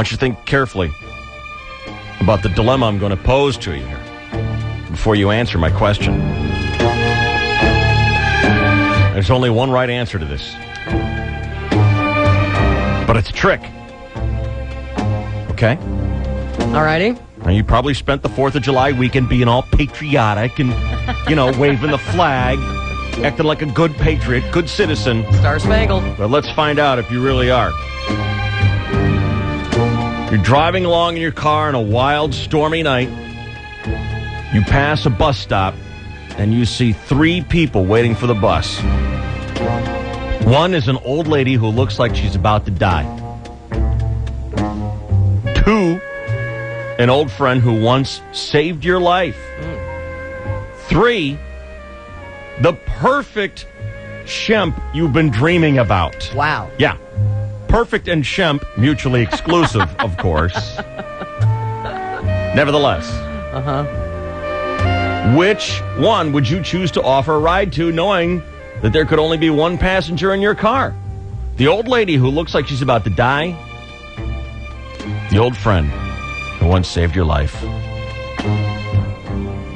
want you to think carefully about the dilemma I'm going to pose to you here before you answer my question. There's only one right answer to this. But it's a trick. Okay? Alrighty. Now, you probably spent the 4th of July weekend being all patriotic and, waving the flag, acting like a good patriot, good citizen. Star Spangled. But let's find out if you really are. You're driving along in your car on a wild, stormy night. You pass a bus stop, and you see 3 people waiting for the bus. One is an old lady who looks like she's about to die. 2, an old friend who once saved your life. 3, the perfect Shemp you've been dreaming about. Wow. Yeah. Perfect and Shemp, mutually exclusive, of course. Nevertheless. Uh-huh. Which one would you choose to offer a ride to, knowing that there could only be one passenger in your car? The old lady who looks like she's about to die? The old friend who once saved your life?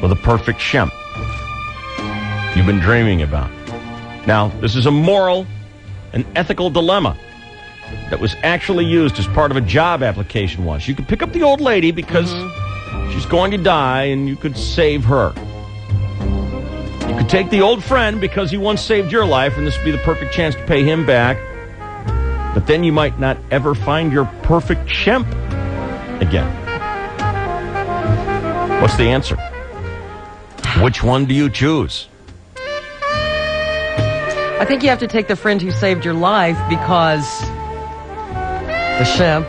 Or the perfect Shemp you've been dreaming about? Now, this is a moral and ethical dilemma that was actually used as part of a job application once. You could pick up the old lady because she's going to die, and you could save her. You could take the old friend because he once saved your life, and this would be the perfect chance to pay him back. But then you might not ever find your perfect Shemp again. What's the answer? Which one do you choose? I think you have to take the friend who saved your life because the Shemp,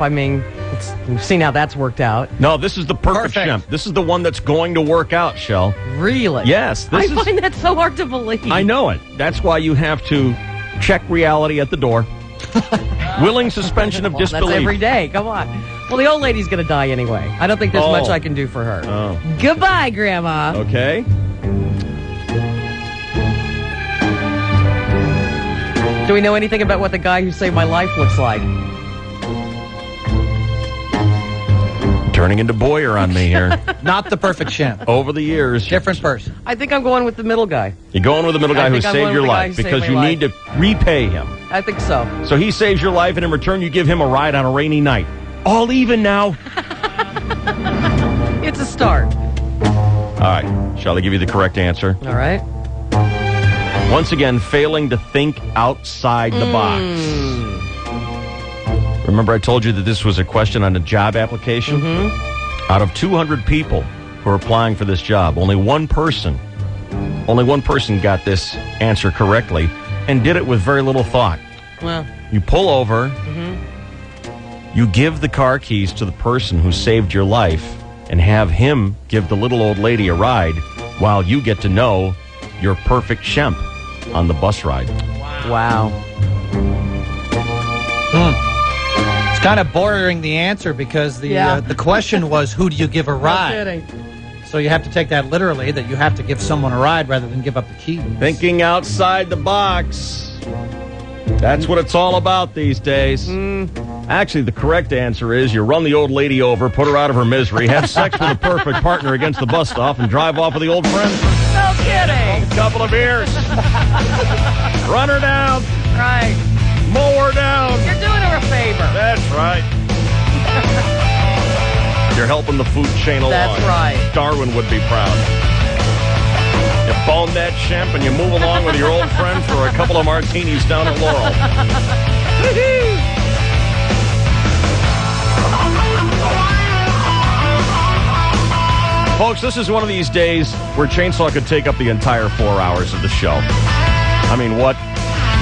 we've seen how that's worked out. No, this is the perfect Shemp. This is the one that's going to work out, Shell. Really? Yes. I find that so hard to believe. I know it. That's why you have to check reality at the door. Willing suspension of disbelief. That's every day. Come on. Well, the old lady's going to die anyway. I don't think there's much I can do for her. Oh. Goodbye, Grandma. Okay. Do we know anything about what the guy who saved my life looks like? Turning into Boyer on me here. Not the perfect Shemp. Over the years. Different person. I think I'm going with the middle guy. You're going with the middle guy who saved your life because you need to repay him. I think so. So he saves your life, and in return, you give him a ride on a rainy night. All even now. It's a start. All right. Shall I give you the correct answer? All right. Once again, failing to think outside the box. Remember I told you that this was a question on a job application? Mm-hmm. Out of 200 people who are applying for this job, only one person got this answer correctly and did it with very little thought. Well, you pull over, you give the car keys to the person who saved your life and have him give the little old lady a ride while you get to know your perfect Shemp on the bus ride. Wow. It's kind of bordering the answer because the question was, who do you give a ride? No kidding. So you have to take that literally, that you have to give someone a ride rather than give up the keys. Thinking outside the box. That's what it's all about these days. Actually, the correct answer is you run the old lady over, put her out of her misery, have sex with a perfect partner against the bus stop, and drive off with the old friend. No kidding. A couple of beers. Run her down. Right. Mow her down. You're doing her a favor. That's right. You're helping the food chain along. That's right. Darwin would be proud. You bone that Shemp and you move along with your old friend for a couple of martinis down at Laurel. Folks, this is one of these days where Chainsaw could take up the entire 4 hours of the show. I mean, what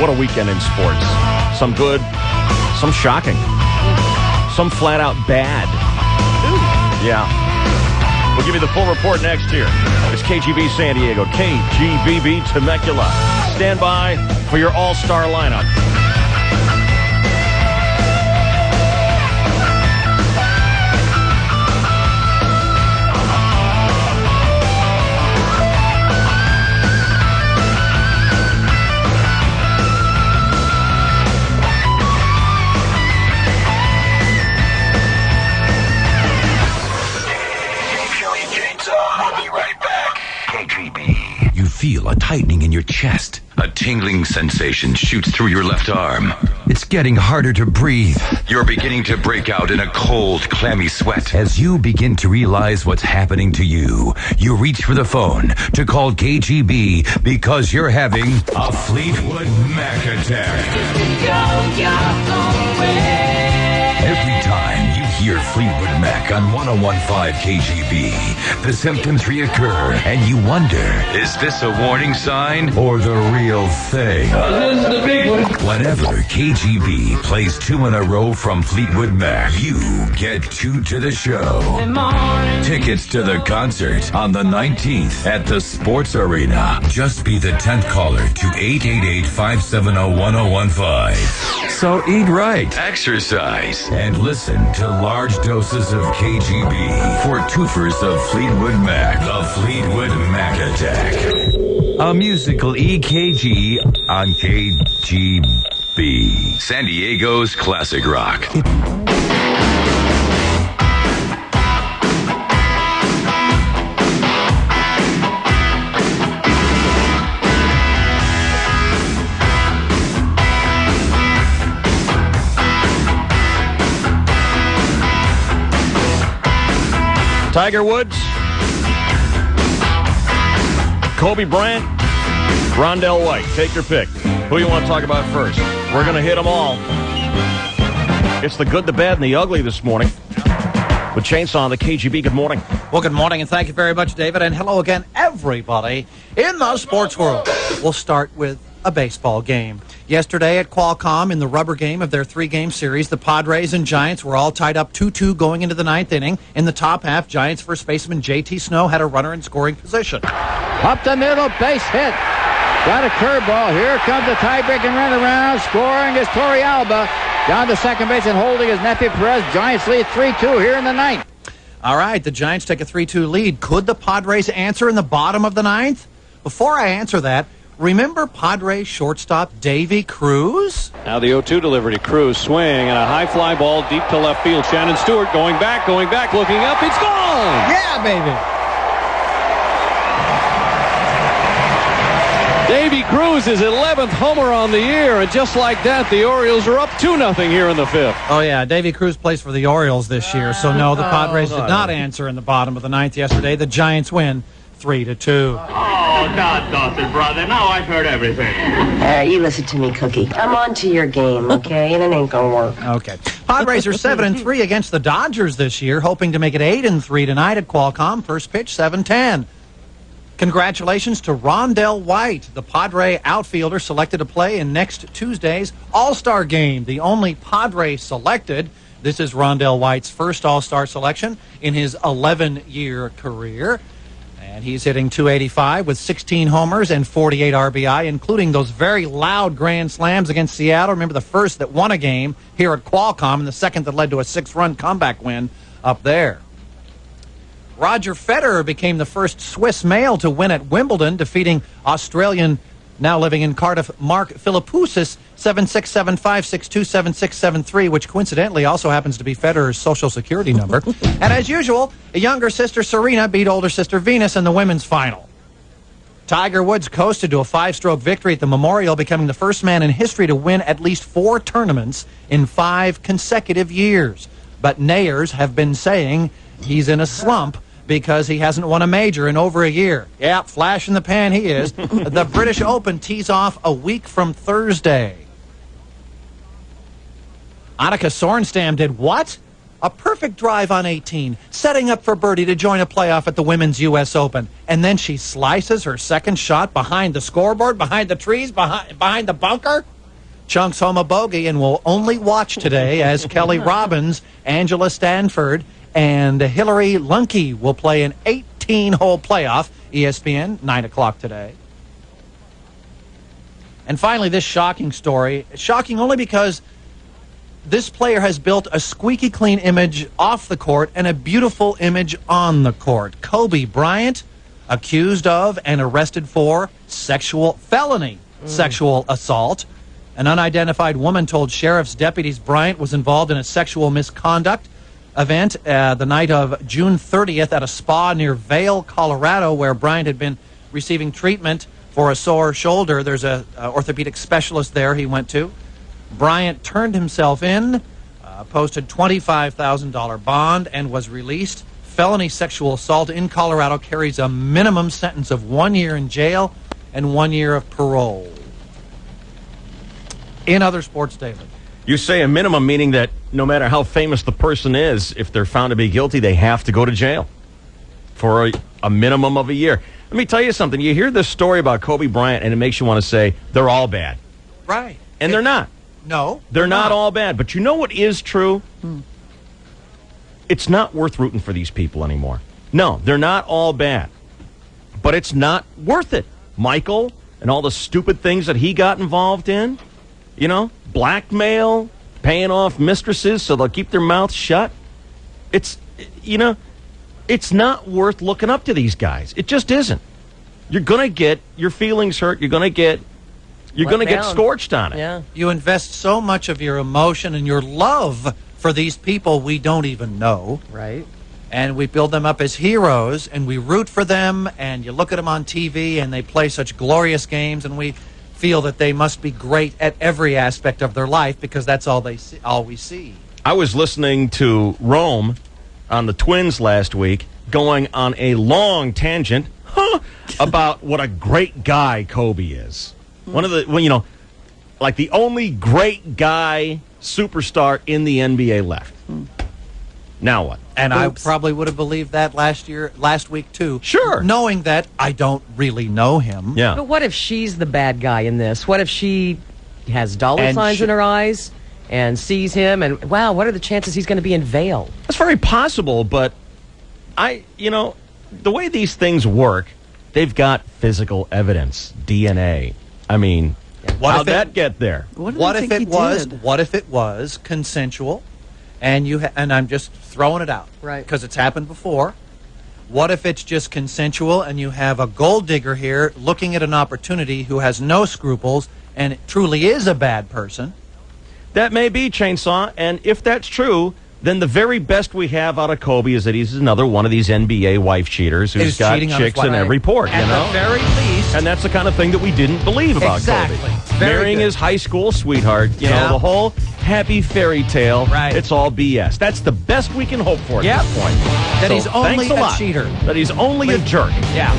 a weekend in sports. Some good, some shocking, some flat out bad. Yeah. We'll give you the full report next year. It's KGB San Diego, KGBB Temecula. Stand by for your all-star lineup. feel a tightening in your chest. A tingling sensation shoots through your left arm. It's getting harder to breathe. You're beginning to break out in a cold, clammy sweat. As you begin to realize what's happening to you, you reach for the phone to call KGB because you're having a Fleetwood Mac attack. Every time you hear Fleetwood Mac on 101.5 KGB, the symptoms reoccur and you wonder, is this a warning sign or the real thing? This is the big one. Whenever KGB plays 2 in a row from Fleetwood Mac, you get 2 to the show. Tickets to the concert on the 19th at the Sports Arena. Just be the 10th caller to 888-570-1015. So eat right, exercise, and listen to large doses of KGB for twofers of Fleetwood Mac. The Fleetwood Mac Attack. A musical EKG on KGB. San Diego's classic rock. Tiger Woods, Kobe Bryant, Rondell White. Take your pick. Who you want to talk about first? We're going to hit them all. It's the good, the bad, and the ugly this morning. With Chainsaw on the KGB. Good morning. Well, good morning, and thank you very much, David. And hello again, everybody in the sports world. We'll start with a baseball game. Yesterday at Qualcomm, in the rubber game of their 3-game series, the Padres and Giants were all tied up 2-2 going into the 9th inning. In the top half, Giants first baseman J.T. Snow had a runner in scoring position. Up the middle, base hit. Got a curveball. Here comes the tie-breaking run around. Scoring is Torey Alba. Down to second base and holding is Nepi Perez. Giants lead 3-2 here in the 9th. All right, the Giants take a 3-2 lead. Could the Padres answer in the bottom of the 9th? Before I answer that, remember Padres shortstop Davy Cruz? Now the 0-2 delivery to Cruz. Swing and a high fly ball deep to left field. Shannon Stewart going back, looking up. It's gone! Yeah, baby! Davy Cruz is 11th homer on the year, and just like that, the Orioles are up 2-0 here in the 5th. Oh, yeah, Davy Cruz plays for the Orioles this year, so no, the Padres did not answer in the bottom of the 9th yesterday. The Giants win 3-2. Oh, God, Dawson, brother. Now I've heard everything. You listen to me, Cookie. I'm on to your game, okay? And it ain't gonna work. Okay. Padres are 7-3 against the Dodgers this year, hoping to make it 8-3 tonight at Qualcomm. First pitch, 7:10. Congratulations to Rondell White, the Padre outfielder selected to play in next Tuesday's All-Star game. The only Padre selected. This is Rondell White's first All-Star selection in his 11-year career. And he's hitting .285 with 16 homers and 48 RBI, including those very loud grand slams against Seattle. Remember the first that won a game here at Qualcomm and the second that led to a 6-run comeback win up there. Roger Federer became the first Swiss male to win at Wimbledon, defeating Australian, now living in Cardiff, Mark Philippoussis, 7-6, 7-5, 6-2, 7-6, 7-3, which coincidentally also happens to be Federer's social security number. And as usual, a younger sister Serena beat older sister Venus in the women's final. Tiger Woods coasted to a 5-stroke victory at the Memorial, becoming the first man in history to win at least 4 tournaments in 5 consecutive years. But nayers have been saying he's in a slump because he hasn't won a major in over a year. Yeah, flash in the pan he is. The British Open tees off a week from Thursday. Annika Sorenstam did what? A perfect drive on 18, setting up for birdie to join a playoff at the Women's U.S. Open. And then she slices her second shot behind the scoreboard, behind the trees, behind the bunker. Chunks home a bogey and will only watch today as Kelly Robbins, Angela Stanford, and Hillary Lunke will play an 18-hole playoff. ESPN, 9 o'clock today. And finally, this shocking story. Shocking only because this player has built a squeaky clean image off the court and a beautiful image on the court. Kobe Bryant, accused of and arrested for felony sexual assault. An unidentified woman told sheriff's deputies Bryant was involved in a sexual misconduct event the night of June 30th at a spa near Vail, Colorado, where Bryant had been receiving treatment for a sore shoulder. There's a orthopedic specialist there he went to. Bryant turned himself in, posted $25,000 bond, and was released. Felony sexual assault in Colorado carries a minimum sentence of 1 year in jail and 1 year of parole. In other sports, David. You say a minimum, meaning that no matter how famous the person is, if they're found to be guilty, they have to go to jail for a minimum of a year. Let me tell you something. You hear this story about Kobe Bryant, and it makes you want to say they're all bad. Right. And they're not. No. They're not all bad. But you know what is true? It's not worth rooting for these people anymore. No, they're not all bad. But it's not worth it. Michael and all the stupid things that he got involved in, blackmail, paying off mistresses so they'll keep their mouths shut. It's not worth looking up to these guys. It just isn't. You're going to get your feelings hurt. You're going to get scorched on it. Yeah. You invest so much of your emotion and your love for these people we don't even know. Right. And we build them up as heroes, and we root for them, and you look at them on TV, and they play such glorious games, and we feel that they must be great at every aspect of their life because that's all we see. I was listening to Rome on the Twins last week, going on a long tangent about what a great guy Kobe is. One of the, like the only great guy superstar in the NBA left. Now what? And I probably would have believed that last week too. Sure. Knowing that I don't really know him. Yeah. But what if she's the bad guy in this? What if she has dollar signs in her eyes and sees him and, wow, what are the chances he's going to be in Vail? That's very possible, but the way these things work, they've got physical evidence, DNA. I mean, how'd that get there? What if it was consensual? And and I'm just throwing it out, right? Because it's happened before. What if it's just consensual and you have a gold digger here looking at an opportunity who has no scruples and truly is a bad person? That may be, Chainsaw, and if that's true, then the very best we have out of Kobe is that he's another one of these NBA wife cheaters who's got chicks in every port, At the very least. And that's the kind of thing that we didn't believe about Kobe. Marrying his high school sweetheart, the whole happy fairy tale, it's all BS. That's the best we can hope for at this point. That he's only a cheater. That he's only a jerk. Yeah.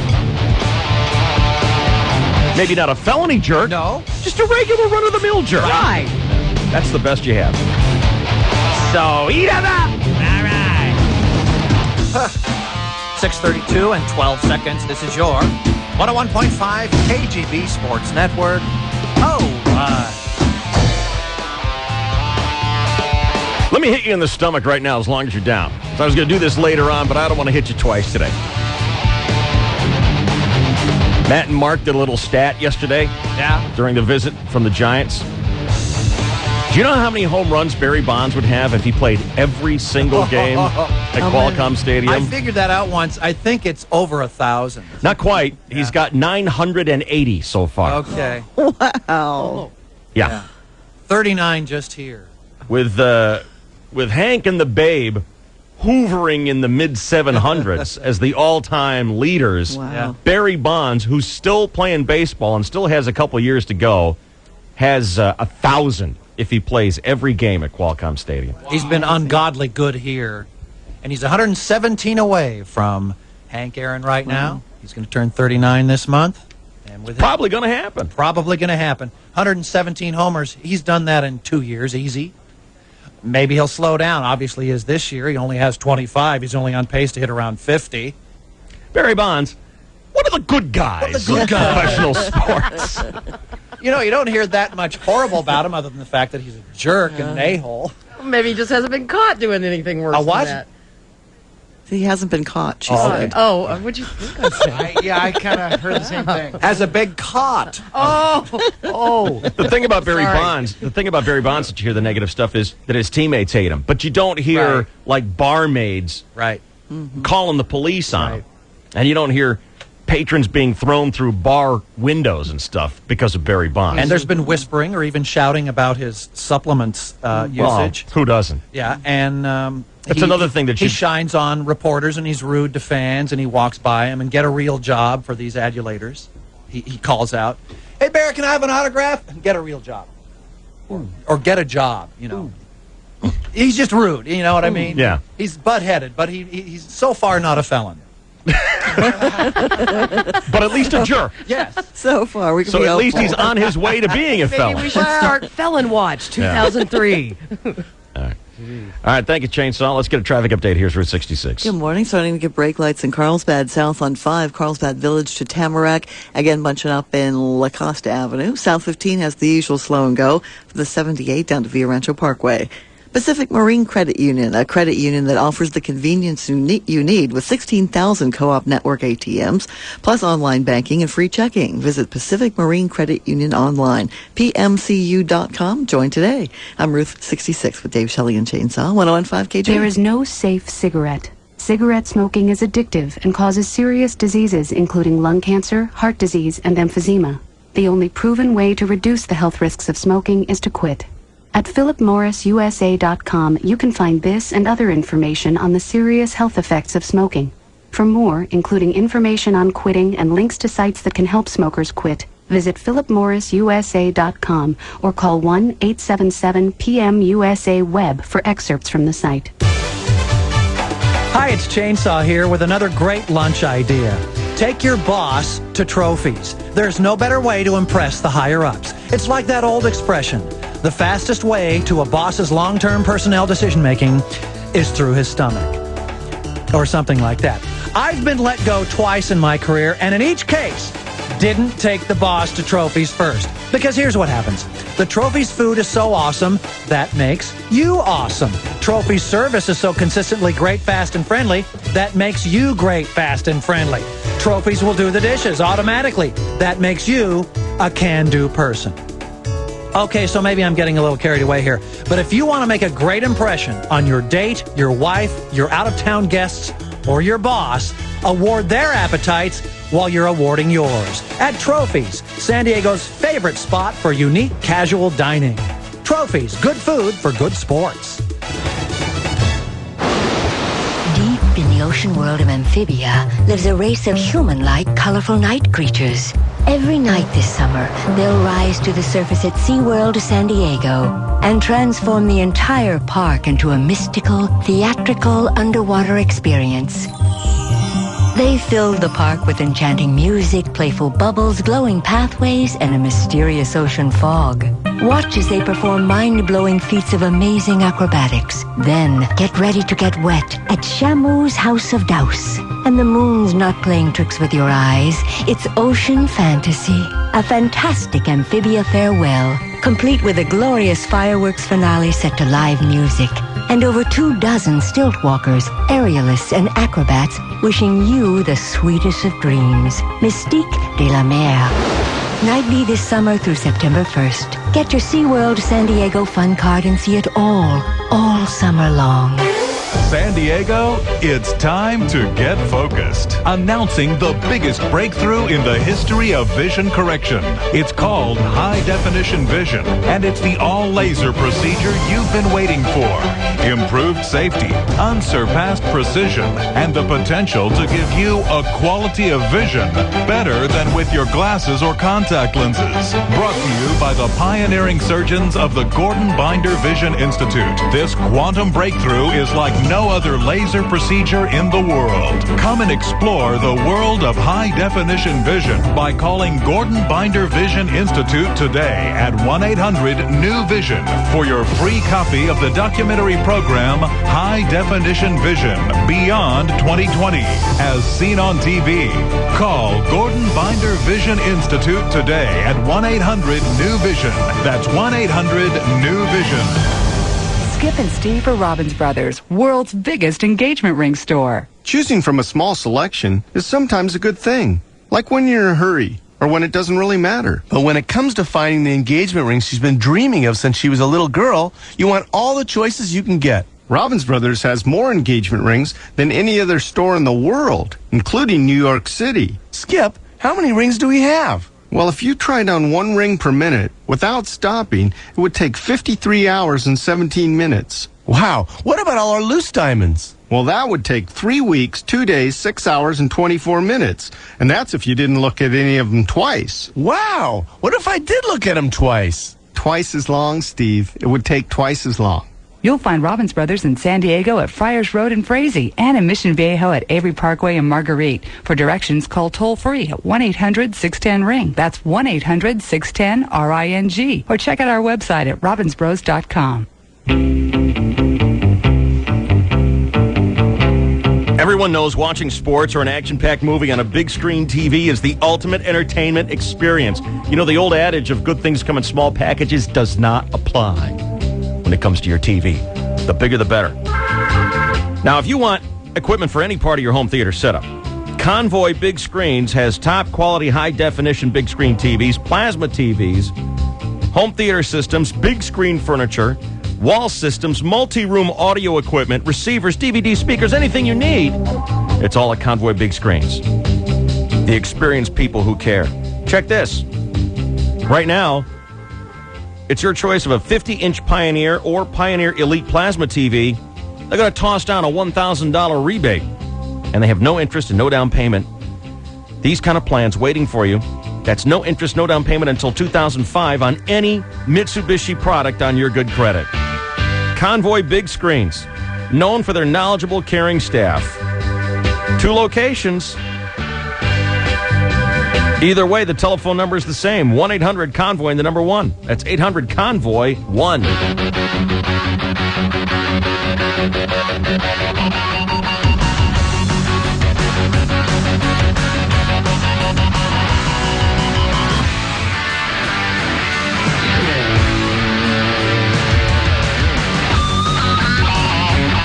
Maybe not a felony jerk. No. Just a regular run-of-the-mill jerk. Right. That's the best you have. So eat it up. All right. 6:32 and 12 seconds. This is your 101.5 KGB Sports Network. Let me hit you in the stomach right now as long as you're down. So I was going to do this later on, but I don't want to hit you twice today. Matt and Mark did a little stat yesterday during the visit from the Giants. Do you know how many home runs Barry Bonds would have if he played every single game at Qualcomm Stadium? I figured that out once. I think it's over 1,000. Not quite. Yeah. He's got 980 so far. Okay. Wow. Yeah. 39 just here. With Hank and the Babe hoovering in the mid-700s as the all-time leaders, Barry Bonds, who's still playing baseball and still has a couple years to go, has 1,000 if he plays every game at Qualcomm Stadium. He's been ungodly good here. And he's 117 away from Hank Aaron right now. He's going to turn 39 this month. And with probably going to happen. Probably going to happen. 117 homers. He's done that in 2 years, easy. Maybe he'll slow down. Obviously, he is this year. He only has 25. He's only on pace to hit around 50. Barry Bonds, one of the good guys in professional sports. You don't hear that much horrible about him other than the fact that he's a jerk and an a-hole. Maybe he just hasn't been caught doing anything worse than that. He hasn't been caught, she said. What'd you think I said? I kind of heard the same thing. As a big caught. The thing about Barry Bonds, that you hear the negative stuff is that his teammates hate him. But you don't hear, like, barmaids calling the police on him. And you don't hear patrons being thrown through bar windows and stuff because of Barry Bonds. And there's been whispering or even shouting about his supplements usage. Well, who doesn't? Yeah, and that's another thing that he shines on reporters, and he's rude to fans, and he walks by them and get a real job for these adulators. he calls out, "Hey, Bear, can I have an autograph?" And get a real job. Or get a job, you know. He's just rude, you know what I mean? Yeah. He's butt-headed, but he's so far not a felon. But at least a jerk. Yes. So far, we can So be at least hopeful. he's on his way to being a Maybe felon. we should start Felon Watch 2003. All right, thank you, Chainsaw. Let's get a traffic update. Here's Route 66. Good morning. Starting to get brake lights in Carlsbad South on 5, Carlsbad Village to Tamarack. Again, bunching up in La Costa Avenue. South 15 has the usual slow and go from the 78 down to Via Rancho Parkway. Pacific Marine Credit Union, a credit union that offers the convenience you need with 16,000 co-op network ATMs, plus online banking and free checking. Visit Pacific Marine Credit Union online, pmcu.com. Join today. I'm Ruth 66 with Dave Shelley and Chainsaw, 101.5 KJ. There is no safe cigarette. Cigarette smoking is addictive and causes serious diseases including lung cancer, heart disease, and emphysema. The only proven way to reduce the health risks of smoking is to quit. At philipmorrisusa.com, you can find this and other information on the serious health effects of smoking. For more, including information on quitting and links to sites that can help smokers quit, visit philipmorrisusa.com or call 1-877-PM-USA-WEB for excerpts from the site. Hi, it's Chainsaw here with another great lunch idea. Take your boss to Trophies. There's no better way to impress the higher-ups. It's like that old expression. The fastest way to a boss's long-term personnel decision-making is through his stomach. Or something like that. I've been let go twice in my career, and in each case, didn't take the boss to Trophies first. Because here's what happens. The Trophies food is so awesome, that makes you awesome. Trophies service is so consistently great, fast, and friendly, that makes you great, fast, and friendly. Trophies will do the dishes automatically. That makes you a can-do person. Okay, so maybe I'm getting a little carried away here. But if you want to make a great impression on your date, your wife, your out-of-town guests, or your boss, award their appetites while you're awarding yours. At Trophies, San Diego's favorite spot for unique casual dining. Trophies, good food for good sports. Deep in the ocean world of amphibia lives a race of human-like, colorful night creatures. Every night this summer, they'll rise to the surface at SeaWorld San Diego and transform the entire park into a mystical, theatrical underwater experience. They filled the park with enchanting music, playful bubbles, glowing pathways, and a mysterious ocean fog. Watch as they perform mind-blowing feats of amazing acrobatics. Then, get ready to get wet at Shamu's House of Douse. And the moon's not playing tricks with your eyes. It's ocean fantasy. A fantastic amphibia farewell, complete with a glorious fireworks finale set to live music. And over 24 stilt walkers, aerialists, and acrobats wishing you the sweetest of dreams. Mystique de la Mer. Nightly this summer through September 1st. Get your SeaWorld San Diego fun card and see it all summer long. San Diego, it's time to get focused. Announcing the biggest breakthrough in the history of vision correction. It's called High Definition Vision, and it's the all-laser procedure you've been waiting for. Improved safety, unsurpassed precision, and the potential to give you a quality of vision better than with your glasses or contact lenses. Brought to you by the pioneering surgeons of the Gordon Binder Vision Institute. This quantum breakthrough is like no other laser procedure in the world. Come and explore the world of high-definition vision by calling Gordon Binder Vision Institute today at 1-800-NEW-VISION for your free copy of the documentary program High Definition Vision Beyond 2020, as seen on TV. Call Gordon Binder Vision Institute today at 1-800-NEW-VISION. That's 1-800-NEW-VISION. Skip and Steve are Robbins Brothers, world's biggest engagement ring store. Choosing from a small selection is sometimes a good thing, like when you're in a hurry or when it doesn't really matter. But when it comes to finding the engagement ring she's been dreaming of since she was a little girl, you want all the choices you can get. Robbins Brothers has more engagement rings than any other store in the world, including New York City. Skip, how many rings do we have? Well, if you tried on one ring per minute without stopping, it would take 53 hours and 17 minutes. Wow, what about all our loose diamonds? Well, that would take 3 weeks, 2 days, 6 hours, and 24 minutes. And that's if you didn't look at any of them twice. Wow. What if I did look at them twice? Twice as long, Steve. It would take twice as long. You'll find Robbins Brothers in San Diego at Friars Road in Frazee and in Mission Viejo at Avery Parkway in Marguerite. For directions, call toll-free at 1-800-610-RING. That's 1-800-610-RING. Or check out our website at robbinsbros.com. Everyone knows watching sports or an action-packed movie on a big screen TV is the ultimate entertainment experience. You know, the old adage of good things come in small packages does not apply when it comes to your TV. The bigger, the better. Now, if you want equipment for any part of your home theater setup, Convoy Big Screens has top-quality, high-definition big screen TVs, plasma TVs, home theater systems, big screen furniture, wall systems, multi-room audio equipment, receivers, DVD speakers, anything you need. It's all at Convoy Big Screens. The experienced people who care. Check this. Right now, it's your choice of a 50-inch Pioneer or Pioneer Elite Plasma TV. They're going to toss down a $1,000 rebate, and they have no interest and no down payment. These kind of plans waiting for you. That's no interest, no down payment until 2005 on any Mitsubishi product on your good credit. Convoy Big Screens, known for their knowledgeable, caring staff. 2 locations. Either way, the telephone number is the same. 1-800-CONVOY and the number 1. That's 800-CONVOY-1.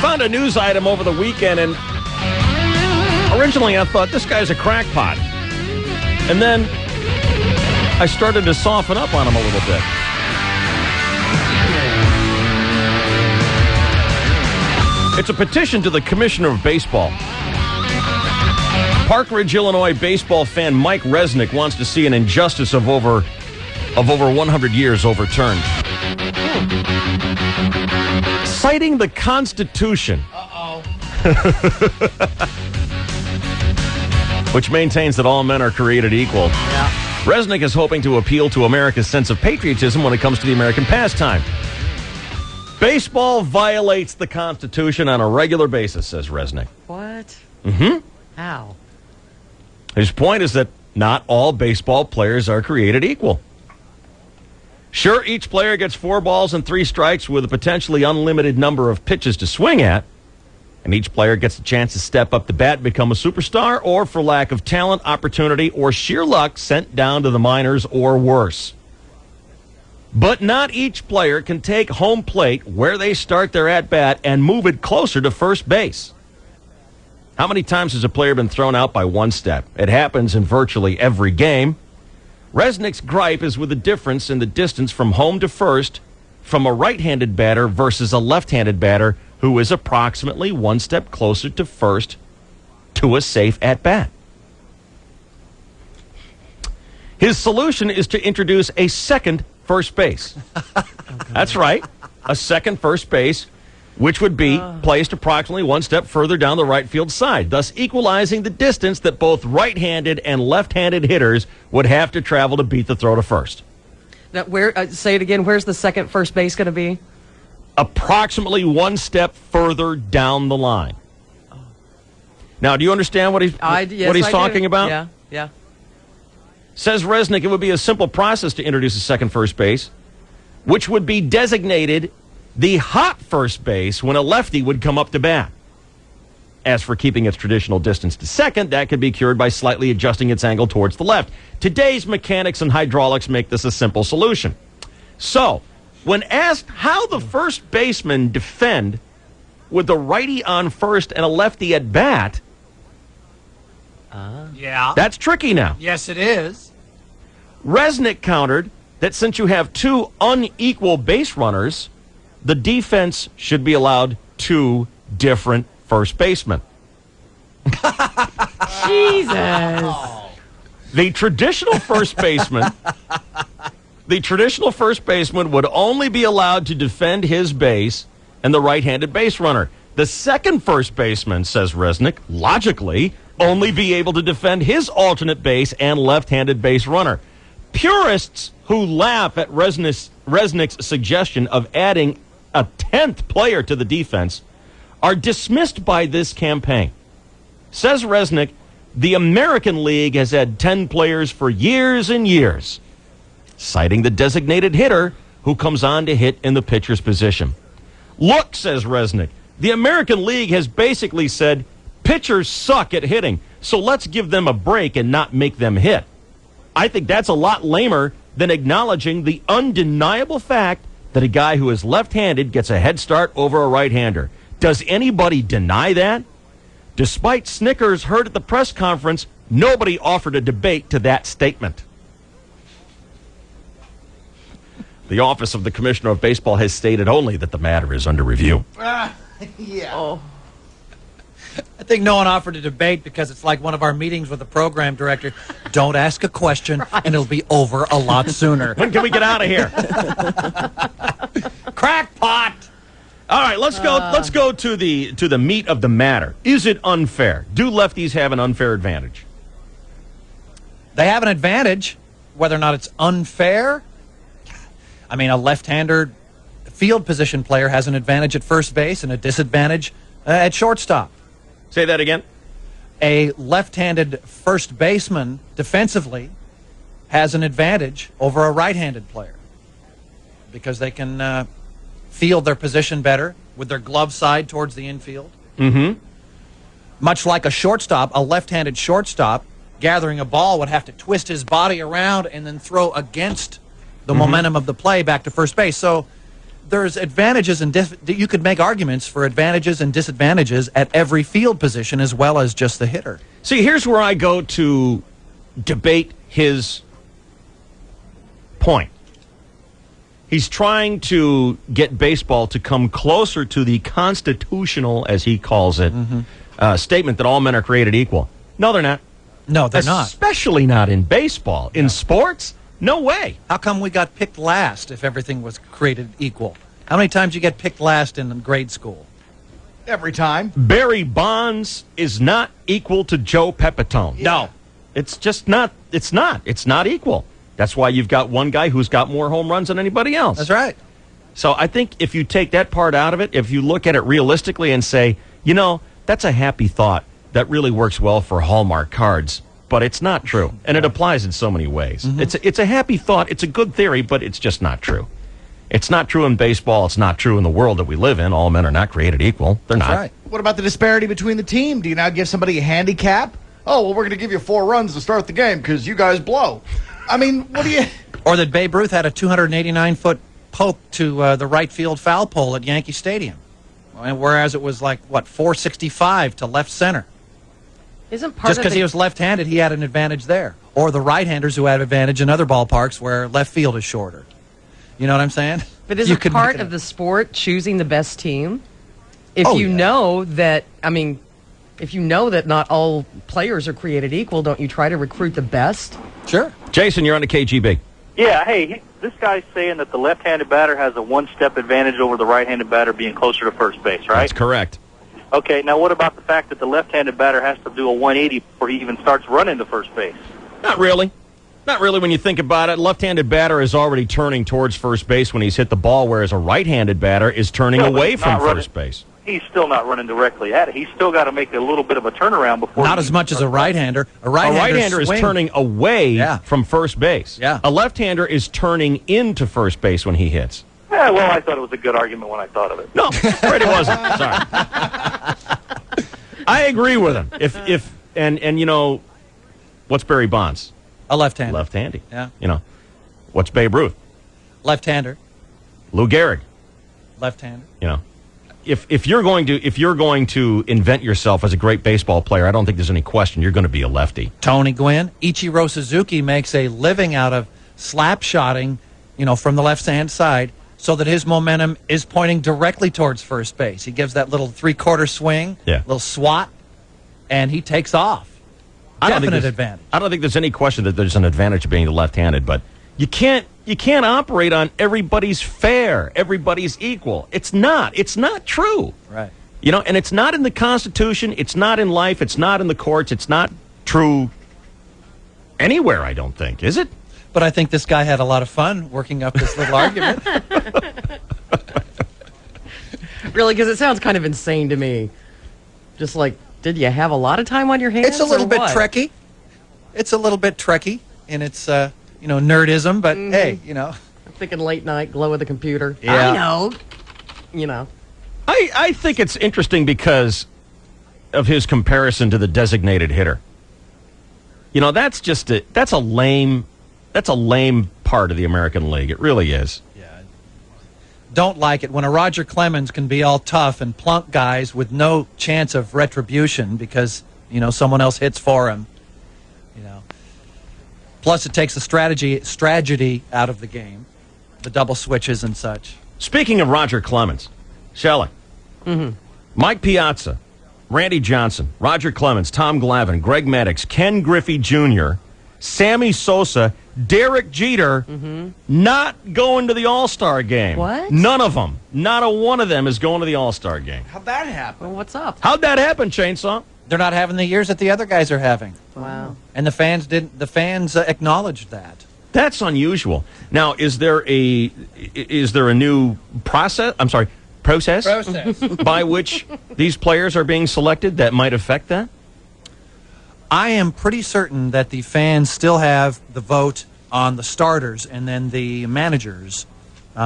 Found a news item over the weekend, and originally I thought this guy's a crackpot. And then I started to soften up on him a little bit. It's a petition to the Commissioner of Baseball. Park Ridge, Illinois baseball fan Mike Resnick wants to see an injustice of over 100 years overturned. Citing the Constitution. Which maintains that all men are created equal. Yeah. Resnick is hoping to appeal to America's sense of patriotism when it comes to the American pastime. Baseball violates the Constitution on a regular basis, says Resnick. What? Mm-hmm. How? His point is that not all baseball players are created equal. Sure, each player gets 4 balls and 3 strikes with a potentially unlimited number of pitches to swing at. And each player gets a chance to step up the bat and become a superstar, or for lack of talent, opportunity, or sheer luck, sent down to the minors or worse. But not each player can take home plate where they start their at-bat and move it closer to first base. How many times has a player been thrown out by 1 step? It happens in virtually every game. Resnick's gripe is with the difference in the distance from home to first from a right-handed batter versus a left-handed batter who is approximately 1 step closer to first to a safe at-bat. His solution is to introduce a second first base. That's right, a second first base, which would be placed approximately 1 step further down the right field side, thus equalizing the distance that both right-handed and left-handed hitters would have to travel to beat the throw to first. Now, say it again. Where's the second first base going to be? Approximately 1 step further down the line. Now, do you understand what he's talking about? Yeah. Says Resnick, it would be a simple process to introduce a second first base, which would be designated the hot first base when a lefty would come up to bat. As for keeping its traditional distance to second, that could be cured by slightly adjusting its angle towards the left. Today's mechanics and hydraulics make this a simple solution. So, when asked how the first baseman defend with the righty on first and a lefty at bat, Yeah. that's tricky now. Yes, it is. Resnick countered that since you have 2 unequal base runners, the defense should be allowed 2 different first basemen. Jesus. The traditional first baseman would only be allowed to defend his base and the right-handed base runner. The second first baseman, says Resnick, logically only be able to defend his alternate base and left-handed base runner. Purists who laugh at Resnick's suggestion of adding a 10th player to the defense are dismissed by this campaign. Says Resnick, the American League has had 10 players for years and years, citing the designated hitter who comes on to hit in the pitcher's position. Look, says Resnick, the American League has basically said pitchers suck at hitting, so let's give them a break and not make them hit. I think that's a lot lamer than acknowledging the undeniable fact that a guy who is left-handed gets a head start over a right-hander. Does anybody deny that? Despite snickers heard at the press conference, nobody offered a debate to that statement. The Office of the Commissioner of Baseball has stated only that the matter is under review. Yeah. Oh. I think no one offered a debate because it's like one of our meetings with the program director. Don't ask a question, and it'll be over a lot sooner. When can we get out of here? Crackpot! All right, let's go to the meat of the matter. Is it unfair? Do lefties have an unfair advantage? They have an advantage. Whether or not it's unfair, I mean, a left-hander field position player has an advantage at first base and a disadvantage at shortstop. Say that again. A left-handed first baseman defensively has an advantage over a right-handed player because they can field their position better with their glove side towards the infield. Mm-hmm. Much like a shortstop, a left-handed shortstop gathering a ball would have to twist his body around and then throw against the momentum of the play back to first base. So there's advantages and you could make arguments for advantages and disadvantages at every field position as well as just the hitter. See, here's where I go to debate his point. He's trying to get baseball to come closer to the constitutional, as he calls it, statement that all men are created equal. No, they're not. No, they're not. Especially not in baseball. In sports, no way. How come we got picked last if everything was created equal? How many times you get picked last in grade school? Every time. Barry Bonds is not equal to Joe Pepitone. Yeah. No. It's just not. It's not. It's not equal. That's why you've got one guy who's got more home runs than anybody else. That's right. So I think if you take that part out of it, if you look at it realistically and say, you know, that's a happy thought that really works well for Hallmark cards, but it's not true. And it applies in so many ways. It's a happy thought. It's a good theory, but it's just not true. It's not true in baseball. It's not true in the world that we live in. All men are not created equal. They're not. Right. What about the disparity between the team? Do you now give somebody a handicap? Oh, well, we're going to give you 4 runs to start the game because you guys blow. I mean, what do you... Or that Babe Ruth had a 289-foot poke to the right field foul pole at Yankee Stadium, whereas it was like, 465 to left center. Isn't part just because he was left-handed, he had an advantage there. Or the right-handers who had advantage in other ballparks where left field is shorter. You know what I'm saying? But isn't part of the sport choosing the best team? If you know that, if you know that not all players are created equal, don't you try to recruit the best? Sure. Jason, you're on the KGB. Yeah, hey, this guy's saying that the left-handed batter has a one-step advantage over the right-handed batter being closer to first base, right? That's correct. Okay, now what about the fact that the left-handed batter has to do a 180 before he even starts running to first base? Not really. Not really when you think about it. Left-handed batter is already turning towards first base when he's hit the ball, whereas a right-handed batter is turning away from first base. He's still not running directly at it. He's still got to make a little bit of a turnaround before. Not as much as a right-hander. A right-hander is turning away from first base. Yeah. A left-hander is turning into first base when he hits. Yeah, well, I thought it was a good argument when I thought of it. No, afraid it wasn't. Sorry. I agree with him. And you know, what's Barry Bonds? A left-hander. Left-handy. Yeah. You know, what's Babe Ruth? Left-hander. Lou Gehrig. Left-hander. You know, if you're going to invent yourself as a great baseball player, I don't think there's any question you're going to be a lefty. Tony Gwynn, Ichiro Suzuki makes a living out of slap-shotting, from the left-hand side, so that his momentum is pointing directly towards first base. He gives that little three-quarter swing, little swat, and he takes off. Definite advantage. I don't think there's any question that there's an advantage of being left-handed, but you can't operate on everybody's fair, everybody's equal. It's not true. Right. You know, and it's not in the Constitution, it's not in life, it's not in the courts, it's not true anywhere, I don't think, is it? But I think this guy had a lot of fun working up this little argument. Really, because it sounds kind of insane to me. Just like, did you have a lot of time on your hands? It's a little or bit what? Trekkie. It's a little bit Trekkie in its, nerdism, but hey, I'm thinking late night, glow of the computer. Yeah. I know. You know. I think it's interesting because of his comparison to the designated hitter. You know, that's a lame part of the American League. It really is. Don't like it when a Roger Clemens can be all tough and plunk guys with no chance of retribution because, someone else hits for him. Plus, it takes the strategy out of the game, the double switches and such. Speaking of Roger Clemens, Shelley, Mike Piazza, Randy Johnson, Roger Clemens, Tom Glavine, Greg Maddux, Ken Griffey Jr., Sammy Sosa, Derek Jeter, not going to the All-Star game. What? None of them. Not a one of them is going to the All-Star game. How'd that happen? Well, what's up? How'd that happen, Chainsaw? They're not having the years that the other guys are having. Wow. And the fans didn't. The fans acknowledged that. That's unusual. Now, is there a new process? I'm sorry, process by which these players are being selected that might affect that? I am pretty certain that the fans still have the vote on the starters, and then the managers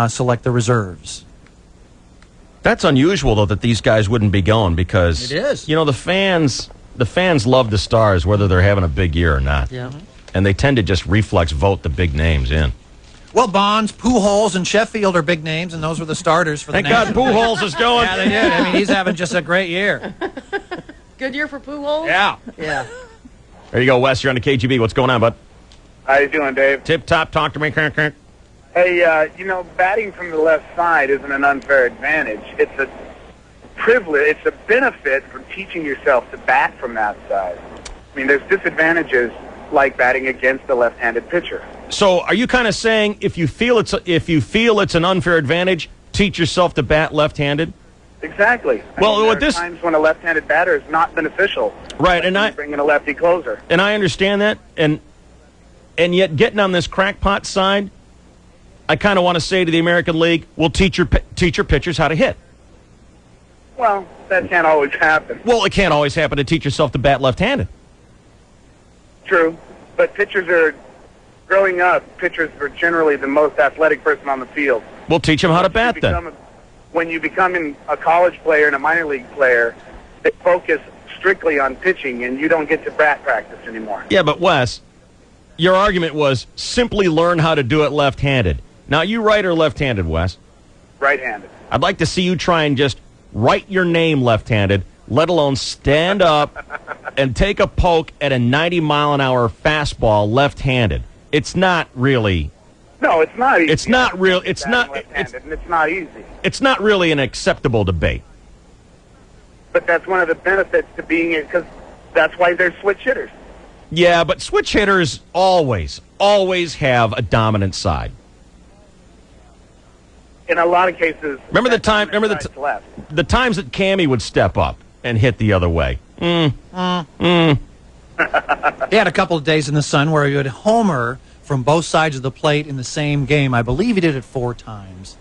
select the reserves. That's unusual, though, that these guys wouldn't be going because It is. the fans love the stars whether they're having a big year or not. Yeah. And they tend to just reflex vote the big names in. Well, Bonds, Pujols, and Sheffield are big names, and those were the starters for the Thank God Nationals. Pujols is going. Yeah, they did. I mean, he's having just a great year. Good year for Pujols? Yeah. Yeah. There you go, Wes. You're on the KGB. What's going on, bud? How you doing, Dave? Tip top. Talk to me. Hey, batting from the left side isn't an unfair advantage. It's a privilege. It's a benefit for teaching yourself to bat from that side. I mean, there's disadvantages like batting against a left-handed pitcher. So, are you kind of saying if you feel it's an unfair advantage, teach yourself to bat left-handed? Exactly. Well, there are times when a left-handed batter is not beneficial. Right, and I bring in a lefty closer. And I understand that, and yet getting on this crackpot side, I kind of want to say to the American League, we'll teach your pitchers how to hit. Well, that can't always happen. Well, it can't always happen to teach yourself to bat left-handed. True, but growing up, pitchers are generally the most athletic person on the field. We'll teach them how to bat then. When you become a college player and a minor league player, they focus strictly on pitching, and you don't get to bat practice anymore. Yeah, but Wes, your argument was simply learn how to do it left-handed. Now, you right or left-handed, Wes? Right-handed. I'd like to see you try and just write your name left-handed, let alone stand up and take a poke at a 90-mile-an-hour fastball left-handed. It's not really... No, it's not easy. It's not real. It's not. And it's not easy. It's not really an acceptable debate. But that's one of the benefits to being it, because that's why they're switch hitters. Yeah, but switch hitters always have a dominant side. In a lot of cases. Remember the times that Cammy would step up and hit the other way. He had a couple of days in the sun where he would homer from both sides of the plate in the same game. I believe he did it 4 times.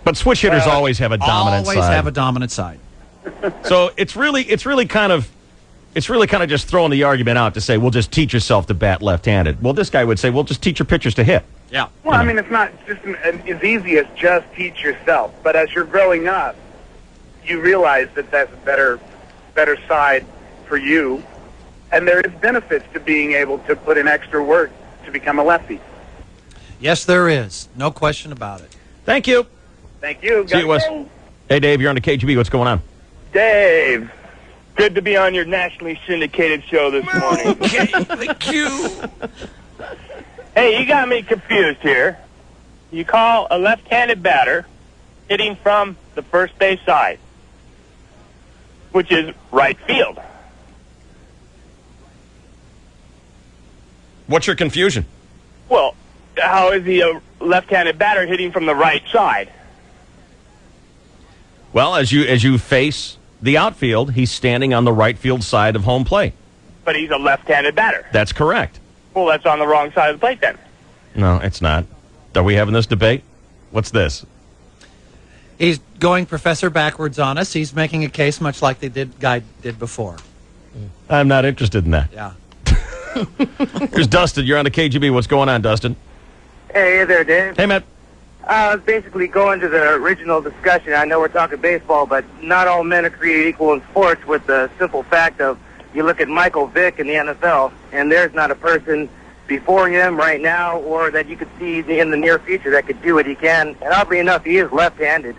But switch hitters always have a dominant side. Always have a dominant side. So it's really kind of just throwing the argument out to say, well, just teach yourself to bat left-handed. Well, this guy would say, well, just teach your pitchers to hit. Yeah. Well, I mean, it's not just as easy as just teach yourself. But as you're growing up, you realize that that's a better side for you. And there is benefits to being able to put in extra work to become a lefty. Yes, there is. No question about it. Thank you. Thank you. See you, Wes. Hey, Dave, you're on the KGB. What's going on? Dave, good to be on your nationally syndicated show this morning. Thank you. Hey, you got me confused here. You call a left-handed batter hitting from the first base side, which is right field. What's your confusion? Well, how is he a left-handed batter hitting from the right side? Well, as you face the outfield, he's standing on the right field side of home plate. But he's a left-handed batter. That's correct. Well, that's on the wrong side of the plate then. No, it's not. Are we having this debate? What's this? He's going professor backwards on us. He's making a case much like Guy did before. I'm not interested in that. Yeah. Here's Dustin. You're on the KGB. What's going on, Dustin? Hey there, Dave. Hey, Matt. I was basically going to the original discussion. I know we're talking baseball, but not all men are created equal in sports with the simple fact of you look at Michael Vick in the NFL, and there's not a person before him right now or that you could see in the near future that could do what he can. And oddly enough, he is left-handed,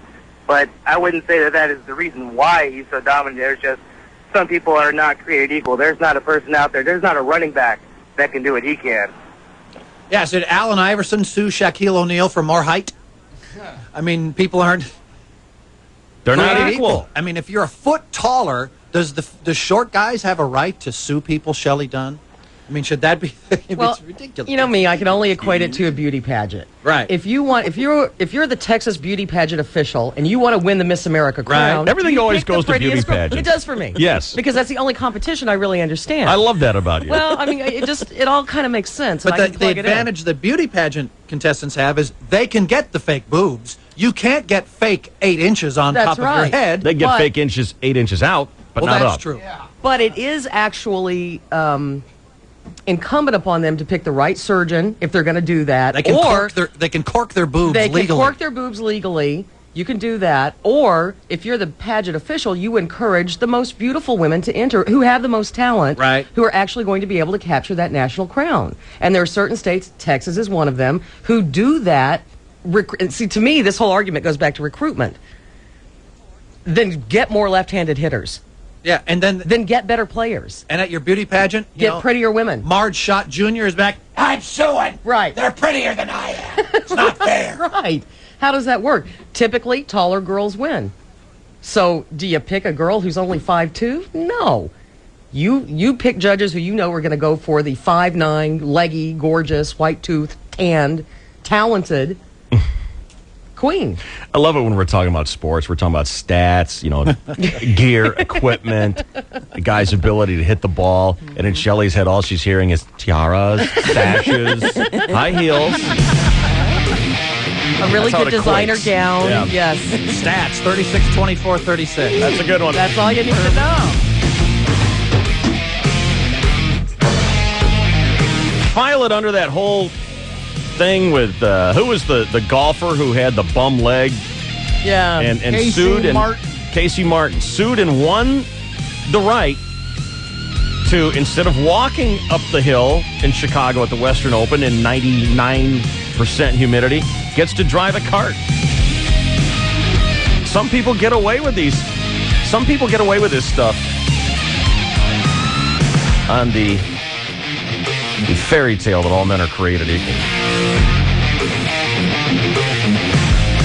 but I wouldn't say that that is the reason why he's so dominant. There's just some people are not created equal. There's not a person out there. There's not a running back that can do what he can. Yeah, so did Allen Iverson sue Shaquille O'Neal for more height? I mean, people aren't... They're not equal. I mean, if you're a foot taller, does short guys have a right to sue people, Shelley Dunn? I mean, should that be... Well, it's ridiculous. You know me, I can only equate it to a beauty pageant. Right. If you're the Texas beauty pageant official and you want to win the Miss America crown, Right. Everything you always pick the goes to beauty prettiest girl. pageants. It does for me. Yes. Because that's the only competition I really understand. I love that about you. Well, I mean, it all kind of makes sense. But and I can the plug it in. advantage that beauty pageant contestants have is they can get the fake boobs. You can't get fake 8 inches on That's top of your right. head. They get but- fake 8 inches out, but well, not that's up. true. But it is actually incumbent upon them to pick the right surgeon if they're going to do that. They can or cork their boobs they legally. can cork their boobs legally. You can do that. Or if you're the pageant official, you encourage the most beautiful women to enter who have the most talent, Right. who are actually going to be able to capture that national crown. And there are certain states, Texas is one of them, who do that. And see, to me, this whole argument goes back to recruitment. Then get more left-handed hitters. Yeah, and then get better players. And at your beauty pageant, Get prettier women. Marge Schott Jr. is back. I'm suing. Right. They're prettier than I am. It's not fair. Right. How does that work? Typically, taller girls win. So, do you pick a girl who's only 5'2"? No. You pick judges who you know are going to go for the 5'9", leggy, gorgeous, white-toothed, tanned, talented queen. I love it when we're talking about sports. We're talking about stats, gear, equipment, the guy's ability to hit the ball. And in Shelley's head, all she's hearing is tiaras, sashes, high heels. A really That's how good it designer equates. gown. Yeah. Yes. Stats, 36, 24, 36. That's a good one. That's all you need to know. File it under that whole thing with who was the golfer who had the bum leg Yeah. and Casey sued Martin. Casey Martin sued and won the right to, instead of walking up the hill in Chicago at the Western Open in 99% humidity, gets to drive a cart. Some people get away with these. Some people get away with this stuff on the fairy tale that all men are created equal.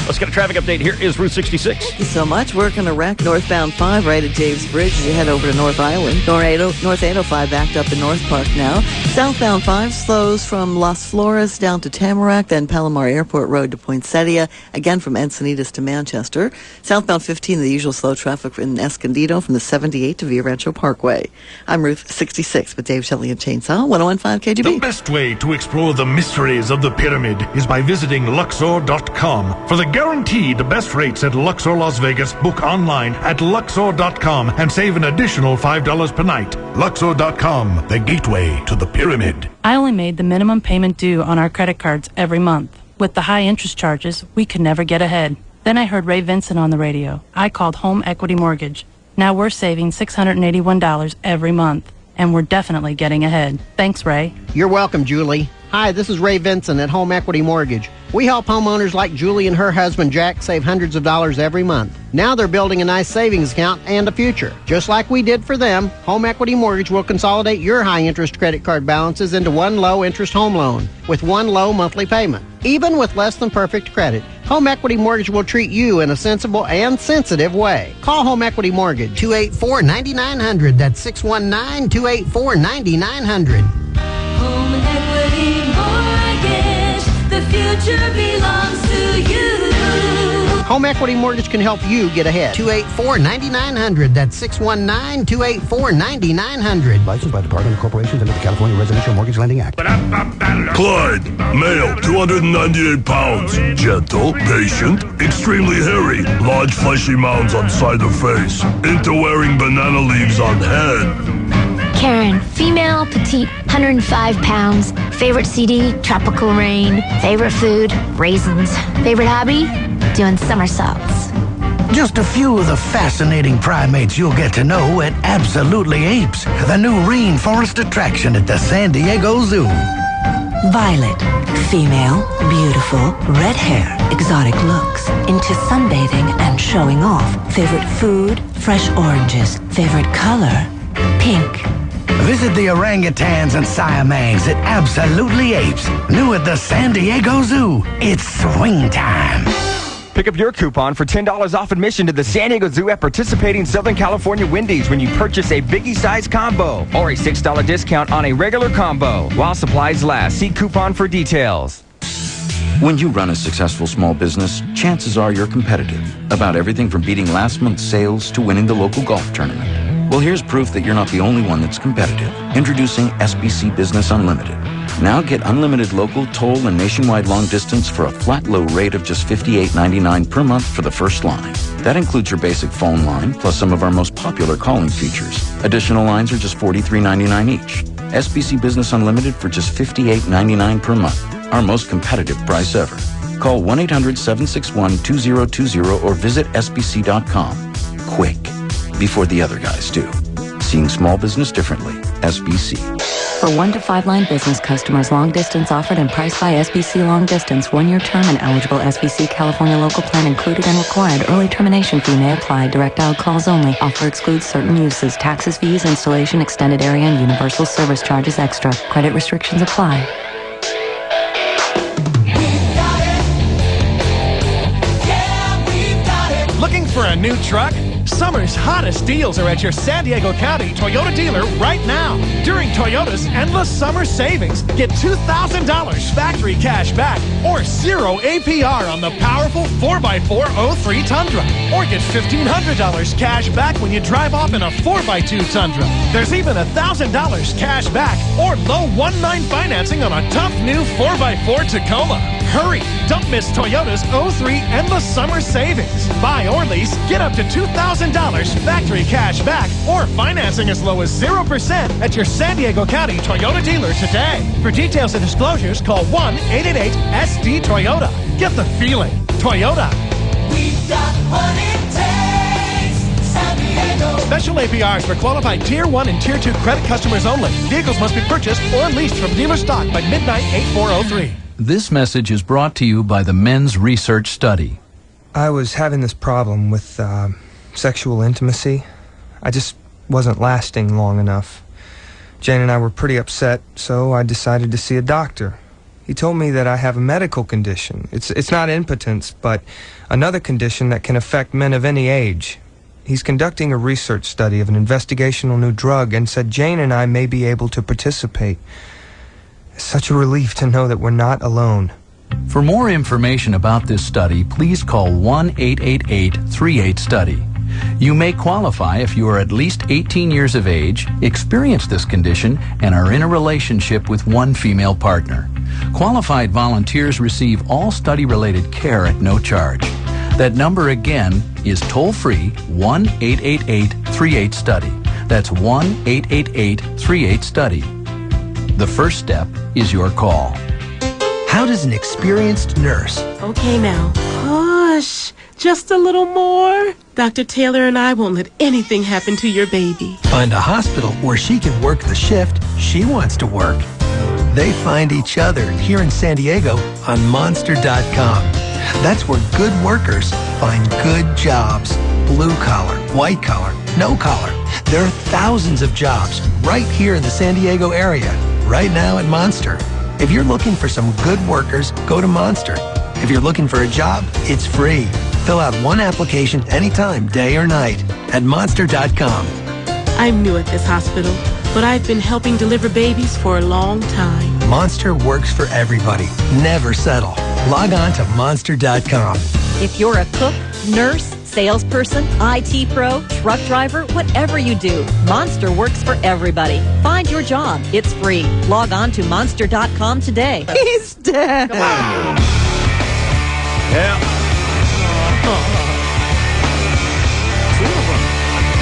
Let's get a traffic update. Here is Route 66. Thank you so much. Working a wreck northbound 5 right at James Bridge as you head over to North Island. North 805 backed up in North Park now. Southbound 5 slows from Las Flores down to Tamarack, then Palomar Airport Road to Poinsettia, again from Encinitas to Manchester. Southbound 15, the usual slow traffic in Escondido from the 78 to Via Rancho Parkway. I'm Ruth 66 with Dave Shelley and Chainsaw, 101.5 KGB. The best way to explore the mysteries of the pyramid is by visiting Luxor.com. For the guaranteed best rates at Luxor Las Vegas, book online at Luxor.com and save an additional $5 per night. Luxor.com, the gateway to the pyramid. I only made the minimum payment due on our credit cards every month. With the high interest charges, we could never get ahead. Then I heard Ray Vincent on the radio. I called Home Equity Mortgage. Now we're saving $681 every month, and we're definitely getting ahead. Thanks, Ray. You're welcome, Julie. Hi, this is Ray Vincent at Home Equity Mortgage. We help homeowners like Julie and her husband Jack save hundreds of dollars every month. Now they're building a nice savings account and a future. Just like we did for them, Home Equity Mortgage will consolidate your high-interest credit card balances into one low-interest home loan with one low monthly payment. Even with less than perfect credit, Home Equity Mortgage will treat you in a sensible and sensitive way. Call Home Equity Mortgage, 284-9900. That's 619-284-9900. Home Equity Mortgage, the future belongs to you. Home Equity Mortgage can help you get ahead. 284-9900. That's 619-284-9900. Licensed by Department of Corporations under the California Residential Mortgage Lending Act. Clyde, male, 298 pounds. Gentle, patient, extremely hairy. Large fleshy mounds on side of face. Into wearing banana leaves on head. Karen, female, petite, 105 pounds. Favorite CD, Tropical Rain. Favorite food, raisins. Favorite hobby, doing somersaults. Just a few of the fascinating primates you'll get to know at Absolutely Apes, the new rainforest attraction at the San Diego Zoo. Violet, female, beautiful, red hair, exotic looks, into sunbathing and showing off. Favorite food, fresh oranges. Favorite color, pink. Visit the orangutans and siamangs at Absolutely Apes, new at the San Diego Zoo. It's swing time. Pick up your coupon for $10 off admission to the San Diego Zoo at participating Southern California Wendy's when you purchase a Biggie size combo or a $6 discount on a regular combo. While supplies last, see coupon for details. When you run a successful small business, chances are you're competitive about everything from beating last month's sales to winning the local golf tournament. Well, here's proof that you're not the only one that's competitive. Introducing SBC Business Unlimited. Now get unlimited local, toll, and nationwide long distance for a flat low rate of just $58.99 per month for the first line. That includes your basic phone line, plus some of our most popular calling features. Additional lines are just $43.99 each. SBC Business Unlimited for just $58.99 per month. Our most competitive price ever. Call 1-800-761-2020 or visit sbc.com. Quick. Before the other guys do. Seeing small business differently. SBC. For 1 to 5 line business customers, long distance offered and priced by SBC Long Distance. 1-year term and eligible SBC California local plan included and required. Early termination fee may apply. Direct dial calls only. Offer excludes certain uses. Taxes, fees, installation, extended area, and universal service charges extra. Credit restrictions apply. Looking for a new truck? Summer's hottest deals are at your San Diego County Toyota dealer right now. During Toyota's Endless Summer Savings, get $2,000 factory cash back or 0 APR on the powerful 4x4 03 Tundra. Or get $1,500 cash back when you drive off in a 4x2 Tundra. There's even $1,000 cash back or low 1.9 financing on a tough new 4x4 Tacoma. Hurry! Don't miss Toyota's 03 Endless Summer Savings. Buy or lease, get up to $2,000 factory cash back or financing as low as 0% at your San Diego County Toyota dealer today. For details and disclosures, call 1-888-SD-TOYOTA. Get the feeling. Toyota. We've got what it takes. San Diego. Special APRs for qualified Tier 1 and Tier 2 credit customers only. Vehicles must be purchased or leased from dealer stock by midnight 8403. This message is brought to you by the Men's Research Study. I was having this problem with sexual intimacy. I just wasn't lasting long enough. Jane and I were pretty upset, so I decided to see a doctor. He told me that I have a medical condition. It's not impotence, but another condition that can affect men of any age. He's conducting a research study of an investigational new drug and said Jane and I may be able to participate. It's such a relief to know that we're not alone. For more information about this study, please call 1-888-38-STUDY. You may qualify if you are at least 18 years of age, experience this condition, and are in a relationship with one female partner. Qualified volunteers receive all study-related care at no charge. That number again is toll-free 1-888-38-STUDY. That's 1-888-38-STUDY. The first step is your call. How does an experienced nurse... Okay now, push. Just a little more. Dr. Taylor and I won't let anything happen to your baby. Find a hospital where she can work the shift she wants to work. They find each other here in San Diego on Monster.com. That's where good workers find good jobs. Blue collar, white collar, no collar. There are thousands of jobs right here in the San Diego area, right now at Monster. If you're looking for some good workers, go to Monster. If you're looking for a job, it's free. Fill out one application anytime, day or night, at Monster.com. I'm new at this hospital. but I've been helping deliver babies for a long time. Monster works for everybody. Never settle. Log on to Monster.com. If you're a cook, nurse, salesperson, IT pro, truck driver, whatever you do, Monster works for everybody. Find your job. It's free. Log on to Monster.com today. He's dead. Yeah.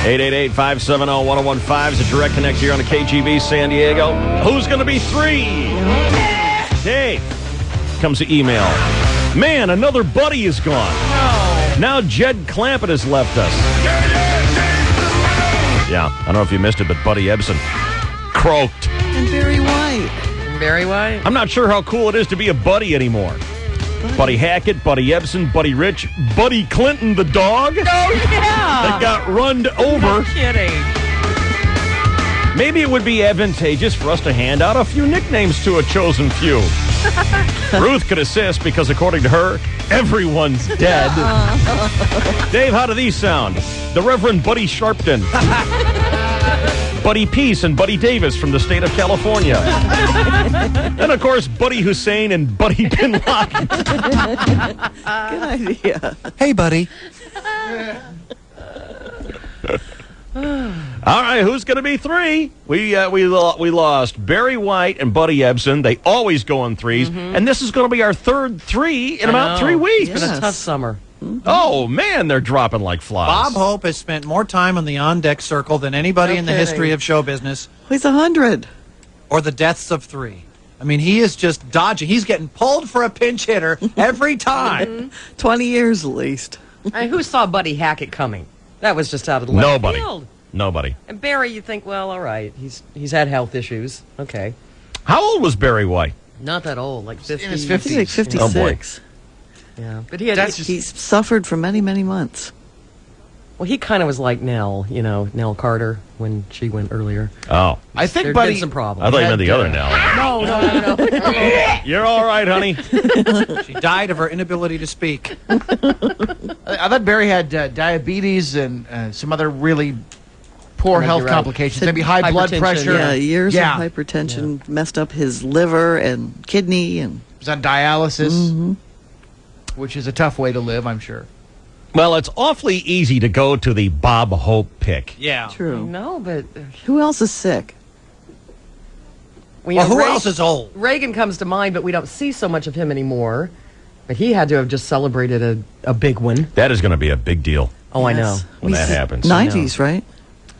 888-570-1015 is a direct connect here on the KGB San Diego. Who's going to be 3? Dave. Comes the email. Man, another buddy is gone. No. Now Jed Clampett has left us. Yeah, I don't know if you missed it, but Buddy Ebsen croaked. And Barry White. Barry White? I'm not sure how cool it is to be a buddy anymore. Buddy Hackett, Buddy Ebsen, Buddy Rich, Buddy Clinton the dog. Oh, yeah. That got runned over. No kidding. Maybe it would be advantageous for us to hand out a few nicknames to a chosen few. Ruth could assist because, according to her, everyone's dead. Dave, how do these sound? The Reverend Buddy Sharpton. Buddy Peace and Buddy Davis from the state of California. And, of course, Buddy Hussein and Buddy Bin Laden. Good idea. Hey, buddy. All right, who's going to be 3? We lost Barry White and Buddy Ebsen. They always go in 3s. And this is going to be our third 3 in about 3 weeks. It's been a tough summer. Oh, man, they're dropping like flies. Bob Hope has spent more time on the on-deck circle than anybody in the history of show business. He's 100. Or the deaths of 3. I mean, he is just dodging. He's getting pulled for a pinch hitter every time. 20 years at least. And who saw Buddy Hackett coming? That was just out of the left Nobody. field. Nobody. And Barry, you think, well, all right, he's had health issues. Okay. How old was Barry White? Not that old, like 50. In his He's 50s. like 56. Oh, boy. Yeah, but he had. He's suffered for many, many months. Well, he kind of was like Nell, Nell Carter when she went earlier. Oh. I think There'd Buddy... been some problems. I thought you meant the other Nell. No. You're all right, honey. She died of her inability to speak. I thought Barry had diabetes and some other really poor health complications. Maybe high blood pressure. Yeah, years of hypertension messed up his liver and kidney. And was on dialysis, which is a tough way to live, I'm sure. Well, it's awfully easy to go to the Bob Hope pick. Yeah. True. No, but who else is sick? Well, who else is old? Reagan comes to mind, but we don't see so much of him anymore. But he had to have just celebrated a big one. That is going to be a big deal. Oh, I know. When that happens. 90s, right?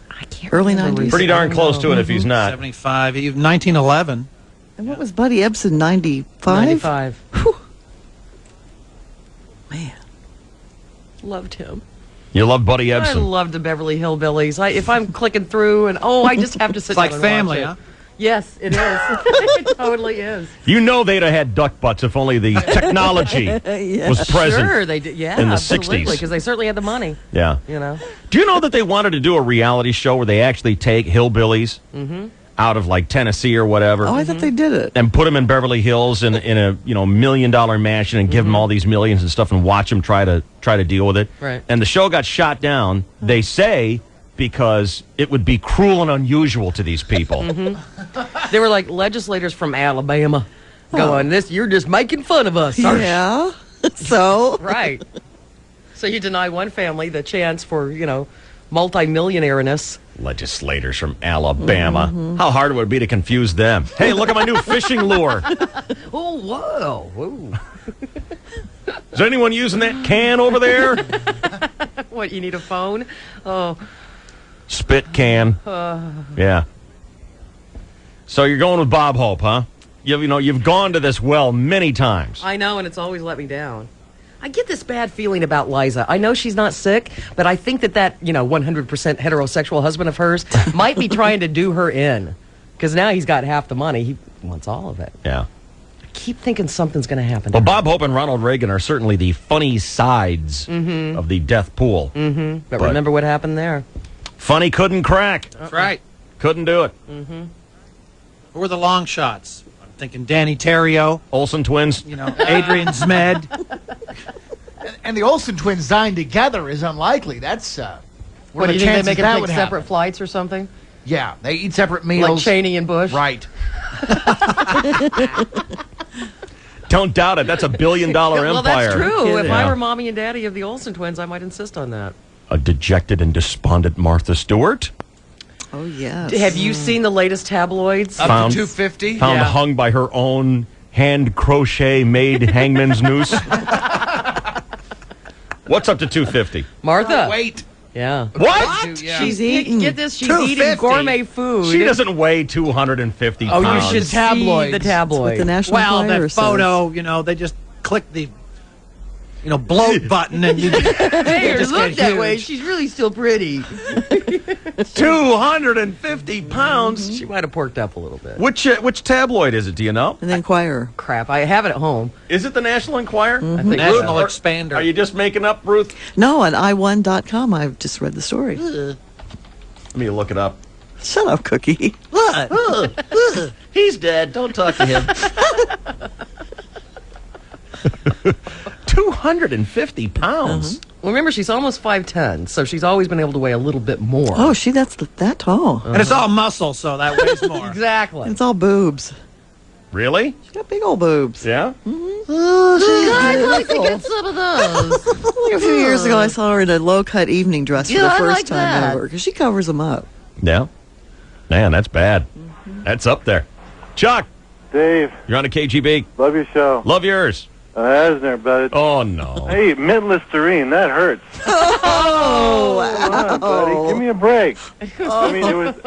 I can't Early remember. 90s. Pretty darn close to it if he's not. 75, 1911. And what was Buddy Ebsen, 95? 95. Whew. Man. Loved him. You love Buddy I Ebsen. love the Beverly Hillbillies. If I'm clicking through and, I just have to sit It's like down and family, watch it. huh? Yes, it is. It totally is. You know they'd have had duck butts if only the technology was present. Sure, they did. Yeah, in the absolutely, 60s. because they certainly had the money. Yeah. Do you know that they wanted to do a reality show where they actually take hillbillies out of like Tennessee or whatever? Oh, I thought they did it. And put them in Beverly Hills in a $1 million mansion and give them all these millions and stuff and watch them try to deal with it. Right. And the show got shot down. They say because it would be cruel and unusual to these people. They were like legislators from Alabama going, "This, you're just making fun of us." Yeah. So right. So you deny one family the chance for multi-millionaire-ness. Legislators from Alabama. How hard would it be to confuse them? Hey, look at my new fishing lure. Oh, whoa. Whoa. Is anyone using that can over there? What, you need a phone? Oh. Spit can. Yeah. So you're going with Bob Hope, huh? You've gone to this well many times. I know, and it's always let me down. I get this bad feeling about Liza. I know she's not sick, but I think that 100% heterosexual husband of hers might be trying to do her in. Because now he's got half the money. He wants all of it. Yeah. I keep thinking something's going to happen. Well, Bob Hope and Ronald Reagan are certainly the funny sides of the death pool. But remember what happened there. Funny couldn't crack. That's right. Couldn't do it. Who were the long shots? I'm thinking Danny Terrio. Olsen twins. Adrian Zmed. And the Olsen twins dying together is unlikely. That's What, do you think they make them take separate flights or something? Yeah, they eat separate meals. Like Cheney and Bush? Right. Don't doubt it. That's $1 billion Well, empire. that's true. If I Yeah. were mommy and daddy of the Olsen twins, I might insist on that. A dejected and despondent Martha Stewart. Oh, yes. Have you seen the latest tabloids? Up to 250? Found Yeah. hung by her own hand crochet made hangman's noose. What's up to 250? Martha. Wait. Yeah. What? She's eating. Get this. She's eating 250. gourmet food. She doesn't weigh 250 Oh, pounds. you should see the tabloid. The National Well, Enquirer that photo, they just click the, bloat button and you Hey, her just look get that huge. way. She's really still pretty. 250 pounds. She might have porked up a little bit. Which tabloid is it? Do you know? And the Enquirer. Crap, I have it at home. Is it the National Enquirer? I think National so. Expander. Are you just making up, Ruth? No, on i1.com. I've just read the story. Let me look it up. Shut up, Cookie. What? He's dead. Don't talk to him. 250 pounds. Well, remember, she's almost 5'10", so she's always been able to weigh a little bit more. Oh, that's that tall. And it's all muscle, so that weighs more. Exactly. It's all boobs. Really? She's got big old boobs. Yeah? I'd like to get some of those. Like a few years ago, I saw her in a low-cut evening dress for Yeah, the I first like time that. ever. Because she covers them up. Yeah. Man, that's bad. That's up there. Chuck, Dave, you're on a KGB. love your show. Love yours. Asner, but Oh, no. hey, mint Listerine, that hurts. Oh, Come on, buddy, give me a break. I mean,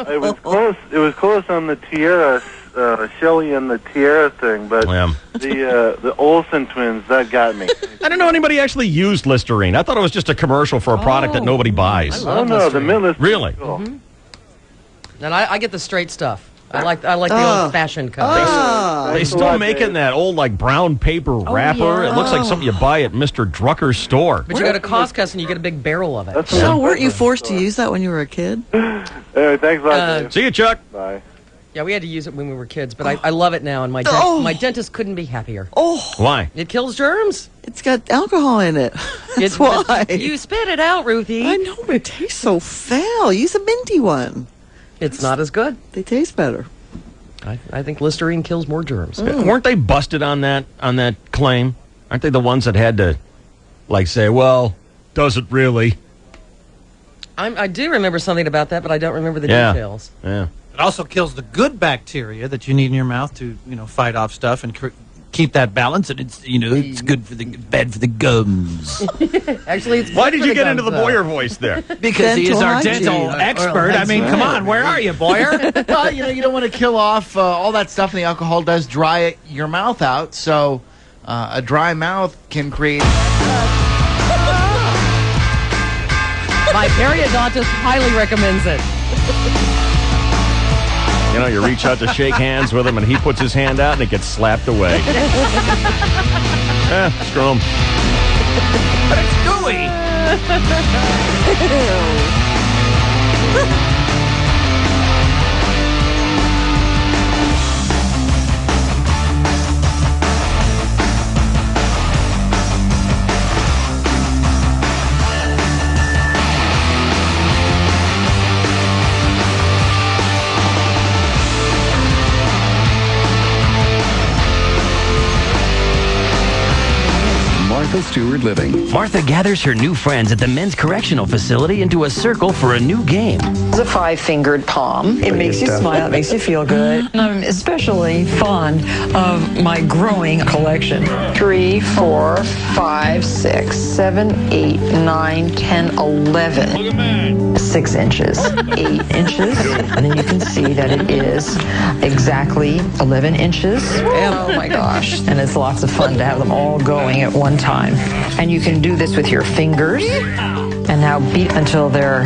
it was close. It was close on the Tierra, Shelley and the Tierra thing, but Yeah. the Olsen twins, that got me. I don't know anybody actually used Listerine. I thought it was just a commercial for a product that nobody buys. Oh no, the mint Listerine. Really? Cool. And I get the straight stuff. I like the old-fashioned kind. They Thanks a still lot, making Dave. that old like brown paper wrapper. yeah. It looks like something you buy at Mr. Drucker's store. But you go to Costco and you get a big barrel of it. That's So, weren't you forced to use that when you were a kid? Anyway, thanks a lot, Dave. See you, Chuck. Bye. Yeah, we had to use it when we were kids, but I love it now, and my dentist couldn't be happier. Oh, Why? It kills germs. it's got alcohol in it. That's why. You spit it out, Ruthie. I know, but it tastes so foul. Use a minty one. It's not as good. They taste better. I think Listerine kills more germs. Weren't they busted on that claim? Aren't they the ones that had to like say, well, does it really? I do remember something about that, but I don't remember the Yeah. details. Yeah. It also kills the good bacteria that you need in your mouth to, fight off stuff and keep that balance. And it's, it's good for bad for the gums. Actually, it's Why good did for you the get into gums, the though. Boyer voice there? Because he is our Dental dental hygiene. expert. I mean, come on, where are you, Boyer? Well, you don't want to kill off all that stuff, and the alcohol does dry your mouth out. So a dry mouth can create. My periodontist highly recommends it. You reach out to shake hands with him, and he puts his hand out, and it gets slapped away. Screw him. But it's gooey. Martha Stewart Living. Martha gathers her new friends at the men's correctional facility into a circle for a new game. It's a five-fingered palm. It makes you smile. It makes you feel good. I'm especially fond of my growing collection. 3, 4, 5, 6, 7, 8, 9, 10, 11. 6 inches. 8 inches. And then you can see that it is exactly 11 inches. Oh my gosh. And it's lots of fun to have them all going at one time. And you can do this with your fingers. And now beat until they're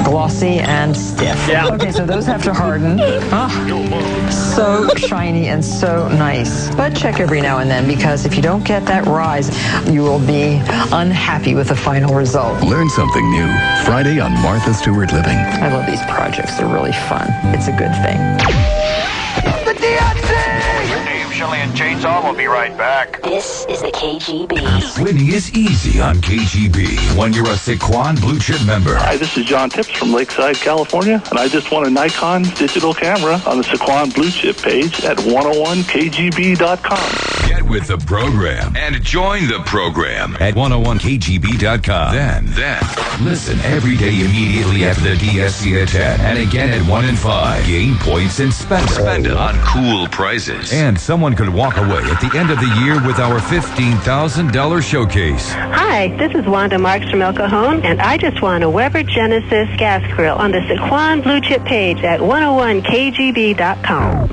glossy and stiff. Yeah. Okay, so those have to harden. Oh, so shiny and so nice. But check every now and then, because if you don't get that rise, you will be unhappy with the final result. Learn something new. Friday on Martha Stewart Living. I love these projects. They're really fun. It's a good thing. The DNC! Dave, Shelley, giant chainsaw. We'll be right back. This is the KGB. Winning is easy on KGB when you're a Sequan Blue Chip member. Hi, this is John Tips from Lakeside, California, and I just won a Nikon digital camera on the Sequan Blue Chip page at 101kgb.com. Get with the program and join the program at 101kgb.com. Then, listen every day immediately after the DSC at 10 and again at 1 and 5. Gain points and spend it on cool prizes. And someone could walk away at the end of the year with our $15,000 showcase. Hi, this is Wanda Marks from El Cajon, and I just won a Weber Genesis gas grill on the Sequan Blue Chip page at 101kgb.com.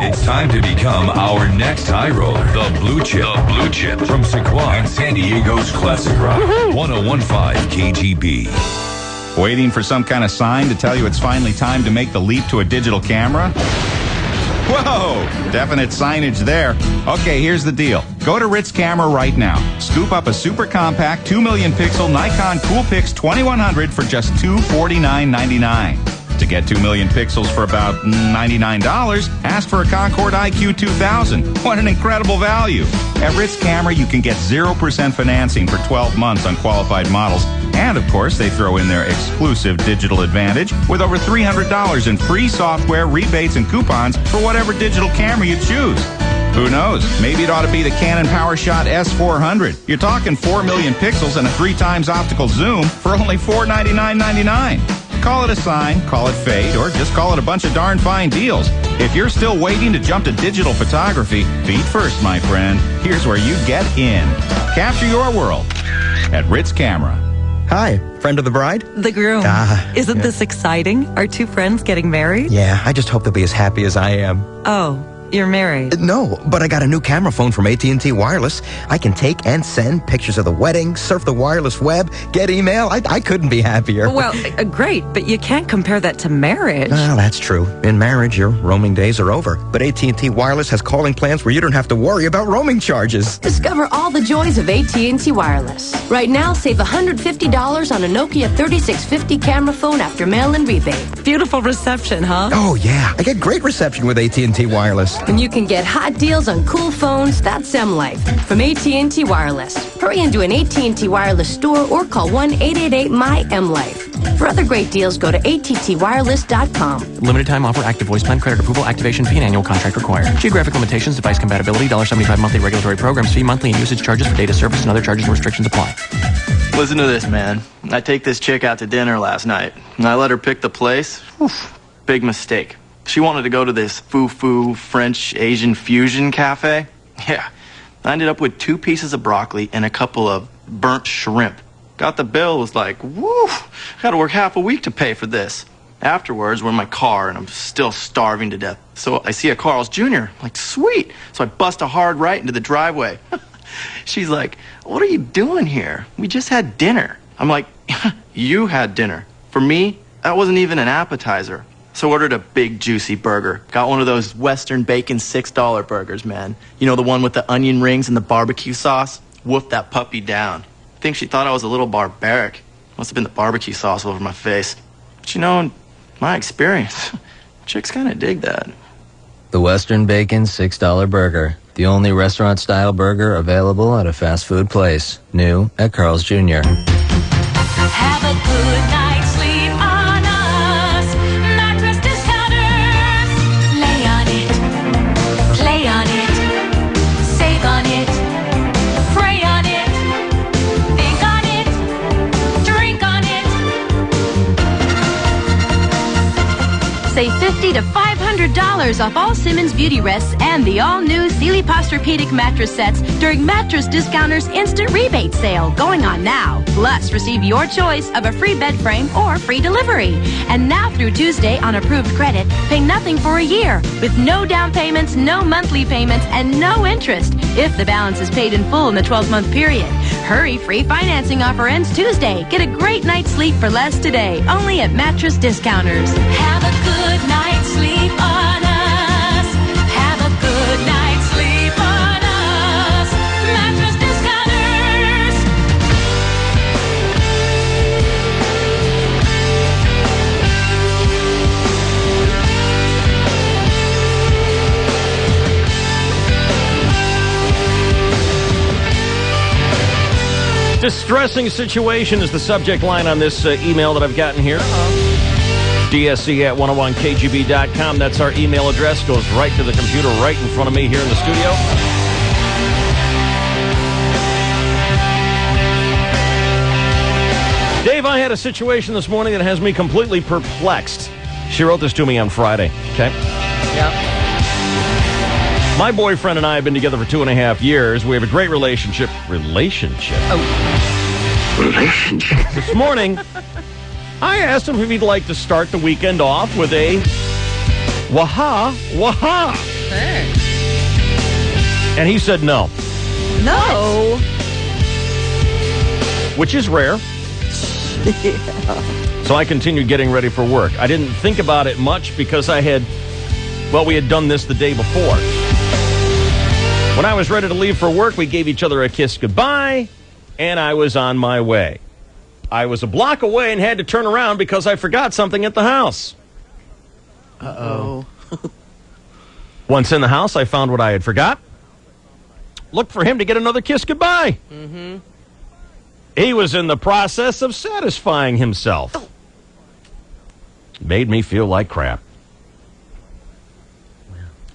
It's time to become our next high roller, the Blue Chip. The Blue Chip from Sequan, San Diego's classic rock. 101.5 KGB. Waiting for some kind of sign to tell you it's finally time to make the leap to a digital camera? Whoa! Definite signage there. Okay, here's the deal. Go to Ritz Camera right now. Scoop up a super compact 2 million pixel Nikon Coolpix 2100 for just $249.99. To get 2 million pixels for about $99, ask for a Concord IQ 2000. What an incredible value. At Ritz Camera, you can get 0% financing for 12 months on qualified models. And, of course, they throw in their exclusive digital advantage with over $300 in free software, rebates, and coupons for whatever digital camera you choose. Who knows? Maybe it ought to be the Canon PowerShot S400. You're talking 4 million pixels and a 3x optical zoom for only $499.99. Call it a sign, call it fate, or just call it a bunch of darn fine deals. If you're still waiting to jump to digital photography, feet first, my friend. Here's where you get in. Capture your world at Ritz Camera. Hi, friend of the bride? The groom. Isn't this exciting? Are two friends getting married? Yeah, I just hope they'll be as happy as I am. Oh, you're married. No, but I got a new camera phone from AT&T Wireless. I can take and send pictures of the wedding, surf the wireless web, get email. I couldn't be happier. Well, great, but you can't compare that to marriage. Well, that's true. In marriage, your roaming days are over. But AT&T Wireless has calling plans where you don't have to worry about roaming charges. Discover all the joys of AT&T Wireless. Right now, save $150 on a Nokia 3650 camera phone after mail-in rebate. Beautiful reception, huh? Oh, yeah. I get great reception with AT&T Wireless. When you can get hot deals on cool phones, that's M-Life from AT&T Wireless. Hurry into an AT&T Wireless store or call 1-888-MY-M-Life. For other great deals, go to attwireless.com. Limited time offer, active voice plan, credit approval, activation fee, and annual contract required. Geographic limitations, device compatibility, $75 monthly regulatory programs fee, monthly and usage charges for data service, and other charges and restrictions apply. Listen to this, man. I take this chick out to dinner last night, and I let her pick the place. Oof, big mistake. She wanted to go to this foo-foo French Asian fusion cafe. Yeah, I ended up with 2 pieces of broccoli and a couple of burnt shrimp. Got the bill, was like, woo, gotta work half a week to pay for this. Afterwards, we're in my car, and I'm still starving to death. So I see a Carl's Jr. I'm like, sweet. So I bust a hard right into the driveway. She's like, what are you doing here? We just had dinner. I'm like, you had dinner. For me, that wasn't even an appetizer. So ordered a big juicy burger. Got one of those Western bacon $6 burgers, man. You know, the one with the onion rings and the barbecue sauce? Woofed that puppy down. I think she thought I was a little barbaric. Must have been the barbecue sauce over my face. But you know, in my experience, chicks kind of dig that. The Western Bacon $6 Burger. The only restaurant-style burger available at a fast food place. New at Carl's Jr. Have a good night's sleep on us. Mattress Discounters. Lay on it. Play on it. Save on it. Pray on it. Think on it. Drink on it. Save $50 to $500 off all Simmons Beauty Rests and the all-new Sealy Posturepedic mattress sets during Mattress Discounters Instant Rebate Sale going on now. Plus, receive your choice of a free bed frame or free delivery. And now through Tuesday on approved credit, pay nothing for a year with no down payments, no monthly payments, and no interest if the balance is paid in full in the 12-month period. Hurry, free financing offer ends Tuesday. Get a great night's sleep for less today, only at Mattress Discounters. Have a good night's sleep on us. Have a good night's sleep on us. Mattress Discounters. Distressing situation is the subject line on this email that I've gotten here. DSC at 101kgb.com. That's our email address. Goes right to the computer right in front of me here in the studio. Dave, I had a situation this morning that has me completely perplexed. She wrote this to me on Friday, okay? Yeah. My boyfriend and I have been together for 2.5 years. We have a great relationship. Relationship? This morning, I asked him if he'd like to start the weekend off with a waha waha. Thanks. And he said no. No. Which is rare. Yeah. So I continued getting ready for work. I didn't think about it much because we had done this the day before. When I was ready to leave for work, we gave each other a kiss goodbye, and I was on my way. I was a block away and had to turn around because I forgot something at the house. Uh-oh. Once in the house, I found what I had forgot. Looked for him to get another kiss goodbye. Mm-hmm. He was in the process of satisfying himself. Made me feel like crap.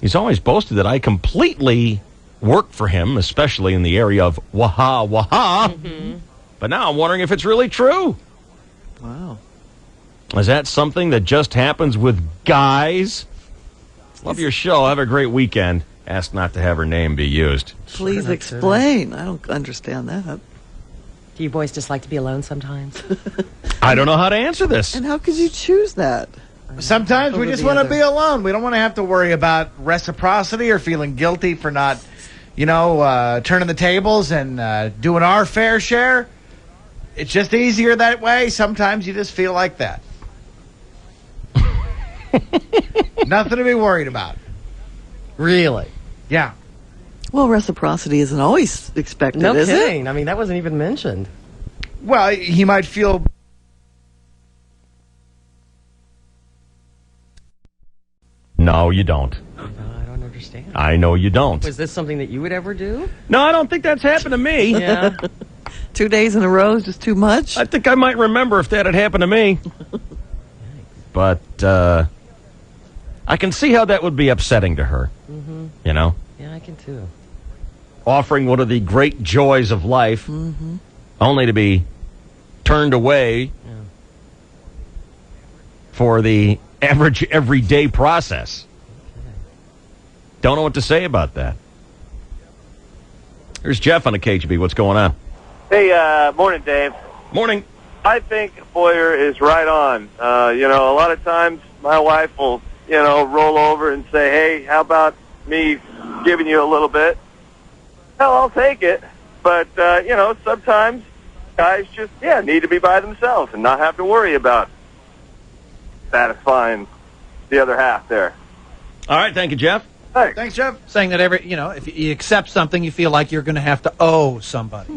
He's always boasted that I completely work for him, especially in the area of waha waha. Mm-hmm. But now I'm wondering if it's really true. Wow. Is that something that just happens with guys? Love your show. Have a great weekend. Ask not to have her name be used. Please explain. I don't understand that. Do you boys just like to be alone sometimes? I don't know how to answer this. And how could you choose that? Sometimes we just want to be alone. We don't want to have to worry about reciprocity or feeling guilty for not, turning the tables and doing our fair share. It's just easier that way. Sometimes you just feel like that. Nothing to be worried about. Really? Yeah. Well, reciprocity isn't always expected, No is kidding. it? I mean, that wasn't even mentioned. Well, he might feel... No, you don't. I don't understand. I know you don't. Was this something that you would ever do? No, I don't think that's happened to me. Yeah. 2 days in a row is just too much? I think I might remember if that had happened to me. But I can see how that would be upsetting to her. Mm-hmm. You know? Yeah, I can too. Offering one of the great joys of life, only to be turned away for the average everyday process. Don't know what to say about that. Here's Jeff on the KGB. What's going on? Hey, morning, Dave. Morning. I think Boyer is right on. A lot of times my wife will, roll over and say, hey, how about me giving you a little bit? Hell, I'll take it. But, sometimes guys just, need to be by themselves and not have to worry about satisfying the other half there. All right, thank you, Jeff. Thanks, Jeff. Saying that if you accept something, you feel like you're going to have to owe somebody.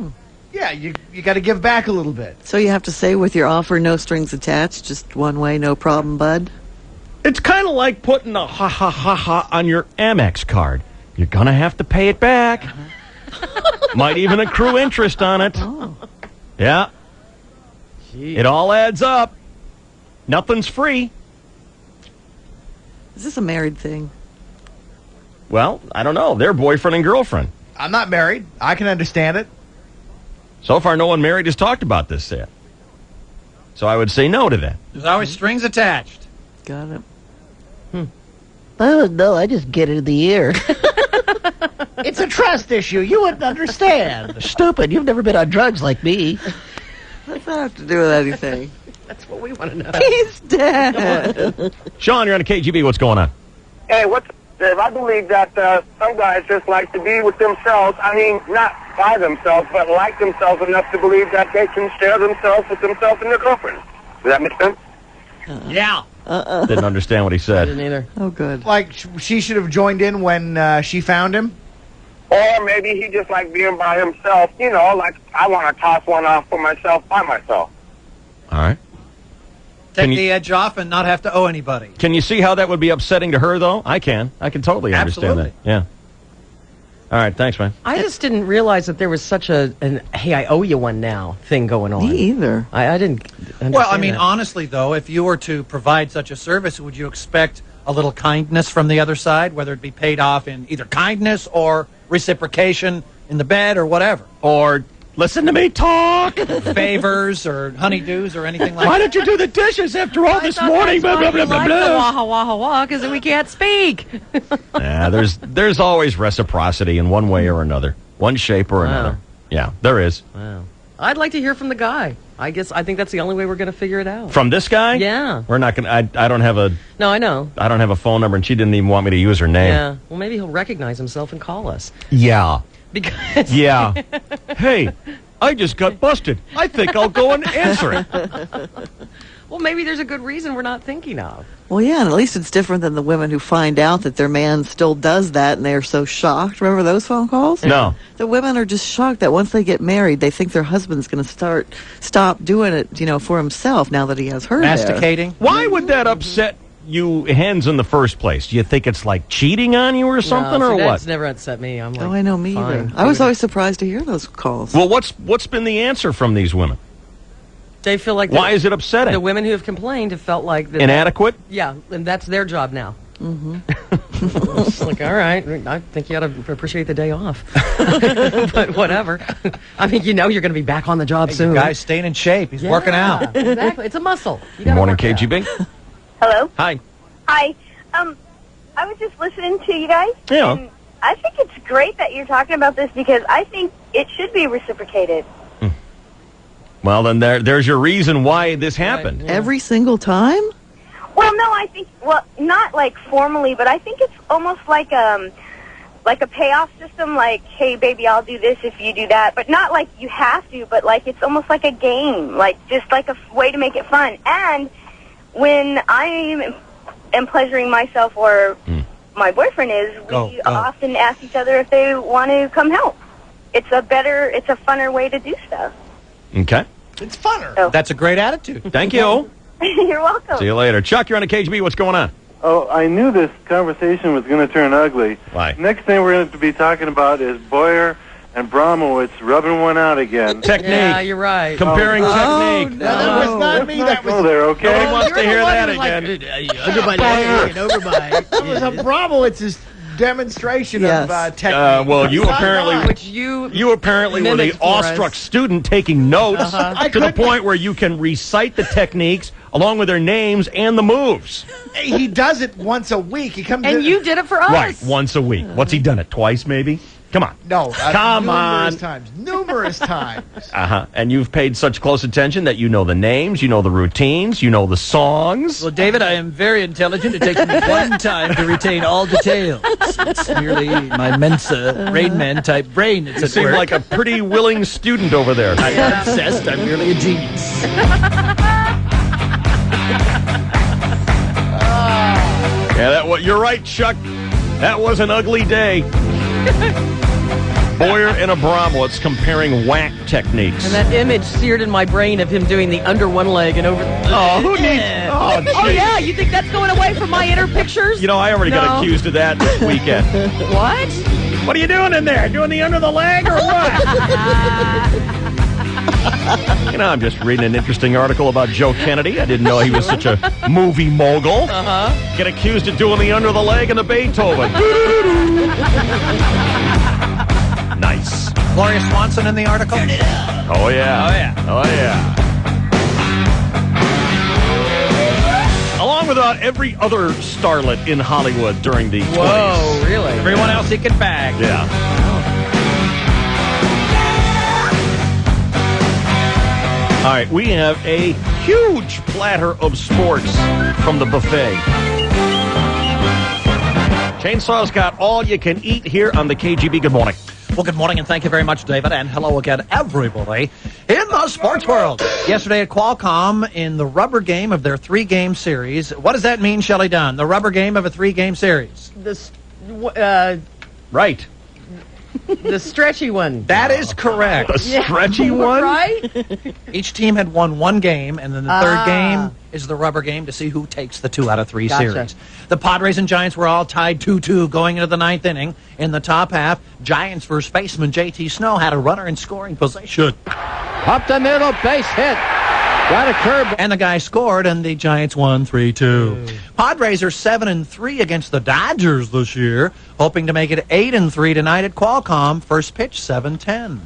Yeah, you got to give back a little bit. So you have to say with your offer, no strings attached, just one way, no problem, bud? It's kind of like putting a ha-ha-ha-ha on your Amex card. You're going to have to pay it back. Might even accrue interest on it. Oh. Yeah. Jeez. It all adds up. Nothing's free. Is this a married thing? Well, I don't know. They're boyfriend and girlfriend. I'm not married. I can understand it. So far, no one married has talked about this yet. So I would say no to that. There's always strings attached. Got it. Oh, no, I just get it in the ear. It's a trust issue. You wouldn't understand. Stupid. You've never been on drugs like me. What's that have to do with anything? That's what we want to know. He's dead. Sean, you're on a KGB. What's going on? Hey, I believe that some guys just like to be with themselves. I mean, not by themselves, but like themselves enough to believe that they can share themselves with themselves and their girlfriend. Does that make sense? Yeah. Didn't understand what he said. Didn't either. Oh, good. Like she should have joined in when she found him? Or maybe he just like being by himself, like I want to toss one off for myself by myself. All right. Take the edge off and not have to owe anybody. Can you see how that would be upsetting to her, though? I can. I can totally understand Absolutely. that. Yeah. All right, thanks, man. I just didn't realize that there was such an hey, I owe you one now thing going on. Me either. I didn't understand Well, I mean, that. honestly, though, if you were to provide such a service, would you expect a little kindness from the other side, whether it be paid off in either kindness or reciprocation in the bed or whatever? Or listen to me talk. Favors or honeydews or anything like Why that? don't you do the dishes after all this morning? Blah, blah, blah, blah, Like blah. the waha waha wah because we can't speak. Yeah, there's always reciprocity in one way or another, one shape or another. Yeah, there is. Wow. I'd like to hear from the guy. I think that's the only way we're going to figure it out. From this guy? Yeah. We're not gonna. I don't have a. No, I know. I don't have a phone number, and she didn't even want me to use her name. Yeah. Well, maybe he'll recognize himself and call us. Yeah. Because Yeah. Hey, I just got busted. I think I'll go and answer it. well, maybe there's a good reason we're not thinking of. Well, yeah, and at least it's different than the women who find out that their man still does that and they're so shocked. Remember those phone calls? No. The women are just shocked that once they get married, they think their husband's going to stop doing it, for himself now that he has her there. Masticating? Why would that upset you hens in the first place? Do you think it's like cheating on you or something, no, or see, what? That's never upset me. I'm like, Oh, I know, me fine. either. I was always surprised to hear those calls. Well, what's been the answer from these women? They feel like Why is it upsetting? the women who have complained have felt like that. Inadequate? Yeah, and that's their job now. Mm-hmm. It's like, all right, I think you ought to appreciate the day off. But whatever. I mean, you're going to be back on the job soon. Guy's staying in shape. He's working out. Exactly. It's a muscle. You Good gotta morning, work it out. KGB. Hello. Hi. Hi. I was just listening to you guys. Yeah. And I think it's great that you're talking about this because I think it should be reciprocated. Well, then there's your reason why this happened. Every single time? Well, no, I think not like formally, but I think it's almost like a payoff system. Like, hey, baby, I'll do this if you do that, but not like you have to, but like it's almost like a game, like just like a way to make it fun. And when I am pleasuring myself or my boyfriend is, we often ask each other if they want to come help. It's a funner way to do stuff. Okay. It's funner. So. That's a great attitude. Thank you. You're welcome. See you later. Chuck, you're on the KGB. What's going on? Oh, I knew this conversation was going to turn ugly. Why? Next thing we're going to be talking about is Boyer and Bromowitz rubbing one out again. Technique. Yeah, you're right. Comparing technique. No, that was not me. That was Go there, okay? Nobody wants to hear that Like, again. Under my leg and over my... That was a Bromowitz's demonstration Yes. of technique. Well, you Not apparently mine. which you apparently were the mimicked for us. awestruck student taking notes I to the couldn't- point where you can recite the techniques along with their names and the moves. He does it once a week. He comes And in, you did it for us. Right, once a week. What's he done it twice, maybe? Come on. No, Come on. numerous times. And you've paid such close attention that you know the names, you know the routines, you know the songs. Well, David, I am very intelligent. It takes me one time to retain all details. It's merely my Mensa Rain Man type brain. It's You at seem work. like a pretty willing student over there. I'm not obsessed. I'm merely a genius. You're right, Chuck. That was an ugly day. Boyer and Abramowitz comparing whack techniques. And that image seared in my brain of him doing the under one leg and over. Oh, who needs? Oh, Oh geez. yeah, you think that's going away from my inner pictures? You know, I already got No. accused of that this weekend. What? What are you doing in there? Doing the under the leg or what? You know, I'm just reading an interesting article about Joe Kennedy. I didn't know he was such a movie mogul. Get accused of doing the under the leg and the Beethoven. Nice. Gloria Swanson in the article? Oh, yeah. Oh, yeah. Oh, yeah. Along with every other starlet in Hollywood during the 20s. Whoa, really? Everyone else he can bag. Yeah. All right, we have a huge platter of sports from the buffet. Chainsaw's got all you can eat here on the KGB. Good morning. Well, good morning, and thank you very much, David, and hello again, everybody in the sports world. Yesterday at Qualcomm, in the rubber game of their 3-game series. What does that mean, Shelley Dunn? The rubber game of a 3-game series. This, Right. The stretchy one. That is correct. The stretchy one? Right? Each team had won one game, and then the third game is the rubber game to see who takes the 2 out of 3 Gotcha. series. The Padres and Giants were all tied 2-2 going into the 9th inning. In the top half, Giants first baseman J.T. Snow had a runner in scoring position. Up the middle, base hit. Got a curve. And the guy scored, and the Giants won 3-2. Padres are 7-3 against the Dodgers this year, hoping to make it 8-3 tonight at Qualcomm. First pitch, 7:10.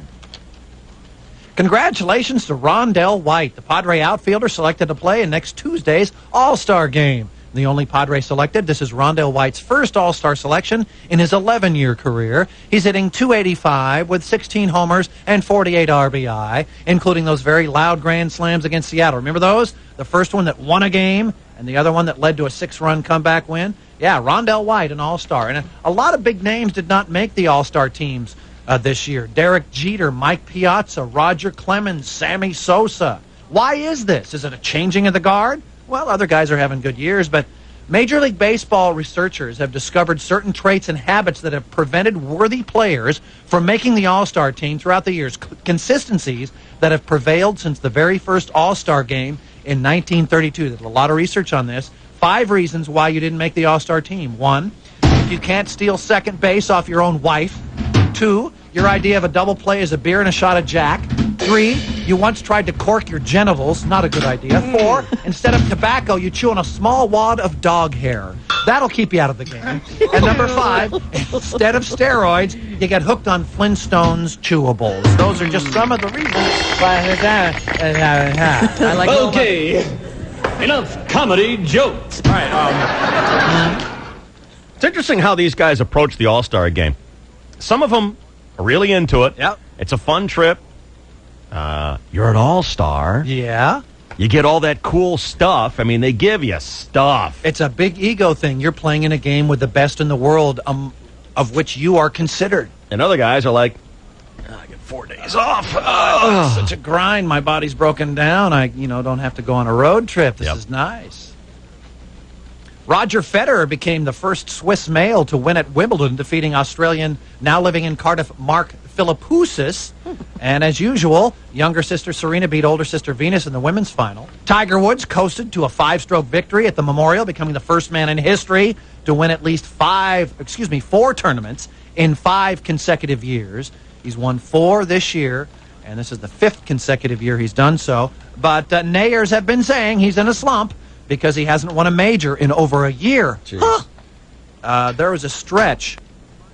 Congratulations to Rondell White, the Padre outfielder selected to play in next Tuesday's All-Star game. The only Padre selected, this is Rondell White's first All-Star selection in his 11-year career. He's hitting .285 with 16 homers and 48 RBI, including those very loud grand slams against Seattle. Remember those? The first one that won a game and the other one that led to a 6-run comeback win? Yeah, Rondell White, an All-Star. And a lot of big names did not make the All-Star teams this year. Derek Jeter, Mike Piazza, Roger Clemens, Sammy Sosa. Why is this? Is it a changing of the guard? Well, other guys are having good years, but Major League Baseball researchers have discovered certain traits and habits that have prevented worthy players from making the All-Star team throughout the years. Consistencies that have prevailed since the very first All-Star game in 1932. There's a lot of research on this. 5 reasons why you didn't make the All-Star team. 1, you can't steal second base off your own wife. 2, your idea of a double play is a beer and a shot of Jack. 3, you once tried to cork your genitals. Not a good idea. 4, instead of tobacco, you chew on a small wad of dog hair. That'll keep you out of the game. And number 5, instead of steroids, you get hooked on Flintstones chewables. Those are just some of the reasons. I like Okay. Enough comedy jokes. All right. It's interesting how these guys approach the All-Star game. Some of them are really into it. Yep. It's a fun trip. You're an All-Star. Yeah. You get all that cool stuff. I mean, they give you stuff. It's a big ego thing. You're playing in a game with the best in the world, of which you are considered. And other guys are like, I get 4 days off. It's such a grind. My body's broken down. I, don't have to go on a road trip. This is nice. Roger Federer became the first Swiss male to win at Wimbledon, defeating Australian, now living in Cardiff, Mark Philippoussis. And as usual, younger sister Serena beat older sister Venus in the women's final. Tiger Woods coasted to a 5-stroke victory at the Memorial, becoming the first man in history to win at least 4 tournaments in 5 consecutive years. He's won 4 this year, and this is the 5th consecutive year he's done so. But nayers have been saying he's in a slump because he hasn't won a major in over a year. There was a stretch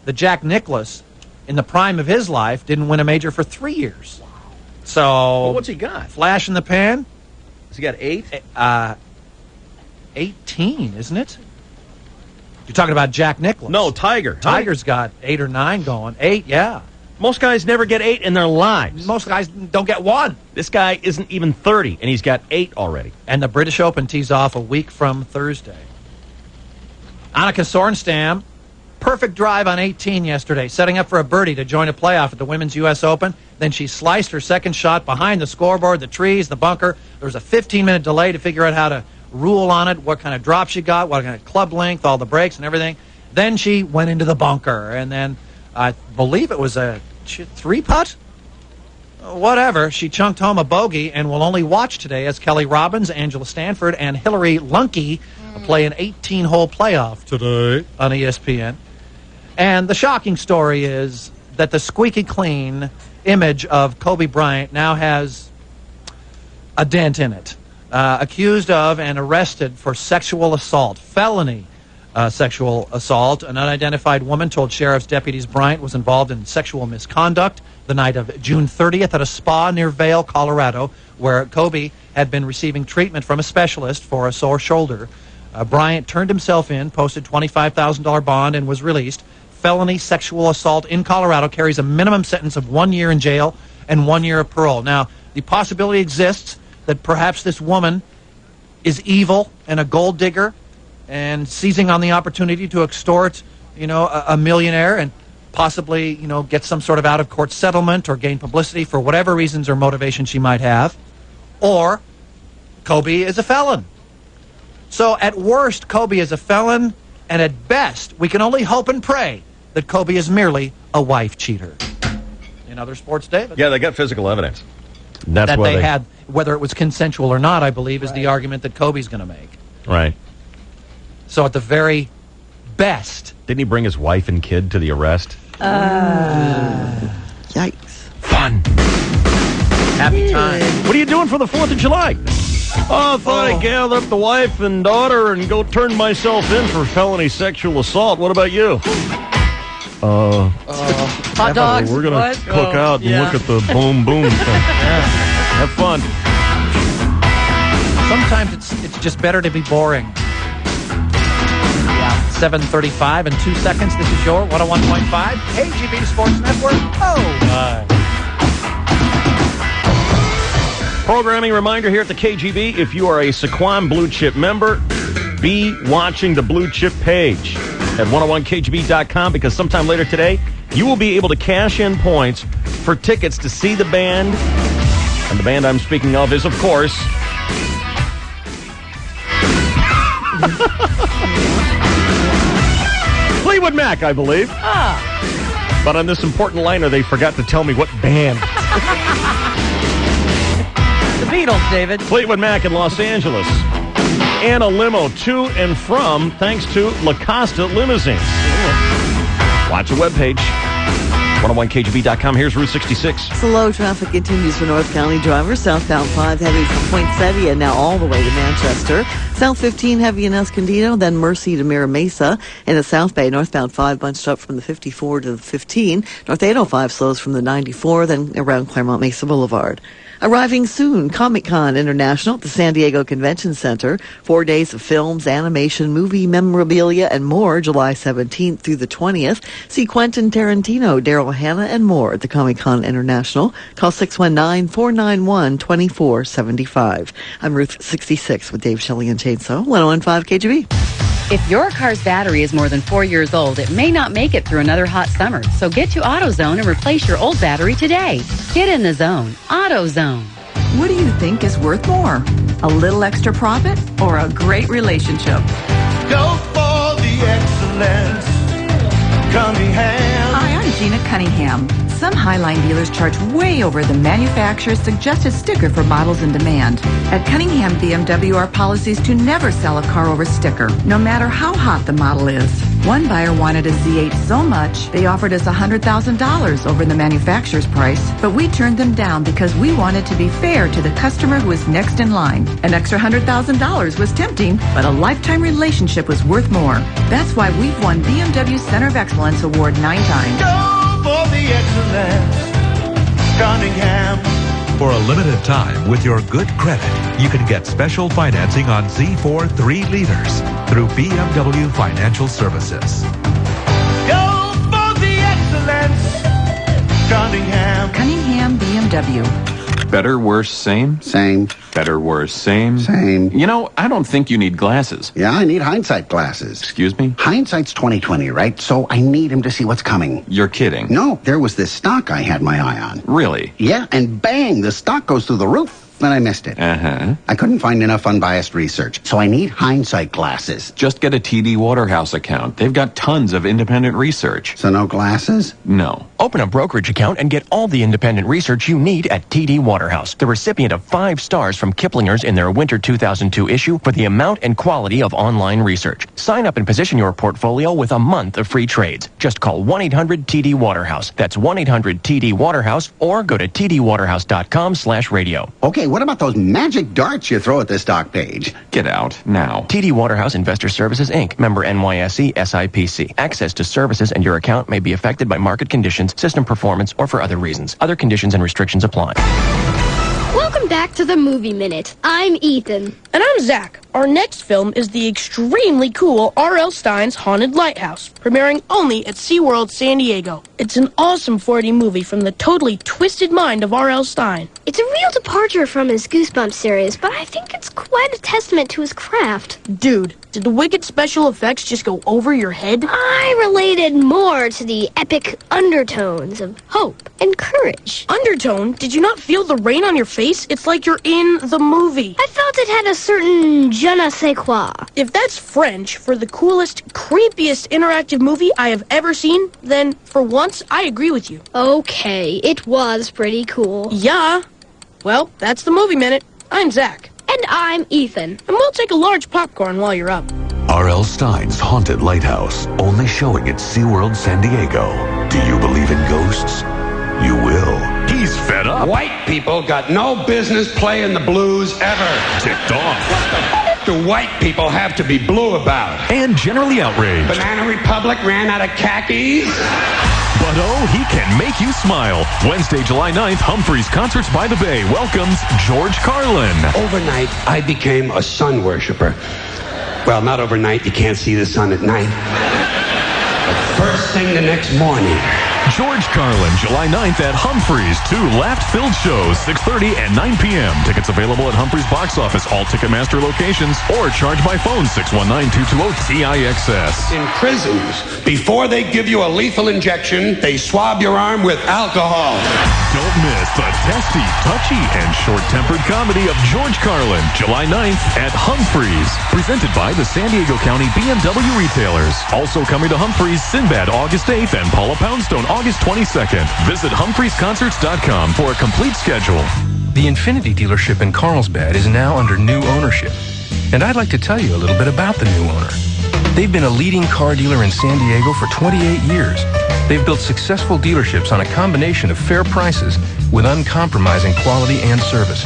that Jack Nicklaus, in the prime of his life, didn't win a major for 3 years. So, well, what's he got? Flash in the pan. Has he got 8? 18, isn't it? You're talking about Jack Nicklaus. No, Tiger. Tiger's got 8 or 9 going. 8, yeah. Most guys never get 8 in their lives. Most guys don't get 1. This guy isn't even 30, and he's got 8 already. And the British Open tees off a week from Thursday. Annika Sorenstam, perfect drive on 18 yesterday, setting up for a birdie to join a playoff at the Women's U.S. Open. Then she sliced her second shot behind the scoreboard, the trees, the bunker. There was a 15-minute delay to figure out how to rule on it, what kind of drop she got, what kind of club length, all the breaks and everything. Then she went into the bunker, and then I believe it was a 3-putt? Whatever. She chunked home a bogey and will only watch today as Kelly Robbins, Angela Stanford, and Hillary Lunke play an 18-hole playoff today on ESPN. And the shocking story is that the squeaky clean image of Kobe Bryant now has a dent in it. Accused of and arrested for sexual assault, felony sexual assault. An unidentified woman told sheriff's deputies Bryant was involved in sexual misconduct the night of June 30th at a spa near Vail, Colorado, where Kobe had been receiving treatment from a specialist for a sore shoulder. Bryant turned himself in, posted $25,000 bond, and was released. Felony sexual assault in Colorado carries a minimum sentence of 1 year in jail and 1 year of parole. Now, the possibility exists that perhaps this woman is evil and a gold digger and seizing on the opportunity to extort, a millionaire and possibly, get some sort of out-of-court settlement or gain publicity for whatever reasons or motivation she might have. Or Kobe is a felon. So at worst, Kobe is a felon, and at best, we can only hope and pray that Kobe is merely a wife cheater. In other sports, David? Yeah, they got physical evidence. That's that why they had, whether it was consensual or not, I believe, is the argument that Kobe's going to make. Right. So at the very best... Didn't he bring his wife and kid to the arrest? Yikes. Fun. Happy time. What are you doing for the 4th of July? Oh, I thought I'd gather up the wife and daughter and go turn myself in for felony sexual assault. What about you? Hot dogs. We're going What? to cook out and yeah. look at the boom boom thing. Have fun. Sometimes it's just better to be boring. Yeah. 7:35 and 2 seconds. This is your 101.5 KGB Sports Network. Programming reminder here at the KGB, if you are a Sequan Blue Chip member, be watching the Blue Chip page at 101kgb.com, because sometime later today, you will be able to cash in points for tickets to see the band. And the band I'm speaking of is, of course... Fleetwood Mac, I believe. But on this important liner, they forgot to tell me what band. The Beatles, David. Fleetwood Mac in Los Angeles. And a limo to and from, thanks to La Costa Limousines. Watch the webpage, 101kgb.com. Here's Route 66. Slow traffic continues for North County drivers. Southbound 5 heavy from Poinsettia and now all the way to Manchester. South 15 heavy in Escondido, then Mercy to Mira Mesa. In the South Bay, northbound 5 bunched up from the 54 to the 15. North 805 slows from the 94, then around Claremont Mesa Boulevard. Arriving soon, Comic-Con International at the San Diego Convention Center. 4 days of films, animation, movie memorabilia, and more, July 17th through the 20th. See Quentin Tarantino, Daryl Hannah, and more at the Comic-Con International. Call 619-491-2475. I'm Ruth 66 with Dave Shelley and Chainsaw, 101.5 KGB. If your car's battery is more than 4 years old, it may not make it through another hot summer. So get to AutoZone and replace your old battery today. Get in the zone. AutoZone. What do you think is worth more? A little extra profit or a great relationship? Go for the excellence. Cunningham. Hi, I'm Gina Cunningham. Some Highline dealers charge way over the manufacturer's suggested sticker for models in demand. At Cunningham BMW, our policy is to never sell a car over sticker, no matter how hot the model is. One buyer wanted a Z8 so much, they offered us $100,000 over the manufacturer's price, but we turned them down because we wanted to be fair to the customer who was next in line. An extra $100,000 was tempting, but a lifetime relationship was worth more. That's why we've won BMW Center of Excellence Award 9 times. Go for the excellence. Cunningham. For a limited time, with your good credit, you can get special financing on Z4 3 liters through BMW Financial Services. Go for the excellence. Cunningham. Cunningham BMW. Better, worse, same? Same. Better, worse, same? Same. You know, I don't think you need glasses. Yeah, I need hindsight glasses. Excuse me? Hindsight's 20/20, right? So I need him to see what's coming. You're kidding. No, there was this stock I had my eye on. Really? Yeah, and bang, the stock goes through the roof. Then I missed it. Uh-huh. I couldn't find enough unbiased research, so I need hindsight glasses. Just get a TD Waterhouse account. They've got tons of independent research. So no glasses? No. Open a brokerage account and get all the independent research you need at TD Waterhouse, the recipient of 5 stars from Kiplinger's in their Winter 2002 issue for the amount and quality of online research. Sign up and position your portfolio with a month of free trades. Just call 1-800-TD-Waterhouse. That's 1-800-TD-Waterhouse, or go to tdwaterhouse.com/radio. Okay, what about those magic darts you throw at the stock page? Get out now. TD Waterhouse Investor Services, Inc., member NYSE SIPC. Access to services and your account may be affected by market conditions, system performance, or for other reasons. Other conditions and restrictions apply. Welcome back to the Movie Minute. I'm Ethan. And I'm Zach. Our next film is the extremely cool R.L. Stine's Haunted Lighthouse, premiering only at SeaWorld San Diego. It's an awesome 4D movie from the totally twisted mind of R.L. Stine. It's a real departure from his Goosebumps series, but I think it's cool. quite a testament to his craft. Dude, did the wicked special effects just go over your head? I related more to the epic undertones of hope and courage. Undertone? Did you not feel the rain on your face? It's like you're in the movie. I felt it had a certain je ne sais quoi. If that's French for the coolest, creepiest interactive movie I have ever seen, then for once, I agree with you. Okay, it was pretty cool. Yeah. Well, that's the Movie Minute. I'm Zach. And I'm Ethan. And we'll take a large popcorn while you're up. R.L. Stein's Haunted Lighthouse, only showing at SeaWorld San Diego. Do you believe in ghosts? You will. He's fed up. White people got no business playing the blues ever. Ticked off. What the do white people have to be blue about? And generally outraged. Banana Republic ran out of khakis? But oh, he can make you smile. Wednesday, July 9th, Humphreys Concerts by the Bay welcomes George Carlin. Overnight, I became a sun worshiper. Well, not overnight. You can't see the sun at night. But first thing the next morning. George Carlin, July 9th at Humphreys. 2 laugh-filled shows, 6:30 and 9 p.m. Tickets available at Humphreys box office, all Ticketmaster locations, or charge by phone, 619-220-TIXS. In prisons, before they give you a lethal injection, they swab your arm with alcohol. Don't miss the testy, touchy, and short-tempered comedy of George Carlin, July 9th at Humphreys. Presented by the San Diego County BMW retailers. Also coming to Humphreys, Sinbad, August 8th, and Paula Poundstone, August 22nd. Visit HumphreysConcerts.com for a complete schedule. The Infiniti dealership in Carlsbad is now under new ownership. And I'd like to tell you a little bit about the new owner. They've been a leading car dealer in San Diego for 28 years. They've built successful dealerships on a combination of fair prices with uncompromising quality and service.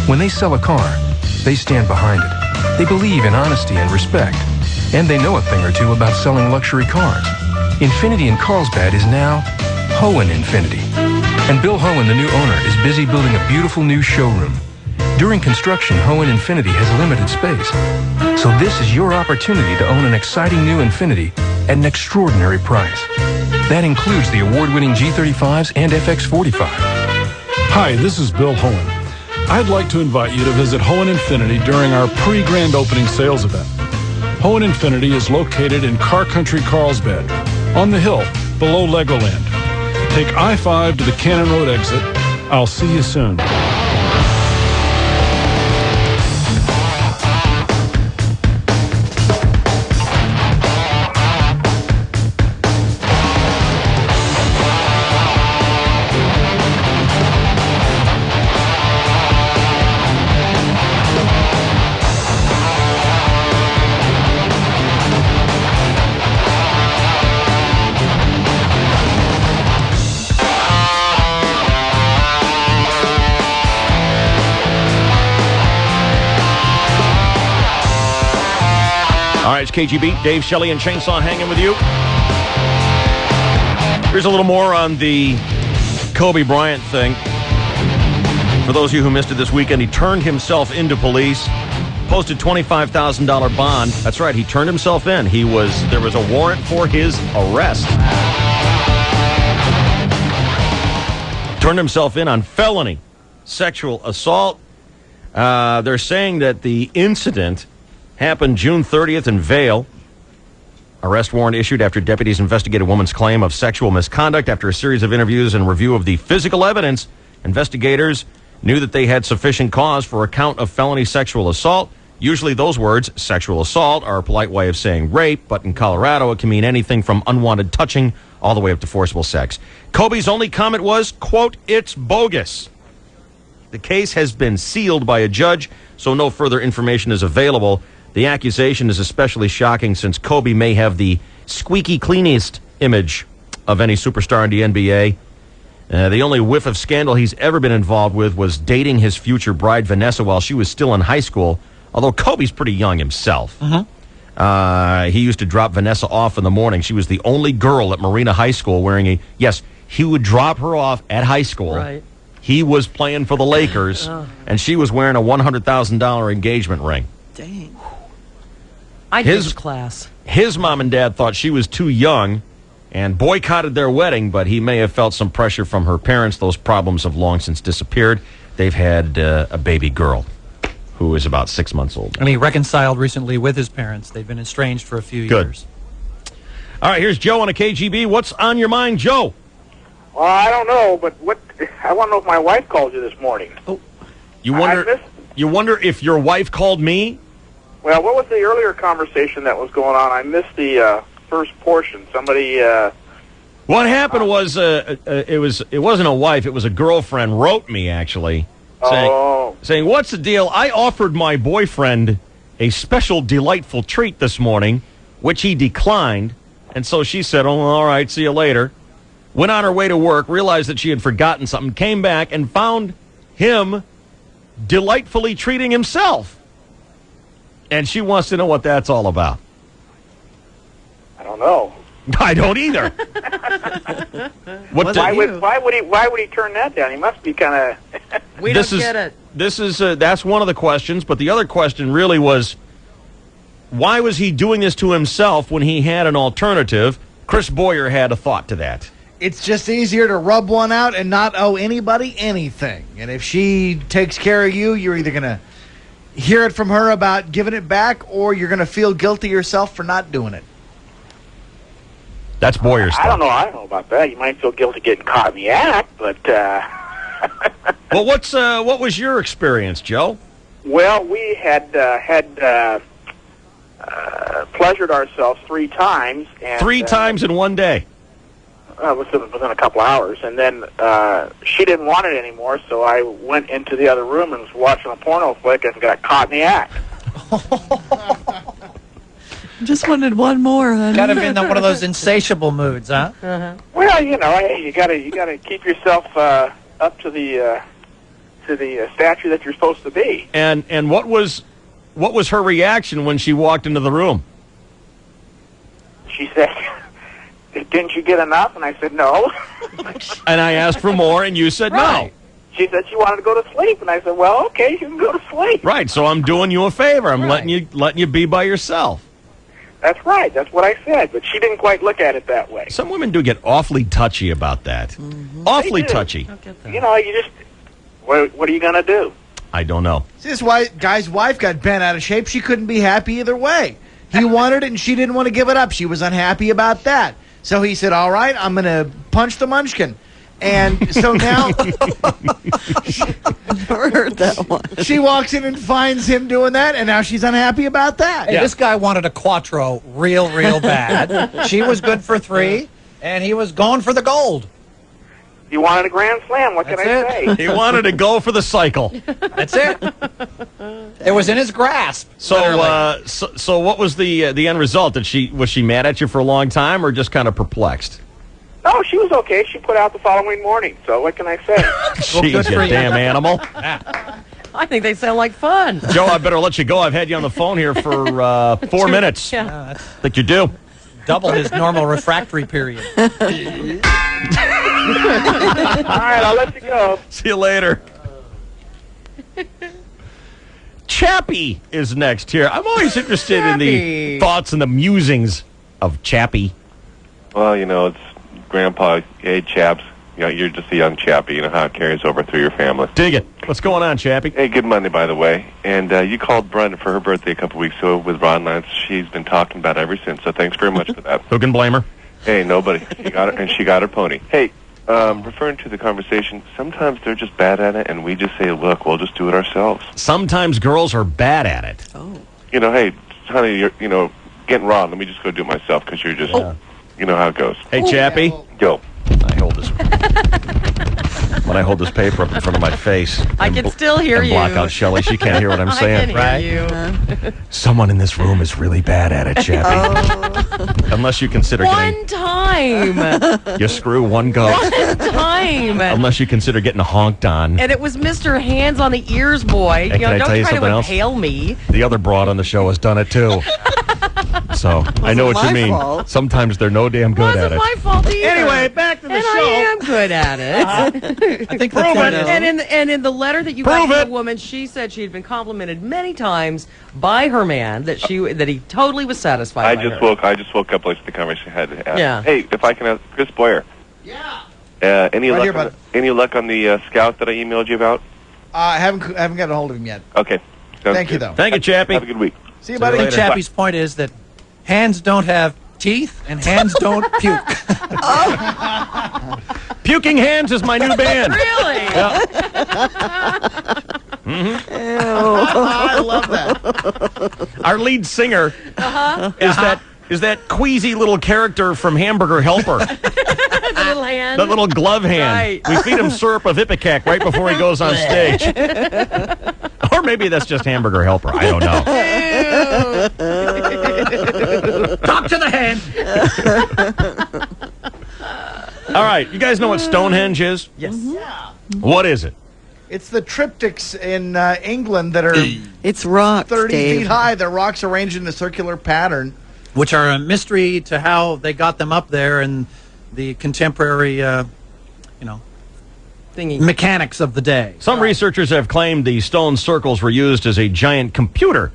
When they sell a car, they stand behind it. They believe in honesty and respect. And they know a thing or two about selling luxury cars. Infiniti in Carlsbad is now Hohen Infiniti. And Bill Hohen, the new owner, is busy building a beautiful new showroom. During construction, Hohen Infiniti has limited space. So this is your opportunity to own an exciting new Infiniti at an extraordinary price. That includes the award-winning G35s and FX45. Hi, this is Bill Hohen. I'd like to invite you to visit Hohen Infiniti during our pre-grand opening sales event. Hohen Infiniti is located in Car Country Carlsbad, on the hill below Legoland. Take I-5 to the Cannon Road exit. I'll see you soon. All right, it's KGB, Dave Shelley, and Chainsaw hanging with you. Here's a little more on the Kobe Bryant thing. For those of you who missed it this weekend, he turned himself into police, posted $25,000 bond. That's right, he turned himself in. There was a warrant for his arrest. Turned himself in on felony sexual assault. They're saying that the incident happened June 30th in Vail. Arrest warrant issued after deputies investigated a woman's claim of sexual misconduct. After a series of interviews and review of the physical evidence, investigators knew that they had sufficient cause for a count of felony sexual assault. Usually those words, sexual assault, are a polite way of saying rape, but in Colorado it can mean anything from unwanted touching all the way up to forcible sex. Kobe's only comment was, quote, "It's bogus." The case has been sealed by a judge, so no further information is available. The accusation is especially shocking since Kobe may have the squeaky cleanest image of any superstar in the NBA. The only whiff of scandal he's ever been involved with was dating his future bride, Vanessa, while she was still in high school, although Kobe's pretty young himself. He used to drop Vanessa off in the morning. She was the only girl at Marina High School wearing he would drop her off at high school. Right. He was playing for the Lakers, and she was wearing a $100,000 engagement ring. Dang. I teach class. His mom and dad thought she was too young and boycotted their wedding, but he may have felt some pressure from her parents. Those problems have long since disappeared. They've had a baby girl. who is about 6 months old. And he reconciled recently with his parents. They've been estranged for a few Good. years. All right, here's Joe on a KGB. What's on your mind, Joe? Well, I don't know, but I want to know if my wife called you this morning. Oh, you wonder if your wife called me? Well, what was the earlier conversation that was going on? I missed the first portion. Somebody. What happened was it wasn't a wife, it was a girlfriend wrote me actually saying, "What's the deal? I offered my boyfriend a special delightful treat this morning, which he declined." And so she said, "Oh, all right, see you later." Went on her way to work, realized that she had forgotten something, came back and found him delightfully treating himself. And she wants to know what that's all about. I don't know. I don't either. Why would he turn that down? He must be kind of. We don't get it. That's one of the questions, but the other question really was, why was he doing this to himself when he had an alternative? Chris Boyer had a thought to that. It's just easier to rub one out and not owe anybody anything. And if she takes care of you, you're either going to hear it from her about giving it back, or you're going to feel guilty yourself for not doing it. That's Boyer's I don't know. I don't know about that. You might feel guilty getting caught in the act, but. Well, what was your experience, Joe? Well, we had pleasured ourselves 3 times. And, 3 times in one day? Within a couple hours. And then she didn't want it anymore, so I went into the other room and was watching a porno flick and got caught in the act. Just wanted one more, honey. Got to be in one of those insatiable moods, huh? Uh-huh. Well, you gotta keep yourself up to the stature that you're supposed to be. And what was her reaction when she walked into the room? She said, "Didn't you get enough?" And I said, "No." And I asked for more, and you said no. She said she wanted to go to sleep, and I said, "Well, okay, you can go to sleep." Right. So I'm doing you a favor. I'm letting you be by yourself. That's right. That's what I said. But she didn't quite look at it that way. Some women do get awfully touchy about that. Awfully They do. touchy. You know, you just what are you gonna do? I don't know. See, this guy's wife got bent out of shape. She couldn't be happy either way. He wanted it, and she didn't want to give it up. She was unhappy about that. So he said, "All right, I'm going to punch the munchkin." And so now Never heard that one. she walks in and finds him doing that, and now she's unhappy about that. Hey, this guy wanted a quattro real bad. She was good for 3, and he was going for the gold. He wanted a grand slam. What can I say? He wanted to go for the cycle. That's it. It was in his grasp. So what was the end result? Was she mad at you for a long time, or just kind of perplexed? No, she was okay. She put out the following morning. So what can I say? Jeez, you damn animal. I think they sound like fun. Joe, I better let you go. I've had you on the phone here for 4 minutes. Yeah. I think you're due. Double his normal refractory period. All right, I'll let you go. See you later. Chappie is next here. I'm always interested in the thoughts and the musings of Chappie. Well, you know, it's Grandpa, hey, chaps. You know, you're just a young chappie. You know how it carries over through your family. Dig it. What's going on, Chappie? Hey, good Monday, by the way. And you called Brenda for her birthday a couple weeks ago with Ron Lance. She's been talking about it ever since, so thanks very much for that. Who can blame her? Hey, nobody. She got her, and she got her pony. Hey, referring to the conversation, sometimes they're just bad at it, and we just say, look, we'll just do it ourselves. Sometimes girls are bad at it. Oh. You know, hey, honey, you're, getting wrong. Let me just go do it myself, because you're just, you know how it goes. Hey, Chappie. Go. I hold this. When I hold this paper up in front of my face, I can still hear and you. block out Shelley. She can't hear what I'm saying. I can hear you. Someone in this room is really bad at it, Chappie. Unless you consider One time. you screw one go. One time. Unless you consider getting honked on. And it was Mr. Hands on the Ears boy. Hey, can I Don't tell you try something to else? impale me. The other broad on the show has done it too. So I know what you mean. fault. Sometimes they're no damn good at it. My fault either. Anyway, back to the and show. I am good at it. I think Prove it. And in the letter that you got from the woman, she said she had been complimented many times by her man that he totally was satisfied. I by just her. woke up like the conversation had to have. Yeah. Hey, if I can ask Chris Boyer. Yeah. Any Right luck? here, Any luck on the scout that I emailed you about? I haven't gotten a hold of him yet. Okay. Sounds Thank you, good. though. Thank you, Chappie. Have a good week. See you, See buddy. you I think later. Chappie's point is that hands don't have teeth and hands don't puke. Puking Hands is my new band. Really? Yeah. I love that. Our lead singer is that queasy little character from Hamburger Helper. The little hand. That little glove hand. Right. We feed him syrup of Ipecac right before he goes on stage. Or maybe that's just Hamburger Helper. I don't know. Talk to the hand. All right, you guys know what Stonehenge is? Yes. What is it? It's the triptychs in England that are It's rocks, 30 Dave. feet high. They're rocks arranged in a circular pattern. Which are a mystery to how they got them up there and the contemporary, Thingy. mechanics of the day. Some researchers have claimed the stone circles were used as a giant computer.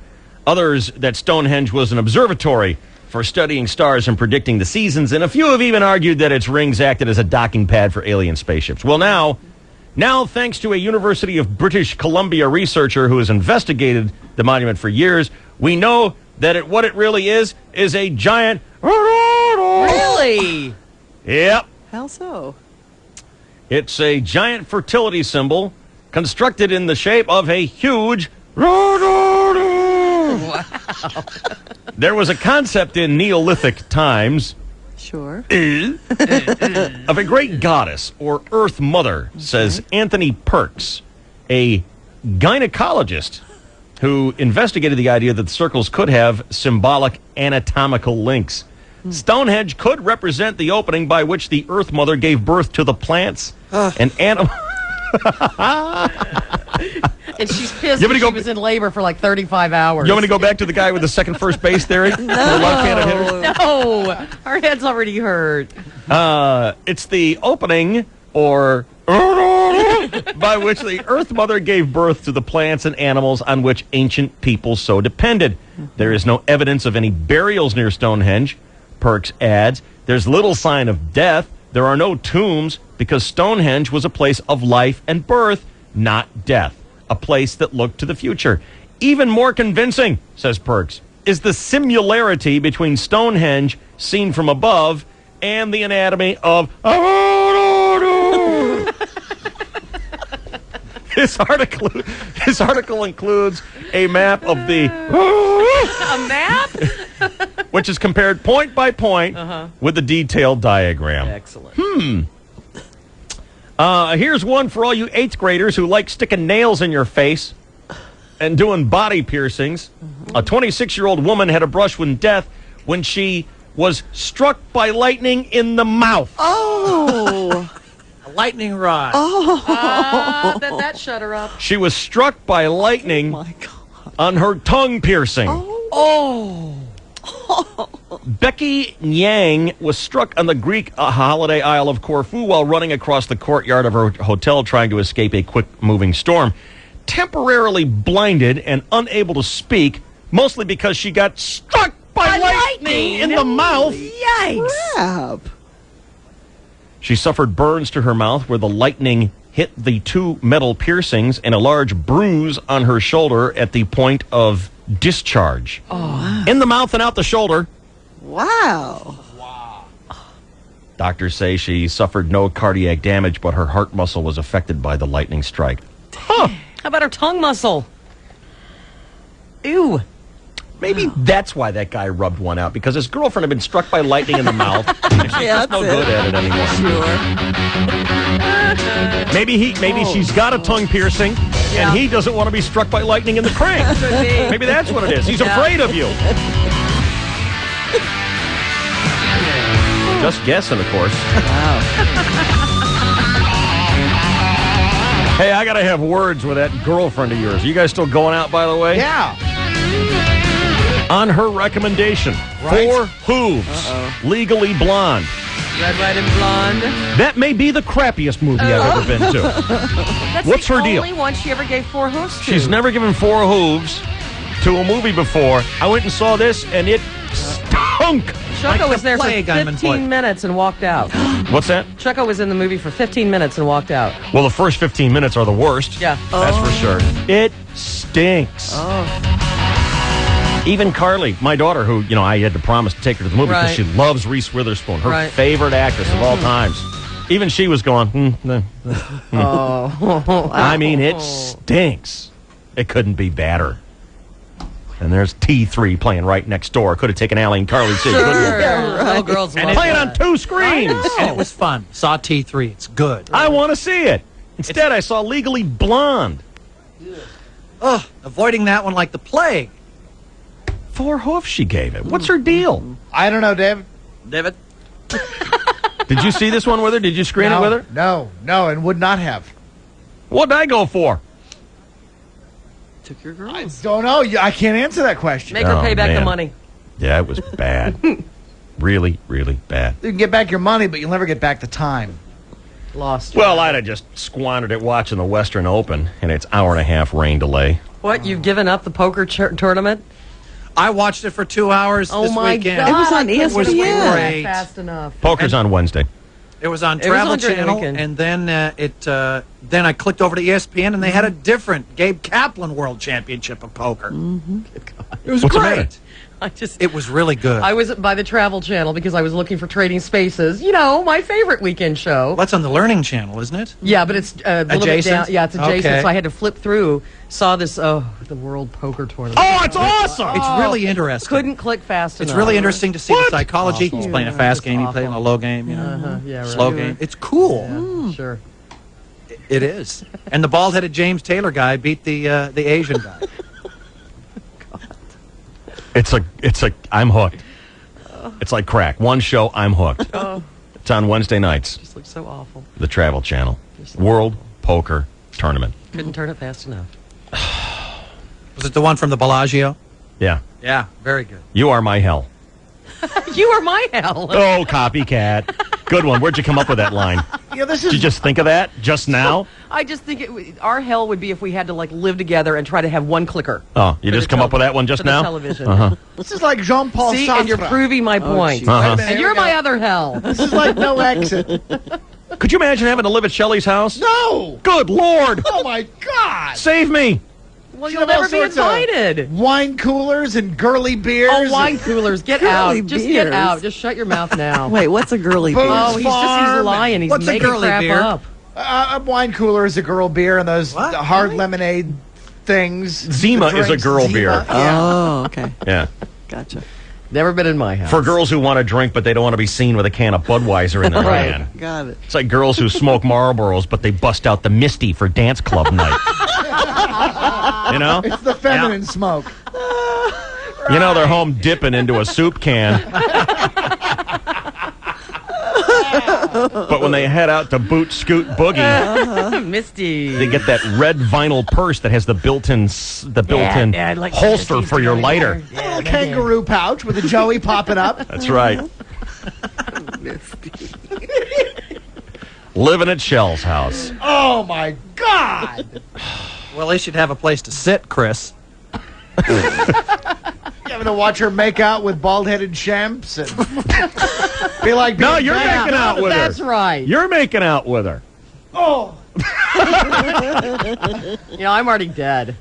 Others that Stonehenge was an observatory for studying stars and predicting the seasons. And a few have even argued that its rings acted as a docking pad for alien spaceships. Well, now, thanks to a University of British Columbia researcher who has investigated the monument for years, we know that what it really is a giant... Really? Yep. How so? It's a giant fertility symbol constructed in the shape of a huge... Wow. There was a concept in Neolithic times Sure. of a great goddess or Earth Mother, says Anthony Perks, a gynecologist who investigated the idea that the circles could have symbolic anatomical links. Stonehenge could represent the opening by which the Earth Mother gave birth to the plants and animals. And she's pissed You want me to she go- was in labor for like 35 hours. You want me to go back to the guy with the second first base theory? The left-handed hitter? No, our head's already hurt. It's the opening or by which the Earth Mother gave birth to the plants and animals on which ancient people so depended. There is no evidence of any burials near Stonehenge, Perks adds. There's little sign of death. There are no tombs because Stonehenge was a place of life and birth, not death. A place that looked to the future. Even more convincing, says Perks, is the similarity between Stonehenge seen from above and the anatomy of... This article includes a map of the... A map? which is compared point by point with the detailed diagram. Excellent. Here's one for all you 8th graders who like sticking nails in your face and doing body piercings. A 26-year-old woman had a brush with death when she was struck by lightning in the mouth. Oh. A lightning rod. That shut her up. She was struck by lightning on her tongue piercing. Oh. Becky Yang was struck on the Greek holiday Isle of Corfu while running across the courtyard of her hotel trying to escape a quick-moving storm. Temporarily blinded and unable to speak, mostly because she got struck by lightning in the mouth. Yikes. Crap. She suffered burns to her mouth where the lightning hit the 2 metal piercings and a large bruise on her shoulder at the point of discharge. Oh. In the mouth and out the shoulder. Wow. Doctors say she suffered no cardiac damage, but her heart muscle was affected by the lightning strike. Huh. How about her tongue muscle? Ew. Maybe that's why that guy rubbed one out, because his girlfriend had been struck by lightning in the mouth. And she's Yeah, just no that's good it. at it anymore. Sure. Maybe she's got a tongue piercing, and he doesn't want to be struck by lightning in the crank. Could be. Maybe that's what it is. He's Yeah. afraid of you. Just guessing, of course. Wow. Hey, I got to have words with that girlfriend of yours. Are you guys still going out, by the way? Yeah. On her recommendation, Right. 4 Hooves, Legally Blonde. Red, white, and blonde. That may be the crappiest movie I've ever been to. That's What's the her deal? only one she ever gave 4 hooves to. She's never given 4 hooves to a movie before. I went and saw this, and it stunk. Shoko Like was the there for plague, I'm 15 minutes and walked out. What's that? Chucko was in the movie for 15 minutes and walked out. Well, the first 15 minutes are the worst. Yeah. That's for sure. It stinks. Even Carly, my daughter, who, I had to promise to take her to the movie because she loves Reese Witherspoon, her favorite actress of all times. Even she was going, I mean, it stinks. It couldn't be badder. And there's T3 playing right next door. Could have taken Allie and Carly too. Little girls love Playing that. on 2 screens. And it was fun. Saw T3. It's good. I want to see it. Instead, I saw Legally Blonde. Ugh, avoiding that one like the plague. 4 hoofs she gave it. What's her deal? I don't know, David. David? Did you see this one with her? Did you screen it with her? No, and would not have. What'd I go for? Took your girls. Don't know. I can't answer that question. Make her pay back the man. money. Yeah, it was bad. Really, really bad. You can get back your money, but you'll never get back the time. Lost. Well, I'd have just squandered it watching the Western Open and its hour-and-a-half rain delay. What? You've given up the poker tournament? I watched it for 2 hours this my weekend. God. It was on It was ESPN. great. Fast enough. Poker's on Wednesday. It was on It was Travel on during the Channel, weekend. and then then I clicked over to ESPN, and they had a different Gabe Kaplan World Championship of Poker. It was What's the matter? great. It It was really good. I was by the Travel Channel because I was looking for Trading Spaces. My favorite weekend show. That's on the Learning Channel, isn't it? Yeah, but it's a little bit Adjacent? down. Yeah, it's adjacent. Okay. So I had to flip through. Saw this. The World Poker Tournament. Oh, it's awesome! It's really interesting. Couldn't click fast It's enough. really interesting to see the psychology. He's playing a fast game. He's playing a low game. Yeah, right. Slow game. It's cool. Yeah, sure. It is. And the bald-headed James Taylor guy beat the Asian guy. It's I'm hooked. It's like crack. One show, I'm hooked. It's on Wednesday nights. Just looks so awful. The Travel Channel. World Poker Tournament. Couldn't turn it fast enough. Was it the one from the Bellagio? Yeah. Yeah, very good. You Are My Hell. You are my hell. Oh, copycat. Good one. Where'd you come up with that line? This Did you just think of that just now? I just think our hell would be if we had to live together and try to have one clicker. Oh, you For just the come up with that one just for the now? television. Uh-huh. This is like Jean-Paul See, Sartre. and you're proving my point. Uh-huh. And you're my other hell. This is like no exit. Could you imagine having to live at Shelley's house? No! Good Lord! Oh, my God! Save me! Well, She'd you'll have all never be sorts of invited. Wine coolers and girly beers. Oh, wine coolers. Get Girly out. Just get beers. out. Just shut your mouth now. Wait, what's a girly Booze beer? Oh, he's Farm. lying. He's What's a making girly crap beer? up. A wine cooler is a girl beer, and those What? hard lemonade things. Zima the is a drinks, girl Zima. beer. Yeah. Oh, okay. Yeah. Gotcha. Never been in my house. For girls who want to drink, but they don't want to be seen with a can of Budweiser in their Right. hand. Got it. It's like girls who smoke Marlboros, but they bust out the Misty for dance club night. You know? It's the feminine smoke. You know, they're home dipping into a soup can. But when they head out to Boot Scoot Boogie, Misty. they get that red vinyl purse that has the built-in yeah, like holster Misty's for your going lighter. there. A little kangaroo pouch with a Joey popping up. That's right. Living at Shell's house. Oh, my God! Well, at least you'd have a place to sit, Chris. You having to watch her make out with bald-headed Shemps and be like, No, being you're bad. making out with her. That's right. You're making out with her. Oh, I'm already dead.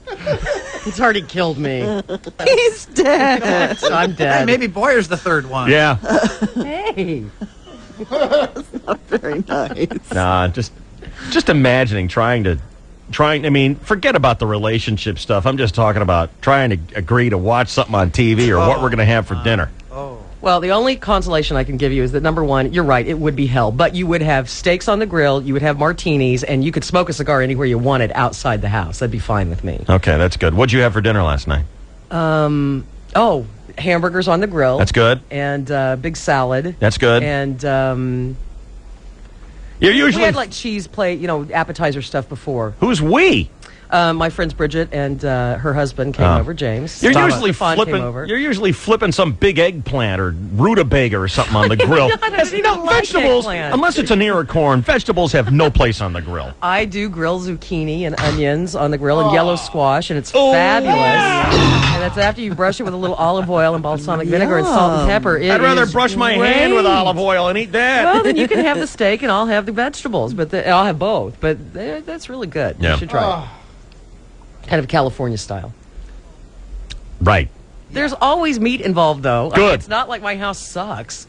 It's already killed me. He's dead. I'm Hey, dead. maybe Boyer's the third one. Yeah. Hey. Not very nice. Nah, just imagining trying. I mean, forget about the relationship stuff. I'm just talking about trying to agree to watch something on TV or what we're going to have for dinner. Well, the only consolation I can give you is that, number one, you're right, it would be hell. But you would have steaks on the grill, you would have martinis, and you could smoke a cigar anywhere you wanted outside the house. That'd be fine with me. Okay, that's good. What'd you have for dinner last night? Hamburgers on the grill. That's good. And big salad. That's good. And You're we usually had like cheese plate, appetizer stuff before. who's we? My friends Bridget and her husband came over, James. You're Thomas usually Stefan flipping. came over. You're usually flipping some big eggplant or rutabaga or something on the grill. Vegetables, unless it's an ear of corn, vegetables have no place on the grill. I do grill zucchini and onions on the grill and yellow squash, and it's fabulous. And that's after you brush it with a little olive oil and balsamic vinegar and salt and pepper. I'd rather brush my hand with olive oil and eat that. Well, then you can have the steak and I'll have the vegetables, but I'll have both. But that's really good. Yeah. You should try it. Kind of California style. Right. There's always meat involved, though. Good. It's not like my house sucks.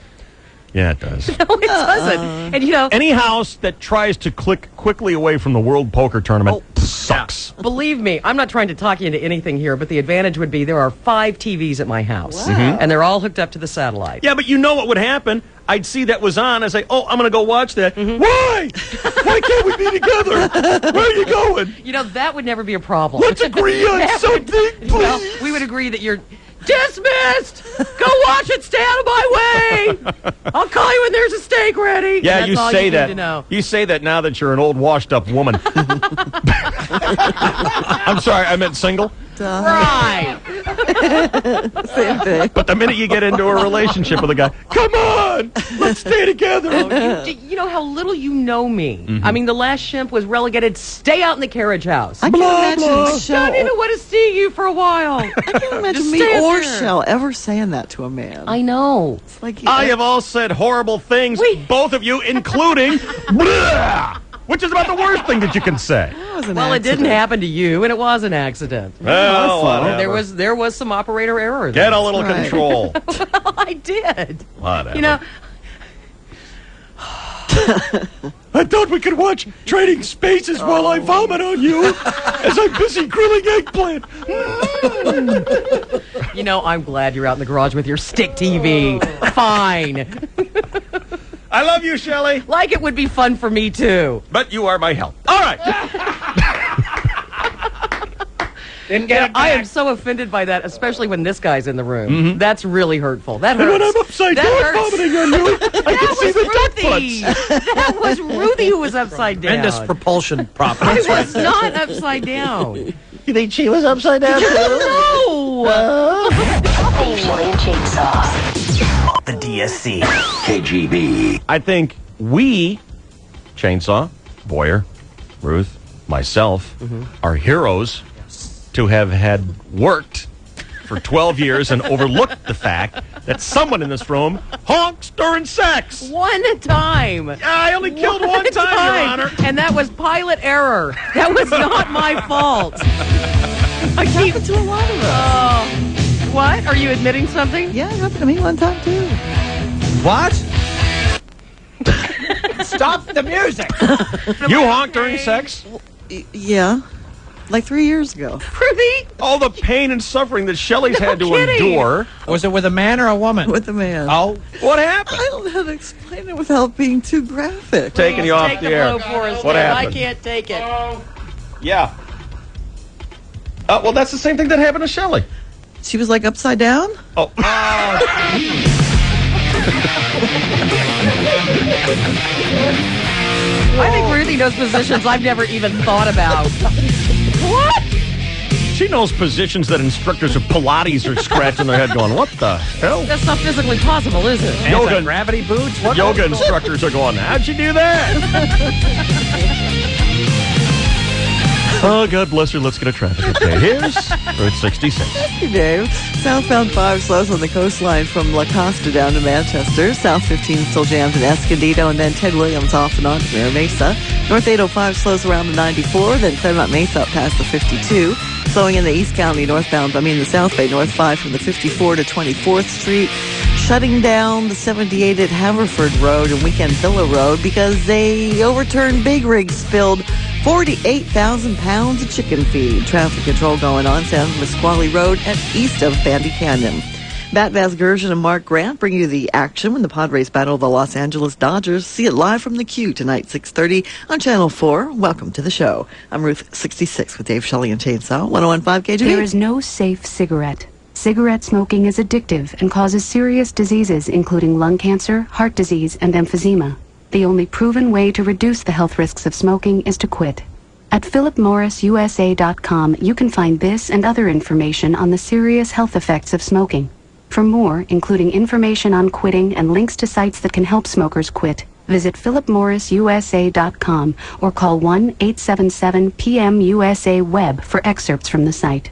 Yeah, it does. No, it doesn't. And you know, Any house that tries to click quickly away from the World Poker Tournament sucks. believe me, I'm not trying to talk you into anything here, but the advantage would be there are 5 TVs at my house, and they're all hooked up to the satellite. Yeah, but you know what would happen? I'd see that was on. I'd say, oh, I'm going to go watch that. Why? Why can't we be together? Where are you going? You know, that would never be a problem. Let's agree on something, please. Well, we would agree that you're dismissed. Go watch it. Stay out of my way. I'll call you when there's a steak ready. Yeah, That's you all say you that. Need to know. You say that now that you're an old, washed-up woman. I'm sorry, I meant single. Right. Same thing. But the minute you get into a relationship with a guy, come on, let's stay together. You know how little you know me. I mean, the last shimp was relegated, stay out in the carriage house. I can't imagine Shell. I don't even want to see you for a while. I can't imagine Just me stay up or there. Shell ever saying that to a man. I know. It's like I have all said horrible things, both of you, including blah, which is about the worst thing that you can say. Well, it didn't happen to you, and it was an accident. Well, whatever. There was some operator error. Get a little control. Well, I did. Whatever. You know, I thought we could watch Trading Spaces while I vomit on you as I'm busy grilling eggplant. you know, I'm glad you're out in the garage with your stick TV. Fine. I love you, Shelley. Like it would be fun for me, too. But you are my help. All right. Didn't get it I am back. so offended by that, especially when this guy's in the room. That's really hurtful. That hurts. And when I'm upside That down hurts. vomiting on you, I can see the duck Ruthie. butts. That was Ruthie who was upside down. Tremendous propulsion prop. I was not upside down. You think she was upside down? No. The DSC. KGB. I think we, Chainsaw, Boyer, Ruth, myself, are heroes to have had worked for 12 years and overlooked the fact that someone in this room honks during sex. One time. I only killed one time, Your Honor. And that was pilot error. That was not my fault. I keep to a lot of us. What? Are you admitting something? Yeah, it happened to me one time too. What? Stop the music. You honk during sex? Yeah, like 3 years ago. Ruthie? All the pain and suffering that Shelley's had to kidding. endure. Was it with a man or a woman? With a man. Oh, What happened? I don't know how to explain it without being too graphic. Taking you off Take the the air. blow for us, What man. happened? I can't take it. Yeah. Well, that's the same thing that happened to Shelley. She was like upside down? Oh. I think Ruthie knows positions I've never even thought about. What? She knows positions that instructors of Pilates are scratching their head going, what the hell? That's not physically possible, is it? Yoga- gravity boots? What? Yoga instructors are going, how'd you do that? Oh, God bless her. Let's get a traffic update. Here's Route 66. Thank you, Dave. Southbound 5 slows on the coastline from La Costa down to Manchester. South 15 still jammed in Escondido, and then Ted Williams off and on to Mira Mesa. North 805 slows around the 94, then Claremont Mesa up past the 52. Slowing in the East County the South Bay North 5 from the 54 to 24th Street. Shutting down the 78 at Haverford Road and Weekend Villa Road because they overturned big rig spilled 48,000 pounds of chicken feed. Traffic control going on south of Mesqually Road and east of Bandy Canyon. Bat Vasgersian and Mark Grant bring you the action when the Padres battle the Los Angeles Dodgers. See it live from the Q tonight, 6:30 on Channel 4. Welcome to the show. I'm Ruth 66 with Dave Shelley and Chainsaw, 101.5 KGB. There is no safe cigarette. Cigarette smoking is addictive and causes serious diseases including lung cancer, heart disease, and emphysema. The only proven way to reduce the health risks of smoking is to quit. At philipmorrisusa.com, you can find this and other information on the serious health effects of smoking. For more, including information on quitting and links to sites that can help smokers quit, visit philipmorrisusa.com or call 1-877-PM-USA-WEB for excerpts from the site.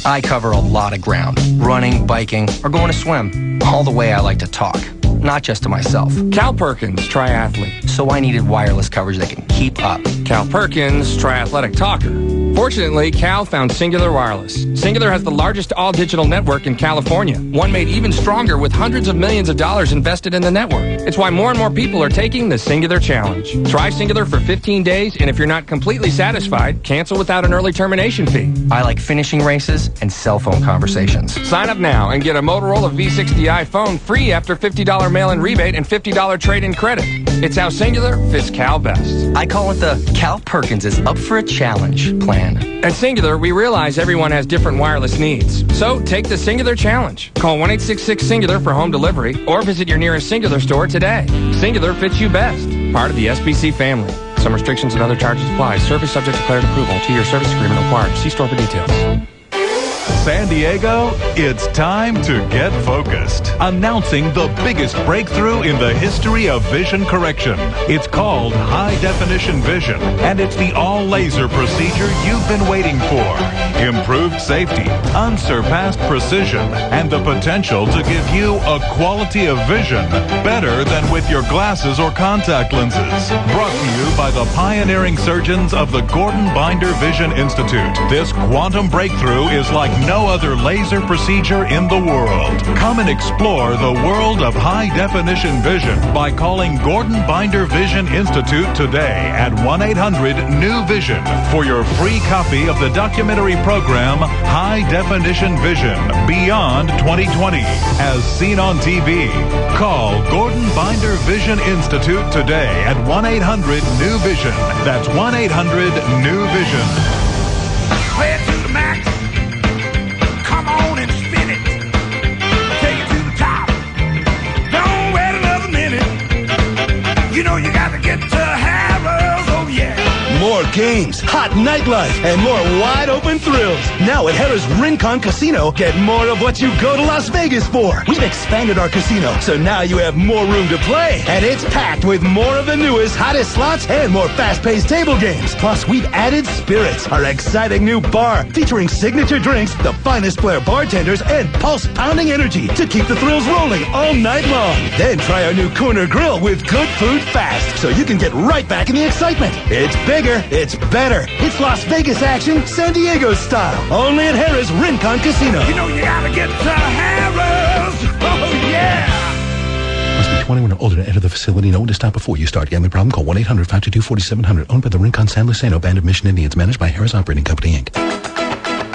I cover a lot of ground, running, biking, or going to swim. All the way I like to talk, not just to myself. Cal Perkins, triathlete. So I needed wireless coverage that can keep up. Cal Perkins, triathletic talker. Fortunately, Cal found Singular Wireless. Singular has the largest all-digital network in California, one made even stronger with hundreds of millions of dollars invested in the network. It's why more and more people are taking the Singular Challenge. Try Singular for 15 days, and if you're not completely satisfied, cancel without an early termination fee. I like finishing races and cell phone conversations. Sign up now and get a Motorola V60i phone free after $50 mail-in rebate and $50 trade-in credit. It's how Singular fits Cal best. I call it the Cal Perkins is up for a challenge plan. At Singular, we realize everyone has different wireless needs. So take the Singular Challenge. Call 1-866-SINGULAR for home delivery or visit your nearest Singular store today. Singular fits you best. Part of the SBC family. Some restrictions and other charges apply. Service subject to declared approval. 2-year service agreement required. See store for details. San Diego, it's time to get focused. Announcing the biggest breakthrough in the history of vision correction. It's called High Definition Vision, and it's the all-laser procedure you've been waiting for. Improved safety, unsurpassed precision, and the potential to give you a quality of vision better than with your glasses or contact lenses. Brought to you by the pioneering surgeons of the Gordon Binder Vision Institute. This quantum breakthrough is like no other laser procedure in the world. Come and explore the world of high-definition vision by calling Gordon Binder Vision Institute today at 1-800-NEW-VISION for your free copy of the documentary program High Definition Vision Beyond 2020, as seen on TV. Call Gordon Binder Vision Institute today at 1-800-NEW-VISION. That's 1-800-NEW-VISION. Play it to the max. Come on and spin it. Take it to the top. Don't wait another minute. You know you gotta get to Harrah's, oh yeah. More games, hot nightlife, and more wide-open thrills. Now at Harrah's Rincon Casino, get more of what you go to Las Vegas for. We've expanded our casino, so now you have more room to play. And it's packed with more of the newest, hottest slots and more fast-paced table games. Plus, we've added Spirits, our exciting new bar featuring signature drinks, the finest flair bartenders, and pulse-pounding energy to keep the thrills rolling all night long. Then try our new Corner Grill with good food fast, so you can get right back in the excitement. It's bigger, it's better. It's Las Vegas action, San Diego style. Only at Harrah's Rincon Casino. You know you gotta get to Harrah's, oh yeah. Must be 21 or older to enter the facility. Know when to stop before you start. Gambling problem? Call 1-800-522-4700. Owned by the Rincon San Luciano Band of Mission Indians. Managed by Harrah's Operating Company, Inc.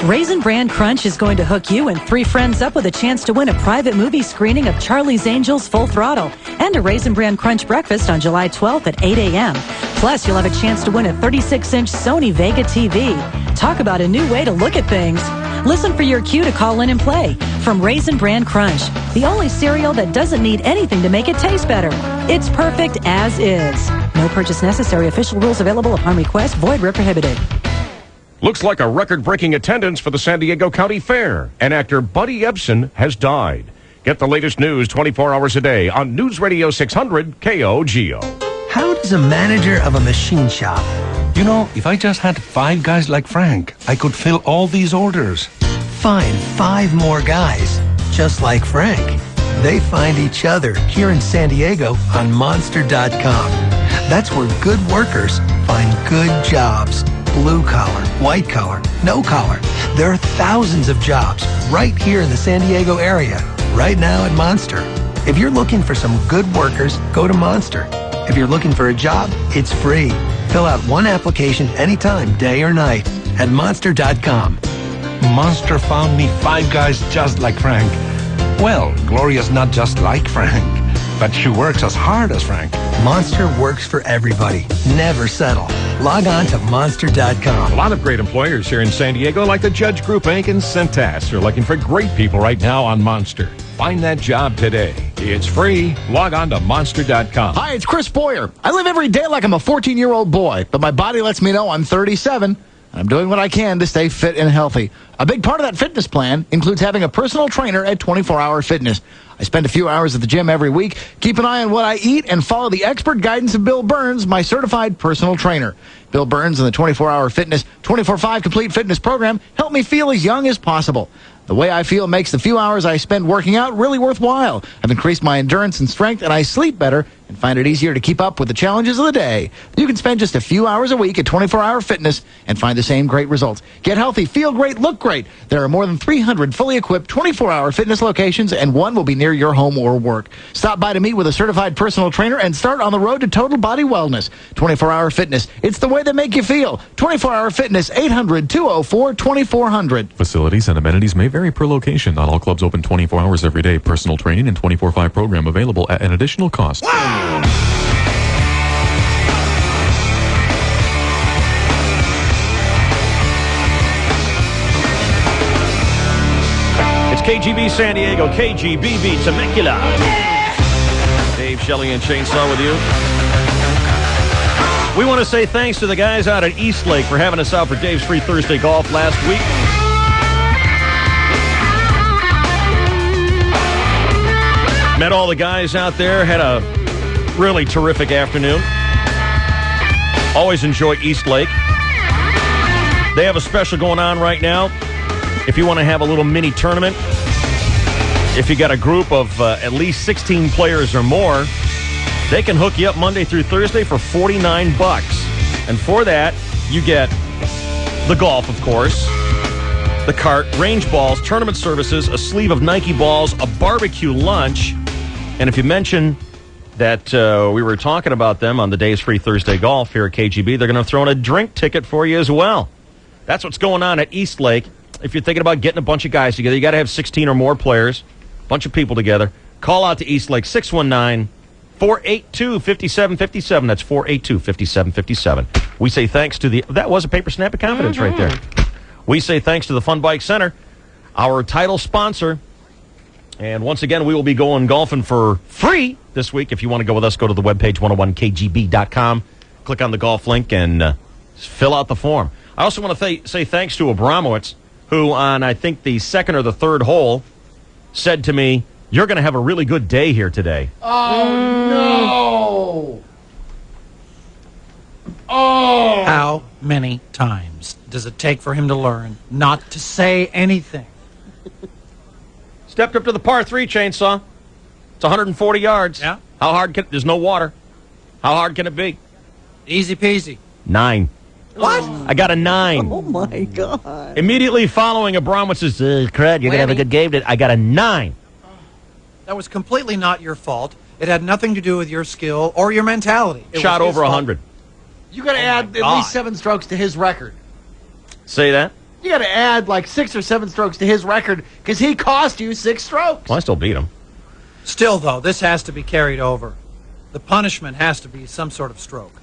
Raisin Bran Crunch is going to hook you and 3 friends up with a chance to win a private movie screening of Charlie's Angels Full Throttle and a Raisin Bran Crunch breakfast on July 12th at 8 a.m. Plus, you'll have a chance to win a 36-inch Sony Vega TV. Talk about a new way to look at things. Listen for your cue to call in and play. From Raisin Bran Crunch, the only cereal that doesn't need anything to make it taste better. It's perfect as is. No purchase necessary. Official rules available upon request. Void where prohibited. Looks like a record-breaking attendance for the San Diego County Fair, and actor Buddy Ebsen has died. Get the latest news 24 hours a day on News Radio 600 KOGO. How does a manager of a machine shop? You know, if I just had 5 guys like Frank, I could fill all these orders. Find 5 more guys, just like Frank. They find each other here in San Diego on Monster.com. That's where good workers find good jobs. Blue collar, white collar, no collar. There are thousands of jobs right here in the San Diego area, right now at Monster. If you're looking for some good workers, go to Monster. If you're looking for a job, it's free. Fill out 1 application anytime, day or night, at Monster.com. Monster found me 5 guys just like Frank. Well, Gloria's not just like Frank, but she works as hard as Frank. Monster works for everybody. Never settle. Log on to Monster.com. A lot of great employers here in San Diego, like the Judge Group Inc. and Centas, are looking for great people right now on Monster. Find that job today. It's free. Log on to Monster.com. Hi, it's Chris Boyer. I live every day like I'm a 14-year-old boy, but my body lets me know I'm 37, and I'm doing what I can to stay fit and healthy. A big part of that fitness plan includes having a personal trainer at 24 Hour Fitness. I spend a few hours at the gym every week, keep an eye on what I eat, and follow the expert guidance of Bill Burns, my certified personal trainer. Bill Burns and the 24 Hour Fitness 24/5 Complete Fitness program help me feel as young as possible. The way I feel makes the few hours I spend working out really worthwhile. I've increased my endurance and strength, and I sleep better and find it easier to keep up with the challenges of the day. You can spend just a few hours a week at 24 Hour Fitness and find the same great results. Get healthy, feel great, look great. There are more than 300 fully equipped 24-hour fitness locations, and one will be near your home or work. Stop by to meet with a certified personal trainer and start on the road to total body wellness. 24 Hour Fitness. It's the way they make you feel. 24 Hour Fitness, 800-204-2400. Facilities and amenities may vary per location. Not all clubs open 24 hours every day. Personal training and 24/5 program available at an additional cost. It's KGB San Diego, KGBB Temecula. Dave, Shelley, and Chainsaw with you. We want to say thanks to the guys out at Eastlake for having us out for Dave's Free Thursday Golf last week. Met all the guys out there, had a really terrific afternoon. Always enjoy Eastlake. They have a special going on right now. If you want to have a little mini tournament, if you got a group of at least 16 players or more, they can hook you up Monday through Thursday for $49. And for that, you get the golf, of course, the cart, range balls, tournament services, a sleeve of Nike balls, a barbecue lunch. And if you mention that we were talking about them on the Dave's Free Thursday Golf here at KGB, they're going to throw in a drink ticket for you as well. That's what's going on at Eastlake. If you're thinking about getting a bunch of guys together, you got to have 16 or more players, a bunch of people together. Call out to Eastlake, 619-482-5757. That's 482-5757. We say thanks to the... That was a paper snap of confidence right there. We say thanks to the Fun Bike Center, our title sponsor. And once again, we will be going golfing for free this week. If you want to go with us, go to the webpage, 101kgb.com. Click on the golf link and fill out the form. I also want to say thanks to Abramowitz, who on, I think, the second or the third hole said to me, "You're going to have a really good day here today." Oh, no. Oh. How many times does it take for him to learn not to say anything? Stepped up to the par 3, Chainsaw. It's 140 yards. Yeah. How hard can... There's no water. How hard can it be? Easy peasy. 9. What? I got a 9. Oh, my God. Immediately following Abramowitz's, crud, you're going to have a good game. I got a 9. That was completely not your fault. It had nothing to do with your skill or your mentality. It Shot was his over fault. 100. You got to add at least 7 strokes to his record. Say that? You got to add like 6 or 7 strokes to his record because he cost you 6 strokes. Well, I still beat him. Still, though, this has to be carried over. The punishment has to be some sort of stroke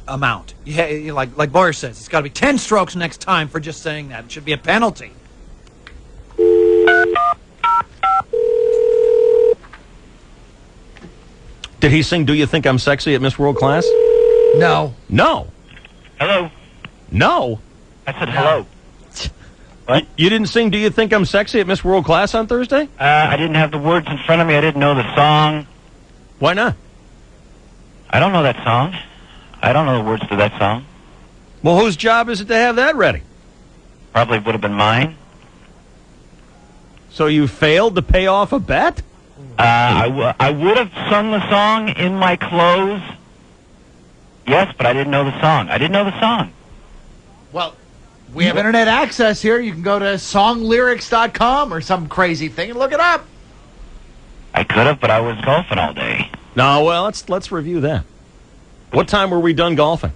amount. Like Boyer says, it's got to be 10 strokes next time for just saying that. It should be a penalty. Did he sing Do You Think I'm Sexy at Miss World Class? No. No. Hello. No. I said hello. What? You didn't sing Do You Think I'm Sexy at Miss World Class on Thursday? I didn't have the words in front of me. I didn't know the song. Why not? I don't know that song. I don't know the words to that song. Well, whose job is it to have that ready? Probably would have been mine. So you failed to pay off a bet? I would have sung the song in my clothes. Yes, but I didn't know the song. I didn't know the song. Well, we have internet access here. You can go to songlyrics.com or some crazy thing and look it up. I could have, but I was golfing all day. No, well, let's review that. What time were we done golfing?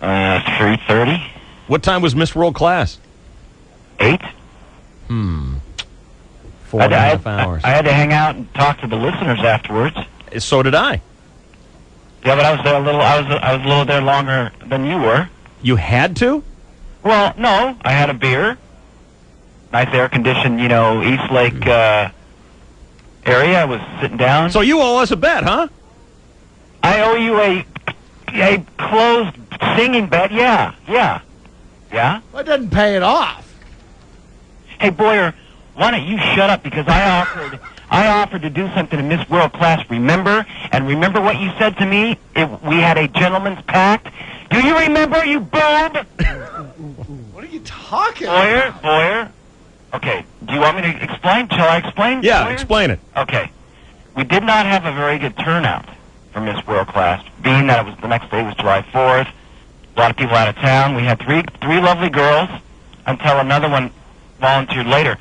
3:30. What time was Miss World Class? 8. 4.5 hours. I had to hang out and talk to the listeners afterwards. So did I. Yeah, but I was there a little. I was a little there longer than you were. You had to? Well, no. I had a beer. Nice air conditioned, Eastlake area. I was sitting down. So you owe us a bet, huh? I owe you a closed singing bet. Yeah. Yeah. Well, it doesn't pay it off. Hey, Boyer, why don't you shut up? Because I offered to do something in Miss World Class, remember? And remember what you said to me? We had a gentleman's pact. Do you remember, you boob? What are you talking about? Boyer. Okay, do you want me to explain? Shall I explain? Yeah, Boyer? explain it. Okay. We did not have a very good turnout for Miss World Class, being that it was the next day was July 4th. A lot of people out of town. We had three lovely girls until another one volunteered later.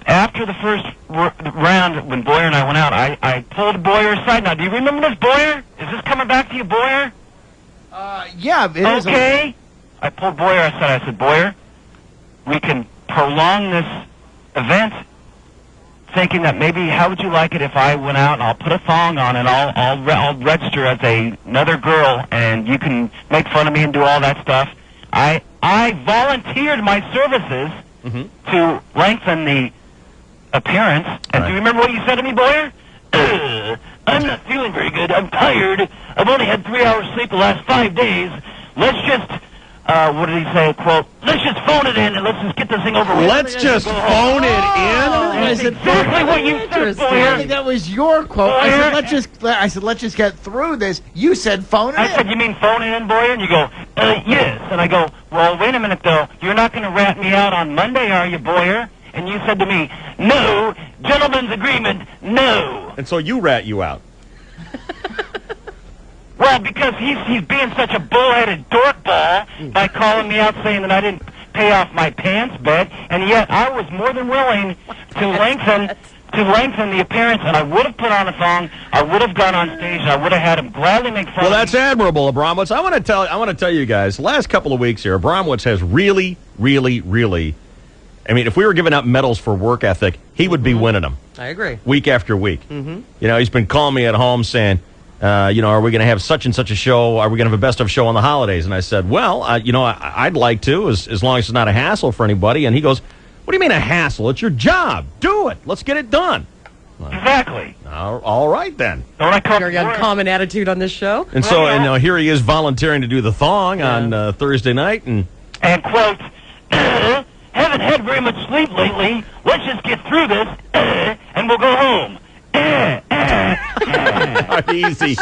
After the first round, when Boyer and I went out, I pulled Boyer aside. Now, do you remember this, Boyer? Is this coming back to you, Boyer? Yeah, it is. Okay. I pulled Boyer aside. I said, Boyer, we can prolong this event, thinking that maybe, how would you like it if I went out and I'll put a thong on and I'll register as another girl and you can make fun of me and do all that stuff. I volunteered my services to lengthen the appearance. And do you remember what you said to me, Boyer? I'm not feeling very good. I'm tired. I've only had 3 hours sleep the last 5 days. Let's just, what did he say? Quote, let's just phone it in and let's just get this thing over with. Let's just phone it in? That's exactly what you said, Boyer. I think that was your quote. I said, let's just get through this. You said phone it in. I said, you mean phone it in, Boyer? And you go, yes. And I go, well, wait a minute, though. You're not going to rat me out on Monday, are you, Boyer? And you said to me, no, gentleman's agreement, no. And so you rat you out. Well, because he's being such a bullheaded dorkball by calling me out saying that I didn't pay off my pants bet, and yet I was more than willing to lengthen the appearance, and I would have put on a thong, I would have gone on stage, and I would have had him gladly make fun Well, of me. that's admirable, Abramowitz. I want to tell you guys, the last couple of weeks here, Abramowitz has really, really, really, I mean, if we were giving out medals for work ethic, he would be winning them. I agree. Week after week. You know, he's been calling me at home saying, are we going to have such and such a show? Are we going to have a best of show on the holidays? And I said, well, I'd like to, as long as it's not a hassle for anybody. And he goes, what do you mean a hassle? It's your job. Do it. Let's get it done. Exactly. All right, then. Don't I call Are you on common attitude on this show? And so, here he is volunteering to do the thong on Thursday night. And quote, haven't had very much sleep lately. Let's just get through this, and we'll go home. Easy.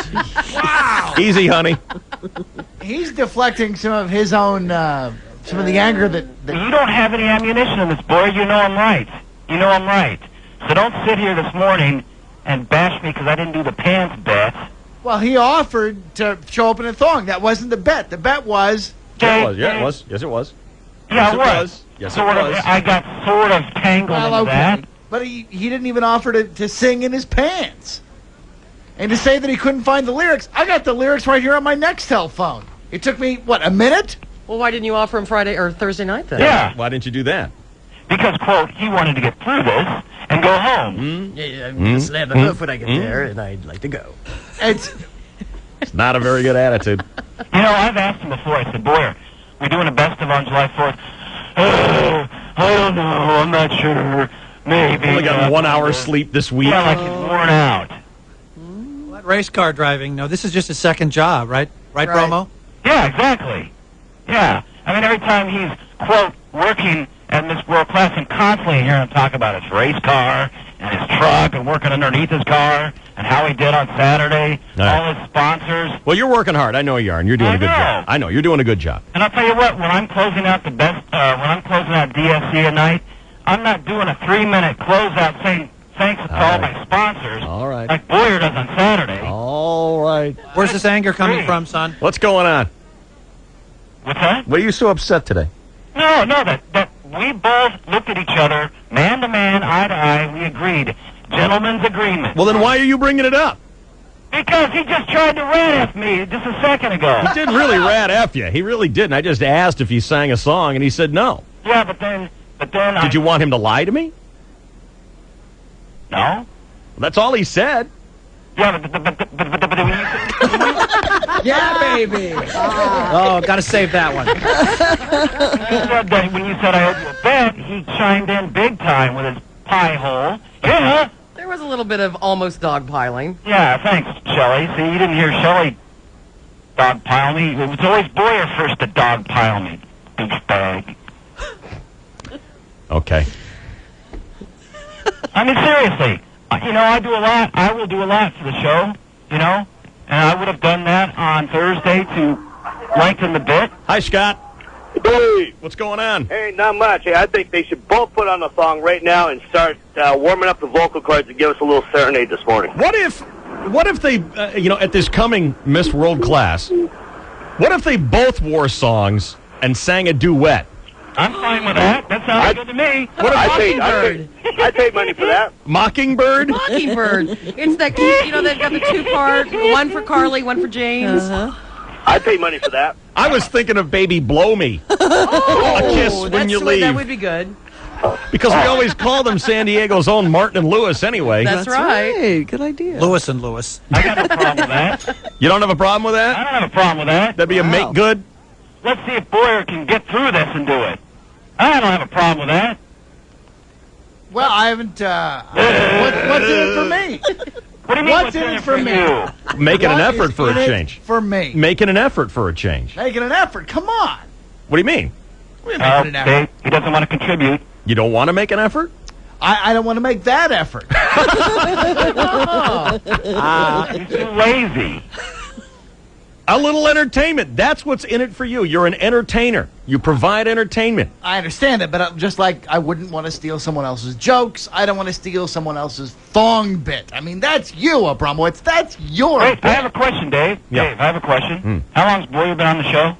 Wow. Easy, honey. He's deflecting some of his own, some of the anger that... You don't have any ammunition in this, boy. You know I'm right. So don't sit here this morning and bash me because I didn't do the pants bet. Well, he offered to show up in a thong. That wasn't the bet. The bet was... Yeah, it was. Yes, it was. Yeah, it was. Yes, it was. I got sort of tangled into that. But he didn't even offer to sing in his pants. And to say that he couldn't find the lyrics, I got the lyrics right here on my Nextel phone. It took me, a minute? Well, why didn't you offer him Friday or Thursday night then? Yeah. Why didn't you do that? Because, quote, he wanted to get through this and go home. Yeah, I'm going to slam the hoof when I get there, and I'd like to go. It's not a very good attitude. I've asked him before. I said, Boyer, we're doing a best of on July 4th. Oh, I don't know. I'm not sure. Maybe. Only got 1 hour sleep this week. Yeah, like he's worn out. That race car driving, no, this is just a second job, right? Right, Bromo? Yeah, exactly. Yeah. I mean, every time he's, quote, working at Miss World Class, I'm constantly hearing him talk about his race car and his truck and working underneath his car and how he did on Saturday, all his sponsors. Well, you're working hard. I know you are, and you're doing a good job. I know. You're doing a good job. And I'll tell you what, when I'm closing out DSC at night, I'm not doing a 3-minute closeout saying thanks to all my sponsors. All right. Like Boyer does on Saturday. All right. Where's this anger coming from, son? What's going on? What's that? What are you so upset today? No, that we both looked at each other, man to man, eye to eye, we agreed. Gentleman's agreement. Well, then why are you bringing it up? Because he just tried to rat F me just a second ago. He didn't really rat F you. He really didn't. I just asked if he sang a song, and he said no. Yeah, but then Did you want him to lie to me? No. Well, that's all he said. Yeah, but when you... Yeah, baby. Oh, got to save that one. When you said I owed you a bet, he chimed in big time with his pie hole. Yeah. There was a little bit of almost dogpiling. Yeah, thanks, Shelley. See, you didn't hear Shelley dogpile me. It was always Boyer first to dogpile me, douchebag. Okay. I mean, seriously. I do a lot. I will do a lot for the show, and I would have done that on Thursday to lengthen the bit. Hi, Scott. Hey. What's going on? Hey, not much. Hey, I think they should both put on the thong right now and start warming up the vocal cords and give us a little serenade this morning. What if they, at this coming Miss World class, what if they both wore songs and sang a duet? I'm fine with that. That sounds good to me. What a Mockingbird. I paid money for that. Mockingbird? Mockingbird. It's that cute, they've got the two-part, one for Carly, one for James. I paid money for that. I was thinking of Baby Blow Me. Oh, A kiss when you leave. That would be good. Because we always call them San Diego's own Martin and Lewis anyway. That's right. Good idea. Lewis and Lewis. I got no problem with that. You don't have a problem with that? I don't have a problem with that. That'd be a make good? Let's see if Boyer can get through this and do it. I don't have a problem with that. Well, I haven't. What's in it for me? What do you mean? What's in it for me? Making an What effort is for a in it change. For me. Making an effort for a change. Making an effort. Come on. What do you mean? We're making an effort. He doesn't want to contribute. You don't want to make an effort? I don't want to make that effort. You're too lazy. A little entertainment. That's what's in it for you. You're an entertainer. You provide entertainment. I understand it, but just like I wouldn't want to steal someone else's jokes, I don't want to steal someone else's thong bit. I mean, that's you, Abramowitz. That's your Wait, bit. I have a question, Dave. Yeah. Dave, I have a question. How long's Boyer been on the show?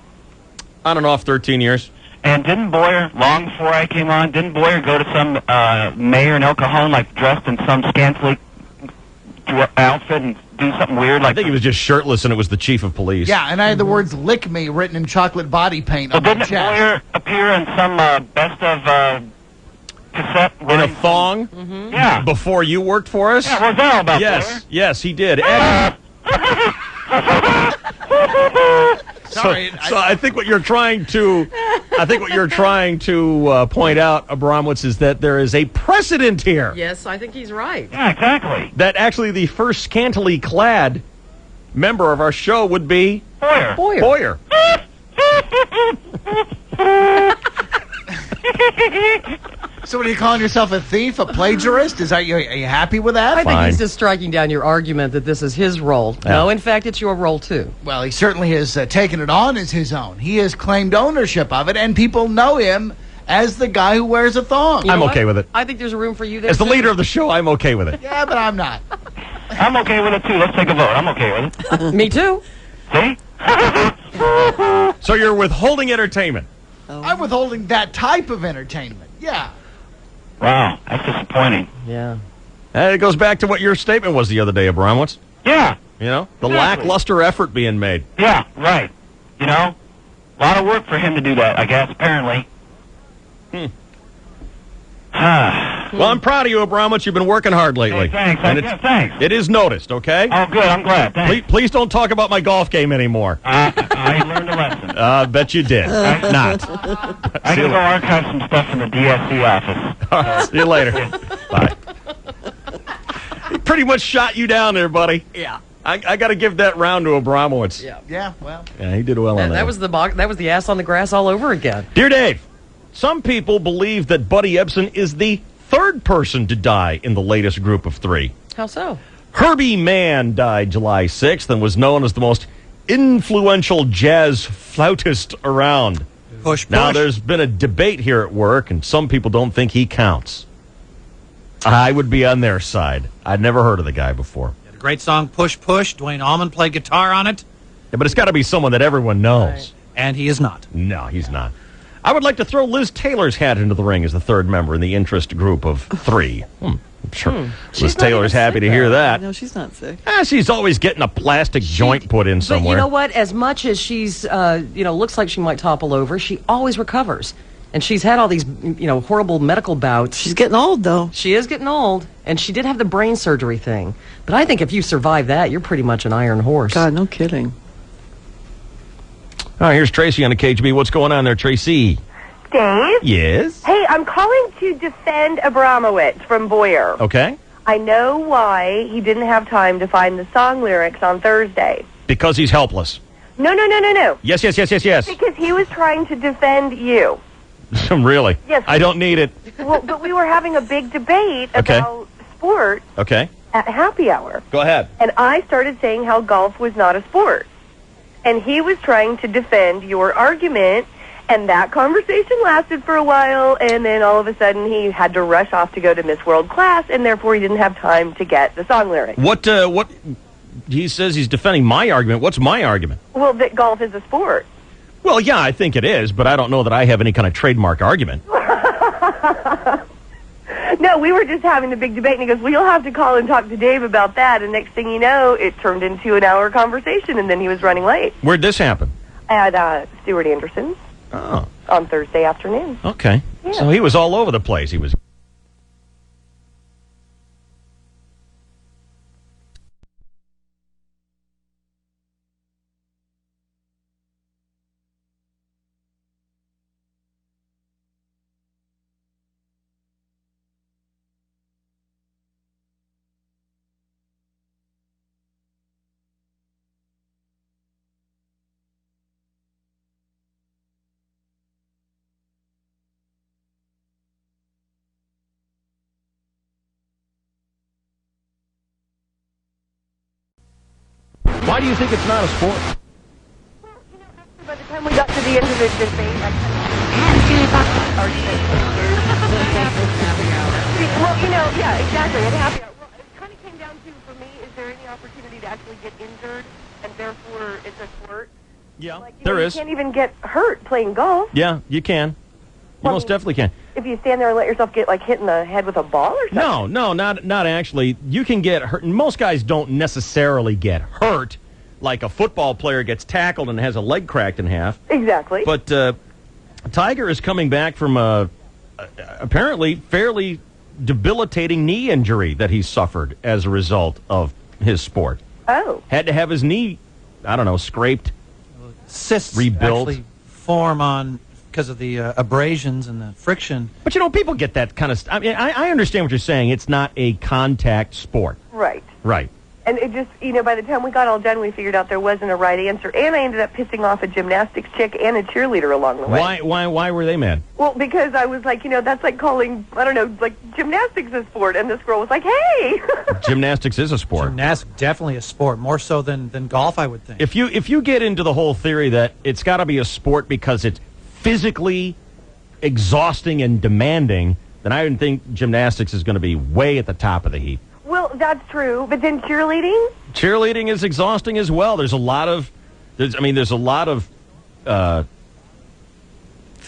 On and off 13 years. And didn't Boyer, long before I came on, didn't Boyer go to some mayor in El Cajon, dressed in some scantily outfit and do something weird? I think he was just shirtless and it was the chief of police. Yeah, and I had the words "lick me" written in chocolate body paint on my Didn't chest. Boyer appear in some best of cassette? In a thong? Yeah. Before you worked for us? Yeah, what's that all about, Yes, yes, he did. Sorry, So I think what you're trying to, point out, Abramowitz, is that there is a precedent here. Yes, I think he's right. Yeah, exactly. That actually the first scantily clad member of our show would be Boyer. Boyer. So what are you calling yourself, a thief, a plagiarist? Are you happy with that? I think Fine. he's just striking down your argument that this is his role. Yeah. No, in fact, it's your role, too. Well, he certainly has taken it on as his own. He has claimed ownership of it, and people know him as the guy who wears a thong. You know I'm what? okay with it. I think there's a room for you there, As the too. leader of the show, I'm okay with it. Yeah, but I'm not. I'm okay with it, too. Let's take a vote. I'm okay with it. Me, too. See? So you're withholding entertainment. I'm withholding that type of entertainment. Yeah. Wow, that's disappointing. Yeah. And it goes back to what your statement was the other day, Abramowitz. Yeah. You know, the Exactly. lackluster effort being made. Yeah, right. A lot of work for him to do that, I guess, apparently. Well, I'm proud of you, Abramowitz. You've been working hard lately. Hey, thanks. And Yeah, thanks. it is noticed, okay? Oh, good. I'm glad. Thanks. Please don't talk about my golf game anymore. I learned a lesson. Bet you did. Not. I can go archive some stuff in the DSC office. All right, see you later. Bye. He pretty much shot you down there, buddy. Yeah. I got to give that round to Abramowitz. Yeah. Yeah, well. Yeah, he did well on that. That was the ass on the grass all over again. Dear Dave, some people believe that Buddy Ebsen is the third person to die in the latest group of three. How so? Herbie Mann died July 6th and was known as the most influential jazz flautist around. Push. Now, there's been a debate here at work, and some people don't think he counts. I would be on their side. I'd never heard of the guy before. The great song Push Push. Dwayne Allman played guitar on it. Yeah, but it's got to be someone that everyone knows. Right. And he is not. No, he's not. I would like to throw Liz Taylor's hat into the ring as the third member in the interest group of three. I'm sure Liz Taylor's happy to hear that. No, she's not sick. She's always getting a plastic joint put in But somewhere. you know what? As much as she's, looks like she might topple over, she always recovers. And she's had all these, horrible medical bouts. She's getting old, though. She is getting old. And she did have the brain surgery thing. But I think if you survive that, you're pretty much an iron horse. God, no kidding. All right, here's Tracy on the KGB. What's going on there, Tracy? Dave? Yes? Hey, I'm calling to defend Abramowitz from Boyer. Okay. I know why he didn't have time to find the song lyrics on Thursday. Because he's helpless. No. Yes. Because he was trying to defend you. Really? Yes. I don't need it. Well, but we were having a big debate Okay. about sport Okay. at happy hour. Go ahead. And I started saying how golf was not a sport. And he was trying to defend your argument, and that conversation lasted for a while, and then all of a sudden he had to rush off to go to Miss World class, and therefore he didn't have time to get the song lyrics. What, he says he's defending my argument. What's my argument? Well, that golf is a sport. Well, yeah, I think it is, but I don't know that I have any kind of trademark argument. No, we were just having a big debate, and he goes, well, you'll have to call and talk to Dave about that, and next thing you know, it turned into an hour conversation, and then he was running late. Where'd this happen? At Stuart Anderson's on Thursday afternoon. Okay. Yeah. So he was all over the place. He was... Why do you think it's not a sport? By the time we got to the end of the debate, I well, yeah, exactly, at happy hour. Well, it kind of came down to, for me, is there any opportunity to actually get injured, and therefore it's a sport? Yeah, like, there is. You can't even get hurt playing golf. Yeah, you can. You most definitely can. If you stand there and let yourself get, like, hit in the head with a ball or something. No, not actually. You can get hurt. And most guys don't necessarily get hurt like a football player gets tackled and has a leg cracked in half. Exactly. But Tiger is coming back from a apparently fairly debilitating knee injury that he suffered as a result of his sport. Oh. Had to have his knee, I don't know, scraped, cysts rebuilt. actually form on because of the abrasions and the friction. But, people get that kind of I mean, I understand what you're saying. It's not a contact sport. Right. Right. And it just, by the time we got all done, we figured out there wasn't a right answer. And I ended up pissing off a gymnastics chick and a cheerleader along the way. Why were they mad? Well, because I was like, that's like calling, I don't know, like gymnastics a sport. And this girl was like, hey. Gymnastics is a sport. Gymnastics definitely a sport, more so than golf, I would think. If you get into the whole theory that it's got to be a sport because it's physically exhausting and demanding, then I would think gymnastics is going to be way at the top of the heap. Well, that's true. But then cheerleading? Cheerleading is exhausting as well. There's a lot of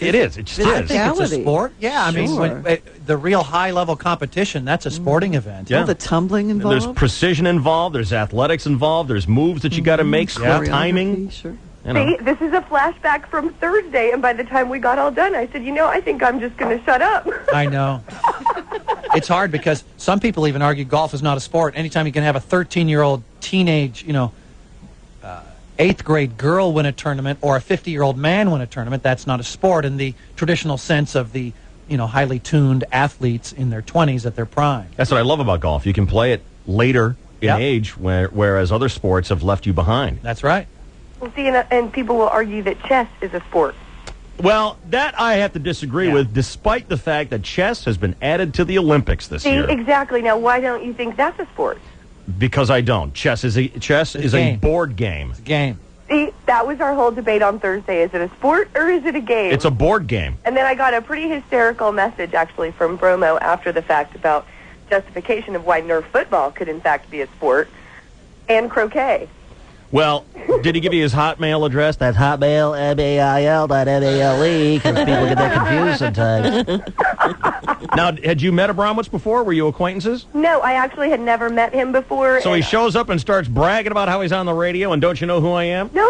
it is. It just I is. think it's a sport. Yeah, I mean, when, the real high-level competition, that's a sporting event. Yeah. All the tumbling involved? There's precision involved. There's athletics involved. There's moves that you got to make, timing. Sure. See, this is a flashback from Thursday, and by the time we got all done, I said, I think I'm just going to shut up. I know. It's hard because some people even argue golf is not a sport. Anytime you can have a 13-year-old teenage, 8th grade girl win a tournament or a 50-year-old man win a tournament, that's not a sport in the traditional sense of the, highly tuned athletes in their 20s at their prime. That's what I love about golf. You can play it later in age, whereas other sports have left you behind. That's right. Well, see, and people will argue that chess is a sport. Well, that I have to disagree with, despite the fact that chess has been added to the Olympics this year. Exactly. Now, why don't you think that's a sport? Because I don't. Chess is a board game. It's a game. See, that was our whole debate on Thursday. Is it a sport or is it a game? It's a board game. And then I got a pretty hysterical message, actually, from Bromo after the fact about justification of why Nerf football could, in fact, be a sport, and croquet. Well, did he give you his Hotmail address? That's Hotmail, MAIL.MALE, because people get that confused sometimes. Now, had you met Abramowitz before? Were you acquaintances? No, I actually had never met him before. So he shows up and starts bragging about how he's on the radio, and don't you know who I am? No.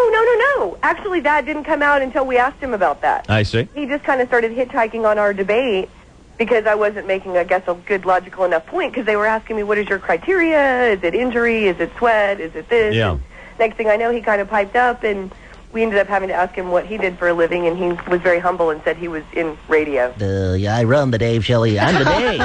Actually, that didn't come out until we asked him about that. I see. He just kind of started hitchhiking on our debate because I wasn't making, I guess, a good logical enough point, because they were asking me, what is your criteria? Is it injury? Is it sweat? Is it this? Yeah. And next thing I know, he kind of piped up, and we ended up having to ask him what he did for a living, and he was very humble and said he was in radio. Yeah, I run the Dave Shelley. I'm the Dave.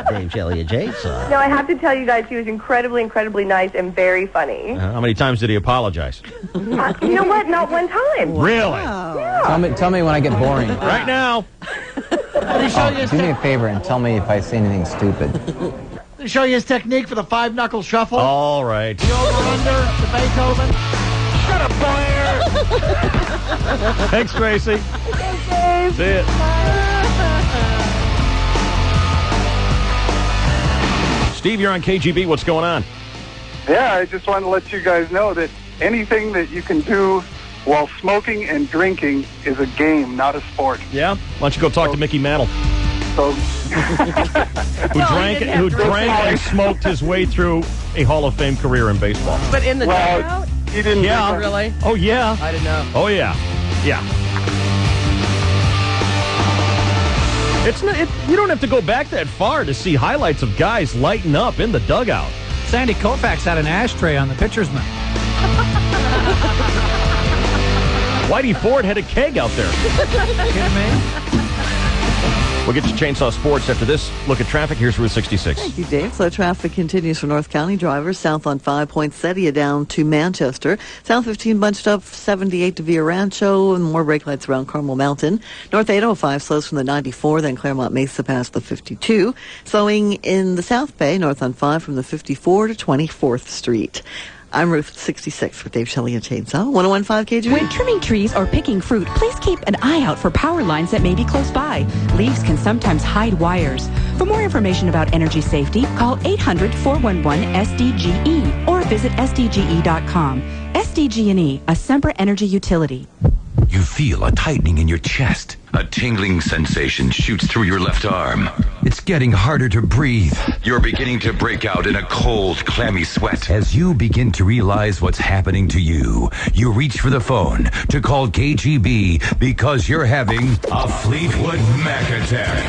Dave Shelley and Chainsaw. No, I have to tell you guys, he was incredibly, incredibly nice and very funny. How many times did he apologize? You know what? Not one time. Really? Yeah. Tell me when I get boring. Right now. Do me a favor and tell me if I say anything stupid. To show you his technique for the 5-knuckle shuffle. All right. The over-under, the Beethoven. Shut up, Blair! Thanks, Tracy. See it. Steve, you're on KGB. What's going on? Yeah, I just wanted to let you guys know that anything that you can do while smoking and drinking is a game, not a sport. Yeah? Why don't you go talk to Mickey Mantle? So, who drank and smoked his way through a Hall of Fame career in baseball. But in the dugout? He didn't. Yeah. Really? Oh, yeah. I didn't know. Oh, yeah. Yeah. It's not, you don't have to go back that far to see highlights of guys lighting up in the dugout. Sandy Koufax had an ashtray on the pitcher's mound. Whitey Ford had a keg out there. Kidding me? We'll get to Chainsaw Sports after this. Look at traffic. Here's Route 66. Thank you, Dave. Slow traffic continues for North County drivers. South on 5, Poinsettia down to Manchester. South 15 bunched up 78 to Villa Rancho, and more brake lights around Carmel Mountain. North 805 slows from the 94, then Claremont Mesa past the 52. Slowing in the South Bay, north on 5 from the 54 to 24th Street. I'm Ruth 66 with Dave Shelley and Chainsaw. 101.5 KGB. When trimming trees or picking fruit, please keep an eye out for power lines that may be close by. Leaves can sometimes hide wires. For more information about energy safety, call 800-411-SDGE or visit SDGE.com. SDG&E, a Sempra energy utility. You feel a tightening in your chest. A tingling sensation shoots through your left arm. It's getting harder to breathe. You're beginning to break out in a cold, clammy sweat. As you begin to realize what's happening to you, you reach for the phone to call KGB because you're having a Fleetwood Mac attack.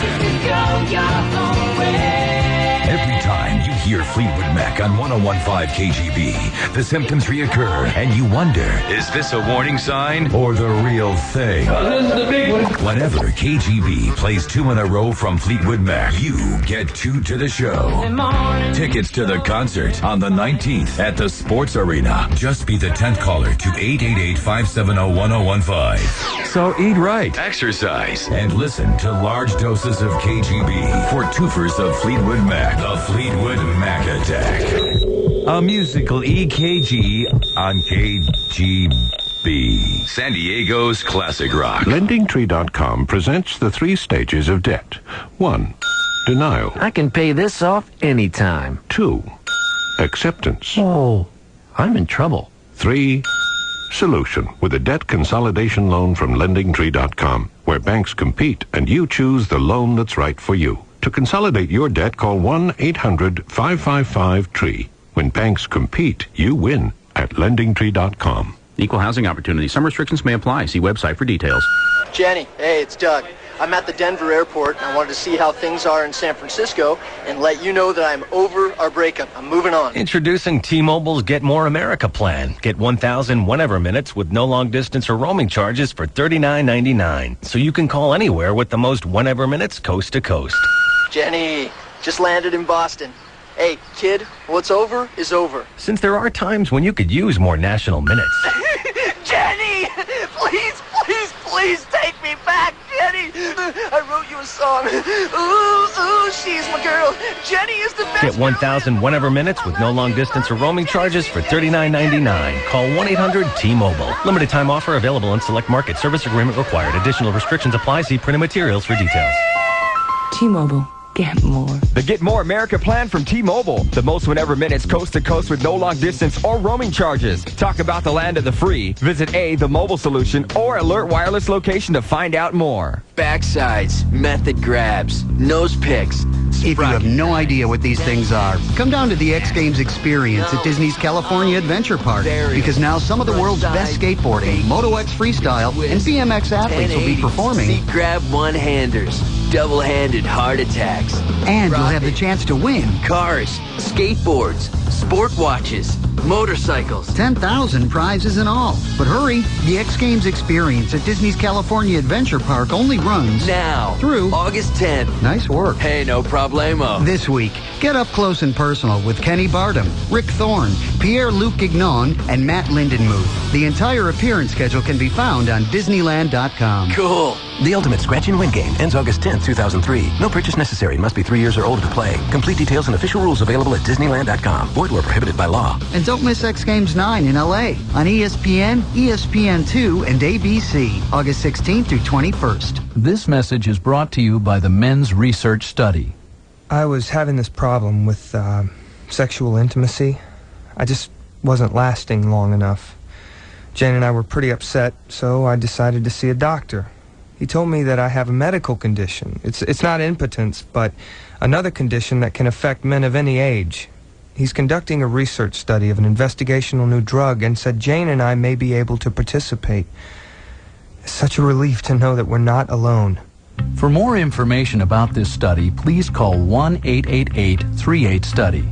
Every time you hear Fleetwood Mac on 101.5 KGB, the symptoms reoccur, and you wonder, is this a warning sign or the real thing? This is the big one. Whenever KGB plays 2 in a row from Fleetwood Mac, you get 2 to the show. Tickets to the concert on the 19th at the Sports Arena. Just be the 10th caller to 888-570-1015. So eat right, exercise, and listen to large doses of KGB for twofers of Fleetwood Mac. The Fleetwood Mac Attack. A musical EKG on KGB. San Diego's classic rock. LendingTree.com presents the 3 stages of debt. 1. Denial. I can pay this off anytime. 2. Acceptance. Oh, I'm in trouble. 3. Solution with a debt consolidation loan from LendingTree.com, where banks compete and you choose the loan that's right for you. To consolidate your debt, call 1-800-555-TREE. When banks compete, you win at LendingTree.com. Equal housing opportunity. Some restrictions may apply. See website for details. Jenny, hey, it's Doug. I'm at the Denver airport, and I wanted to see how things are in San Francisco and let you know that I'm over our breakup. I'm moving on. Introducing T-Mobile's Get More America plan. Get 1,000 whenever minutes with no long distance or roaming charges for $39.99. So you can call anywhere with the most whenever minutes coast to coast. Jenny, just landed in Boston. Hey, kid, what's over is over. Since there are times when you could use more national minutes. Jenny, please take me back, Jenny. I wrote you a song. Ooh, she's my girl. Jenny is the best. Get 1,000 whenever minutes with no long distance or roaming charges for $39.99. Call 1-800-T-Mobile. Limited time offer available in select markets. Service agreement required. Additional restrictions apply. See printed materials for details. T-Mobile. Get more. The Get More America plan from T-Mobile. The most whenever minutes coast to coast with no long distance or roaming charges. Talk about the land of the free. Visit the mobile solution, or Alert Wireless location to find out more. Backsides, method grabs, nose picks. If you have no idea what these things are, come down to the X Games experience at Disney's California Adventure Park. Because now some of the world's best skateboarding, Moto X freestyle, and BMX athletes will be performing. Seat grab one-handers, double-handed heart attacks. And you'll have the chance to win cars, skateboards, sport watches, motorcycles. 10,000 prizes in all. But hurry, the X Games experience at Disney's California Adventure Park only runs Now. through August 10th. Nice work. Hey, no problemo. This week, get up close and personal with Kenny Bartum, Rick Thorne, Pierre-Luc Gignon, and Matt Lindenmuth. The entire appearance schedule can be found on Disneyland.com. Cool. The Ultimate Scratch and Win game ends August 10th, 2003. No purchase necessary. Must be 3 years or older to play. Complete details and official rules available at Disneyland.com. Void where prohibited by law. And don't miss X Games 9 in LA on ESPN, ESPN2, and ABC, August 16th through 21st. This message is brought to you by the Men's Research Study. I was having this problem with sexual intimacy. I just wasn't lasting long enough. Jane and I were pretty upset, so I decided to see a doctor. He told me that I have a medical condition. It's not impotence, but another condition that can affect men of any age. He's conducting a research study of an investigational new drug and said Jane and I may be able to participate. It's such a relief to know that we're not alone. For more information about this study, please call 1-888-38-STUDY.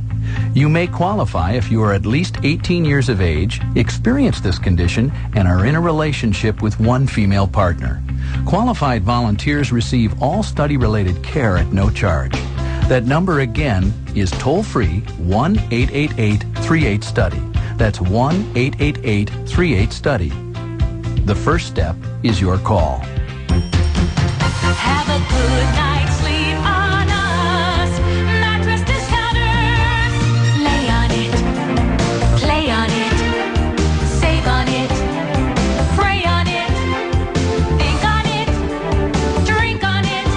You may qualify if you are at least 18 years of age, experience this condition, and are in a relationship with one female partner. Qualified volunteers receive all study-related care at no charge. That number again is toll-free 1-888-38-STUDY. That's 1-888-38-STUDY. The first step is your call. Have a good night's sleep on us. Mattress Discounters. Lay on it. Play on it. Save on it. Pray on it. Think on it. Drink on it.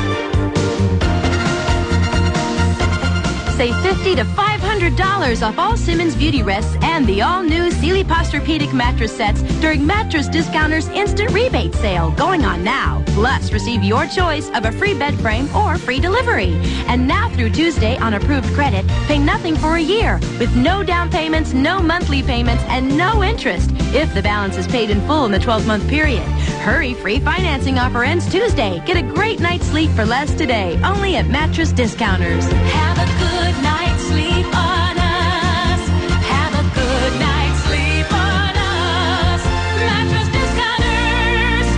Save $50 to $500 off all Simmons Beauty Rests and the all-new Sealy Posturepedic mattress sets during Mattress Discounters Instant Rebate Sale going on now. Plus, receive your choice of a free bed frame or free delivery. And now through Tuesday on approved credit, pay nothing for a year with no down payments, no monthly payments, and no interest if the balance is paid in full in the 12-month period. Hurry, free financing offer ends Tuesday. Get a great night's sleep for less today, only at Mattress Discounters. Have a good night's sleep on us. Have a good night's sleep on us. Mattress Discounters.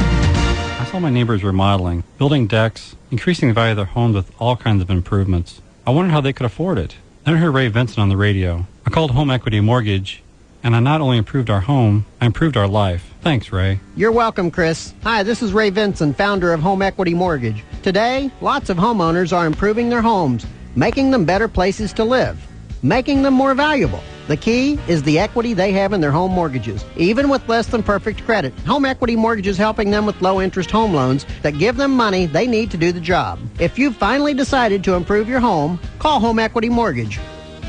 I saw my neighbors remodeling, building decks, increasing the value of their homes with all kinds of improvements. I wondered how they could afford it. Then I heard Ray Vincent on the radio. I called Home Equity Mortgage, and I not only improved our home, I improved our life. Thanks, Ray. You're welcome, Chris. Hi, this is Ray Vincent, founder of Home Equity Mortgage. Today, lots of homeowners are improving their homes, making them better places to live, making them more valuable. The key is the equity they have in their home mortgages. Even with less than perfect credit, Home Equity Mortgage is helping them with low-interest home loans that give them money they need to do the job. If you've finally decided to improve your home, call Home Equity Mortgage.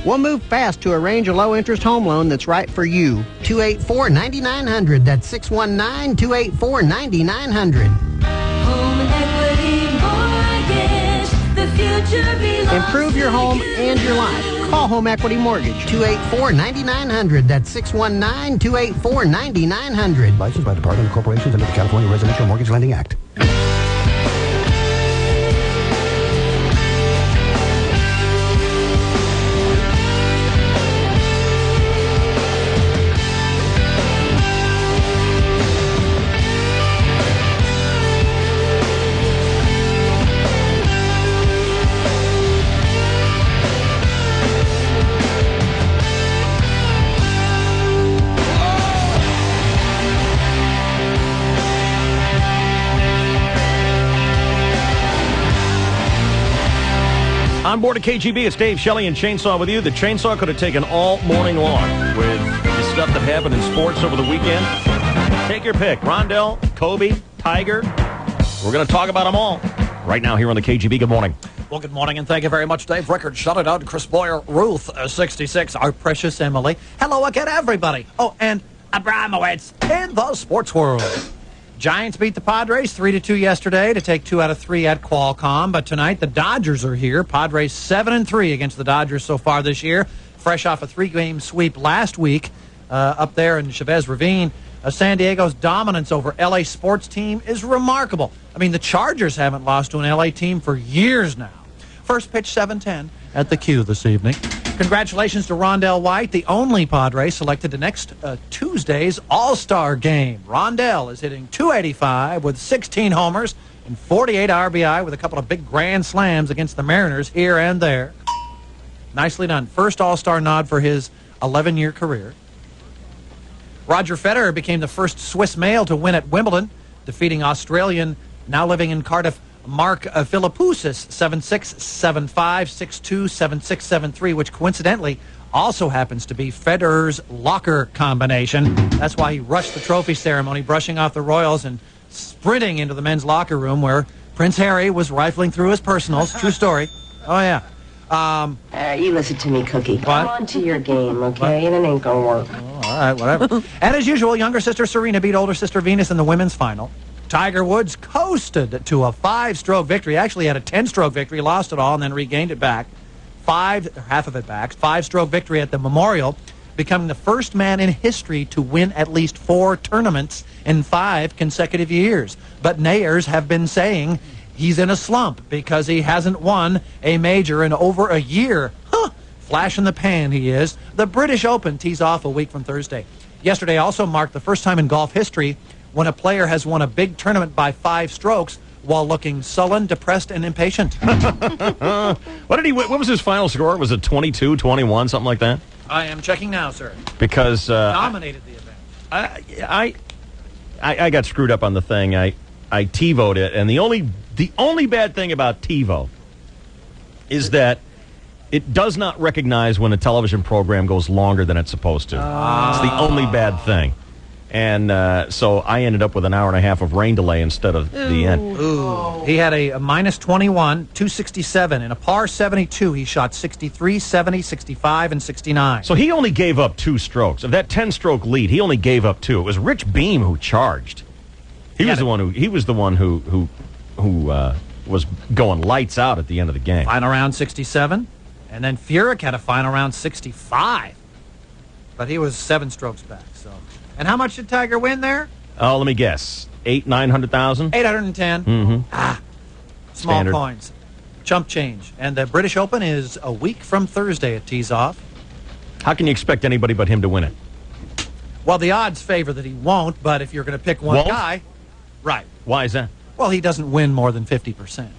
We'll move fast to arrange a low-interest home loan that's right for you. 284-9900. That's 619-284-9900. Home Equity Mortgage. The future belongs Improve your home and your life. Call Home Equity Mortgage. 284-9900. That's 619-284-9900. Licensed by Department of Corporations under the California Residential Mortgage Lending Act. On board of KGB, it's Dave Shelley and Chainsaw with you. The Chainsaw could have taken all morning long with the stuff that happened in sports over the weekend. Take your pick. Rondell, Kobe, Tiger. We're going to talk about them all right now here on the KGB. Good morning. Well, good morning, and thank you very much, Dave. Record shut it out. Chris Boyer, Ruth, 66, our precious Emily. Hello again, everybody. Oh, and Abramowitz in the sports world. Giants beat the Padres 3-2 yesterday to take 2 out of 3 at Qualcomm. But tonight, the Dodgers are here. Padres 7-3 against the Dodgers so far this year. Fresh off a 3-game sweep last week up there in Chavez Ravine. San Diego's dominance over L.A. sports team is remarkable. I mean, the Chargers haven't lost to an L.A. team for years now. First pitch 7:10 at the Q this evening. Congratulations to Rondell White, the only Padre selected to next Tuesday's All-Star game. Rondell is hitting .285 with 16 homers and 48 RBI with a couple of big grand slams against the Mariners here and there. Nicely done. First All-Star nod for his 11-year career. Roger Federer became the first Swiss male to win at Wimbledon, defeating Australian, now living in Cardiff, Mark Philippoussis, 7-6, 7-5, 6-2, 7-6, 7-3, which coincidentally also happens to be Federer's locker combination. That's why he rushed the trophy ceremony, brushing off the royals and sprinting into the men's locker room where Prince Harry was rifling through his personals. True story. Oh, yeah. You listen to me, Cookie. Come on to your game, okay? What? And it ain't gonna work. All right, whatever. And as usual, younger sister Serena beat older sister Venus in the women's final. Tiger Woods coasted to a 5-stroke victory. Actually had a 10-stroke victory, lost it all, and then regained it back. Half of it back. 5-stroke victory at the Memorial, becoming the first man in history to win at least 4 tournaments in 5 consecutive years. But nayers have been saying he's in a slump because he hasn't won a major in over a year. Flash in the pan he is. The British Open tees off a week from Thursday. Yesterday also marked the first time in golf history when a player has won a big tournament by 5 strokes while looking sullen, depressed, and impatient. What was his final score? Was it 22, 21, something like that? I am checking now, sir. Because dominated the event. I got screwed up on the thing. I TiVo'd it, and the only bad thing about TiVo is that it does not recognize when a television program goes longer than it's supposed to. It's the only bad thing. And so I ended up with an hour and a half of rain delay instead of the end. Ooh. He had a minus 21, 267. In a par 72, he shot 63, 70, 65, and 69. So he only gave up 2 strokes. Of that 10-stroke lead, he only gave up 2. It was Rich Beam who charged. He was the one who was going lights out at the end of the game. Final round 67. And then Furyk had a final round 65. But he was 7 strokes back, so... And how much did Tiger win there? Oh, let me guess. 900,000? 810. Mm-hmm. Small Standard. coins. Chump change. And the British Open is a week from Thursday. It tees off. How can you expect anybody but him to win it? Well, the odds favor that he won't, but if you're going to pick one guy... Right. Why is that? Well, he doesn't win more than 50%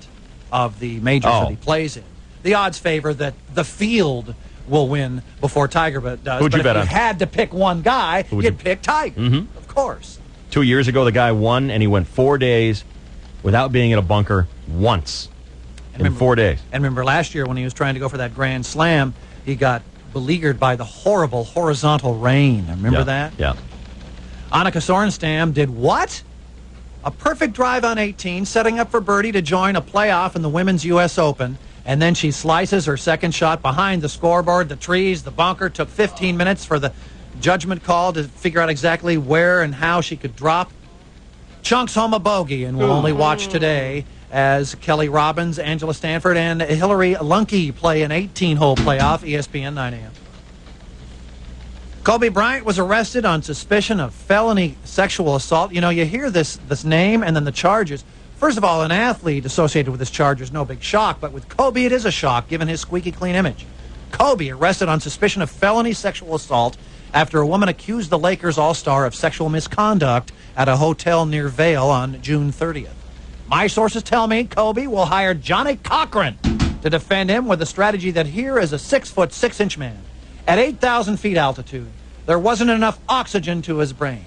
of the majors that he plays in. The odds favor that the field will win before Tiger does. Who'd you bet if on? you had to pick one guy, you'd pick Tiger, Mm-hmm. of course. 2 years ago, the guy won, and he went 4 days without being in a bunker once in 4 days. And remember last year when he was trying to go for that Grand Slam, he got beleaguered by the horrible horizontal rain. Remember that? Yeah. Annika Sorenstam did what? A perfect drive on 18, setting up for birdie to join a playoff in the Women's U.S. Open. And then she slices her second shot behind the scoreboard, the trees, the bunker. Took 15 minutes for the judgment call to figure out exactly where and how she could drop. Chunks home a bogey, and we'll only watch today as Kelly Robbins, Angela Stanford, and Hillary Lunke play an 18-hole playoff, ESPN 9 a.m. Kobe Bryant was arrested on suspicion of felony sexual assault. You know, you hear this name and then the charges. First of all, an athlete associated with this charge is no big shock, but with Kobe it is a shock given his squeaky clean image. Kobe arrested on suspicion of felony sexual assault after a woman accused the Lakers All-Star of sexual misconduct at a hotel near Vail on June 30th. My sources tell me Kobe will hire Johnny Cochran to defend him with a strategy that here is a 6-foot 6-inch man. At 8,000 feet altitude, there wasn't enough oxygen to his brain.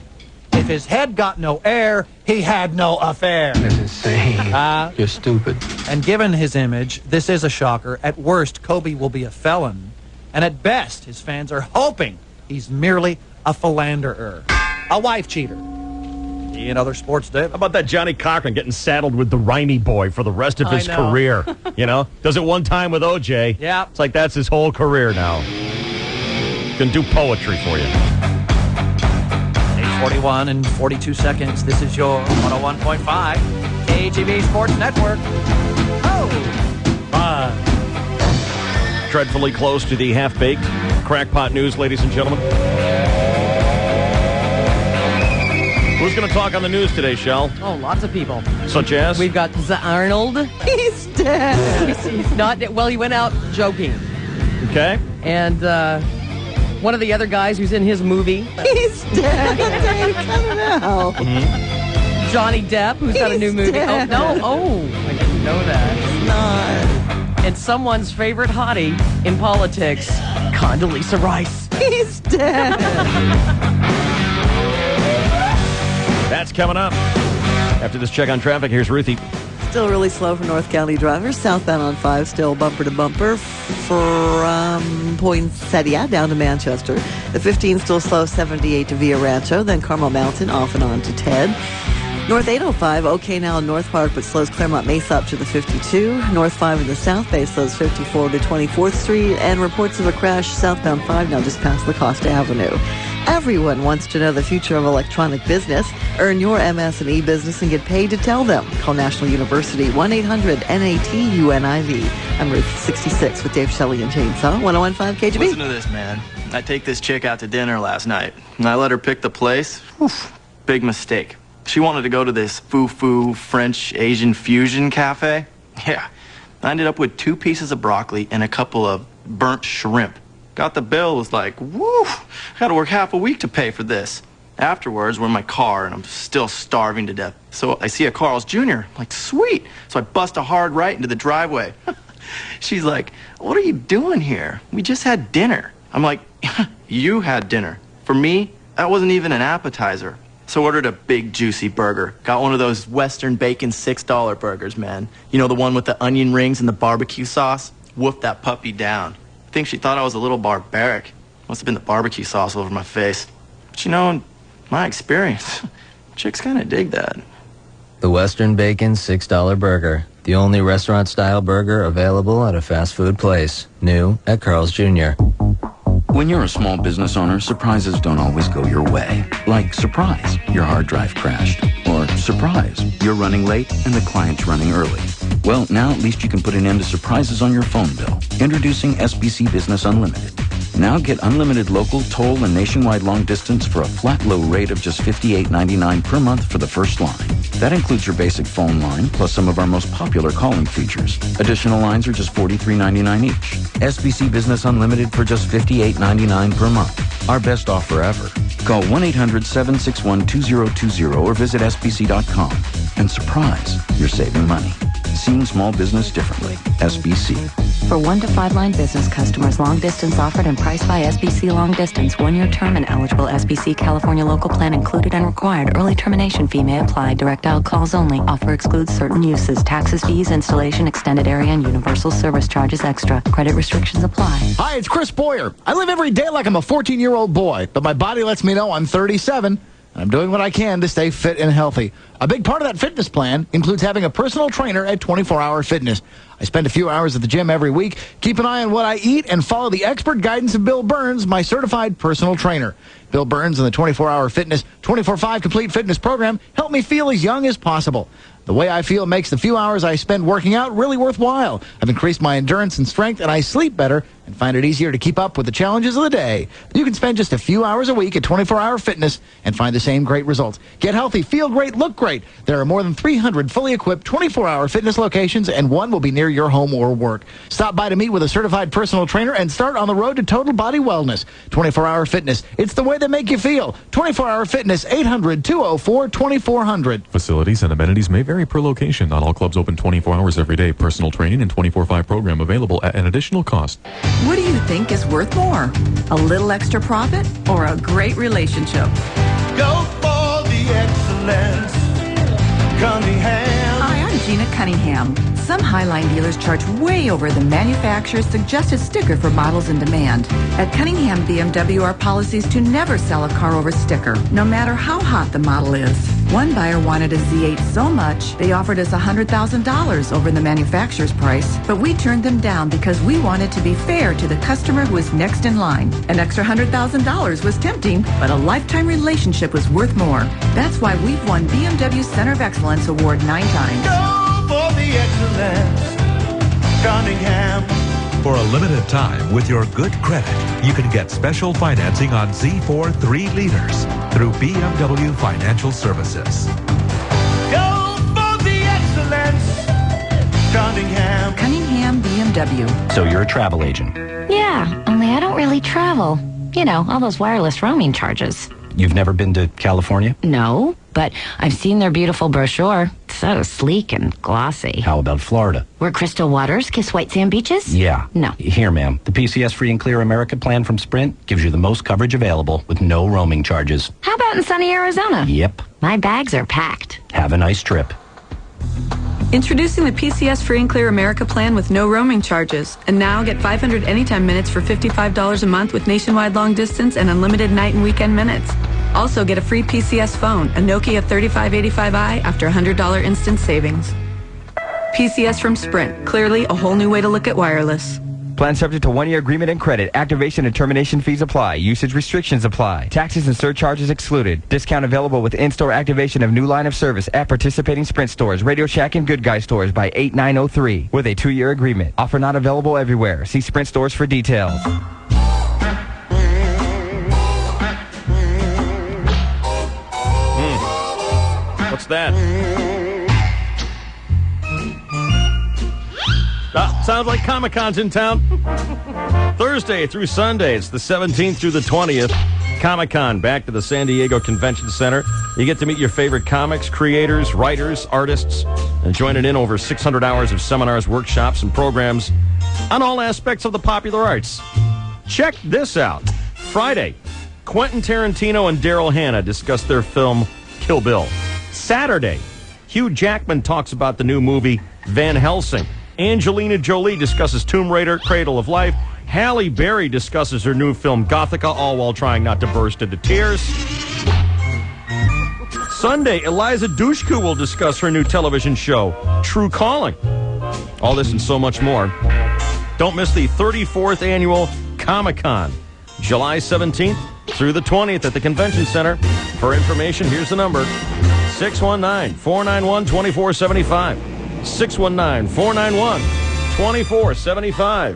If his head got no air, he had no affair. That's insane. You're stupid. And given his image, this is a shocker. At worst, Kobe will be a felon. And at best, his fans are hoping he's merely a philanderer. A wife cheater. He and other sports do. How about that Johnny Cochran getting saddled with the Rhymy Boy for the rest of his career? You know? Does it one time with OJ. Yeah. It's like that's his whole career now. Can do poetry for you. 8:41 and 42 seconds. This is your 101.5 KGB Sports Network. Dreadfully close to the half-baked crackpot news, ladies and gentlemen. Who's going to talk on the news today, Shell? Oh, lots of people. Such as? We've got Arnold. He's dead. He's not dead. Well, he went out joking. Okay. And one of the other guys who's in his movie. He's dead. Dave, come now. Johnny Depp, who's got a new movie. Dead. Oh, no. Oh, I didn't know that. Not. And someone's favorite hottie in politics, Condoleezza Rice. He's dead. That's coming up. After this check on traffic, here's Ruthie. Still really slow for North County drivers. Southbound on 5, still bumper to bumper from Poinsettia down to Manchester. The 15 still slow, 78 to Villa Rancho, then Carmel Mountain off and on to Ted. North 805, okay now in North Park, but slows Claremont Mesa up to the 52. North 5 in the South Bay slows 54 to 24th Street, and reports of a crash southbound 5 now just past La Costa Avenue. Everyone wants to know the future of electronic business. Earn your MS and e-business and get paid to tell them. Call National University, 1-800-NATUNIV. I'm Ruth, 66, with Dave Shelley and Chainsaw, 101.5 KGB. Listen to this, man. I take this chick out to dinner last night, and I let her pick the place. Oof, big mistake. She wanted to go to this foo-foo French Asian fusion cafe. Yeah, I ended up with 2 pieces of broccoli and a couple of burnt shrimp. Got the bill, was like, woo, I gotta work half a week to pay for this. Afterwards, we're in my car, and I'm still starving to death. So I see a Carl's Jr. I'm like, sweet. So I bust a hard right into the driveway. She's like, what are you doing here? We just had dinner. I'm like, you had dinner. For me, that wasn't even an appetizer. So I ordered a big, juicy burger. Got one of those Western bacon $6 burgers, man. You know, the one with the onion rings and the barbecue sauce? Woofed that puppy down. I think she thought I was a little barbaric. Must have been the barbecue sauce over my face. But you know, in my experience, chicks kind of dig that. The Western Bacon $6 burger. The only restaurant-style burger available at a fast food place. New at Carl's Jr. When you're a small business owner, surprises don't always go your way. Like surprise, your hard drive crashed. Or surprise, you're running late and the client's running early. Well, now at least you can put an end to surprises on your phone bill. Introducing SBC Business Unlimited. Now get unlimited local, toll, and nationwide long distance for a flat low rate of just $58.99 per month for the first line. That includes your basic phone line, plus some of our most popular calling features. Additional lines are just $43.99 each. SBC Business Unlimited for just $58.99 per month. Our best offer ever. Call 1-800-761-2020 or visit SBC.com. And surprise, you're saving money. Seeing small business differently. SBC. For 1 to 5 line business customers, long distance offered and priced by SBC Long Distance. 1-year term and eligible SBC California local plan included and required. Early termination fee may apply. Direct dial calls only. Offer excludes certain uses. Taxes, fees, installation, extended area, and universal service charges extra. Credit restrictions apply. Hi, it's Chris Boyer. I live every day like I'm a 14-year-old boy, but my body lets me know I'm 37. I'm doing what I can to stay fit and healthy. A big part of that fitness plan includes having a personal trainer at 24-Hour Fitness. I spend a few hours at the gym every week, keep an eye on what I eat, and follow the expert guidance of Bill Burns, my certified personal trainer. Bill Burns and the 24-Hour Fitness 24/5 Complete Fitness program help me feel as young as possible. The way I feel makes the few hours I spend working out really worthwhile. I've increased my endurance and strength, and I sleep better and find it easier to keep up with the challenges of the day. You can spend just a few hours a week at 24-Hour Fitness and find the same great results. Get healthy, feel great, look great. There are more than 300 fully equipped 24-Hour Fitness locations, and one will be near your home or work. Stop by to meet with a certified personal trainer and start on the road to total body wellness. 24-Hour Fitness. It's the way they make you feel. 24-Hour Fitness, 800-204-2400. Facilities and amenities may vary per location. Not all clubs open 24 hours every day. Personal training and 24/5 program available at an additional cost. What do you think is worth more? A little extra profit or a great relationship? Go for the excellence. Cunningham. Hi, I'm Gina Cunningham. Some Highline dealers charge way over the manufacturer's suggested sticker for models in demand. At Cunningham BMW, our policy is to never sell a car over sticker, no matter how hot the model is. One buyer wanted a Z8 so much, they offered us $100,000 over the manufacturer's price, but we turned them down because we wanted to be fair to the customer who was next in line. An extra $100,000 was tempting, but a lifetime relationship was worth more. That's why we've won BMW Center of Excellence Award 9 times. Go for the excellence. Cunningham. For a limited time, with your good credit, you can get special financing on Z4 3 liters through BMW Financial Services. Go for the excellence. Cunningham. Cunningham BMW. So you're a travel agent. Yeah, Yeah, only I don't really travel. You know, all those wireless roaming charges. You've never been to California? No, but I've seen their beautiful brochure. So sleek and glossy. How about Florida? Where crystal waters kiss white sand beaches? Yeah. No. Here, ma'am. The PCS Free and Clear America plan from Sprint gives you the most coverage available with no roaming charges. How about in sunny Arizona? Yep. My bags are packed. Have a nice trip. Introducing the PCS Free and Clear America plan with no roaming charges. And now get 500 anytime minutes for $55 a month with nationwide long distance and unlimited night and weekend minutes. Also get a free PCS phone, a Nokia 3585i after $100 instant savings. PCS from Sprint. Clearly a whole new way to look at wireless. Plan subject to 1-year agreement and credit. Activation and termination fees apply. Usage restrictions apply. Taxes and surcharges excluded. Discount available with in-store activation of new line of service at participating Sprint stores, Radio Shack, and Good Guy stores by 8903 with a 2-year agreement. Offer not available everywhere. See Sprint stores for details. What's that? Sounds like Comic-Con's in town. Thursday through Sunday. It's the 17th through the 20th. Comic-Con back to the San Diego Convention Center. You get to meet your favorite comics, creators, writers, artists, and join in over 600 hours of seminars, workshops, and programs on all aspects of the popular arts. Check this out. Friday, Quentin Tarantino and Daryl Hannah discuss their film Kill Bill. Saturday, Hugh Jackman talks about the new movie Van Helsing. Angelina Jolie discusses Tomb Raider, Cradle of Life. Halle Berry discusses her new film Gothica, all while trying not to burst into tears. Sunday, Eliza Dushku will discuss her new television show, True Calling. All this and so much more. Don't miss the 34th annual Comic-Con, July 17th through the 20th at the Convention Center. For information, here's the number, 619-491-2475. 619-491-2475.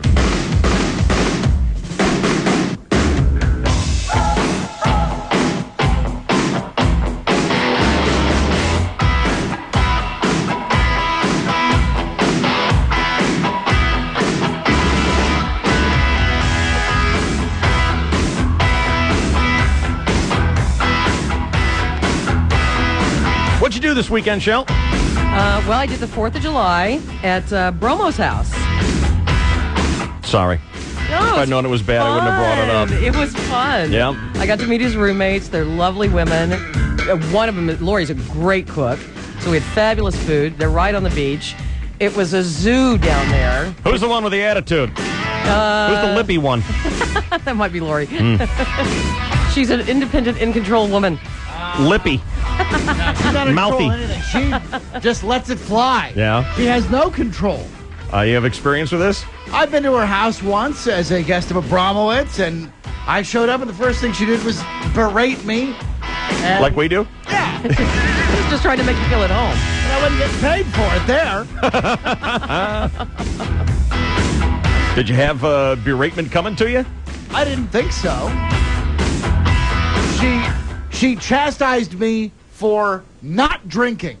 What'd you do this weekend, Shell? Well, I did the 4th of July at Bromo's house. Sorry. No, if I'd known it was bad, I wouldn't have brought it up. It was fun. Yeah. I got to meet his roommates. They're lovely women. One of them, Lori's a great cook. So we had fabulous food. They're right on the beach. It was a zoo down there. Who's the one with the attitude? Who's the lippy one? That might be Lori. She's an independent, in-control woman. Lippy. She's not in Mouthy. control of anything. She just lets it fly. Yeah. She has no control. You have experience with this? I've been to her house once as a guest of Abramowitz, and I showed up, and the first thing she did was berate me. And Like we do? Yeah. He's just trying to make you feel at home. And I wasn't getting paid for it there. Did you have beratement coming to you? I didn't think so. She chastised me for not drinking.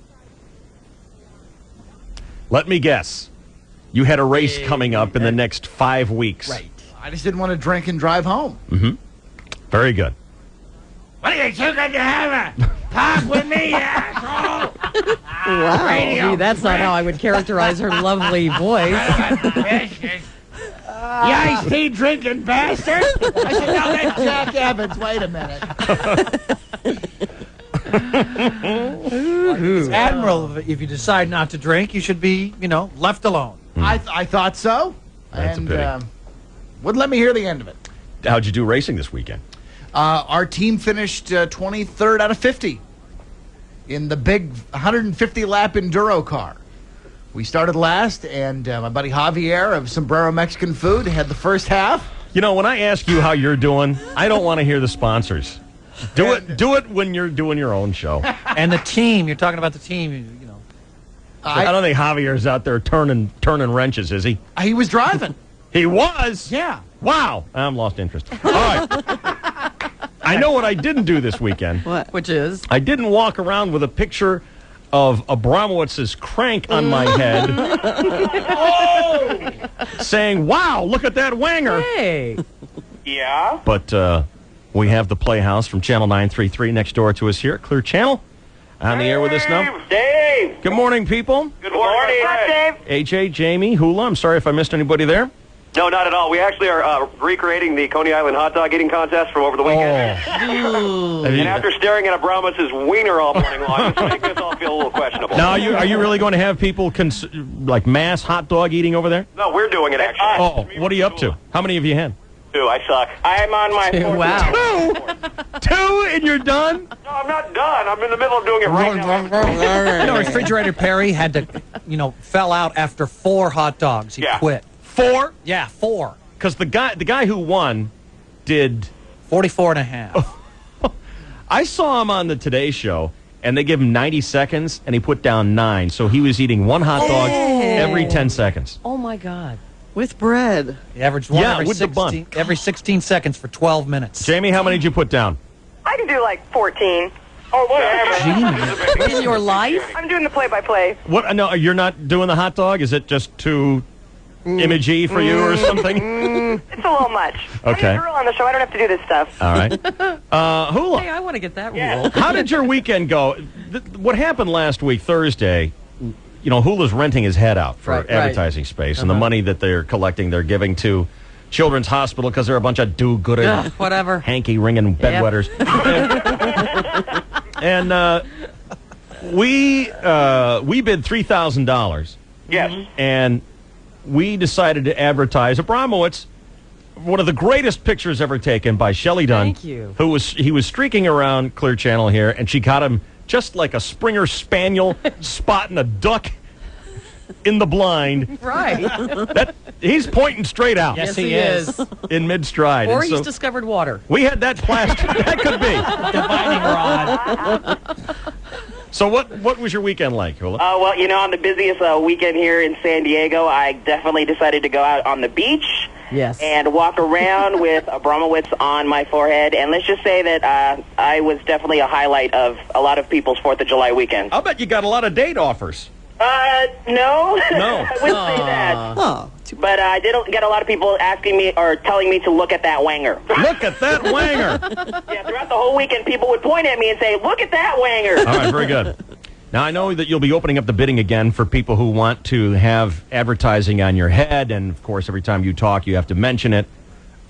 Let me guess. You had a race coming up in the next 5 weeks. Right. I just didn't want to drink and drive home. Mm-hmm. Very good. What are you two going to have a talk with me, asshole? Wow. Gee, that's not how I would characterize her lovely voice. You iced tea drinking bastard. I said, no, that's Jack Evans. Wait a minute. It's admirable if you decide not to drink, you should be, left alone. I thought so. That's and a pity. wouldn't let me hear the end of it. How'd you do racing this weekend? Our team finished 23rd out of 50 in the big 150-lap enduro car. We started last, and my buddy Javier of Sombrero Mexican Food had the first half. You know, when I ask you how you're doing, I don't want to hear the sponsors. Do it when you're doing your own show. And the team, you're talking about the team, I don't think Javier's out there turning wrenches, is he? He was driving. He was? Yeah. Wow. I'm lost interest. All right. I know what I didn't do this weekend. What? Which is? I didn't walk around with a picture of Abramowitz's crank on my head, saying, "Wow, look at that wanger." Hey. Yeah? But we have the Playhouse from Channel 933 next door to us here at Clear Channel. On the air with us now. Dave! Good morning, people. Good morning. What's up, Dave? AJ, Jamie, Hula. I'm sorry if I missed anybody there. No, not at all. We actually are recreating the Coney Island hot dog eating contest from over the weekend. And after staring at Abramowitz's wiener all morning long, it's making us all feel a little questionable. Now, are you really going to have people like mass hot dog eating over there? No, we're doing it, actually. Oh, what are you up to? How many have you had? 2. I suck. I'm on my fourth. Wow. 2, and you're done? No, I'm not done. I'm in the middle of doing it right now. You know, Refrigerator Perry had to, fell out after 4 hot dogs. He quit. 4? Yeah, 4. Because the guy who won did 44 and a half. I saw him on the Today Show, and they give him 90 seconds, and he put down 9. So he was eating 1 hot dog every 10 seconds. Oh, my God. With bread. He averaged one every, with 16, the bun. every 16 seconds for 12 minutes. Jamie, how many did you put down? I can do like 14. Oh, whatever. In your life? I'm doing the play-by-play. What? No, you're not doing the hot dog? Is it just too imagey for you or something? It's a little much. Okay. I'm a girl on the show. I don't have to do this stuff. All right. Hula. Hey, I want to get that rule. How did your weekend go? What happened last week, Thursday, Hula's renting his head out for Right. advertising space, and the money that they're collecting, they're giving to Children's Hospital because they're a bunch of do-gooder, whatever, hanky-ringing bedwetters. And we bid $3,000. Yes. And we decided to advertise Abramowitz, one of the greatest pictures ever taken by Shelley Dunn. Thank you. He was streaking around Clear Channel here, and she caught him just like a Springer Spaniel spotting a duck in the blind. Right. He's pointing straight out. Yes, he is. In mid-stride. Or And he's so discovered water. we had that plastic. That could be. Divining rod. So what was your weekend like, Hula? Well, on the busiest weekend here in San Diego, I definitely decided to go out on the beach. Yes. And walk around with Abramowitz on my forehead. And let's just say that I was definitely a highlight of a lot of people's 4th of July weekend. I'll bet you got a lot of date offers. No. No. I wouldn't say that. But I did get a lot of people asking me or telling me to look at that wanger. Look at that wanger. Yeah, throughout the whole weekend, people would point at me and say, look at that wanger. All right, very good. Now, I know that you'll be opening up the bidding again for people who want to have advertising on your head, and, of course, every time you talk, you have to mention it.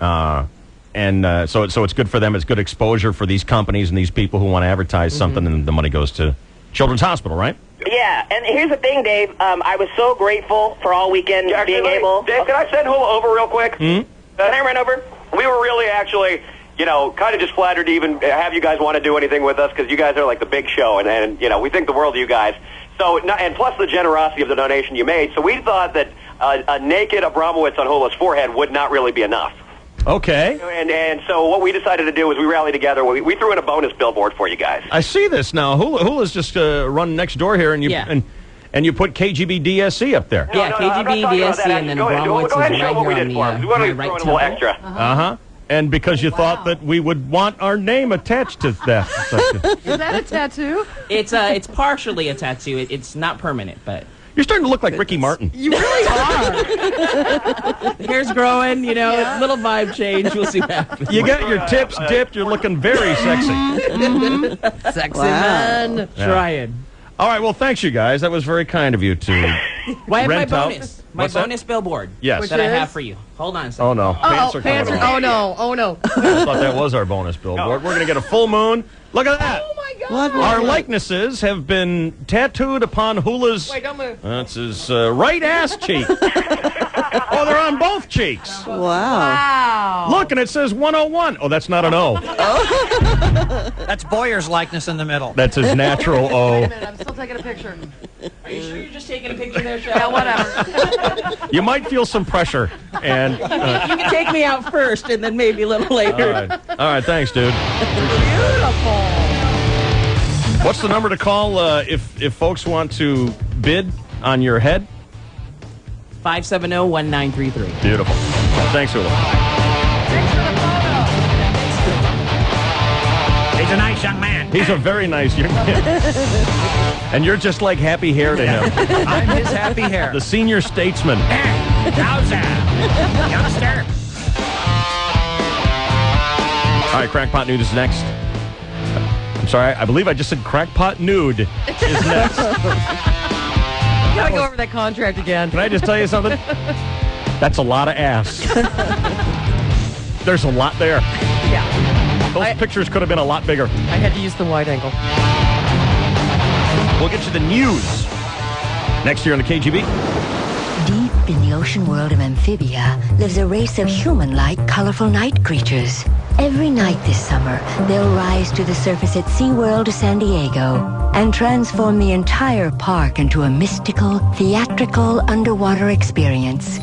So it's good for them. It's good exposure for these companies and these people who want to advertise something, and the money goes to Children's Hospital, right? Yeah, and here's the thing, Dave. I was so grateful for all weekend being able... Dave, can I send Hula over real quick? Can I run over? We were really actually... kind of just flattered to even have you guys want to do anything with us because you guys are like the big show, and we think the world of you guys. So, and plus the generosity of the donation you made. So we thought that a naked Abramowitz on Hula's forehead would not really be enough. Okay. And so what we decided to do was we rallied together. We threw in a bonus billboard for you guys. I see this now. Hula's just run next door here, and you and you put KGB DSC up there. Yeah, KGB DSC, and then Abramowitz is right here on the We want to right throw in a temple. little extra. Uh-huh. And because you thought that we would want our name attached to that section. Is that a tattoo? It's partially a tattoo. It's not permanent, but You're starting to look like Ricky Martin. You really are. the hair's growing. Little vibe change. We'll see what happens. You got your tips dipped. You're looking very sexy. Sexy man. Yeah. Trying. All right. Well, thanks, you guys. That was very kind of you to Well, I have rent my out. bonus. My What's that? bonus billboard. Yes. That I Which have is? for you. Hold on a second. Oh, no. Pants are coming off. Oh, no. Oh, no. I thought that was our bonus billboard. We're going to get a full moon. Look at that. Oh, my God. Our likenesses have been tattooed upon Hula's. Wait, don't move. That's his right ass cheek. Oh, they're on both cheeks. Wow. Look, and it says 101. Oh, that's not an O. That's Boyer's likeness in the middle. That's his natural Wait a O. minute. I'm still taking a picture. Are you sure you're just taking a picture there, Shell? Yeah, whatever. You might feel some pressure. And You can take me out first, and then maybe a little later. all right, thanks, dude. Beautiful. What's the number to call if folks want to bid on your head? 570-1933. Beautiful. Thanks, Hula. He's a nice young man. He's a very nice young man. And you're just like happy hair to him. I'm his happy hair. The senior statesman. Youngster. All right, Crackpot Nude is next. I'm sorry, I believe I just said Crackpot Nude is next. Gotta go over that contract again. Can I just tell you something? That's a lot of ass. There's a lot there. Yeah. Those pictures could have been a lot bigger. I had to use the wide angle. We'll get you the news next year on the KGB. Deep in the ocean world of amphibia lives a race of human-like, colorful night creatures. Every night this summer, they'll rise to the surface at SeaWorld San Diego and transform the entire park into a mystical, theatrical underwater experience.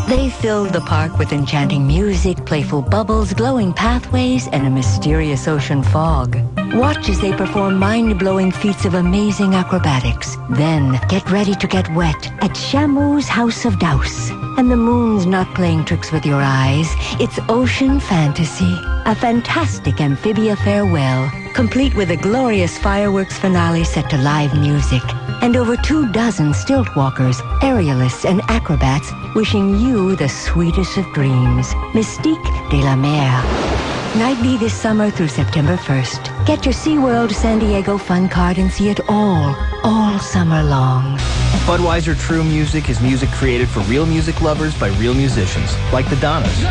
They filled the park with enchanting music, playful bubbles, glowing pathways, and a mysterious ocean fog. Watch as they perform mind-blowing feats of amazing acrobatics. Then, get ready to get wet at Shamu's House of Douse. And the moon's not playing tricks with your eyes. It's ocean fantasy. A fantastic amphibia farewell, complete with a glorious fireworks finale set to live music. And over 24 stilt walkers, aerialists, and acrobats wishing you the sweetest of dreams. Mystique de la Mer. Nightly this summer through September 1st. Get your SeaWorld San Diego fun card and see it all summer long. Budweiser True Music is music created for real music lovers by real musicians, like the Donnas.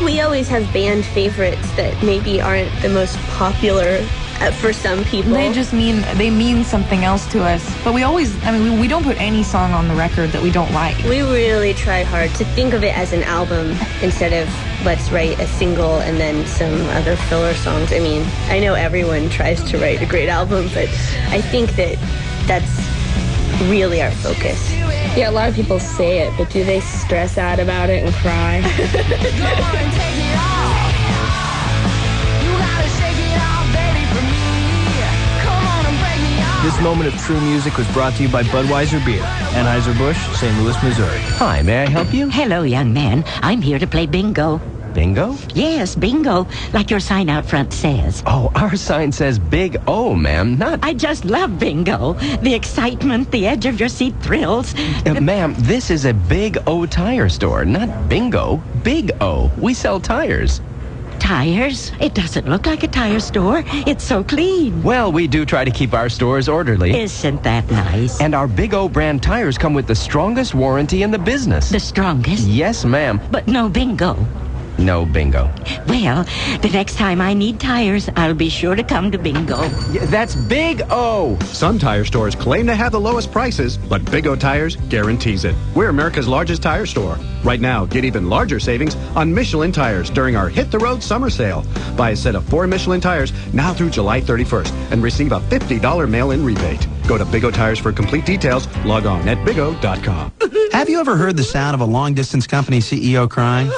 We always have band favorites that maybe aren't the most popular for some people. They mean something else to us. But we don't put any song on the record that we don't like. We really try hard to think of it as an album instead of let's write a single and then some other filler songs. I mean, I know everyone tries to write a great album, but I think that's really our focus. Yeah, a lot of people say it, but do they stress out about it and cry? This moment of true music was brought to you by Budweiser Beer, Anheuser-Busch, St. Louis, Missouri. Hi, may I help you? Hello, young man. I'm here to play bingo. Bingo? Yes, bingo, like your sign out front says. Oh, our sign says Big O, ma'am, not... I just love bingo. The excitement, the edge of your seat thrills. Ma'am, this is a Big O tire store, not bingo. Big O. We sell tires. Tires? It doesn't look like a tire store. It's so clean. Well, we do try to keep our stores orderly. Isn't that nice? And our Big O brand tires come with the strongest warranty in the business. The strongest? Yes, ma'am. But no bingo. No bingo. Well, the next time I need tires, I'll be sure to come to bingo. Yeah, that's Big O. Some tire stores claim to have the lowest prices, but Big O Tires guarantees it. We're America's largest tire store. Right now, get even larger savings on Michelin tires during our Hit the Road summer sale. Buy a set of 4 Michelin tires now through July 31st and receive a $50 mail-in rebate. Go to Big O Tires for complete details. Log on at bigo.com. Have you ever heard the sound of a long-distance company CEO crying?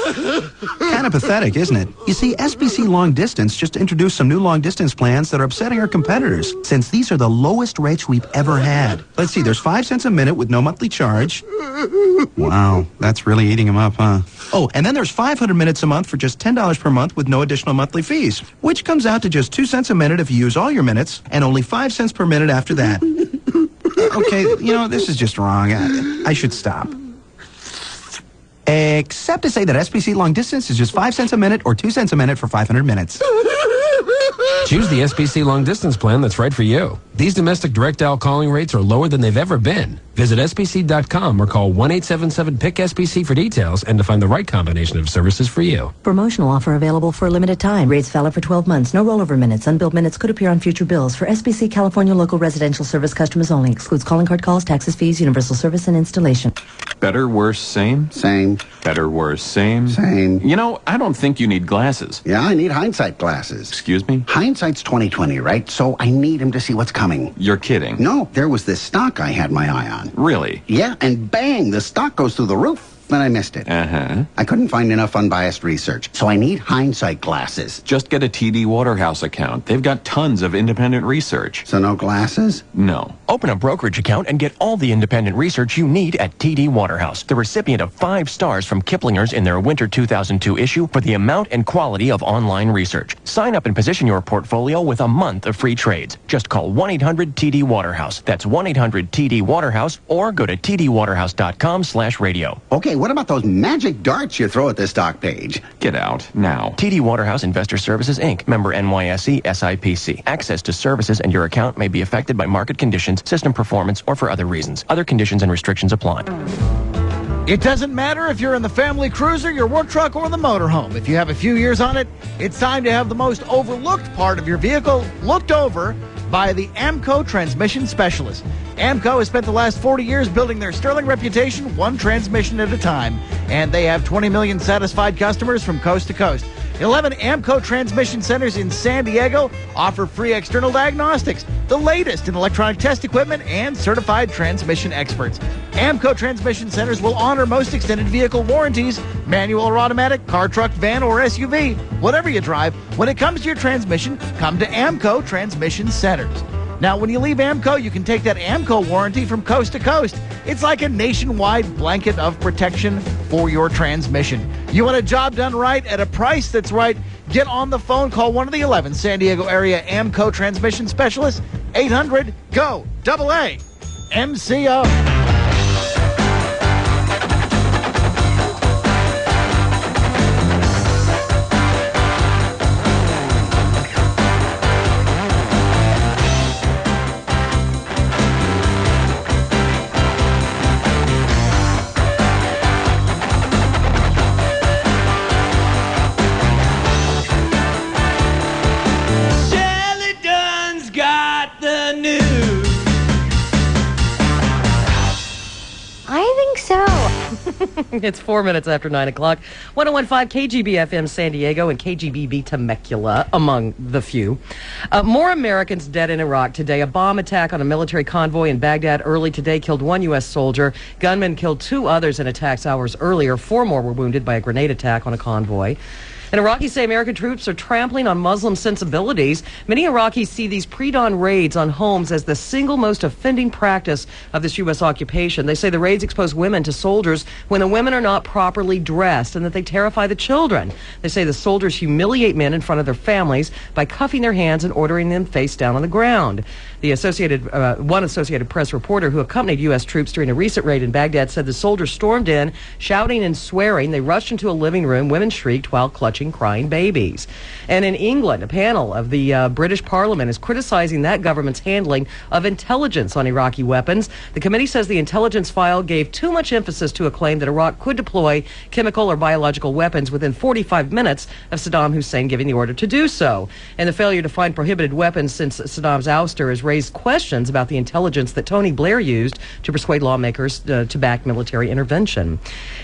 Kind of pathetic, isn't it? You see, SBC Long Distance just introduced some new long-distance plans that are upsetting our competitors, since these are the lowest rates we've ever had. Let's see, there's 5 cents a minute with no monthly charge. Wow, that's really eating them up, huh? Oh, and then there's 500 minutes a month for just $10 per month with no additional monthly fees, which comes out to just 2 cents a minute if you use all your minutes, and only 5 cents per minute after that. Okay, this is just wrong. I should stop. Except to say that SBC Long Distance is just 5 cents a minute or 2 cents a minute for 500 minutes. Choose the SBC Long Distance plan that's right for you. These domestic direct dial calling rates are lower than they've ever been. Visit SBC.com or call 1-877-PIC-SBC for details and to find the right combination of services for you. Promotional offer available for a limited time. Rates valid for 12 months. No rollover minutes. Unbilled minutes could appear on future bills. For SBC California local residential service customers only. Excludes calling card calls, taxes, fees, universal service, and installation. Better, worse, same? Same. Better, worse, same? Same. You know, I don't think you need glasses. Yeah, I need hindsight glasses. Excuse me? Hindsight's 20/20, right? So I need him to see what's coming. You're kidding. No, there was this stock I had my eye on. Really? Yeah, and bang, the stock goes through the roof. Then I missed it. I couldn't find enough unbiased research, so I need hindsight glasses. Just get a TD Waterhouse account. They've got tons of independent research. So no glasses? No. Open a brokerage account and get all the independent research you need at TD Waterhouse, the recipient of 5 stars from Kiplinger's in their Winter 2002 issue for the amount and quality of online research. Sign up and position your portfolio with a month of free trades. Just call 1-800-TD-Waterhouse. That's 1-800-TD-Waterhouse, or go to tdwaterhouse.com/radio. Okay, what about those magic darts you throw at the stock page? Get out now. TD Waterhouse Investor Services, Inc., member NYSE SIPC. Access to services and your account may be affected by market conditions, system performance, or for other reasons. Other conditions and restrictions apply. It doesn't matter if you're in the family cruiser, your work truck, or the motorhome. If you have a few years on it, it's time to have the most overlooked part of your vehicle looked over by the AAMCO transmission specialist. AAMCO has spent the last 40 years building their sterling reputation one transmission at a time, and they have 20 million satisfied customers from coast to coast. 11 AAMCO transmission centers in San Diego offer free external diagnostics, the latest in electronic test equipment, and certified transmission experts. AAMCO transmission centers will honor most extended vehicle warranties, manual or automatic, car, truck, van, or SUV. Whatever you drive, when it comes to your transmission, come to AAMCO Transmission Centers. Now, when you leave AAMCO, you can take that AAMCO warranty from coast to coast. It's like a nationwide blanket of protection for your transmission. You want a job done right at a price that's right? Get on the phone. Call one of the 11 San Diego area AAMCO transmission specialists. 800-GO-AA-MCO. It's 4 minutes after 9 o'clock. 101.5 KGB-FM San Diego and KGBB Temecula, among the few. More Americans dead in Iraq today. A bomb attack on a military convoy in Baghdad early today killed 1 U.S. soldier. Gunmen killed 2 others in attacks hours earlier. 4 more were wounded by a grenade attack on a convoy. And Iraqis say American troops are trampling on Muslim sensibilities. Many Iraqis see these pre-dawn raids on homes as the single most offending practice of this U.S. occupation. They say the raids expose women to soldiers when the women are not properly dressed and that they terrify the children. They say the soldiers humiliate men in front of their families by cuffing their hands and ordering them face down on the ground. The one Associated Press reporter who accompanied U.S. troops during a recent raid in Baghdad said the soldiers stormed in, shouting and swearing. They rushed into a living room. Women shrieked while clutching crying babies. And in England, a panel of the British Parliament is criticizing that government's handling of intelligence on Iraqi weapons. The committee says the intelligence file gave too much emphasis to a claim that Iraq could deploy chemical or biological weapons within 45 minutes of Saddam Hussein giving the order to do so. And the failure to find prohibited weapons since Saddam's ouster has raised questions about the intelligence that Tony Blair used to persuade lawmakers to back military intervention.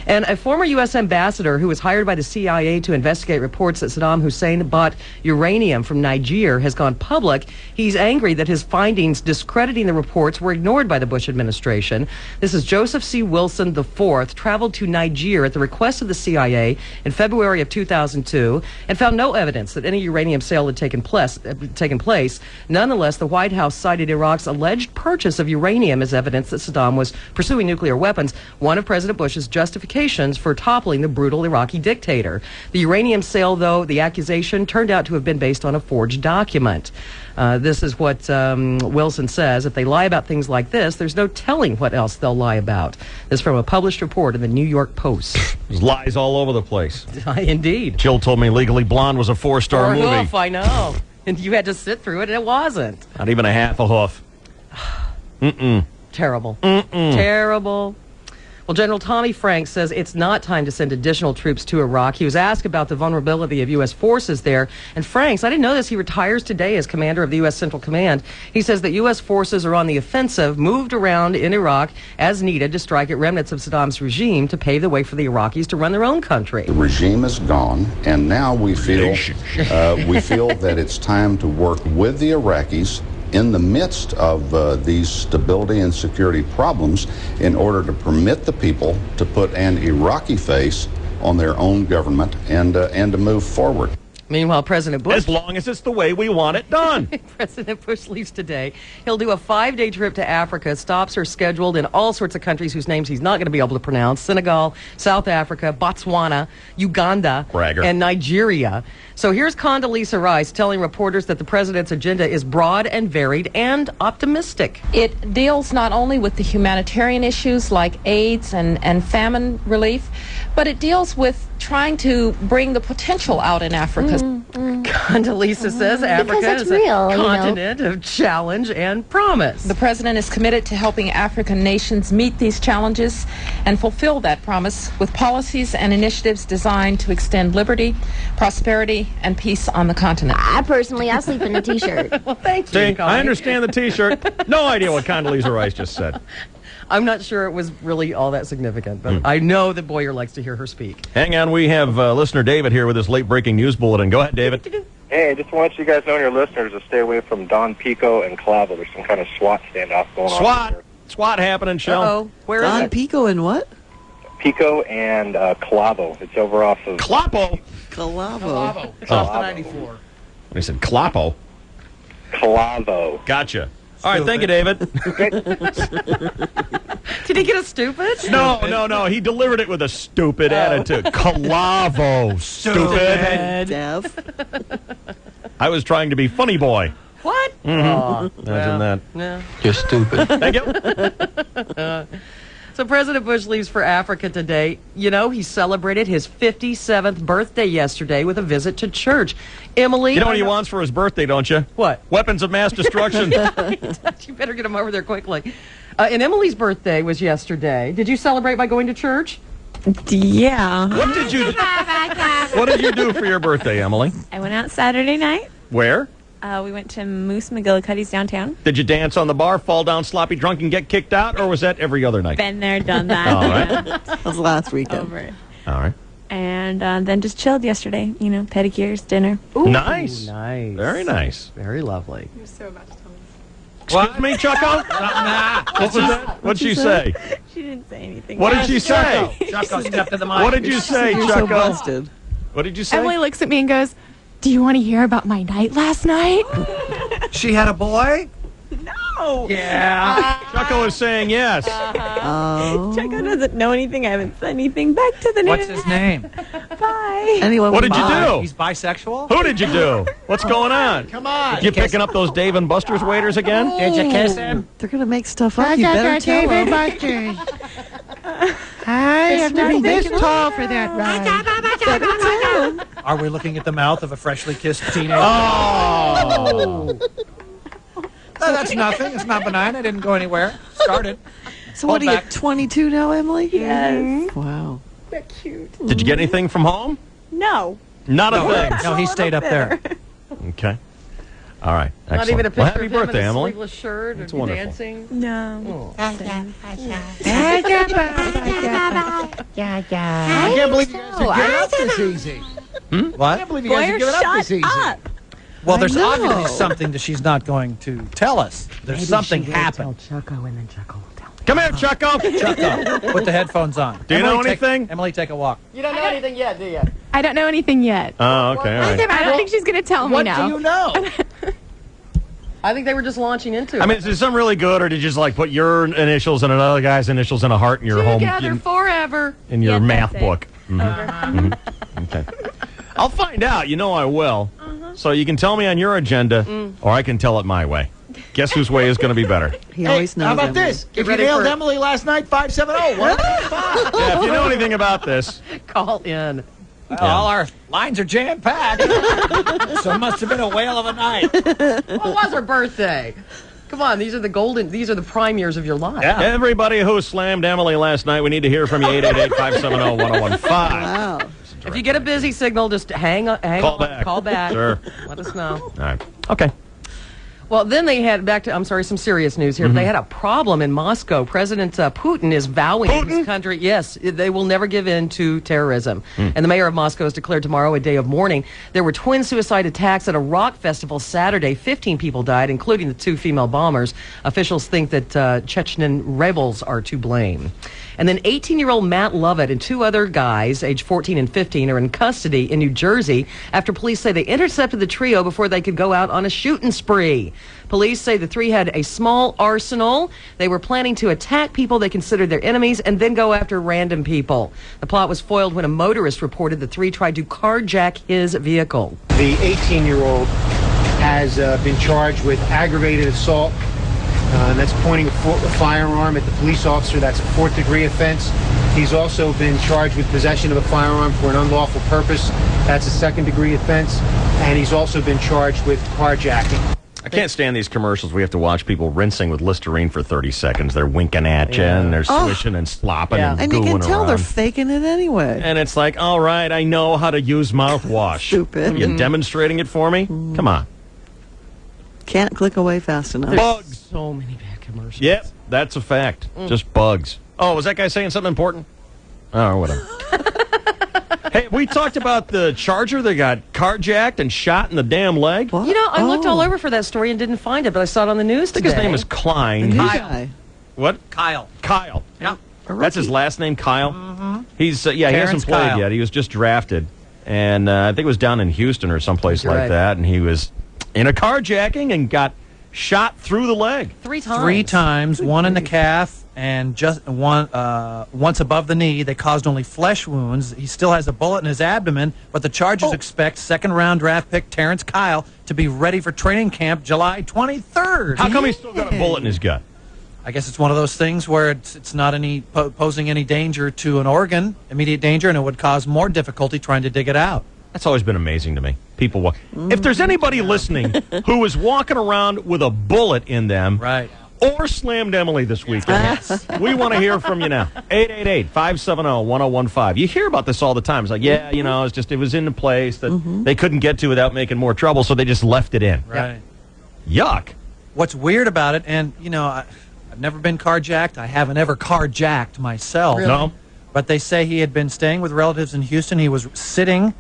And a former U.S. ambassador who was hired by the CIA to investigate reports that Saddam Hussein bought uranium from Niger has gone public. He's angry that his findings discrediting the reports were ignored by the Bush administration. This is Joseph C. Wilson IV, traveled to Niger at the request of the CIA in February of 2002 and found no evidence that any uranium sale had taken place. Nonetheless, the White House cited Iraq's alleged purchase of uranium as evidence that Saddam was pursuing nuclear weapons, one of President Bush's justifications for toppling the brutal Iraqi dictator. The uranium sale, though, the accusation turned out to have been based on a forged document. This is what Wilson says. If they lie about things like this, there's no telling what else they'll lie about. This is from a published report in the New York Post. There's lies all over the place. Indeed. Jill told me Legally Blonde was a 4-star movie. Hoof, I know. And you had to sit through it, and it wasn't. Not even a half a hoof. Terrible. Terrible. Well, General Tommy Franks says it's not time to send additional troops to Iraq. He was asked about the vulnerability of U.S. forces there. And Franks, I didn't know this, he retires today as commander of the U.S. Central Command. He says that U.S. forces are on the offensive, moved around in Iraq as needed to strike at remnants of Saddam's regime to pave the way for the Iraqis to run their own country. The regime is gone, and now we feel that it's time to work with the Iraqis in the midst of these stability and security problems in order to permit the people to put an Iraqi face on their own government and to move forward. Meanwhile, President Bush... As long as it's the way we want it done. President Bush leaves today. He'll do a 5-day trip to Africa. Stops are scheduled in all sorts of countries whose names he's not going to be able to pronounce. Senegal, South Africa, Botswana, Uganda, and Nigeria. So here's Condoleezza Rice telling reporters that the president's agenda is broad and varied and optimistic. It deals not only with the humanitarian issues like AIDS and famine relief, but it deals with trying to bring the potential out in Africa. Condoleezza says Africa is a continent of challenge and promise. The president is committed to helping African nations meet these challenges and fulfill that promise with policies and initiatives designed to extend liberty, prosperity, and peace on the continent. I sleep in a T-shirt. Well, thank you, See, Connie. I understand the T-shirt. No idea what Condoleezza Rice just said. I'm not sure it was really all that significant, but I know that Boyer likes to hear her speak. Hang on, we have listener David here with his late-breaking news bulletin. Go ahead, David. Hey, I just want you guys know and your listeners to stay away from Don Pico and Clavo. There's some kind of SWAT standoff going on. SWAT happening, Shell. Uh-oh. Where Don is it? Pico and what? Pico and Clavo. It's over off of... Clavo? Calavo. It's off the 94. He said Clapo. Clavo. Gotcha. All right, thank you, David. Did he get a stupid? No. He delivered it with a stupid attitude. Calavo, stupid. Dev. I was trying to be funny boy. What? Imagine that. Yeah. You're stupid. Thank you. So President Bush leaves for Africa today. You know, he celebrated his 57th birthday yesterday with a visit to church. Emily... You know what he wants for his birthday, don't you? What? Weapons of mass destruction. You better get him over there quickly. And Emily's birthday was yesterday. Did you celebrate by going to church? Yeah. What did you do for your birthday, Emily? I went out Saturday night. Where? We went to Moose McGillicuddy's downtown. Did you dance on the bar, fall down sloppy drunk, and get kicked out, or was that every other night? Been there, done that. All right. That was last weekend. Over. All right. And then just chilled yesterday. You know, pedicures, dinner. Ooh, nice. Nice. Very nice. Very lovely. You're so about to tell me. Excuse me, Chucko? What was that? What'd she say? She didn't say anything. What did she say? Chucko stepped to the mic. What did you say, You're Chucko? so busted. What did you say? Emily looks at me and goes, "Do you want to hear about my night last night?" She had a boy? No. Yeah. Chucko is saying yes. Oh. Chucko doesn't know anything. I haven't said anything back to the What's his name? Bye. Anyone What with did you bi- do? He's bisexual? Who did you do? What's going on? Come on. You picking up those Dave and Buster's waiters again? Did you kiss him? They're going to make stuff up. You better tell them. I have to be this tall for that ride. Are we looking at the mouth of a freshly kissed teenager? Oh. No, that's nothing. It's not benign. I didn't go anywhere. Started. So what are you, back. 22 now, Emily? Yes. Wow. They're cute. Did you get anything from home? No. Not a thing. No, he stayed up there. Okay. All right. Excellent. Not even a picture well, happy of him birthday, in a Emily. sleeveless shirt That's or wonderful. dancing? No. Oh. I can't believe you guys are giving up this easy. I What? can't believe you guys are giving up this easy. Well, there's know. obviously something that she's not going to tell us. There's something happened. Chucko and then Chucko will tell. Come here, Chucko. Chucko, put the headphones on. Do you know anything? Emily, take a walk. You don't know anything yet, do you? I don't know anything yet. Oh, okay. All right. I don't think she's going to tell me What now. do you know? I think they were just launching into it. I mean, is it something really good, or did you just like put your initials and another guy's initials in a heart in your home Together forever. in your Yes, math that's it. book? Okay. I'll find out. You know I will. So you can tell me on your agenda, or I can tell it my way. Guess whose way is going to be better? He always knows. How about Emily. this? If you ready nailed for- Emily last night, 570-185. Yeah, if you know anything about this, Call in. Well, all our lines are jam-packed. So it must have been a whale of a night. Well, it was her birthday. Come on, these are the prime years of your life. Yeah. everybody who slammed Emily last night, we need to hear from you. 888-570-1015. Wow. If you get a busy signal, just hang Call on, back. Call back. Sure. Let us know. All right. Okay. Well, then they had some serious news here. They had a problem in Moscow. President Putin is vowing in his country, yes, they will never give in to terrorism. And the mayor of Moscow has declared tomorrow a day of mourning. There were twin suicide attacks at a rock festival Saturday. 15 people died, including the 2 female bombers. Officials think that Chechen rebels are to blame. And then 18-year-old Matt Lovett and 2 other guys, aged 14 and 15, are in custody in New Jersey after police say they intercepted the trio before they could go out on a shooting spree. Police say the 3 had a small arsenal. They were planning to attack people they considered their enemies and then go after random people. The plot was foiled when a motorist reported the 3 tried to carjack his vehicle. The 18-year-old has been charged with aggravated assault. And that's pointing a firearm at the police officer. That's a 4th-degree offense. He's also been charged with possession of a firearm for an unlawful purpose. That's a 2nd-degree offense. And he's also been charged with carjacking. I can't stand these commercials. We have to watch people rinsing with Listerine for 30 seconds. They're winking at you, and they're swishing and slopping and gooing And you can tell around. they're faking it anyway. And it's like, all right, I know how to use mouthwash. Stupid. You demonstrating it for me? Come on. Can't click away fast enough. Bugs. So many bad commercials. Yep, that's a fact. Just bugs. Oh, was that guy saying something important? Oh, whatever. Hey, we talked about the Charger that got carjacked and shot in the damn leg. You know, I looked all over for that story and didn't find it, but I saw it on the news I think today. his name is Klein. The new guy. What? Kyle. Kyle. Yeah. That's his last name, Kyle? He's, he Terrence hasn't played Kyle. yet. He was just drafted. And I think it was down in Houston or someplace You're like right. that. And he was in a carjacking and got shot through the leg. 3 times. 3 times, 1 in the calf and just one once above the knee. They caused only flesh wounds. He still has a bullet in his abdomen, but the Chargers expect 2nd-round draft pick Terrence Kyle to be ready for training camp July 23rd. How come he's still got a bullet in his gut? I guess it's one of those things where it's not posing any danger to an organ, immediate danger, and it would cause more difficulty trying to dig it out. That's always been amazing to me. People walk. If there's anybody listening who is walking around with a bullet in them, right, or slammed Emily this weekend, we want to hear from you now. 888-570-1015. You hear about this all the time. It's like, yeah, you know, it was in the place that they couldn't get to without making more trouble, so they just left it in. Right. Yuck. What's weird about it, and, you know, I've never been carjacked. I haven't ever carjacked myself. Really? No. But they say he had been staying with relatives in Houston. He was sitting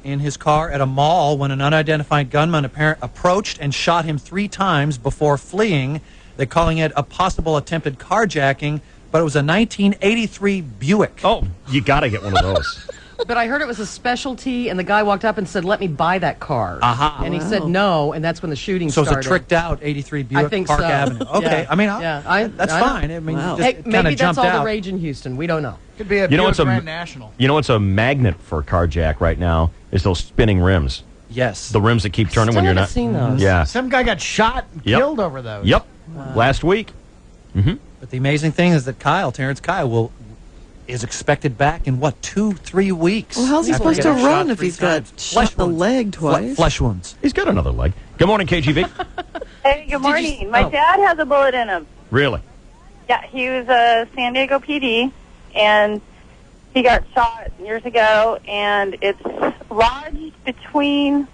in his car at a mall when an unidentified gunman approached and shot him 3 times before fleeing. They're calling it a possible attempted carjacking, but it was a 1983 Buick. Oh, you got to get one of those. But I heard it was a specialty, and the guy walked up and said, "Let me buy that car." Aha. And he said no, and that's when the shooting So started. it's a tricked-out 83 Buick I think Park so. Avenue. Okay, Yeah. I mean, Yeah, that's I know. fine. I mean, Wow. just Hey, kind maybe of that's jumped all out. the rage in Houston. We don't know. Could be a You know Buick what's Grand National. You know what's a magnet for carjack right now is those spinning rims. Yes. The rims that keep turning when Still you're haven't not. seen those. Yeah. Some guy got shot and Yep. killed over those. Yep. Last week. But the amazing thing is that Terrence Kyle, is expected back in, 2-3 weeks. Well, how's he after supposed to getting run shot if 3 he's got times. shot in the leg twice? Flesh wounds. He's got another leg. Good morning, KGB. Hey, good morning. My dad has a bullet in him. Really? Yeah, he was a San Diego PD, and he got shot years ago, and it's lodged between,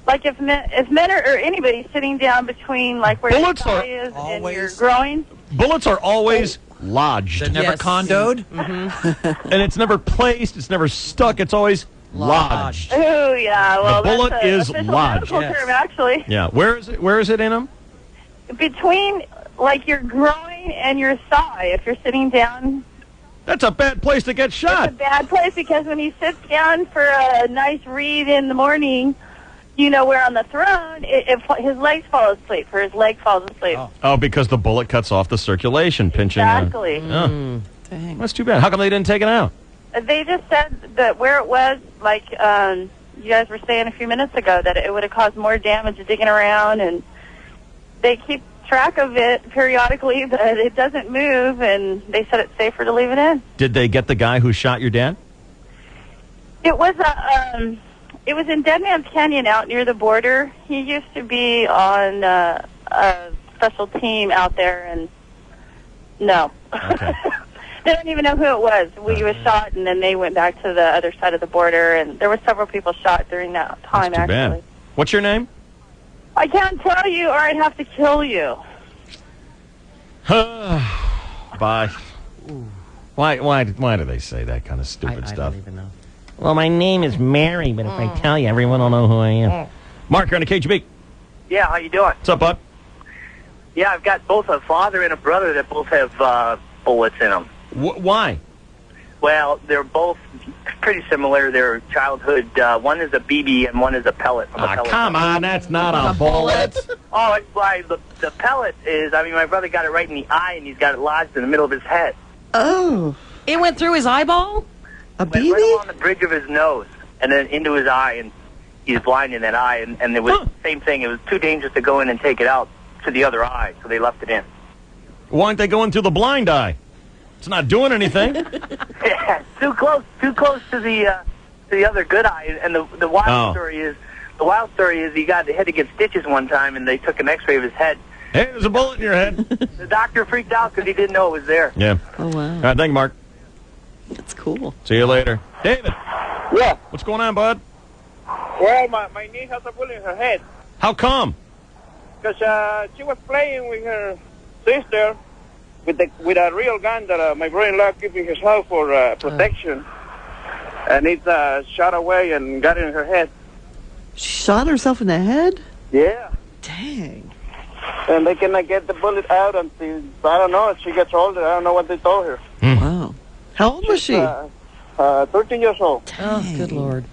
like if men or anybody sitting down between, like where Bullets your are thigh is and your always- groin. Bullets are always lodged. They're never Yes. condoed. And it's never placed, it's never stuck, it's always lodged. Oh, yeah. Well, The bullet that's a is official lodged. medical Yes. term, actually. Yeah. Where is it in them? Between, like, your groin and your thigh, if you're sitting down. That's a bad place to get It's shot. a bad place because when he sits down for a nice read in the morning, you know, where on the throne, his legs fall asleep, or his leg falls asleep. Oh, because the bullet cuts off the circulation, pinching. Exactly. Oh, Dang. that's too bad. How come they didn't take it out? They just said that where it was, like you guys were saying a few minutes ago, that it would have caused more damage digging around, and they keep track of it periodically, but it doesn't move, and they said it's safer to leave it in. Did they get the guy who shot your dad? It was it was in Dead Man's Canyon out near the border. He used to be on a special team out there, and no. Okay. They don't even know who it was. He was shot, and then they went back to the other side of the border, and there were several people shot during that time, Too actually. bad. What's your name? I can't tell you, or I'd have to kill you. Bye. Why do they say that kind of stupid I stuff? don't even know. Well, my name is Mary, but if I tell you, everyone will know who I am. Mark, you're on the KGB. Yeah, how you doing? What's up, bud? Yeah, I've got both a father and a brother that both have bullets in them. Why? Well, they're both pretty similar. Their childhood, one is a BB and one is a pellet. From a pellet Come on, that's not a bullet. Oh, why the pellet is, I mean, my brother got it right in the eye, and he's got it lodged in the middle of his head. Oh. It went through his eyeball? A Went right along the bridge of his nose, and then into his eye, and he's blind in that eye, and it was the same thing. It was too dangerous to go in and take it out to the other eye, so they left it in. Why aren't they going through the blind eye? It's not doing anything. Yeah, too close to the other good eye. And the wild story is he had to get stitches one time, and they took an X-ray of his head. Hey, there's a bullet in your head. The doctor freaked out because he didn't know it was there. Yeah. Oh wow. All right, thank you, Mark. That's cool. See you later, David. Yeah. What's going on, bud? Well, my niece has a bullet in her head How come? because she was playing with her sister with a real gun that my brother-in-law keeps in his house for protection, and it shot away and got in her head. She shot herself in the head? Yeah. Dang. And they cannot get the bullet out until, I don't know, she gets older. I don't know what they told her. Wow. How old was she? 13 years old. Oh, good Lord.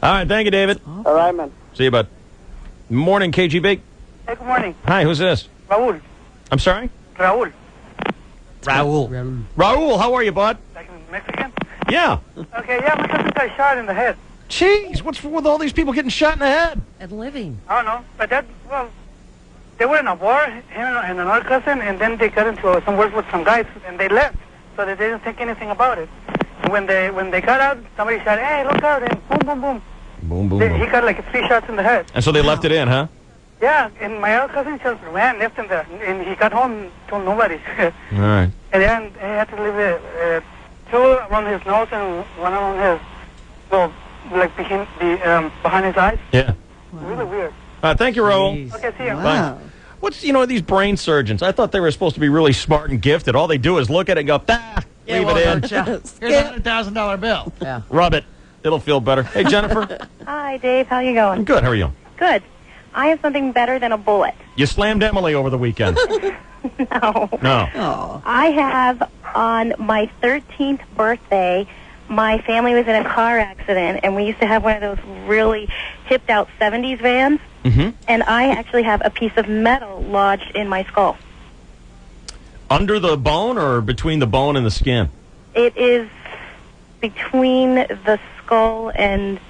All right, thank you, David. All right, man. See you, bud. Morning, KGB. Hey, good morning. Hi, who's this? Raul. I'm sorry? Raul. Raul, how are you, bud? Like Mexican? Yeah. Okay, yeah, my cousin got shot in the head. Jeez, what's with all these people getting shot in the head? And living. I don't know, but they were in a war, him and another cousin, and then they got into some work with some guys, and they left, so they didn't think anything about it. When they got out, somebody said, "Hey, look out!" And boom, boom, boom. Boom, boom, He boom. got like 3 shots in the head. And so they left it in, huh? Yeah, and my other cousin just ran, left him there, and he got home and told nobody. All right. And then he had to leave it, 2 around his nose and 1 around his, like behind his eyes. Yeah. Really weird. Thank you, Raul. Okay, see you. Bye. What's, these brain surgeons? I thought they were supposed to be really smart and gifted. All they do is look at it and go, leave it in. Here's a $100,000 bill. Yeah. Rub it. It'll feel better. Hey, Jennifer. Hi, Dave. How you going? I'm good. How are you? Good. I have something better than a bullet. You slammed Emily over the weekend. No. No. I have, on my 13th birthday, my family was in a car accident, and we used to have one of those really hipped-out 70s vans, and I actually have a piece of metal lodged in my skull. Under the bone or between the bone and the skin? It is between the skull and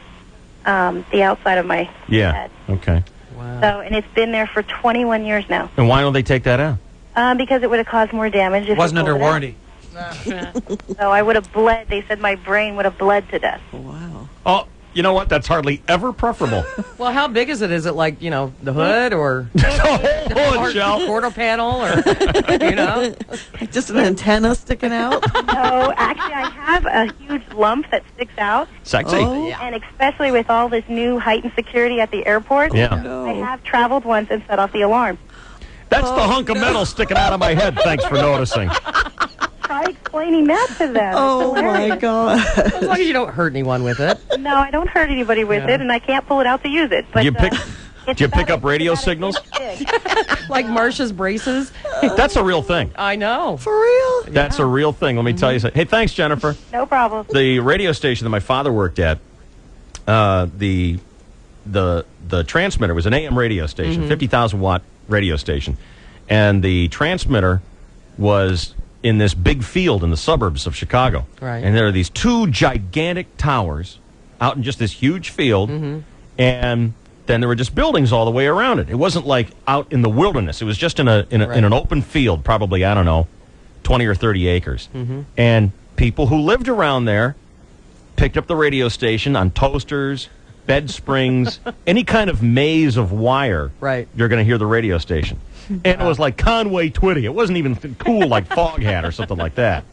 the outside of my head. Okay. So, and it's been there for 21 years now. And why don't they take that out? Because it would have caused more damage. If Wasn't we under pulled it out. warranty. So I would have bled. They said my brain would have bled to death. Wow. Oh, you know what? That's hardly ever preferable. Well, how big is it? Is it like, the hood or quarter panel or, Just an antenna sticking out? No, actually, I have a huge lump that sticks out. Sexy. Oh. And especially with all this new heightened security at the airport, Yeah. I have traveled once and set off the alarm. That's the hunk of metal sticking out of my head. Thanks for noticing. Try explaining that to them. Oh, my God. As long as you don't hurt anyone with it. No, I don't hurt anybody with it, and I can't pull it out to use it. But, Do you pick up radio signals? Like Marsha's braces. That's a real thing. I know. For real? That's a real thing. Let me tell you something. Hey, thanks, Jennifer. No problem. The radio station that my father worked at, the transmitter was an AM radio station, 50,000 watt radio station, and the transmitter was in this big field in the suburbs of Chicago. Right. And there are these 2 gigantic towers out in just this huge field, and then there were just buildings all the way around it. It wasn't like out in the wilderness. It was just in an open field, probably, I don't know, 20 or 30 acres. And people who lived around there picked up the radio station on toasters, bed springs, any kind of maze of wire. Right. You're going to hear the radio station. And it was like Conway Twitty. It wasn't even cool like Foghat or something like that.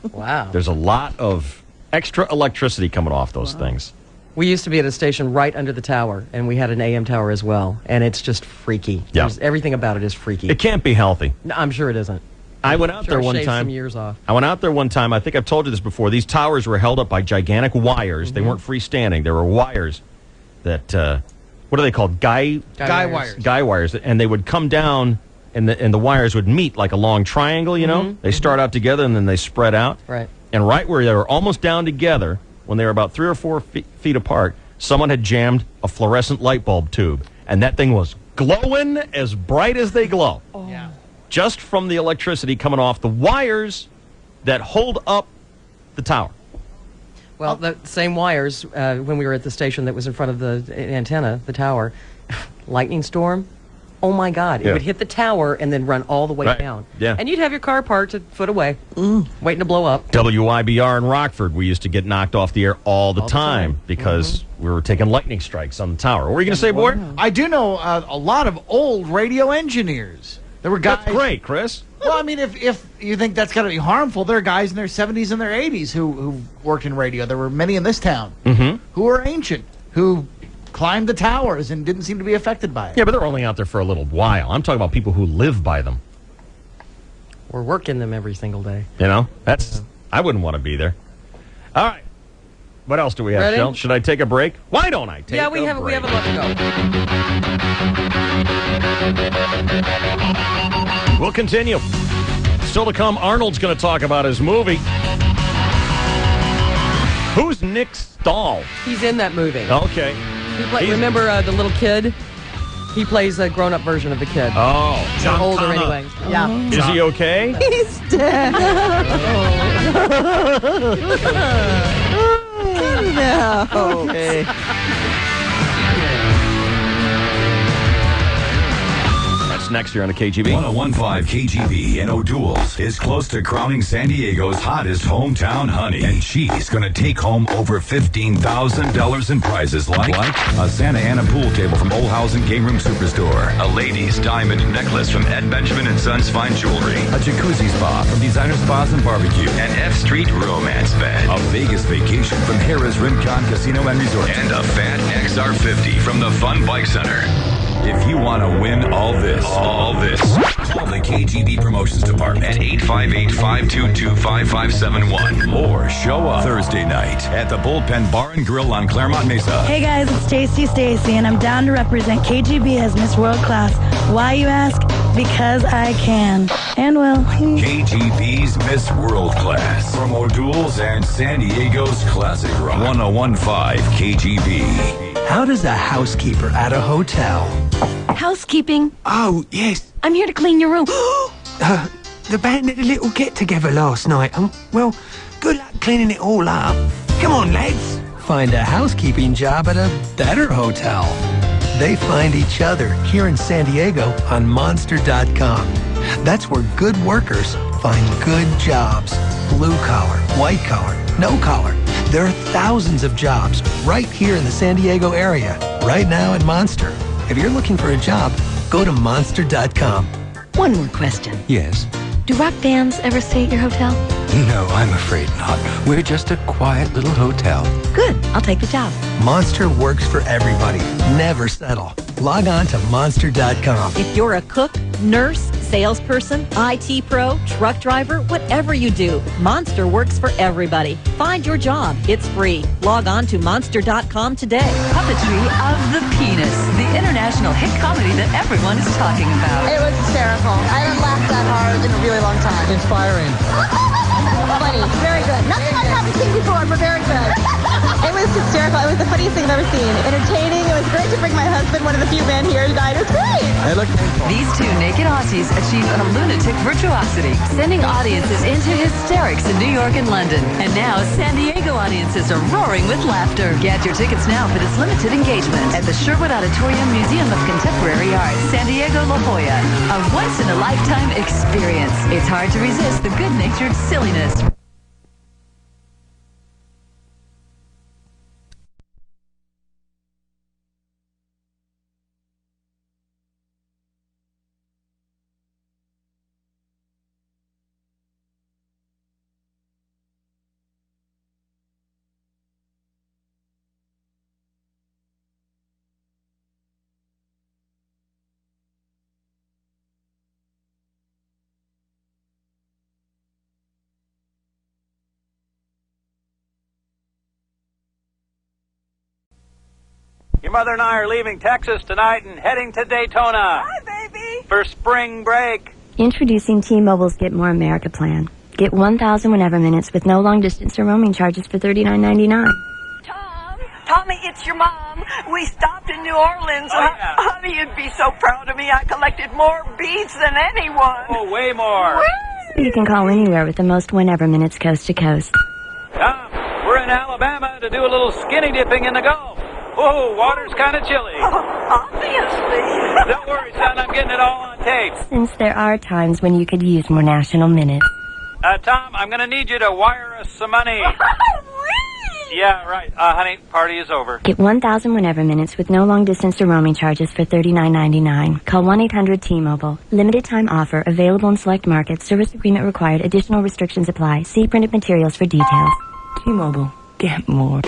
Wow. There's a lot of extra electricity coming off those things. We used to be at a station right under the tower, and we had an AM tower as well, and it's just freaky. Yeah. Everything about it is freaky. It can't be healthy. No, I'm sure it isn't. I went out there one shaved time. some years off. I went out there one time. I think I've told you this before. These towers were held up by gigantic wires. They weren't freestanding. There were wires that, what are they called? Guy wires. Guy wires. And they would come down, and the wires would meet like a long triangle, you know? They start out together, and then they spread out. Right. And right where they were almost down together, when they were about 3 or 4 feet apart, someone had jammed a fluorescent light bulb tube. And that thing was glowing as bright as they glow. Oh. Yeah. Just from the electricity coming off the wires that hold up the tower. Well, the same wires, when we were at the station that was in front of the antenna, the tower, lightning storm, oh my God, it would hit the tower and then run all the way down. Yeah. And you'd have your car parked a foot away, waiting to blow up. WIBR in Rockford, we used to get knocked off the air all the time because we were taking lightning strikes on the tower. What were you going to say, boy? I do know a lot of old radio engineers. There were guys. That's great, Chris. Well, I mean, if you think that's going to be harmful, there are guys in their 70s and their 80s who worked in radio. There were many in this town who were ancient, who climbed the towers and didn't seem to be affected by it. Yeah, but they're only out there for a little while. I'm talking about people who live by them. We're working them every single day. You know, I wouldn't want to be there. All right. What else do we have, Ready? Shel? Should I take a break? Why don't I take a break? We have a lot to go. We'll continue. Still to come, Arnold's going to talk about his movie. Who's Nick Stahl? He's in that movie. Okay. Remember the little kid? He plays a grown-up version of the kid. Oh. John older Connor. Anyway. Yeah. Is he okay? He's dead. No. Okay. That's next year on the KGB. 1015 KGB in O'Doul's is close to crowning San Diego's hottest hometown honey. And she's going to take home over $15,000 in prizes like a Santa Ana pool table from Olhausen Game Room Superstore, a ladies' diamond necklace from Ed Benjamin and Sons Fine Jewelry, a jacuzzi spa from Designer Spas and Barbecue, an F Street romance bed, a Vegas vacation from Harrah's Rincon Casino and Resort, and a fat XR50 from the Fun Bike Center. If you want to win all this, call the KGB Promotions Department at 858-522-5571 or show up Thursday night at the Bullpen Bar and Grill on Claremont Mesa. Hey guys, it's Stacy, and I'm down to represent KGB as Miss World Class. Why, you ask? Because I can. And will. KGB's Miss World Class from O'Doul's and San Diego's Classic Rock. 1015 KGB. How does a housekeeper at a hotel? Housekeeping. Oh, yes. I'm here to clean your room. The band did a little get-together last night. Well, good luck cleaning it all up. Come on, lads. Find a housekeeping job at a better hotel. They find each other here in San Diego on Monster.com. That's where good workers find good jobs. Blue collar, white collar, no collar. There are thousands of jobs right here in the San Diego area, right now at Monster. If you're looking for a job, go to Monster.com. One more question. Yes. Do rock bands ever stay at your hotel? No, I'm afraid not. We're just a quiet little hotel. Good. I'll take the job. Monster works for everybody. Never settle. Log on to Monster.com. If you're a cook, nurse, salesperson, IT pro, truck driver, whatever you do, Monster works for everybody. Find your job. It's free. Log on to Monster.com today. Puppetry of the Penis, the international hit comedy that everyone is talking about. It was hysterical. I haven't laughed that hard in a really long time. Inspiring. Funny. Very good. Nothing I haven't seen before, but very good. It was hysterical. It was the funniest thing I've ever seen. Entertaining. It was great to bring my husband, one of the few men here who died. It was great. They look painful. These two naked Aussies achieve a lunatic virtuosity, sending audiences into hysterics in New York and London. And now San Diego audiences are roaring with laughter. Get your tickets now for this limited engagement at the Sherwood Auditorium Museum of Contemporary Art, San Diego, La Jolla. A once-in-a-lifetime experience. It's hard to resist the good-natured silliness. Your mother and I are leaving Texas tonight and heading to Daytona. Hi, baby. For spring break. Introducing T-Mobile's Get More America plan. Get 1,000 whenever minutes with no long distance or roaming charges for $39.99. Tommy, it's your mom. We stopped in New Orleans. Oh, yeah. Honey, you'd be so proud of me. I collected more beads than anyone. Oh, way more. You can call anywhere with the most whenever minutes coast to coast. Tom, we're in Alabama to do a little skinny dipping in the Gulf. Oh, water's kind of chilly. Obviously. Don't worry, son. I'm getting it all on tape. Since there are times when you could use more national minutes. Tom, I'm going to need you to wire us some money. Yeah, right. Honey, party is over. Get 1,000 whenever minutes with no long distance or roaming charges for $39.99. Call 1-800-T-Mobile. Limited time offer. Available in select markets. Service agreement required. Additional restrictions apply. See printed materials for details. T-Mobile. Get more.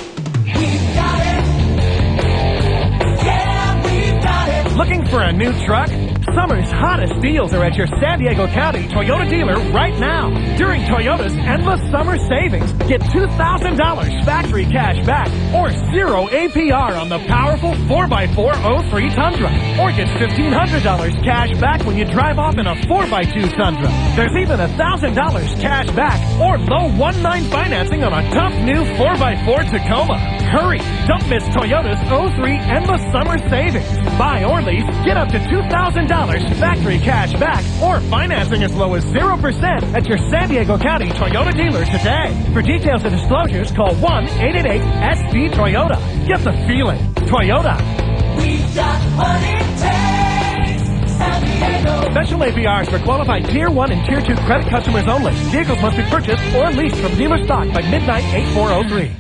Looking for a new truck? Summer's hottest deals are at your San Diego County Toyota dealer right now. During Toyota's Endless Summer Savings, get $2,000 factory cash back or 0 APR on the powerful 4x4 03 Tundra. Or get $1,500 cash back when you drive off in a 4x2 Tundra. There's even $1,000 cash back or low 1.9 financing on a tough new 4x4 Tacoma. Hurry! Don't miss Toyota's 03 Endless Summer Savings. Buy or lease, get up to $2,000 factory cash back or financing as low as 0% at your San Diego County Toyota dealer today. For details and disclosures, call 1-888-SD-TOYOTA. Get the feeling. Toyota. We've got what it takes. San Diego. Special APRs for qualified Tier 1 and Tier 2 credit customers only. Vehicles must be purchased or leased from dealer stock by midnight 8403.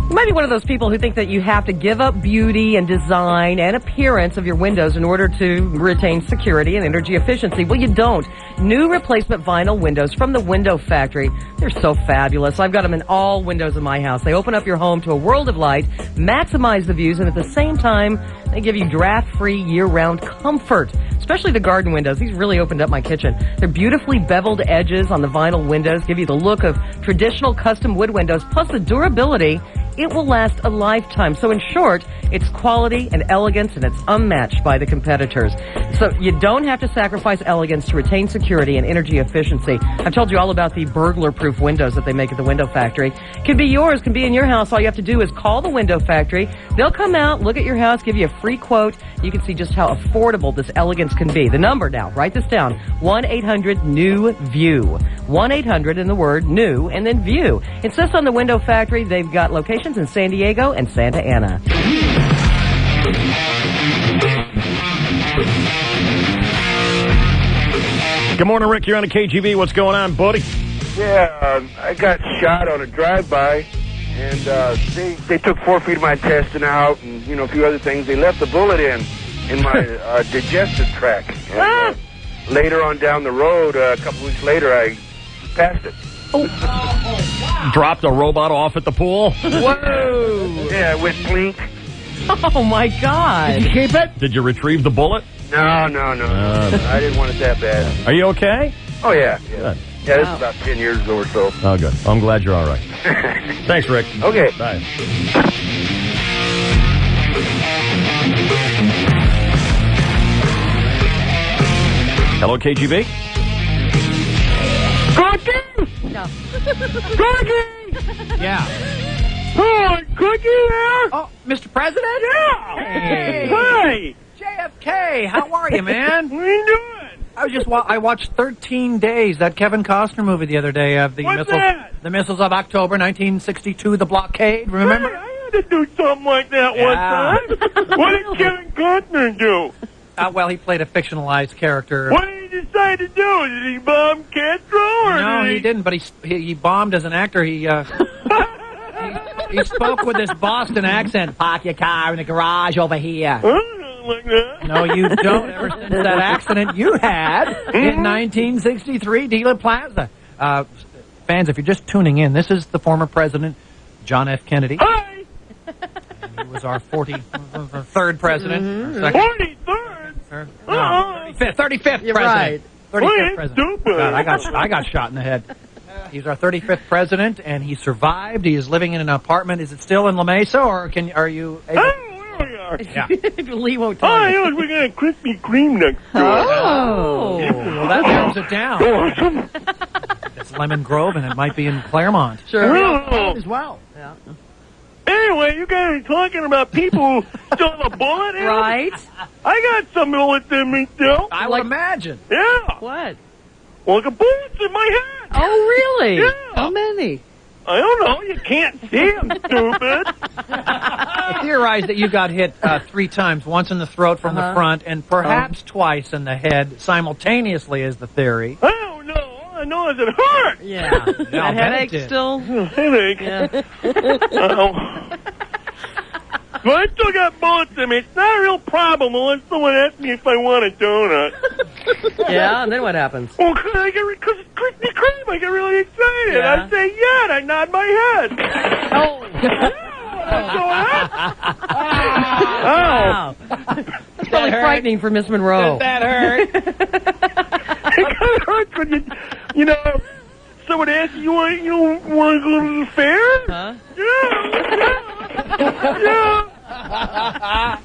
You might be one of those people who think that you have to give up beauty and design and appearance of your windows in order to retain security and energy efficiency. Well, you don't. New replacement vinyl windows from the Window Factory. They're so fabulous. I've got them in all windows of my house. They open up your home to a world of light, maximize the views, and at the same time, they give you draft-free year-round comfort. Especially the garden windows. These really opened up my kitchen. Their beautifully beveled edges on the vinyl windows give you the look of traditional custom wood windows, plus the durability. It will last a lifetime. So in short, it's quality and elegance, and it's unmatched by the competitors. So you don't have to sacrifice elegance to retain security and energy efficiency. I've told you all about the burglar-proof windows that they make at the Window Factory. Can be yours, can be in your house. All you have to do is call the Window Factory. They'll come out, look at your house, give you a free quote. You can see just how affordable this elegance can be. The number now, write this down, 1-800-NEW-VIEW. 1-800 and the word new, and then view. Insist on the Window Factory. They've got locations in San Diego and Santa Ana. Good morning, Rick. You're on the KGB. What's going on, buddy? Yeah, I got shot on a drive-by, and they took 4 feet of my intestine out, and a few other things. They left the bullet in my digestive tract. And, later on down the road, a couple weeks later, I passed it. Dropped a robot off at the pool? Whoa! Yeah, with plink. Oh, my God. Did you keep it? Did you retrieve the bullet? No. I didn't want it that bad. Are you okay? Oh, yeah. Good. Yeah, this is about 10 years ago or so. Oh, good. I'm glad you're all right. Thanks, Rick. Okay. Bye. Hello, KGB? Cookie! No. Cookie! Yeah. Hi, Cookie there? Oh, Mr. President? Yeah! Hey. Hi! JFK, how are you, man? What are you doing? I watched 13 Days, that Kevin Costner movie the other day of the What's that? The missiles of October 1962, the blockade, remember? Hey, I had to do something like that one time. What did Kevin Costner do? Well, he played a fictionalized character. What did he decide to do? Did he bomb Castro? Or No, he didn't, but he bombed as an actor. He spoke with this Boston accent. Park your car in the garage over here. I don't like that. No, you don't. Ever since that accident you had in 1963, Dealey Plaza. Fans, if you're just tuning in, this is the former president, John F. Kennedy. Hi! He was our 43rd president. Mm-hmm. 43rd? No, 35th You're president. right. 35th president. Stupid. God, I got shot in the head. He's our 35th president, and he survived. He is living in an apartment. Is it still in La Mesa, or are you... Yeah. Lee won't tell Oh, you. yeah, we got a Krispy Kreme next door. Oh. Well, that narrows it down. Awesome. It's Lemon Grove, and it might be in Claremont. Sure. Well, As well. Yeah. anyway, you guys are talking about people who still have a bullet in them? Right. I got some bullets in me, too. I would imagine. Yeah. What? Well, the bullets in my head. Oh, really? Yeah. How many? I don't know. You can't see them, stupid. I theorize that you got hit 3 times, once in the throat from the front, and perhaps twice in the head simultaneously is the theory. I don't know. All I know is it hurt. Yeah. That headache still? Headache. Yeah. Well, I still got bullets in me. It's not a real problem unless someone asks me if I want a donut. Yeah, and then what happens? Well, because it's Krispy Kreme, I get really excited. Yeah. I say, yeah, and I nod my head. Oh. Ow. It's probably frightening for Miss Monroe. Does that hurt? It kind of hurts when you know, someone asks you, want to go to the fair? Huh? Yeah. I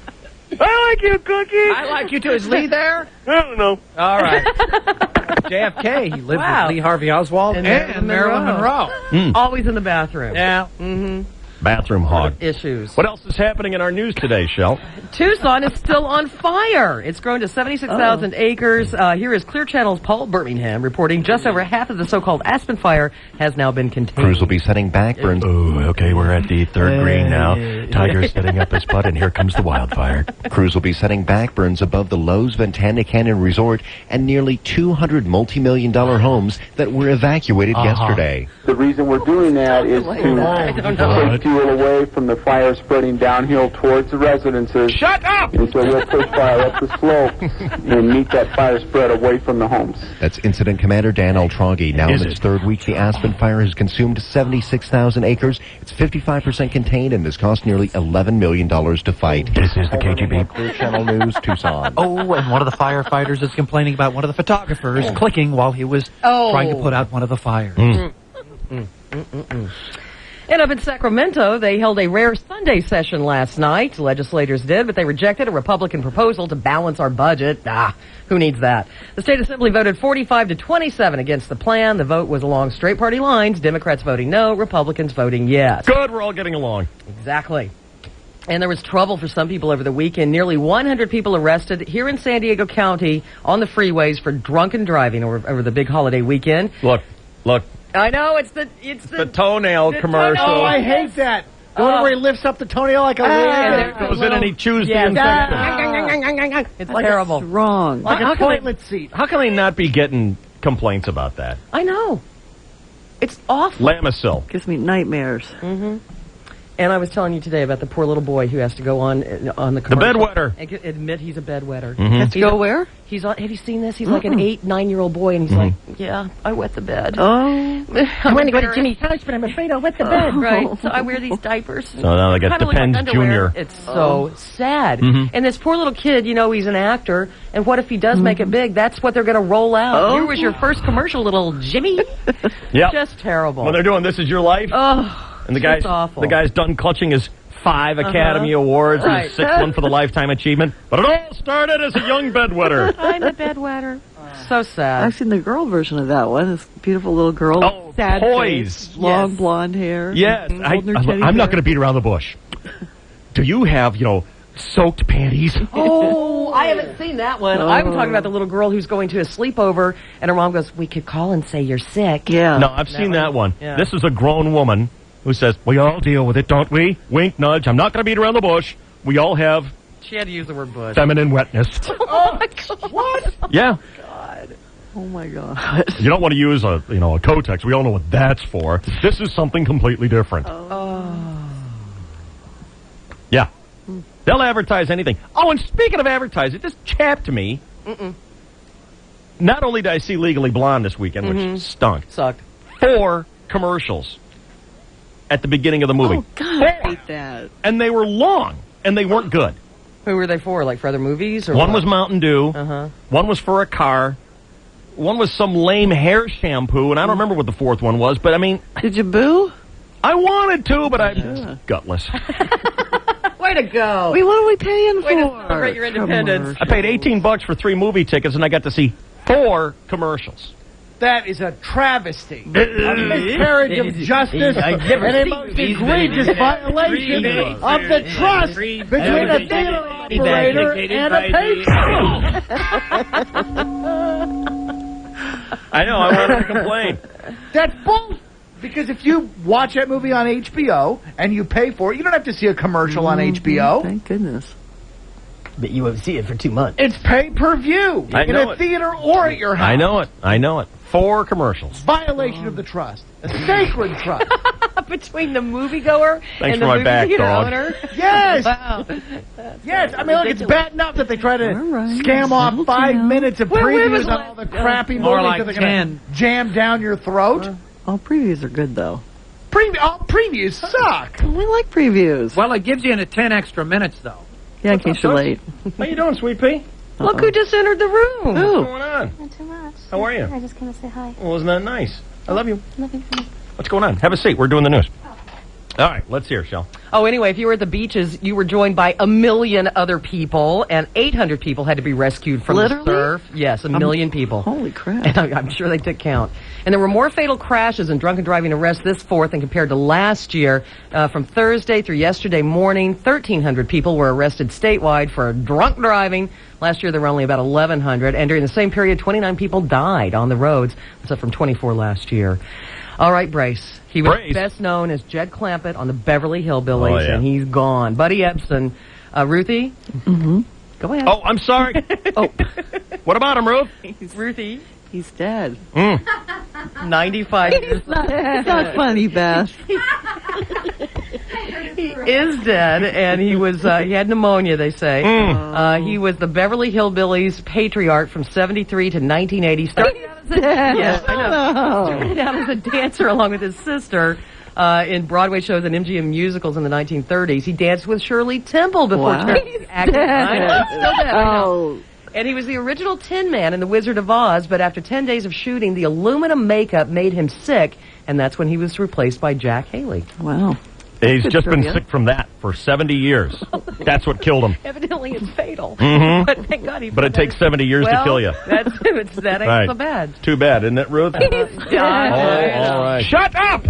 like you, Cookie. I like you too. Is Lee there? I don't know. All right. JFK, he lived Wow. with Lee Harvey Oswald and Marilyn Monroe. Always in the bathroom. Yeah. Mm-hmm. Bathroom hog. Issues. What else is happening in our news today, Shell? Tucson is still on fire. It's grown to 76,000 acres. Here is Clear Channel's Paul Birmingham reporting just over half of the so-called Aspen fire has now been contained. Crews will be setting back burns. Oh, okay, we're at the third green now. Tiger's setting up his butt, and here comes the wildfire. Crews will be setting back burns above the Lowe's Ventana Canyon Resort and nearly 200 multi-million-dollar homes that were evacuated yesterday. The reason we're doing that is to take fuel away from the fire spreading downhill towards the residences. Shut up! And so we'll push fire up the slope and meet that fire spread away from the homes. That's Incident Commander Dan Altroghi. Now in its third week, the Aspen fire has consumed 76,000 acres. It's 55% contained and has cost nearly $11 million to fight. This is the KGB Clear Channel News, Tucson. Oh, and one of the firefighters is complaining about one of the photographers clicking while he was trying to put out one of the fires. And up in Sacramento, they held a rare Sunday session last night. Legislators did, but they rejected a Republican proposal to balance our budget. Who needs that? The state assembly voted 45-27 against the plan. The vote was along straight party lines. Democrats voting no, Republicans voting yes. Good, we're all getting along. Exactly. And there was trouble for some people over the weekend. Nearly 100 people arrested here in San Diego County on the freeways for drunken driving over the big holiday weekend. Look. I know, it's the toenail commercial. Oh, I hate that. The one where he lifts up the toenail like a and goes in and he chews the infection. It's like terrible. It's wrong. Like a toilet seat. How can they not be getting complaints about that? I know. It's awful. Lamisil. Gives me nightmares. Mm-hmm. And I was telling you today about the poor little boy who has to go on the commercial. The bedwetter. And admit he's a bedwetter. Mm-hmm. Has to go where? He's on, have you seen this? He's like an 8-9-year-old boy, and he's like, yeah, I wet the bed. Oh. I want to go to Jimmy's house, but I'm afraid I'll wet the bed. Right. So I wear these diapers. So now they got Depends Junior. It's so sad. And this poor little kid, he's an actor, and what if he does make it big? That's what they're going to roll out. Here was your first commercial, little Jimmy. Yeah. Just terrible. When they're doing This Is Your Life. Oh, and the it's awful. The guy's done clutching his 5 Academy Awards and his 6th one for the Lifetime Achievement. But it all started as a young bedwetter. I'm a bedwetter. So sad. I've seen the girl version of that one. This beautiful little girl. Oh, sad Poise. face, long blonde hair. Yes. Holding her teddy I'm not bear. going to beat around the bush. Do you have, soaked panties? Oh, I haven't seen that one. I'm talking about the little girl who's going to a sleepover, and her mom goes, we could call and say you're sick. Yeah. No, I've seen that one. Yeah. This is a grown woman who says, we all deal with it, don't we? Wink, nudge. I'm not going to beat around the bush. We all have She had to use the word bush. feminine wetness. Oh, my God. What? Yeah. Oh, my God. You don't want to use a Kotex. We all know what that's for. This is something completely different. Yeah. They'll advertise anything. Oh, and speaking of advertising, this chapped me. Not only did I see Legally Blonde this weekend, which stunk. Sucked. 4 commercials at the beginning of the movie. Oh, God, I hate that. And they were long, and they weren't good. Who were they for? Like for other movies? Or One what? was Mountain Dew. Uh-huh. One was for a car. One was some lame hair shampoo, and I don't remember what the fourth one was, but I mean... Did you boo? I wanted to, but I'm gutless. Way to go. Wait, what are we paying Way to for? celebrate your independence. I paid $18 for 3 movie tickets, and I got to see 4 commercials. That is a travesty, a miscarriage of justice, and a most egregious violation of the trust between a theater operator and a patron. I know, I wanted to complain. That's bull. Because if you watch that movie on HBO and you pay for it, you don't have to see a commercial on HBO. Thank goodness. But you won't see it for 2 months. It's pay-per-view in a theater or at your house. I know it. 4 commercials. Violation of the trust. A sacred trust. Between the moviegoer Thanks and for the my movie back, theater dog. owner. Yes. Wow. Yes. I mean, look, it's bad enough that they try to scam off 5 minutes of previews on all the crappy More movies like that they're going to jam down your throat. All previews are good, though. All previews suck. We like previews. Well, it gives you 10 extra minutes, though. Yeah, in case you're late. How you doing, Sweet Pea? Look who just entered the room. What's going on? Not too much. How are you? I just came to say hi. Well, isn't that nice? I love you. Love you too. What's going on? Have a seat. We're doing the news. All right, let's hear, Shell. Oh, anyway, if you were at the beaches, you were joined by 1 million other people, and 800 people had to be rescued from Literally? the surf. Yes, 1 million people. Holy crap. And I'm sure they took count. And there were more fatal crashes and drunken driving arrests this 4th than compared to last year. From Thursday through yesterday morning, 1,300 people were arrested statewide for drunk driving. Last year, there were only about 1,100. And during the same period, 29 people died on the roads. That's up from 24 last year. All right, Brace. He was best known as Jed Clampett on the Beverly Hillbillies, and he's gone. Buddy Ebsen. Ruthie? Mm-hmm. Go ahead. Oh, I'm sorry. What about him, Ruth? Ruthie? He's dead. 95 years old. It's not funny, Beth. He is dead, and he was he had pneumonia, they say. He was the Beverly Hillbillies patriarch from 73 to 1980. Started out as a, yes, I know. Started out as a dancer along with his sister in Broadway shows and MGM musicals in the 1930s. He danced with Shirley Temple before turning to acting. I know, he's still dead. I know. And he was the original Tin Man in The Wizard of Oz, but after 10 days of shooting, the aluminum makeup made him sick, and that's when he was replaced by Jack Haley. Wow. He's just been sick from that for 70 years. That's what killed him. Evidently, it's fatal. Mhm. But thank God he. But it takes 70 years to kill you. That ain't so bad. Too bad, isn't it, Ruth? All right. Shut up!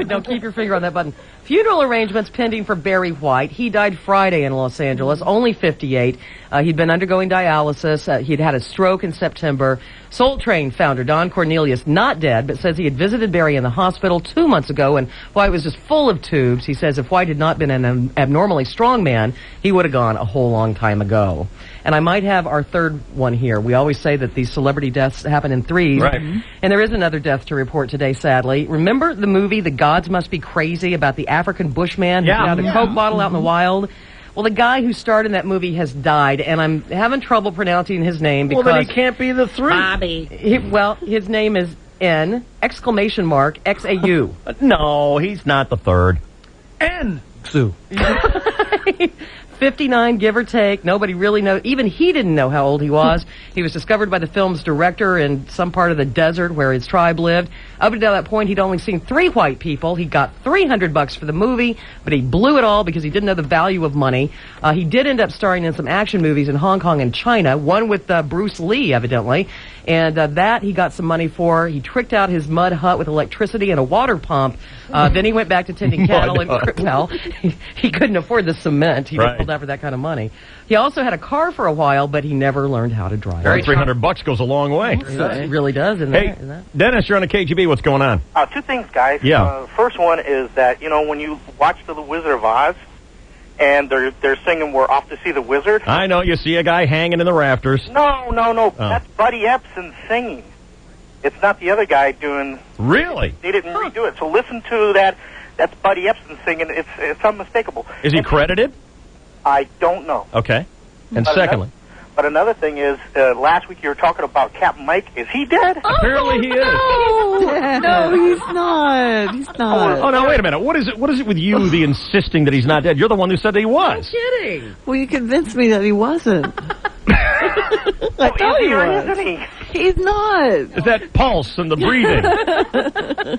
Don't keep your finger on that button. Funeral arrangements pending for Barry White. He died Friday in Los Angeles, only 58. He'd been undergoing dialysis. He'd had a stroke in September. Soul Train founder Don Cornelius, not dead, but says he had visited Barry in the hospital 2 months ago, and White was just full of tubes. He says if White had not been an abnormally strong man, he would have gone a whole long time ago. And I might have our third one here. We always say that these celebrity deaths happen in threes. Right. And there is another death to report today, sadly. Remember the movie The Gods Must Be Crazy about the African bushman who found a Coke bottle out in the wild? Well, the guy who starred in that movie has died, and I'm having trouble pronouncing his name because... Well, then he can't be the three. Bobby. His name is N, exclamation mark, X-A-U. No, he's not the third. N. Sue. 59, give or take. Nobody really knows. Even he didn't know how old he was. He was discovered by the film's director in some part of the desert where his tribe lived. Up until that point, he'd only seen 3 white people. He got $300 for the movie, but he blew it all because he didn't know the value of money. He did end up starring in some action movies in Hong Kong and China, one with Bruce Lee, evidently. And that he got some money for. He tricked out his mud hut with electricity and a water pump. Then he went back to tending cattle. Well, he couldn't afford the cement. He didn't hold out for that kind of money. He also had a car for a while, but he never learned how to drive. $300 goes a long way. It really does. Hey, Dennis, you're on the KGB. What's going on? 2 things, guys. Yeah. First one is that, when you watch The Wizard of Oz, and they're singing "We're Off to See the Wizard." I know, you see a guy hanging in the rafters. No. That's Buddy Ebsen singing. It's not the other guy doing... Really? They didn't redo it. So listen to that. That's Buddy Ebsen singing. It's unmistakable. Is he credited? I don't know. Okay. And But secondly? But another thing is, last week you were talking about Captain Mike. Is he dead? Apparently he is. No, he's not. He's not. Oh, now, wait a minute. What is it with you, the insisting that he's not dead? You're the one who said that he was. Kidding. Well, you convinced me that he wasn't. I thought he was. Isn't he? He's not. Is that pulse and the breathing?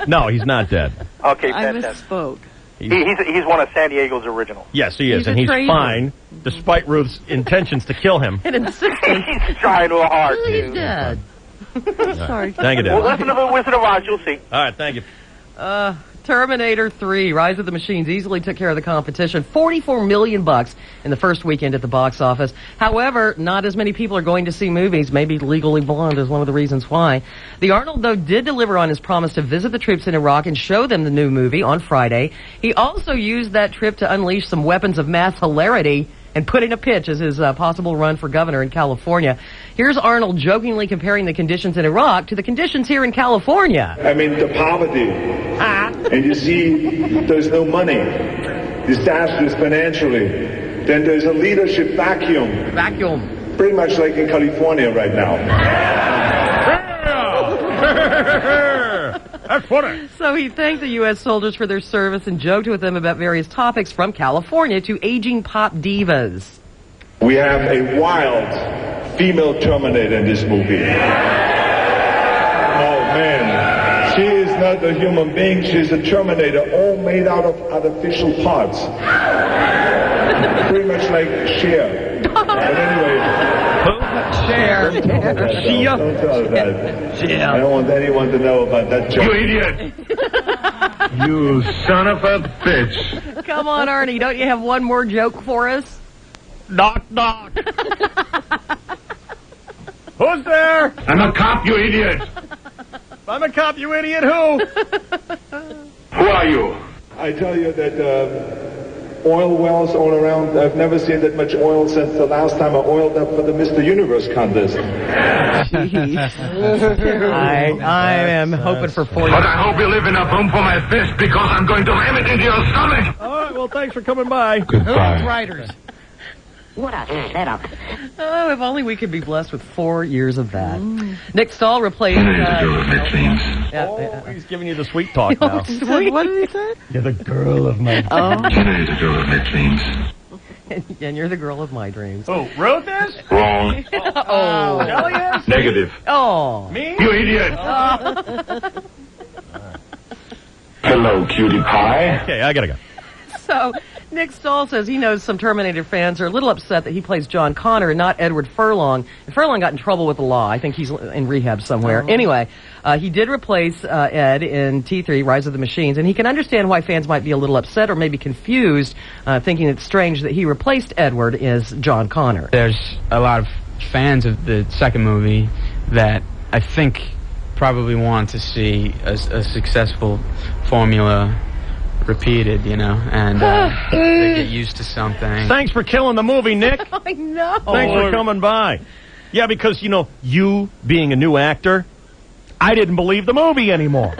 No, he's not dead. Okay, I fantastic. misspoke. He's one of San Diego's originals. Yes, he is, He's and a he's traitor. fine, despite Ruth's intentions to kill him. And insistence. He's trying too hard, He's dude. dead. Sorry. Thank you, Well, Dad. listen to the Wizard of Oz. You'll see. All right, thank you. Terminator 3, Rise of the Machines easily took care of the competition. $44 million in the first weekend at the box office. However, not as many people are going to see movies. Maybe Legally Blonde is one of the reasons why. The Arnold, though, did deliver on his promise to visit the troops in Iraq and show them the new movie on Friday. He also used that trip to unleash some weapons of mass hilarity and put in a pitch as his possible run for governor in California. Here's Arnold jokingly comparing the conditions in Iraq to the conditions here in California. I mean, the poverty. And you see, there's no money. Disasters financially. Then there's a leadership vacuum. Pretty much like in California right now. That's funny. So he thanked the U.S. soldiers for their service and joked with them about various topics from California to aging pop divas. We have a wild female Terminator in this movie. Oh, man. She is not a human being. She's a Terminator, all made out of artificial parts. Pretty much like Cher. But anyway... Cher. Don't tell her that. I don't want anyone to know about that joke. You idiot! You son of a bitch. Come on, Arnie, don't you have one more joke for us? Knock, knock. Who's there? I'm a cop, you idiot. I'm a cop, you idiot. Who? Who are you? I tell you that oil wells all around. I've never seen that much oil since the last time I oiled up for the Mr. Universe contest. I am hoping for 40. But I hope you live in a room for my fist because I'm going to ram it into your stomach. All right, well, thanks for coming by. Goodbye. Writers. What a setup. Oh, if only we could be blessed with 4 years of that. Nick Stahl replaced... He's giving you the sweet talk now. What did he say? You're the girl of my... And you're the girl of my dreams. Oh, Ruth is? Wrong. Oh. Kelly is? Negative. Oh. Me? You idiot. Hello, cutie pie. Okay, I gotta go. So, Nick Stahl says he knows some Terminator fans are a little upset that he plays John Connor and not Edward Furlong. And Furlong got in trouble with the law. I think he's in rehab somewhere. Anyway, he did replace Ed in T3, Rise of the Machines, and he can understand why fans might be a little upset or maybe confused, thinking it's strange that he replaced Edward as John Connor. There's a lot of fans of the second movie that I think probably want to see a successful formula repeated, you know, and they get used to something. Thanks for killing the movie, Nick. I know. Thanks for coming by. Yeah, because, you know, you being a new actor, I didn't believe the movie anymore.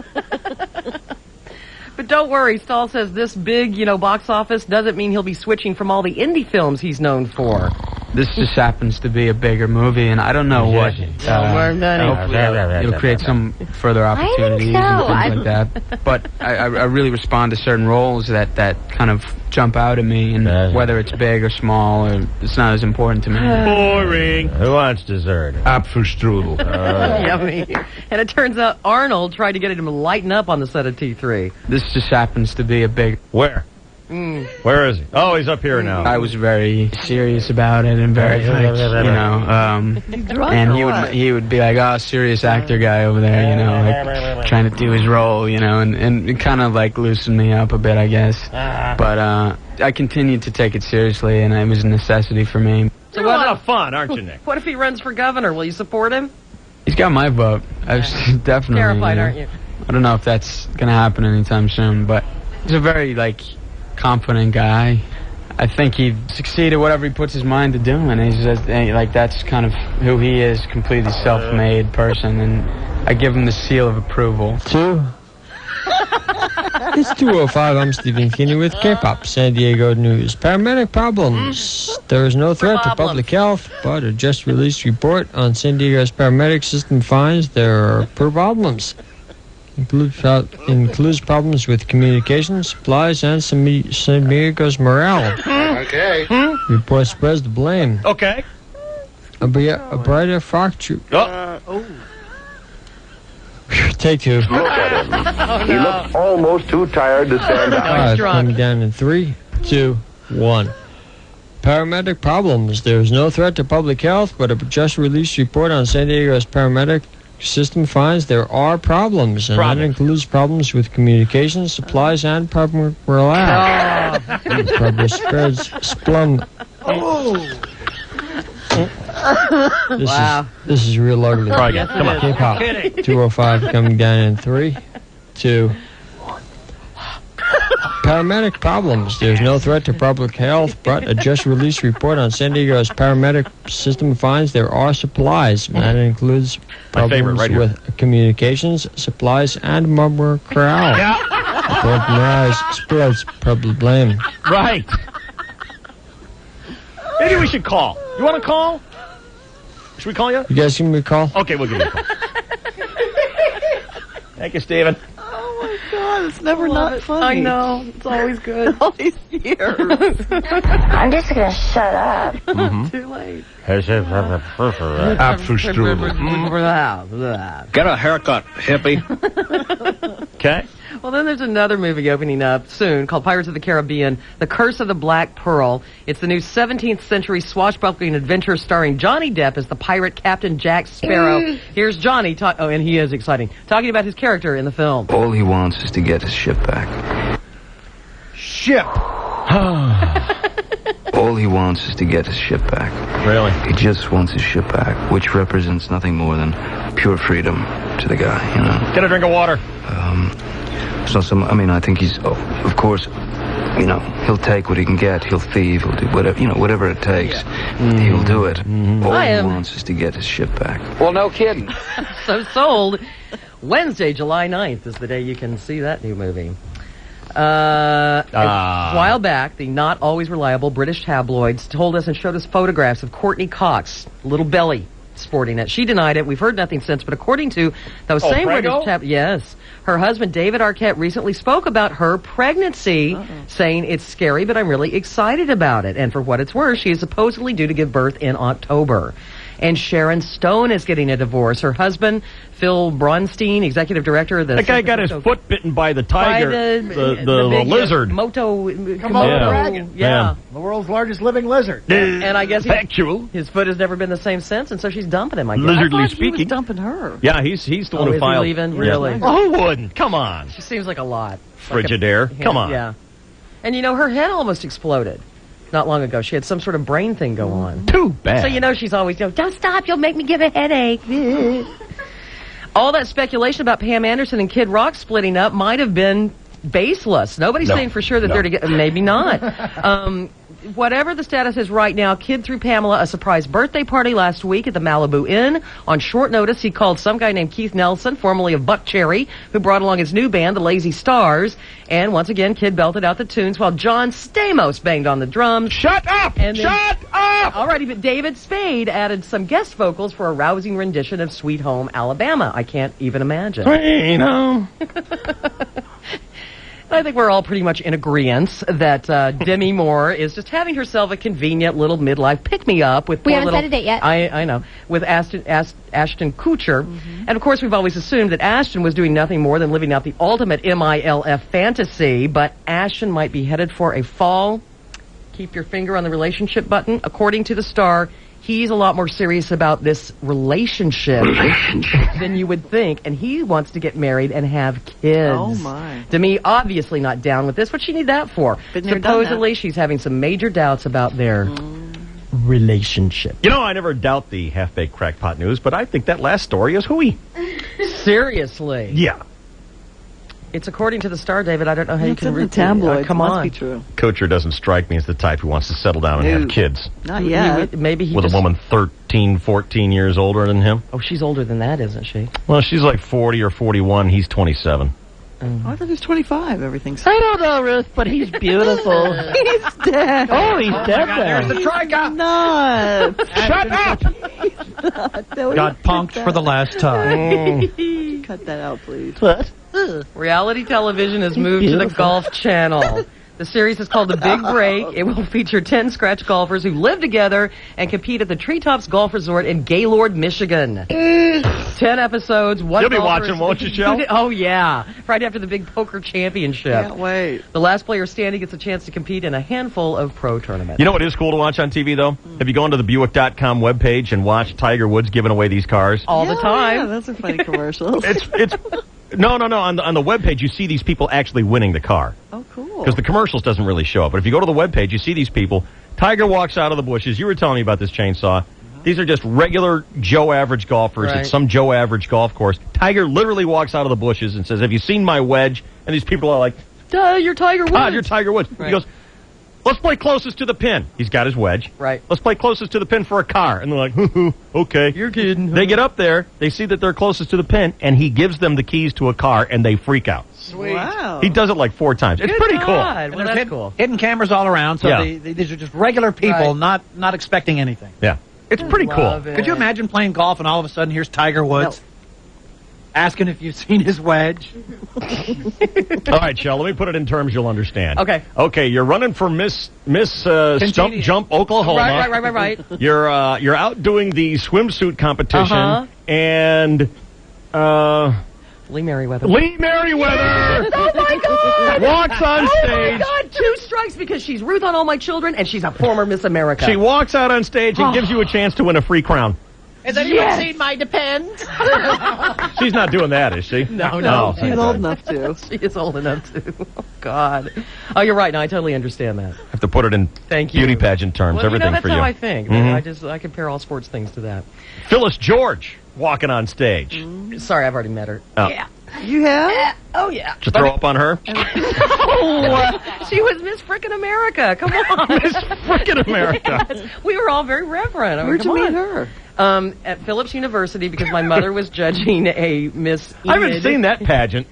But don't worry, Stahl says this big, box office doesn't mean he'll be switching from all the indie films he's known for. This just happens to be a bigger movie, and I don't know what. Hopefully it'll create some further opportunities and things like that. But I really respond to certain roles that kind of jump out at me, and whether it's big or small, it's not as important to me. Boring. Who wants dessert? Apfelstrudel. Yummy. And it turns out Arnold tried to get him to lighten up on the set of T3. This just happens to be a big... Where? Where is he? Oh, he's up here now. I was very serious about it and very, and he would be like, oh, serious actor guy over there, like trying to do his role, and it kind of like loosened me up a bit, I guess. But I continued to take it seriously, and it was a necessity for me. So you're a lot of fun, aren't you, Nick? What if he runs for governor? Will you support him? He's got my vote. I was definitely Terrified, aren't you? I don't know if that's going to happen anytime soon, but he's a very, confident guy. I think he'd succeed at whatever he puts his mind to doing. He's just, that's kind of who he is, completely self-made person, and I give him the seal of approval. It's 2:05. I'm Stephen Kinney with K-Pop San Diego News. Paramedic problems. There is no threat to public health, but a just released report on San Diego's paramedic system finds there are problems. Includes problems with communication, supplies, and San Diego's morale. Okay. Report spreads the blame. Okay. a brighter future. Take two. Look at him. He looks almost too tired to stand up. 5 coming down in 3, 2, 1. Paramedic problems. There is no threat to public health, but a just released report on San Diego's paramedic system finds there are problems, and that includes problems with communications, supplies, and public morale. Problem spreads splum. This is real ugly. Yes, come on. K-pop. 205 coming down in 3, 2. Paramedic problems. There's no threat to public health, but a just released report on San Diego's paramedic system finds there are supplies. And that includes problems with communications, supplies, and morale. But morale spreads public blame. Right. Maybe we should call. You want to call? Should we call you? You guys give me a call? Okay, we'll give you a call. Thank you, Steven. Oh, my God. It's never not funny. I know. It's always good. All these years. I'm just going to shut up. Too late. Get a haircut, hippie. Okay. Well, then there's another movie opening up soon called Pirates of the Caribbean, The Curse of the Black Pearl. It's the new 17th century swashbuckling adventure starring Johnny Depp as the pirate Captain Jack Sparrow. Here's Johnny, and he is exciting, talking about his character in the film. All he wants is to get his ship back. Ship. All he wants is to get his ship back. Really? He just wants his ship back, which represents nothing more than pure freedom to the guy, you know. Get a drink of water. I think he's, of course, you know, he'll take what he can get. He'll thieve. He'll do whatever, you know, whatever it takes. He'll do it. All he wants is to get his ship back. Well, no kidding. So sold. Wednesday, July 9th is the day you can see that new movie. A while back, the not always reliable British tabloids told us and showed us photographs of Courtney Cox, little belly, sporting it. She denied it. We've heard nothing since, but according to those same British tabloids, yes, her husband David Arquette recently spoke about her pregnancy, saying it's scary, but I'm really excited about it. And for what it's worth, she is supposedly due to give birth in October. And Sharon Stone is getting a divorce. Her husband, Phil Bronstein, executive director of the... That guy got his foot bitten by the tiger, the lizard. Komodo dragon. Yeah. The world's largest living lizard. And I guess his foot has never been the same since, and so she's dumping him, I guess. Lizardly He speaking. was dumping her. Yeah, he's the one who is filed. he leaving? Really? Oh, who wouldn't? Come on. She seems like a lot. Frigidaire. Come on. Yeah. And you know, her head almost exploded not long ago. She had some sort of brain thing go on. Too bad. So you know she's always, don't stop, you'll make me get a headache. All that speculation about Pam Anderson and Kid Rock splitting up might have been baseless. Nobody's saying for sure that they're together. Maybe not. Whatever the status is right now, Kid threw Pamela a surprise birthday party last week at the Malibu Inn. On short notice, he called some guy named Keith Nelson, formerly of Buck Cherry, who brought along his new band, the Lazy Stars. And once again, Kid belted out the tunes while John Stamos banged on the drums. Shut up! Shut up! Alrighty, but David Spade added some guest vocals for a rousing rendition of Sweet Home Alabama. I can't even imagine. Sweet Home. I think we're all pretty much in agreement that Demi Moore is just having herself a convenient little midlife pick-me-up with We haven't set a date yet. I know. With Ashton Kutcher. And, of course, we've always assumed that Ashton was doing nothing more than living out the ultimate MILF fantasy, but Ashton might be headed for a fall. Keep your finger on the relationship button. According to the Star, he's a lot more serious about this relationship than you would think, and he wants to get married and have kids. Oh, my. Demi obviously not down with this. What'd she need that for? Been there, done that. Supposedly she's having some major doubts about their relationship. You know, I never doubt the half-baked crackpot news, but I think that last story is hooey. Seriously? Yeah. It's according to the Star, David. I don't know how you can read the tabloids. come Must on. be true. Kutcher doesn't strike me as the type who wants to settle down and have kids. Not yet. Maybe he With just... a woman 13, 14 years older than him. Oh, she's older than that, isn't she? Well, she's like 40 or 41. He's 27. Oh, I thought he was 25. Everything's... I don't know, Ruth, but he's beautiful. He's dead. Oh, he's dead There's the tricot. Not. Shut up! Got punked for the last time. Cut that out, please. What? Reality television has moved to the Golf Channel. The series is called The Big Break. It will feature 10 scratch golfers who live together and compete at the Treetops Golf Resort in Gaylord, Michigan. 10 episodes. You'll be watching, won't you, Shell? Oh, yeah. Right after the big poker championship. Can't wait. The last player standing gets a chance to compete in a handful of pro tournaments. You know what is cool to watch on TV, though? Have you gone to the Buick.com webpage and watched Tiger Woods giving away these cars? All the time. Yeah, those are funny commercials. It's No. On the webpage, you see these people actually winning the car. Oh, cool. Because the commercials doesn't really show up. But if you go to the webpage, you see these people. Tiger walks out of the bushes. You were telling me about this chainsaw. These are just regular Joe Average golfers at some Joe Average golf course. Tiger literally walks out of the bushes and says, "Have you seen my wedge?" And these people are like, "Duh, you're Tiger Woods." You're Tiger Woods. Right. He goes, "Let's play closest to the pin." He's got his wedge. Right. "Let's play closest to the pin for a car." And they're like, "Okay." You're kidding. They get up there, they see that they're closest to the pin, and he gives them the keys to a car, and they freak out. Sweet. Wow. He does it like 4 times. It's pretty cool. Well, that's cool. Hidden cameras all around, so Yeah. these are just regular people, not expecting anything. Yeah. It's pretty cool. Love it. Could you imagine playing golf and all of a sudden here's Tiger Woods asking if you've seen his wedge? All right, Shell, let me put it in terms you'll understand. Okay. Okay, you're running for Miss Stump Jump Oklahoma. Right. You're out doing the swimsuit competition, Uh-huh. and Lee Merriweather. Lee Merriweather Oh, my God! walks on Oh, stage. my God! 2 strikes because she's Ruth on All My Children, and she's a former Miss America. She walks out on stage and gives you a chance to win a free crown. Has anyone seen my Depend? She's not doing that, is she? No. She's old enough to. She is old enough to. Oh, God. Oh, you're right. No, I totally understand that. Have to put it in Thank you. beauty pageant terms. Well, everything that's for you. how I think. Mhm. I compare all sports things to that. Phyllis George walking on stage. Sorry, I've already met her. Oh. Yeah. You have? Oh, yeah. Did you throw up on her? No! She was Miss Frickin' America. Come on. Miss Frickin' America. Yes. We were all very reverent. I mean, Where'd you come meet on. her? At Phillips University because my mother was judging a Miss I haven't seen that pageant.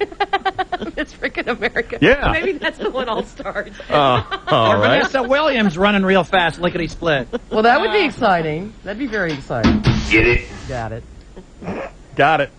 Miss Frickin' America. Yeah. Maybe that's the one I'll start. All Or right. Vanessa Williams running real fast, lickety split. Well, that would be exciting. That'd be very exciting. Get it? Got it. Got it.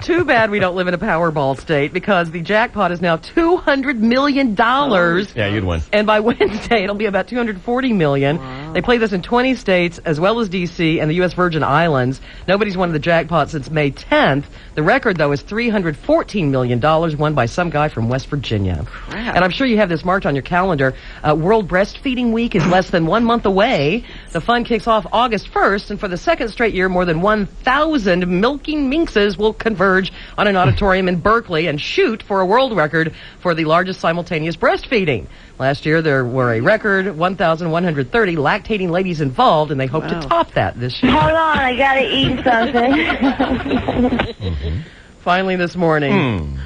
Too bad we don't live in a Powerball state because the jackpot is now $200 million. Yeah, you'd win. And by Wednesday, it'll be about $240 million. Wow. They play this in 20 states, as well as D.C. and the U.S. Virgin Islands. Nobody's won the jackpot since May 10th. The record, though, is $314 million, won by some guy from West Virginia. Crap. And I'm sure you have this marked on your calendar. World Breastfeeding Week is less than 1 month away. The fun kicks off August 1st, and for the second straight year, more than 1,000 milking minxes will converge on an auditorium in Berkeley and shoot for a world record for the largest simultaneous breastfeeding. Last year, there were a record 1,130 lactating ladies involved, and they hope to top that this year. Hold on, I gotta eat something. Finally this morning,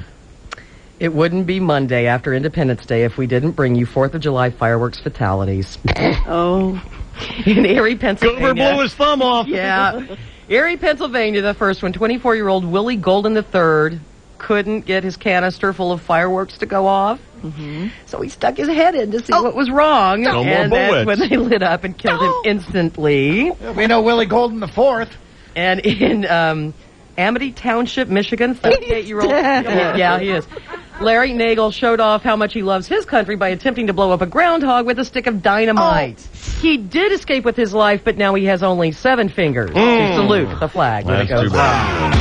it wouldn't be Monday after Independence Day if we didn't bring you 4th of July fireworks fatalities. Oh. In Erie, Pennsylvania. Goober blew his thumb off. Yeah. Erie, Pennsylvania, the first one. 24-year-old Willie Golden III couldn't get his canister full of fireworks to go off. Mm-hmm. So he stuck his head in to see what was wrong. No and more that's bullets. when they lit up and killed him instantly. We know Willie Golden the Fourth. And in Amity Township, Michigan, 38-year-old. Yeah, he is. Larry Nagel showed off how much he loves his country by attempting to blow up a groundhog with a stick of dynamite. He did escape with his life, but now he has only 7 fingers to salute the flag when it That's goes too bad.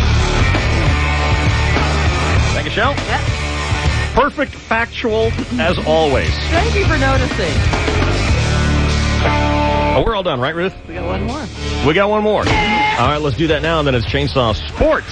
Thank you, Shell. Yep. Perfect factual as always. Thank you for noticing. Oh, we're all done, right, Ruth? We got one more. We got one more. All right, let's do that now, and then it's Chainsaw Sports.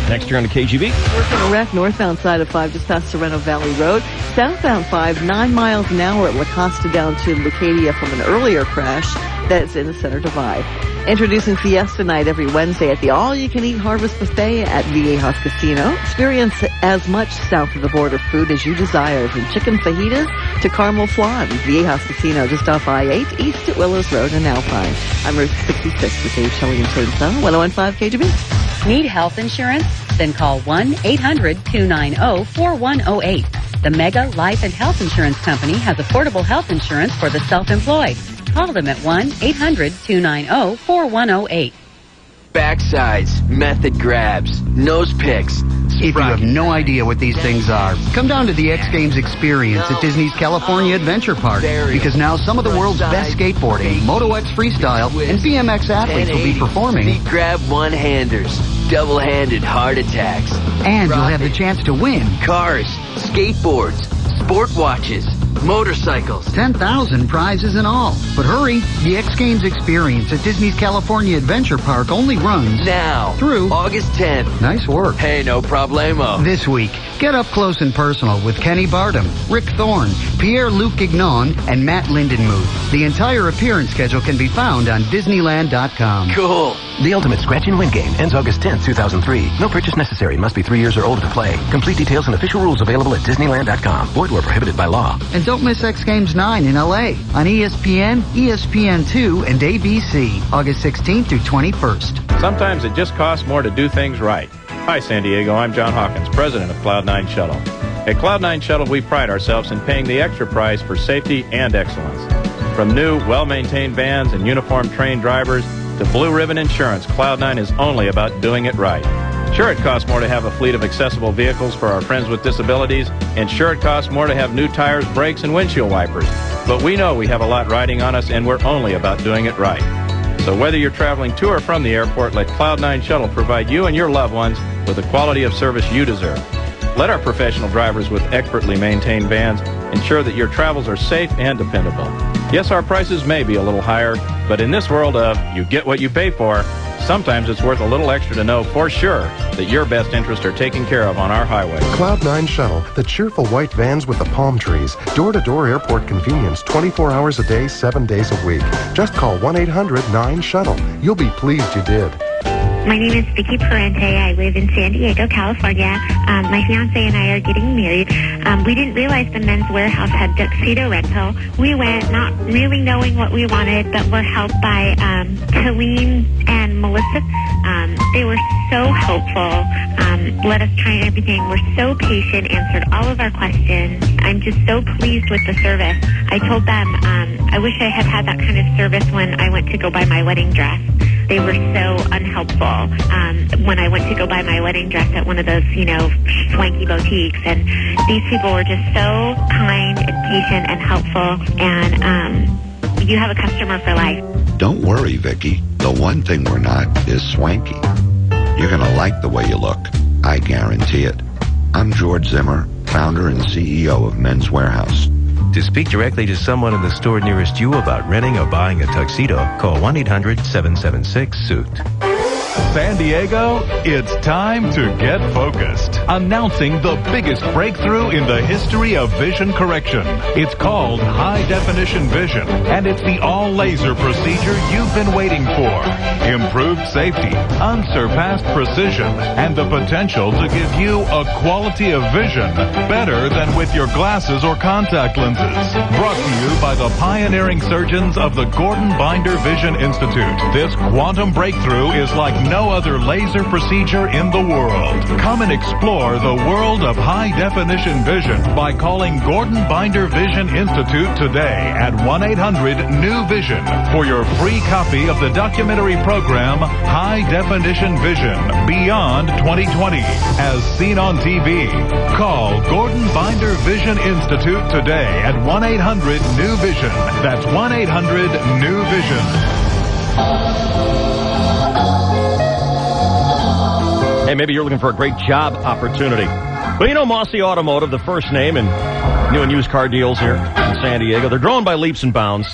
Next year on the KGB. Working a wreck northbound side of 5 just past Sorrento Valley Road. Southbound 5, 9 miles an hour at La Costa down to Leucadia from an earlier crash that's in the center divide. Introducing Fiesta Night every Wednesday at the all-you-can-eat Harvest Buffet at Viejas Casino. Experience as much south of the border food as you desire, from chicken fajitas to caramel flan. Viejas Casino just off I-8 east at Willows Road in Alpine. I'm Route 66 with Dave Shelley and Chainsaw, 101.5 KGB. Need health insurance? Then call 1-800-290-4108. The Mega Life and Health Insurance Company has affordable health insurance for the self-employed. Call them at 1-800-290-4108. backsides, method grabs, nose picks. If you have no idea what these things are, come down to the X Games experience at Disney's California Adventure Park, because now some of the world's best skateboarding, Moto X freestyle, and BMX athletes will be performing. Feet grab one-handers, double-handed heart attacks. And you'll have the chance to win cars, skateboards, sport watches, motorcycles. 10,000 prizes in all. But hurry, the X Games experience at Disney's California Adventure Park only runs now through August 10th. Nice work. Hey, no problemo. This week, get up close and personal with Kenny Bartum, Rick Thorne, Pierre-Luc Gignon, and Matt Lindenmuth. The entire appearance schedule can be found on Disneyland.com. Cool. The Ultimate Scratch and Win game ends August 10th, 2003. No purchase necessary. Must be 3 years or older to play. Complete details and official rules available at Disneyland.com. Void where prohibited by law. And don't miss X Games 9 in LA on ESPN, ESPN2, and ABC, August 16th through 21st. Sometimes it just costs more to do things right. Hi, San Diego. I'm John Hawkins, president of Cloud9 Shuttle. At Cloud9 Shuttle, we pride ourselves in paying the extra price for safety and excellence. From new, well-maintained vans and uniformed trained drivers to Blue Ribbon Insurance, Cloud9 is only about doing it right. Sure, it costs more to have a fleet of accessible vehicles for our friends with disabilities, and sure, it costs more to have new tires, brakes, and windshield wipers. But we know we have a lot riding on us, and we're only about doing it right. So whether you're traveling to or from the airport, let Cloud9 Shuttle provide you and your loved ones with the quality of service you deserve. Let our professional drivers with expertly maintained vans ensure that your travels are safe and dependable. Yes, our prices may be a little higher, but in this world of you get what you pay for, sometimes it's worth a little extra to know for sure that your best interests are taken care of on our highway. Cloud9 Shuttle, the cheerful white vans with the palm trees. Door-to-door airport convenience 24 hours a day, 7 days a week. Just call 1-800-9-SHUTTLE. You'll be pleased you did. My name is Vicki Parente. I live in San Diego, California. My fiance and I are getting married. We didn't realize the Men's Warehouse had tuxedo rental. We went not really knowing what we wanted, but were helped by Colleen and Melissa. They were so helpful, let us try everything. Were so patient, answered all of our questions. I'm just so pleased with the service. I told them I wish I had had that kind of service when I went to go buy my wedding dress. They were so unhelpful when I went to go buy my wedding dress at one of those, swanky boutiques. And these people were just so kind and patient and helpful. And you have a customer for life. Don't worry, Vicki. The one thing we're not is swanky. You're going to like the way you look. I guarantee it. I'm George Zimmer, founder and CEO of Men's Warehouse. To speak directly to someone in the store nearest you about renting or buying a tuxedo, call 1-800-776-SUIT. San Diego, it's time to get focused. Announcing the biggest breakthrough in the history of vision correction. It's called High Definition Vision, and it's the all-laser procedure you've been waiting for. Improved safety, unsurpassed precision, and the potential to give you a quality of vision better than with your glasses or contact lenses. Brought to you by the pioneering surgeons of the Gordon Binder Vision Institute. This quantum breakthrough is like no other laser procedure in the world. Come and explore the world of high-definition vision by calling Gordon Binder Vision Institute today at 1-800-NEW-VISION for your free copy of the documentary program High Definition Vision Beyond 2020, as seen on TV. Call Gordon Binder Vision Institute today at 1-800-NEW-VISION. That's 1-800-NEW-VISION. Hey, maybe you're looking for a great job opportunity. Well, Mossy Automotive, the first name in new and used car deals here in San Diego. They're growing by leaps and bounds.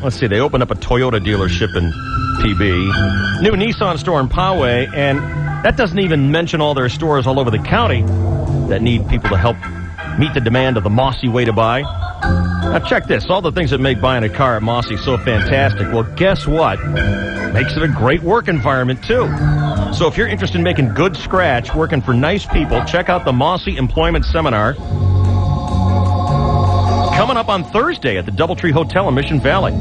Let's see, they opened up a Toyota dealership in PB, new Nissan store in Poway, and that doesn't even mention all their stores all over the county that need people to help meet the demand of the Mossy way to buy. Now check this, all the things that make buying a car at Mossy so fantastic. Well, guess what? Makes it a great work environment, too. So if you're interested in making good scratch, working for nice people, check out the Mossy Employment Seminar coming up on Thursday at the Doubletree Hotel in Mission Valley.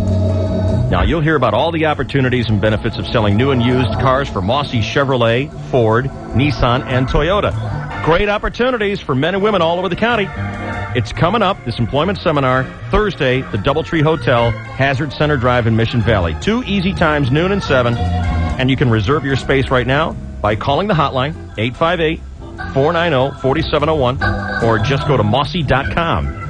Now, you'll hear about all the opportunities and benefits of selling new and used cars for Mossy Chevrolet, Ford, Nissan, and Toyota. Great opportunities for men and women all over the county. It's coming up, this employment seminar, Thursday, the Doubletree Hotel, Hazard Center Drive in Mission Valley. 2 easy times, noon and 7. And you can reserve your space right now by calling the hotline, 858-490-4701, or just go to mossy.com.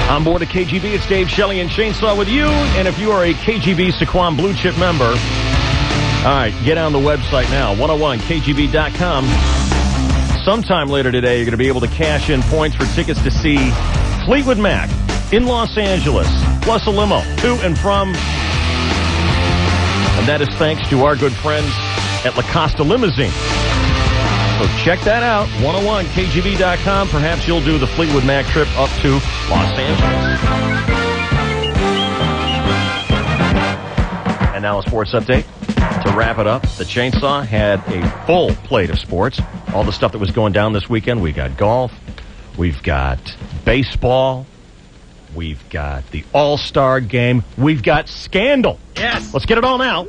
On board the KGB, it's Dave, Shelley, and Chainsaw with you. And if you are a KGB Saquon Blue Chip member, all right, get on the website now, 101kgb.com. Sometime later today, you're going to be able to cash in points for tickets to see Fleetwood Mac in Los Angeles, plus a limo to and from. And that is thanks to our good friends at La Costa Limousine. So check that out, 101kgb.com. Perhaps you'll do the Fleetwood Mac trip up to Los Angeles. And now a sports update. To wrap it up, the Chainsaw had a full plate of sports. All the stuff that was going down this weekend. We got golf. We've got baseball. We've got the All-Star game. We've got scandal. Yes. Let's get it all now.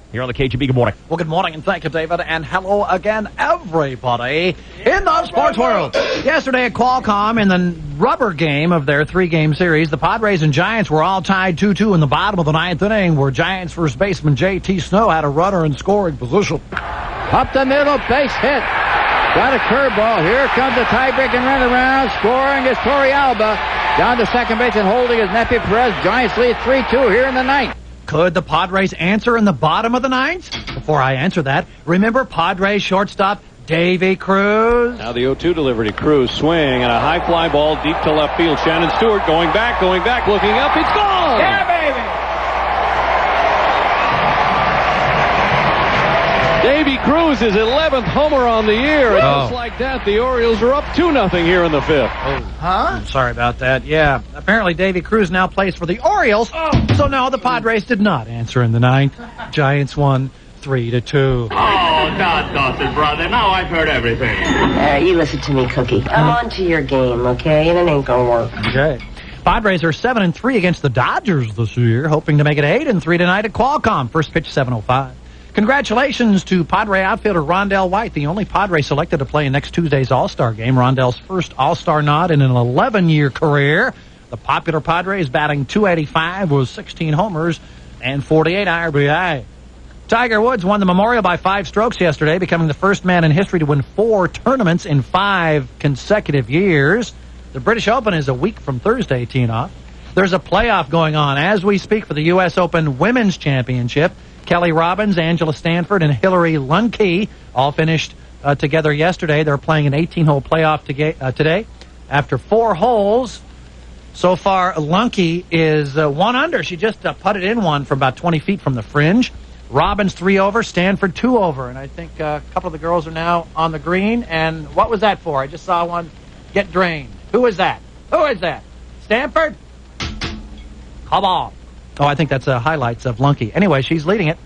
Here on the KGB, good morning. Well, good morning, and thank you, David, and hello again, everybody in the sports world. Yesterday at Qualcomm, in the rubber game of their three-game series, the Padres and Giants were all tied 2-2 in the bottom of the ninth inning, where Giants first baseman J.T. Snow had a runner in scoring position. Up the middle, base hit. Got a curveball. Here comes the tie-breaking runaround. Scoring is Torey Alba. Down to second base and holding is Nepi Perez. Giants lead 3-2 here in the ninth. Could the Padres answer in the bottom of the ninth? Before I answer that, remember Padres shortstop Davy Cruz? Now the 0-2 delivery to Cruz. Swing and a high fly ball deep to left field. Shannon Stewart going back, looking up. It's gone! Yeah, baby! Davy Cruz is 11th homer on the year. And just like that, the Orioles are up 2-0 here in the fifth. I'm sorry about that. Yeah, apparently Davy Cruz now plays for the Orioles. So no, the Padres did not answer in the ninth. Giants won 3-2. Oh, Dawson, brother. Now I've heard everything. You listen to me, Cookie. I'm on to your game, okay? And it ain't gonna work. Okay. Padres are 7-3 against the Dodgers this year, hoping to make it 8-3 tonight at Qualcomm. First pitch 7:05. Congratulations to Padre outfielder Rondell White, the only Padre selected to play in next Tuesday's All-Star game. Rondell's first All-Star nod in an 11-year career. The popular Padre is batting .285 with 16 homers and 48 RBI. Tiger Woods won the Memorial by 5 strokes yesterday, becoming the first man in history to win 4 tournaments in 5 consecutive years. The British Open is a week from Thursday, teeing off. There's a playoff going on as we speak for the U.S. Open Women's Championship. Kelly Robbins, Angela Stanford, and Hillary Lunke all finished together yesterday. They're playing an 18-hole playoff today. After 4 holes, so far, Lunke is 1 under. She just putted in one from about 20 feet from the fringe. Robbins 3 over, Stanford 2 over. And I think a couple of the girls are now on the green. And what was that for? I just saw one get drained. Who is that? Who is that? Stanford? Come on. Oh, I think that's highlights of Lunke. Anyway, she's leading it.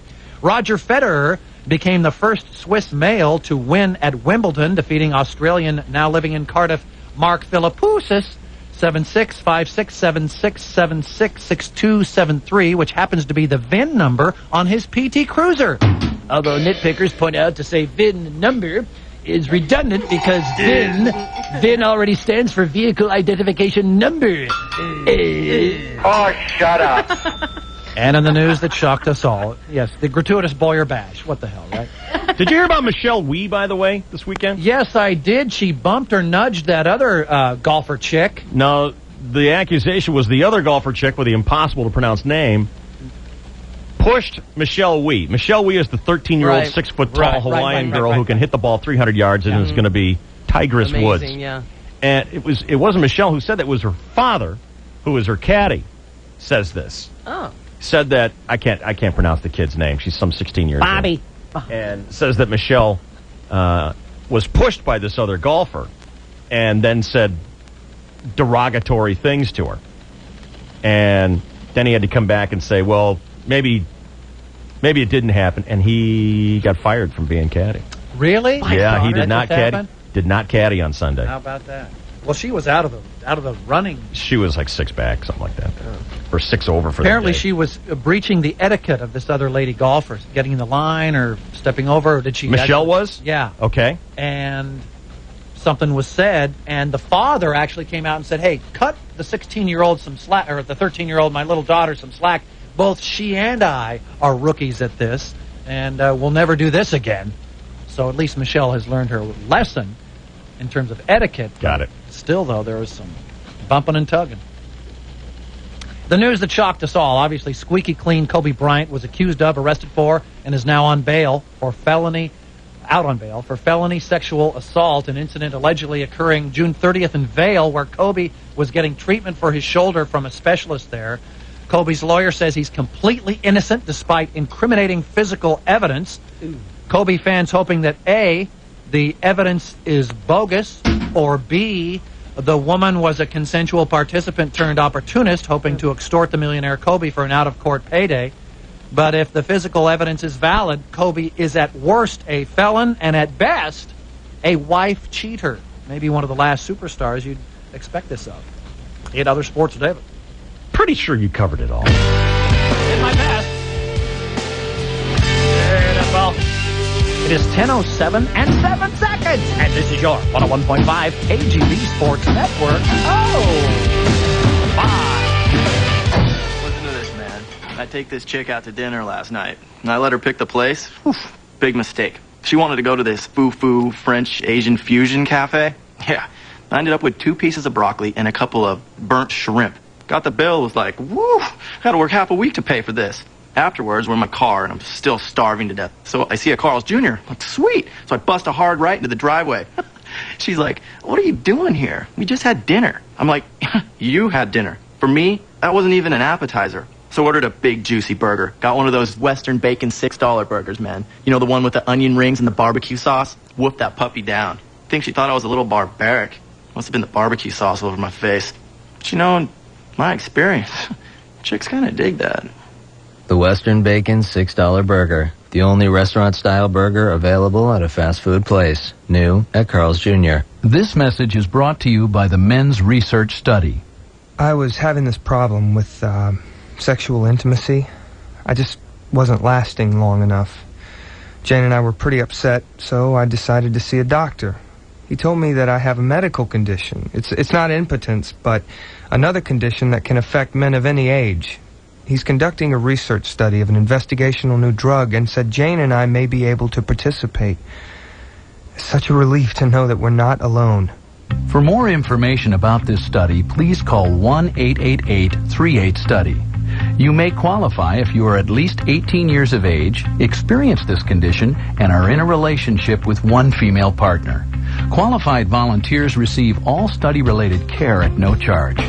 Roger Federer became the first Swiss male to win at Wimbledon, defeating Australian, now living in Cardiff, Mark Philippoussis, 7-6, 5-6, 7-6, 7-6, 6-2, 7-3, which happens to be the VIN number on his PT Cruiser. Although nitpickers point out to say VIN number is redundant because VIN already stands for Vehicle Identification Number. Oh, shut up. And in the news that shocked us all, yes, the gratuitous Boyer bash. What the hell, right? Did you hear about Michelle Wie, by the way, this weekend? Yes, I did. She bumped or nudged that other golfer chick. No, the accusation was the other golfer chick with the impossible-to-pronounce name pushed Michelle Wie. Michelle Wie is the 13-year-old, 6-foot-tall Hawaiian girl who can hit the ball 300 yards and is going to be Tigress Woods. Yeah. And it wasn't Michelle who said that. It was her father, who is her caddy, says this. Oh. Said that, I can't pronounce the kid's name. She's some 16 years Bobby. old. And says that Michelle was pushed by this other golfer and then said derogatory things to her. And then he had to come back and say, well, maybe it didn't happen, and he got fired from being caddy. Really? Yeah, he did not caddy on Sunday. How about that? Well, she was out of the running. She was like 6 back, something like that. Or 6 over for Apparently the day. she was breaching the etiquette of this other lady golfer, getting in the line or stepping over. Or did she? Michelle was? Yeah. Okay. And something was said, and the father actually came out and said, hey, cut the 16-year-old some slack, or the 13-year-old, my little daughter, some slack. Both she and I are rookies at this, and we'll never do this again. So at least Michelle has learned her lesson in terms of etiquette. Got it. Still, though, there was some bumping and tugging. The news that shocked us all, obviously, squeaky clean Kobe Bryant was accused of, arrested for, and is now on bail for felony sexual assault, an incident allegedly occurring June 30th in Vail, where Kobe was getting treatment for his shoulder from a specialist there. Kobe's lawyer says he's completely innocent despite incriminating physical evidence. Kobe fans hoping that A, the evidence is bogus, or B, the woman was a consensual participant turned opportunist hoping to extort the millionaire Kobe for an out-of-court payday. But if the physical evidence is valid, Kobe is at worst a felon and at best a wife cheater. Maybe one of the last superstars you'd expect this of. He had other sports today, but pretty sure you covered it all. did my best. Well, it is 10:07 and 7 seconds, and this is your 101.5 KGB Sports Network. Oh, bye. Listen to this, man. I take this chick out to dinner last night, and I let her pick the place. Oof, big mistake. She wanted to go to this foo-foo French Asian fusion cafe. Yeah, I ended up with 2 pieces of broccoli and a couple of burnt shrimp. Got the bill, was like, woo, had to work half a week to pay for this. Afterwards, we're in my car, and I'm still starving to death. So I see a Carl's Jr. I'm like, sweet. So I bust a hard right into the driveway. She's like, what are you doing here? We just had dinner. I'm like, you had dinner. For me, that wasn't even an appetizer. So I ordered a big, juicy burger. Got one of those Western bacon $6 burgers, man. You know, the one with the onion rings and the barbecue sauce? Whooped that puppy down. I think she thought I was a little barbaric. Must have been the barbecue sauce all over my face. But you know, in my experience, chicks kind of dig that. The Western Bacon $6 burger. The only restaurant-style burger available at a fast food place. New at Carl's Jr. This message is brought to you by the Men's Research Study. I was having this problem with sexual intimacy. I just wasn't lasting long enough. Jane and I were pretty upset, so I decided to see a doctor. He told me that I have a medical condition. It's not impotence, but another condition that can affect men of any age. He's conducting a research study of an investigational new drug and said Jane and I may be able to participate. It's such a relief to know that we're not alone. For more information about this study, please call 1-888-38-STUDY. You may qualify if you are at least 18 years of age, experience this condition, and are in a relationship with one female partner. Qualified volunteers receive all study-related care at no charge.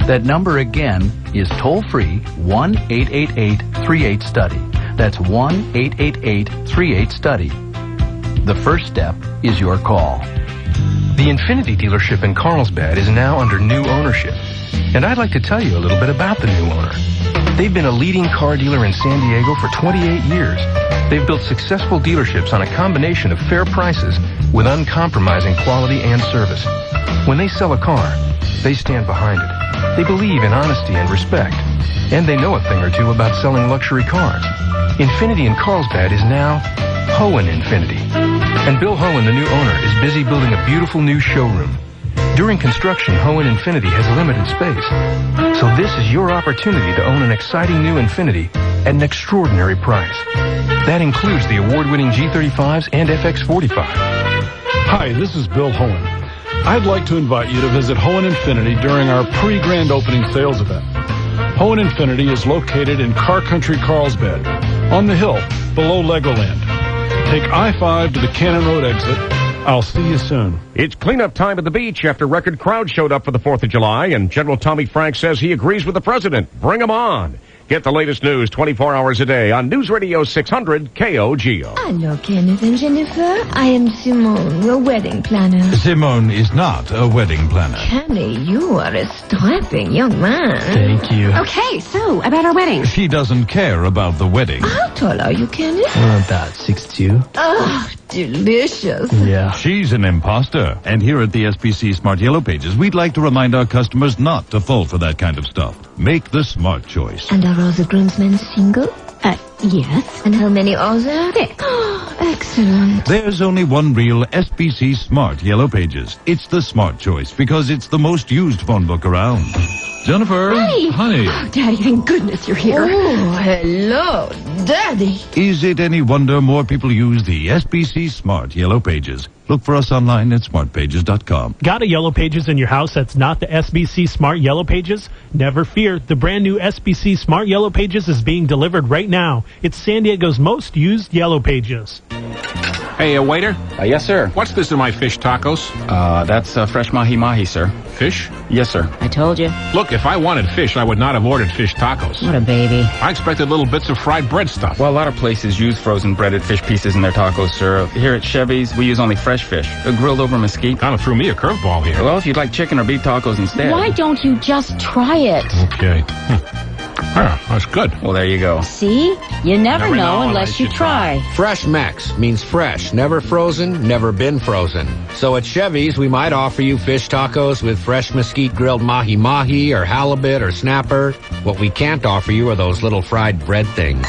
That number again is toll-free 1-888-38-STUDY. That's 1-888-38-STUDY. The first step is your call. The Infiniti dealership in Carlsbad is now under new ownership. And I'd like to tell you a little bit about the new owner. They've been a leading car dealer in San Diego for 28 years. They've built successful dealerships on a combination of fair prices with uncompromising quality and service. When they sell a car, they stand behind it. They believe in honesty and respect. And they know a thing or two about selling luxury cars. Infiniti in Carlsbad is now Hohen Infiniti. And Bill Hohen, the new owner, is busy building a beautiful new showroom. During construction, Hohen Infiniti has limited space. So this is your opportunity to own an exciting new Infiniti at an extraordinary price. That includes the award-winning G35s and FX45. Hi, this is Bill Hohen. I'd like to invite you to visit Hohen Infiniti during our pre-grand opening sales event. Hohen Infiniti is located in Car Country Carlsbad, on the hill below Legoland. Take I-5 to the Cannon Road exit. I'll see you soon. It's cleanup time at the beach after record crowds showed up for the 4th of July, and General Tommy Franks says he agrees with the president. Bring 'em on. Get the latest news 24 hours a day on News Radio 600 KOGO. Hello, Kenneth and Jennifer. I am Simone, your wedding planner. Simone is not a wedding planner. Kenny, you are a strapping young man. Thank you. Okay, so, about our wedding. She doesn't care about the wedding. How tall are you, Kenneth? About 6'2". Oh, delicious. Yeah. She's an imposter. And here at the SBC Smart Yellow Pages, we'd like to remind our customers not to fall for that kind of stuff. Make the smart choice. And are all the groomsmen single? Yes. And how many are there? 6. Oh, excellent. There's only one real SBC Smart Yellow Pages. It's the smart choice because it's the most used phone book around. Jennifer, Hey. honey, Oh, Daddy, thank goodness you're here. Oh, hello, Daddy. is it any wonder more people use the SBC Smart Yellow Pages? Look for us online at smartpages.com. Got a Yellow Pages in your house that's not the SBC Smart Yellow Pages? Never fear, the brand new SBC Smart Yellow Pages is being delivered right now. It's San Diego's most used Yellow Pages. Hey, waiter? Yes, sir. What's this in my fish tacos? That's fresh mahi-mahi, sir. Fish? Yes, sir. I told you. Look, if I wanted fish, I would not have ordered fish tacos. What a baby. I expected little bits of fried bread stuff. Well, a lot of places use frozen breaded fish pieces in their tacos, sir. Here at Chevy's, we use only fresh fish. They're grilled over mesquite. Kind of threw me a curveball here. Well, if you'd like chicken or beef tacos instead. Why don't you just try it? Okay. Ah, that's good. Well, there you go. See? You never know unless you try. Fresh Max means fresh, never frozen, never been frozen. So at Chevy's, we might offer you fish tacos with fresh mesquite grilled mahi-mahi or halibut or snapper. What we can't offer you are those little fried bread things.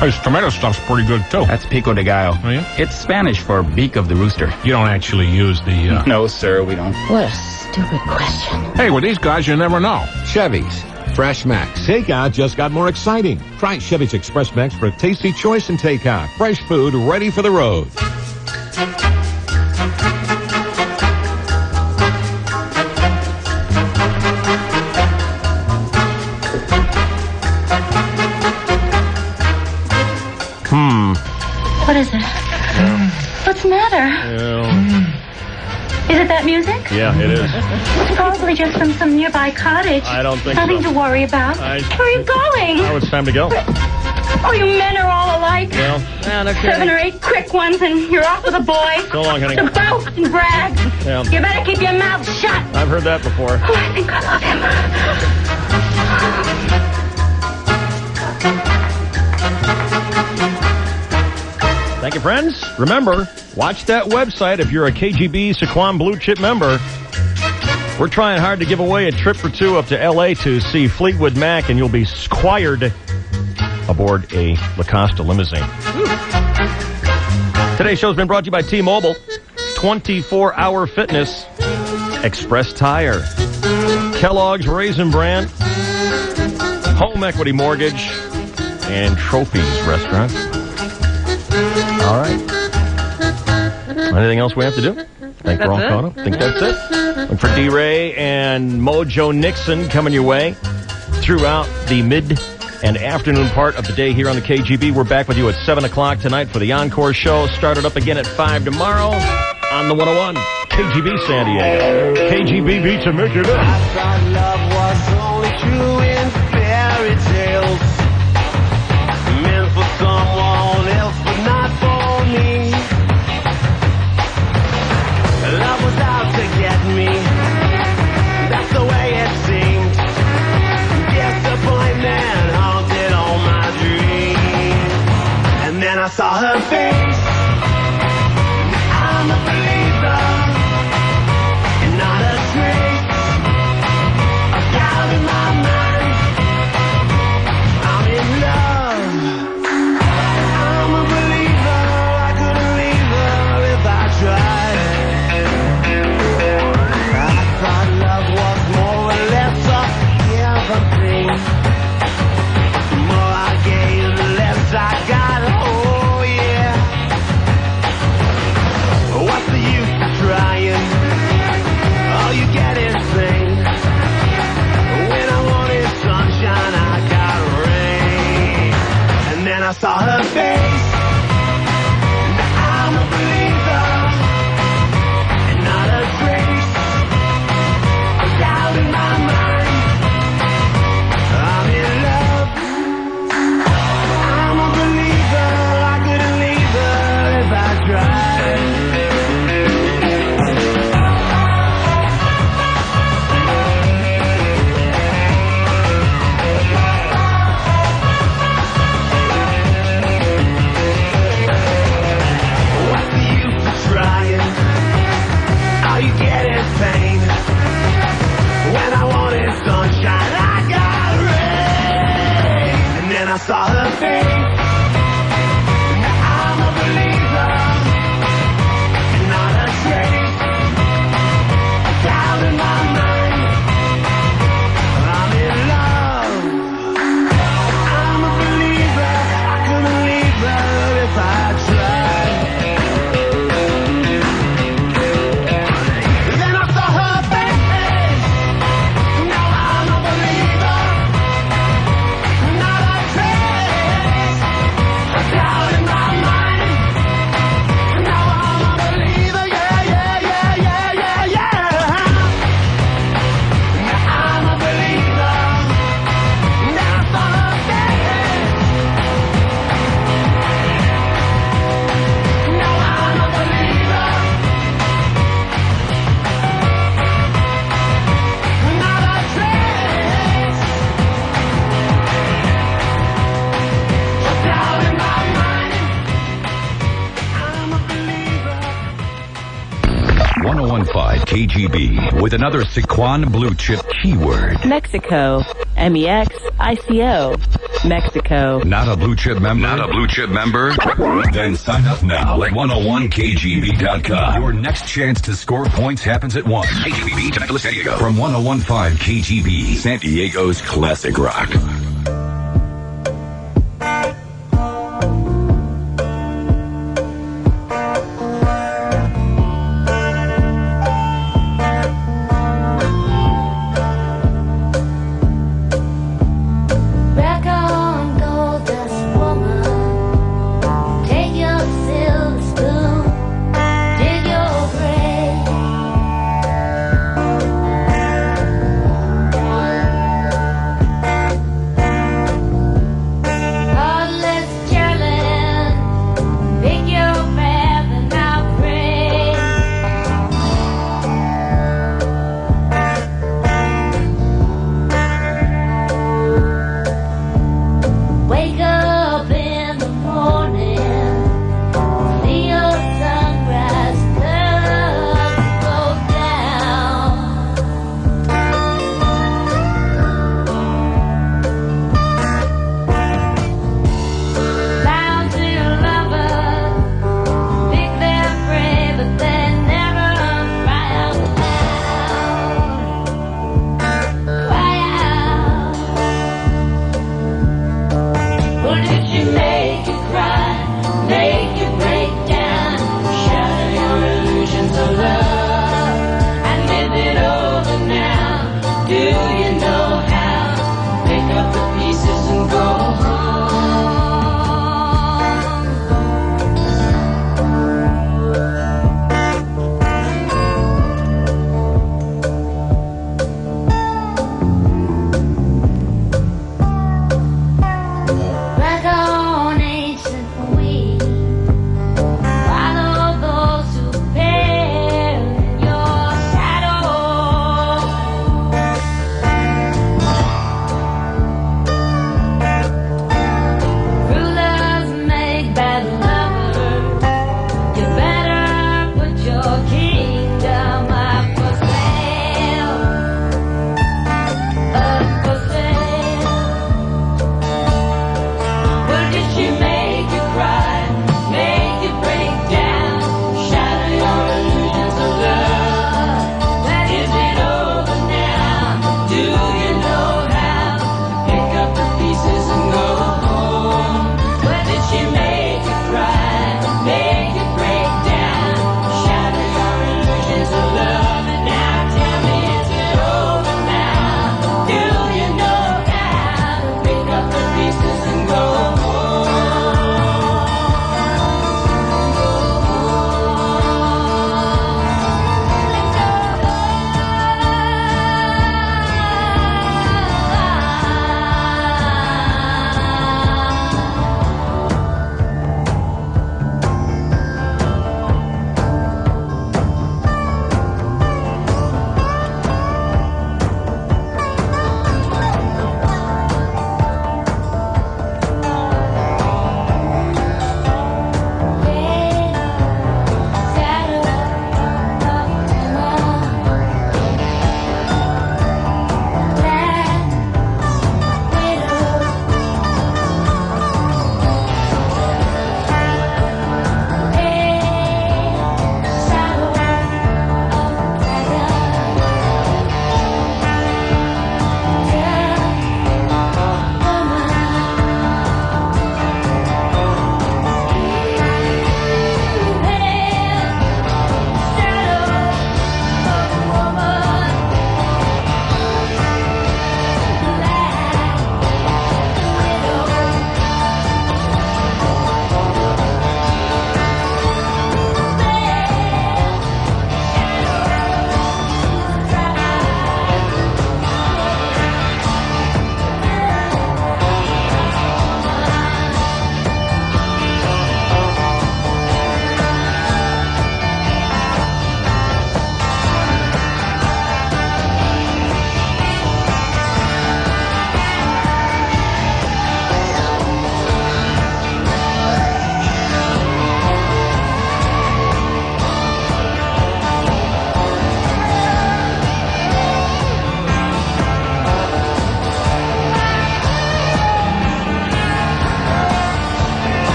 This tomato stuff's pretty good, too. That's pico de gallo. Oh, yeah? It's Spanish for beak of the rooster. You don't actually use the, No, sir, we don't. What a stupid question. Hey, with these guys, you never know. Chevy's. Fresh Max. Takeout just got more exciting. Try Chevy's Express Max for a tasty choice in takeout. Fresh food ready for the road. What is it? What's the matter? Is it that music? Yeah, it is. It's probably just from some nearby cottage. I don't think Nothing so. to worry about. Where are you going? Now it's time to go. Oh, you men are all alike. Well, no 7 or 8 quick ones and you're off with a boy. So long, honey. To boast and brag. Yeah. You better keep your mouth shut. I've heard that before. Oh, I think I love him. Thank you, friends. Remember, watch that website if you're a KGB Sequan Blue Chip member. We're trying hard to give away a trip for 2 up to L.A. to see Fleetwood Mac, and you'll be squired aboard a La Costa limousine. Today's show's been brought to you by T-Mobile, 24-hour fitness, Express Tire, Kellogg's Raisin Bran, Home Equity Mortgage, and Trophies Restaurant. All right. Anything else we have to do? I think we're all caught up. I think that's it. Look for D-Ray and Mojo Nixon coming your way throughout the mid and afternoon part of the day here on the KGB. We're back with you at 7 o'clock tonight for the Encore show. Started up again at 5 tomorrow on the 101. KGB San Diego. KGB Temecula. I thought love was only true in fairy tales. Meant for someone else, but not for me. Love was out to get me. That's the way it seemed. Disappointment haunted all my dreams. And then I saw her face. I'm a believer. And not a trace saw her face. Now I'm a believer. Not a trace of doubt in my mind. I'm in love. I'm a believer. I couldn't leave her if I tried. Then I saw her face. Now I'm a believer. Not a trace of doubt in my mind. Now I'm a believer. Yeah, yeah, yeah, yeah, yeah, yeah. Now I'm a believer. Now I saw her face. Now I'm a believer. Not a trace of doubt in my mind. I'm a believer. 1015 KGB with another Sequan Blue Chip keyword. Mexico. MEXICO. Mexico. Not a blue chip member? Not a blue chip member? Then sign up now at 101kgb.com. Your next chance to score points happens at 1. KGB Temecula, San Diego. From 1015 KGB, San Diego's classic rock. Back on gold dust, woman. Take your silver spoon, dig your grave.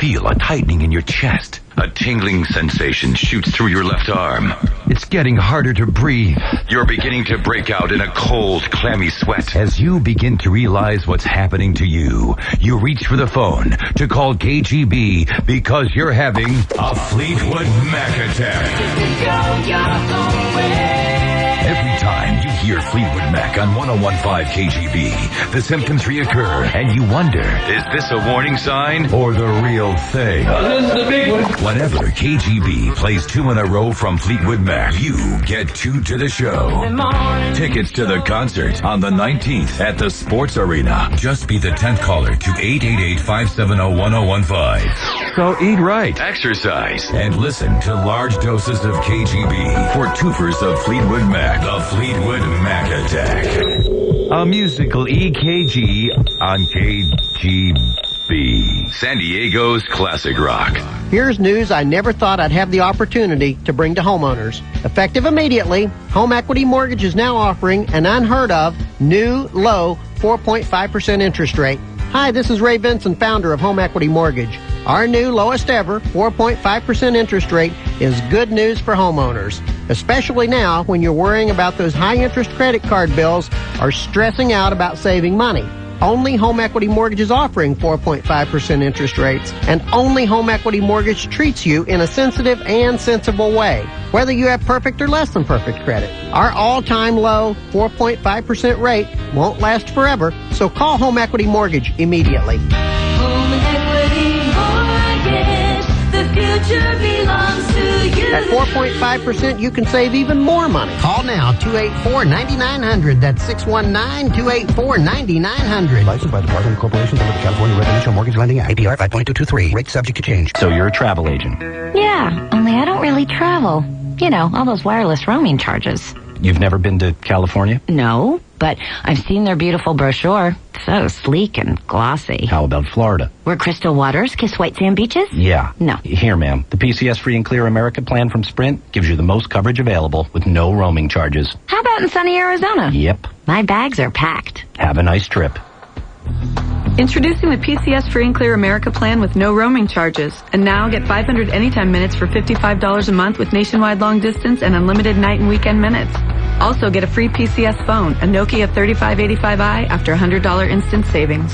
feel a tightening in your chest. A tingling sensation shoots through your left arm. It's getting harder to breathe. You're beginning to break out in a cold, clammy sweat. As you begin to realize what's happening to you, you reach for the phone to call KGB because you're having a Fleetwood Mac attack. Every time you hear Fleetwood Mac on 101.5 KGB, the symptoms reoccur, and you wonder, is this a warning sign or the real thing? This is the big one. Whenever KGB plays 2 in a row from Fleetwood Mac, you get 2 to the show. Tickets to the concert on the 19th at the Sports Arena. Just be the 10th caller to 888-570-1015. So eat right, exercise, and listen to large doses of KGB for twofers of Fleetwood Mac. The Fleetwood Mac Attack. A musical EKG on KGB. San Diego's classic rock. Here's news I never thought I'd have the opportunity to bring to homeowners. Effective immediately, Home Equity Mortgage is now offering an unheard of, new, low 4.5% interest rate. Hi, this is Ray Benson, founder of Home Equity Mortgage. Our new lowest ever 4.5% interest rate is good news for homeowners, especially now when you're worrying about those high interest credit card bills or stressing out about saving money. Only Home Equity Mortgage is offering 4.5% interest rates, and only Home Equity Mortgage treats you in a sensitive and sensible way, whether you have perfect or less than perfect credit. Our all-time low 4.5% rate won't last forever, so call Home Equity Mortgage immediately. Home Equity Mortgage, the future belongs to you. At 4.5%, you can save even more money. Call now, 284-9900. That's 619-284-9900. Licensed by the Department of Corporations under the California Residential Mortgage Lending Act. APR 5.223. Rate subject to change. So you're a travel agent? Yeah, only I don't really travel. You know, all those wireless roaming charges. You've never been to California? No, but I've seen their beautiful brochure. So sleek and glossy. How about Florida? Where crystal waters kiss white sand beaches? Yeah. No. Here, ma'am. The PCS Free and Clear America plan from Sprint gives you the most coverage available with no roaming charges. How about in sunny Arizona? Yep. My bags are packed. Have a nice trip. Introducing the PCS Free and Clear America plan with no roaming charges. And now get 500 anytime minutes for $55 a month with nationwide long distance and unlimited night and weekend minutes. Also get a free PCS phone, a Nokia 3585i after $100 instant savings.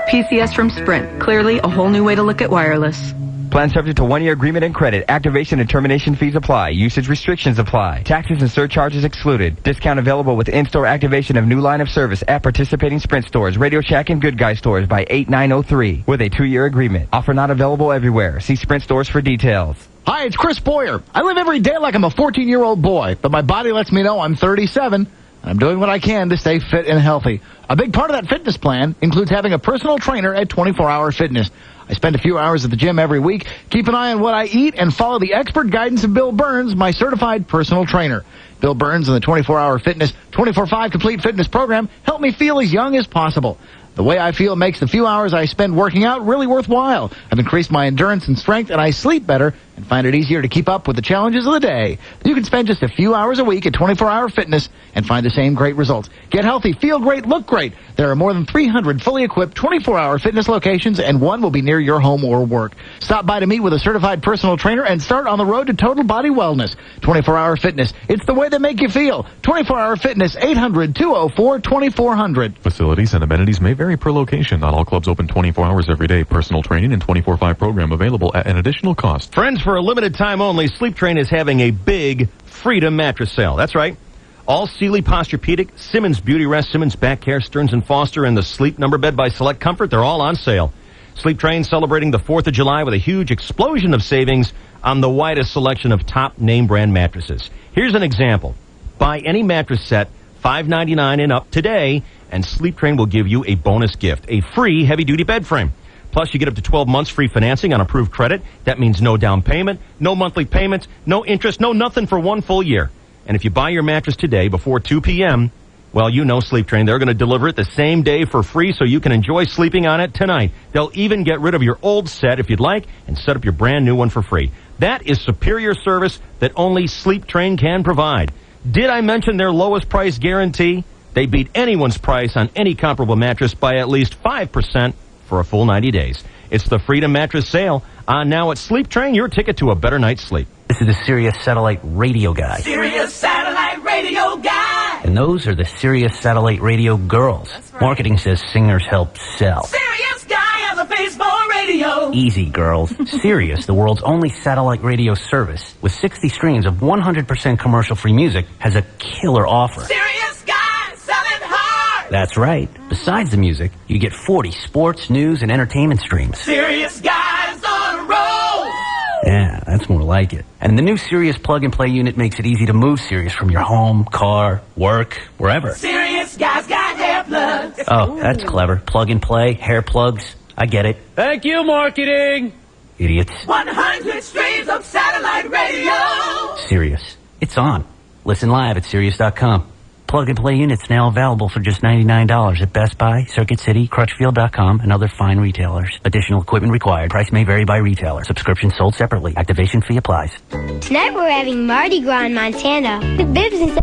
PCS from Sprint. Clearly a whole new way to look at wireless. Plan subject to 1-year agreement and credit. Activation and termination fees apply. Usage restrictions apply. Taxes and surcharges excluded. Discount available with in-store activation of new line of service at participating Sprint stores, Radio Shack, and Good Guy stores by 8903 with a 2-year agreement. Offer not available everywhere. See Sprint stores for details. Hi, it's Chris Boyer. I live every day like I'm a 14-year-old boy, but my body lets me know I'm 37, and I'm doing what I can to stay fit and healthy. A big part of that fitness plan includes having a personal trainer at 24 Hour Fitness. I spend a few hours at the gym every week, keep an eye on what I eat, and follow the expert guidance of Bill Burns, my certified personal trainer. Bill Burns and the 24 Hour Fitness 24/5 Complete Fitness program help me feel as young as possible. The way I feel makes the few hours I spend working out really worthwhile. I've increased my endurance and strength, and I sleep better and find it easier to keep up with the challenges of the day. You can spend just a few hours a week at 24 Hour Fitness and find the same great results. Get healthy, feel great, look great. There are more than 300 fully equipped 24-hour fitness locations, and one will be near your home or work. Stop by to meet with a certified personal trainer and start on the road to total body wellness. 24 Hour Fitness. It's the way they make you feel. 24 Hour Fitness, 800-204-2400. Facilities and amenities may vary per location. Not all clubs open 24 hours every day. Personal training and 24/5 program available at an additional cost. Friends, for a limited time only, Sleep Train is having a big Freedom mattress sale. That's right. All Sealy Posturepedic, Simmons Beauty Rest, Simmons Back Care, Stearns & Foster, and the Sleep Number Bed by Select Comfort, they're all on sale. Sleep Train celebrating the 4th of July with a huge explosion of savings on the widest selection of top name brand mattresses. Here's an example. Buy any mattress set, $5.99 and up today, and Sleep Train will give you a bonus gift, a free heavy-duty bed frame. Plus, you get up to 12 months free financing on approved credit. That means no down payment, no monthly payments, no interest, no nothing for 1 full year. And if you buy your mattress today before 2 p.m., well, you know Sleep Train. They're going to deliver it the same day for free so you can enjoy sleeping on it tonight. They'll even get rid of your old set if you'd like and set up your brand new one for free. That is superior service that only Sleep Train can provide. Did I mention their lowest price guarantee? They beat anyone's price on any comparable mattress by at least 5% for a full 90 days. It's the Freedom Mattress Sale on now at Sleep Train, your ticket to a better night's sleep. This is the Sirius Satellite Radio Guy. Sirius Satellite Radio Guy. And those are the Sirius Satellite Radio Girls. Right. Marketing says singers help sell. Sirius Guy has a face for radio. Easy, girls. Sirius, the world's only satellite radio service with 60 streams of 100% commercial-free music, has a killer offer. Sirius Guy selling hard. That's right. Besides the music, you get 40 sports, news, and entertainment streams. Sirius Guy's on a roll. Yeah, that's more like it. And the new Sirius plug-and-play unit makes it easy to move Sirius from your home, car, work, wherever. Sirius Guy's got hair plugs. Oh, that's clever. Plug-and-play, hair plugs. I get it. Thank you, marketing. Idiots. 100 streams of satellite radio. Sirius. It's on. Listen live at Sirius.com. Plug-and-play units now available for just $99 at Best Buy, Circuit City, Crutchfield.com, and other fine retailers. Additional equipment required. Price may vary by retailer. Subscription sold separately. Activation fee applies. Tonight we're having Mardi Gras in Montana. The business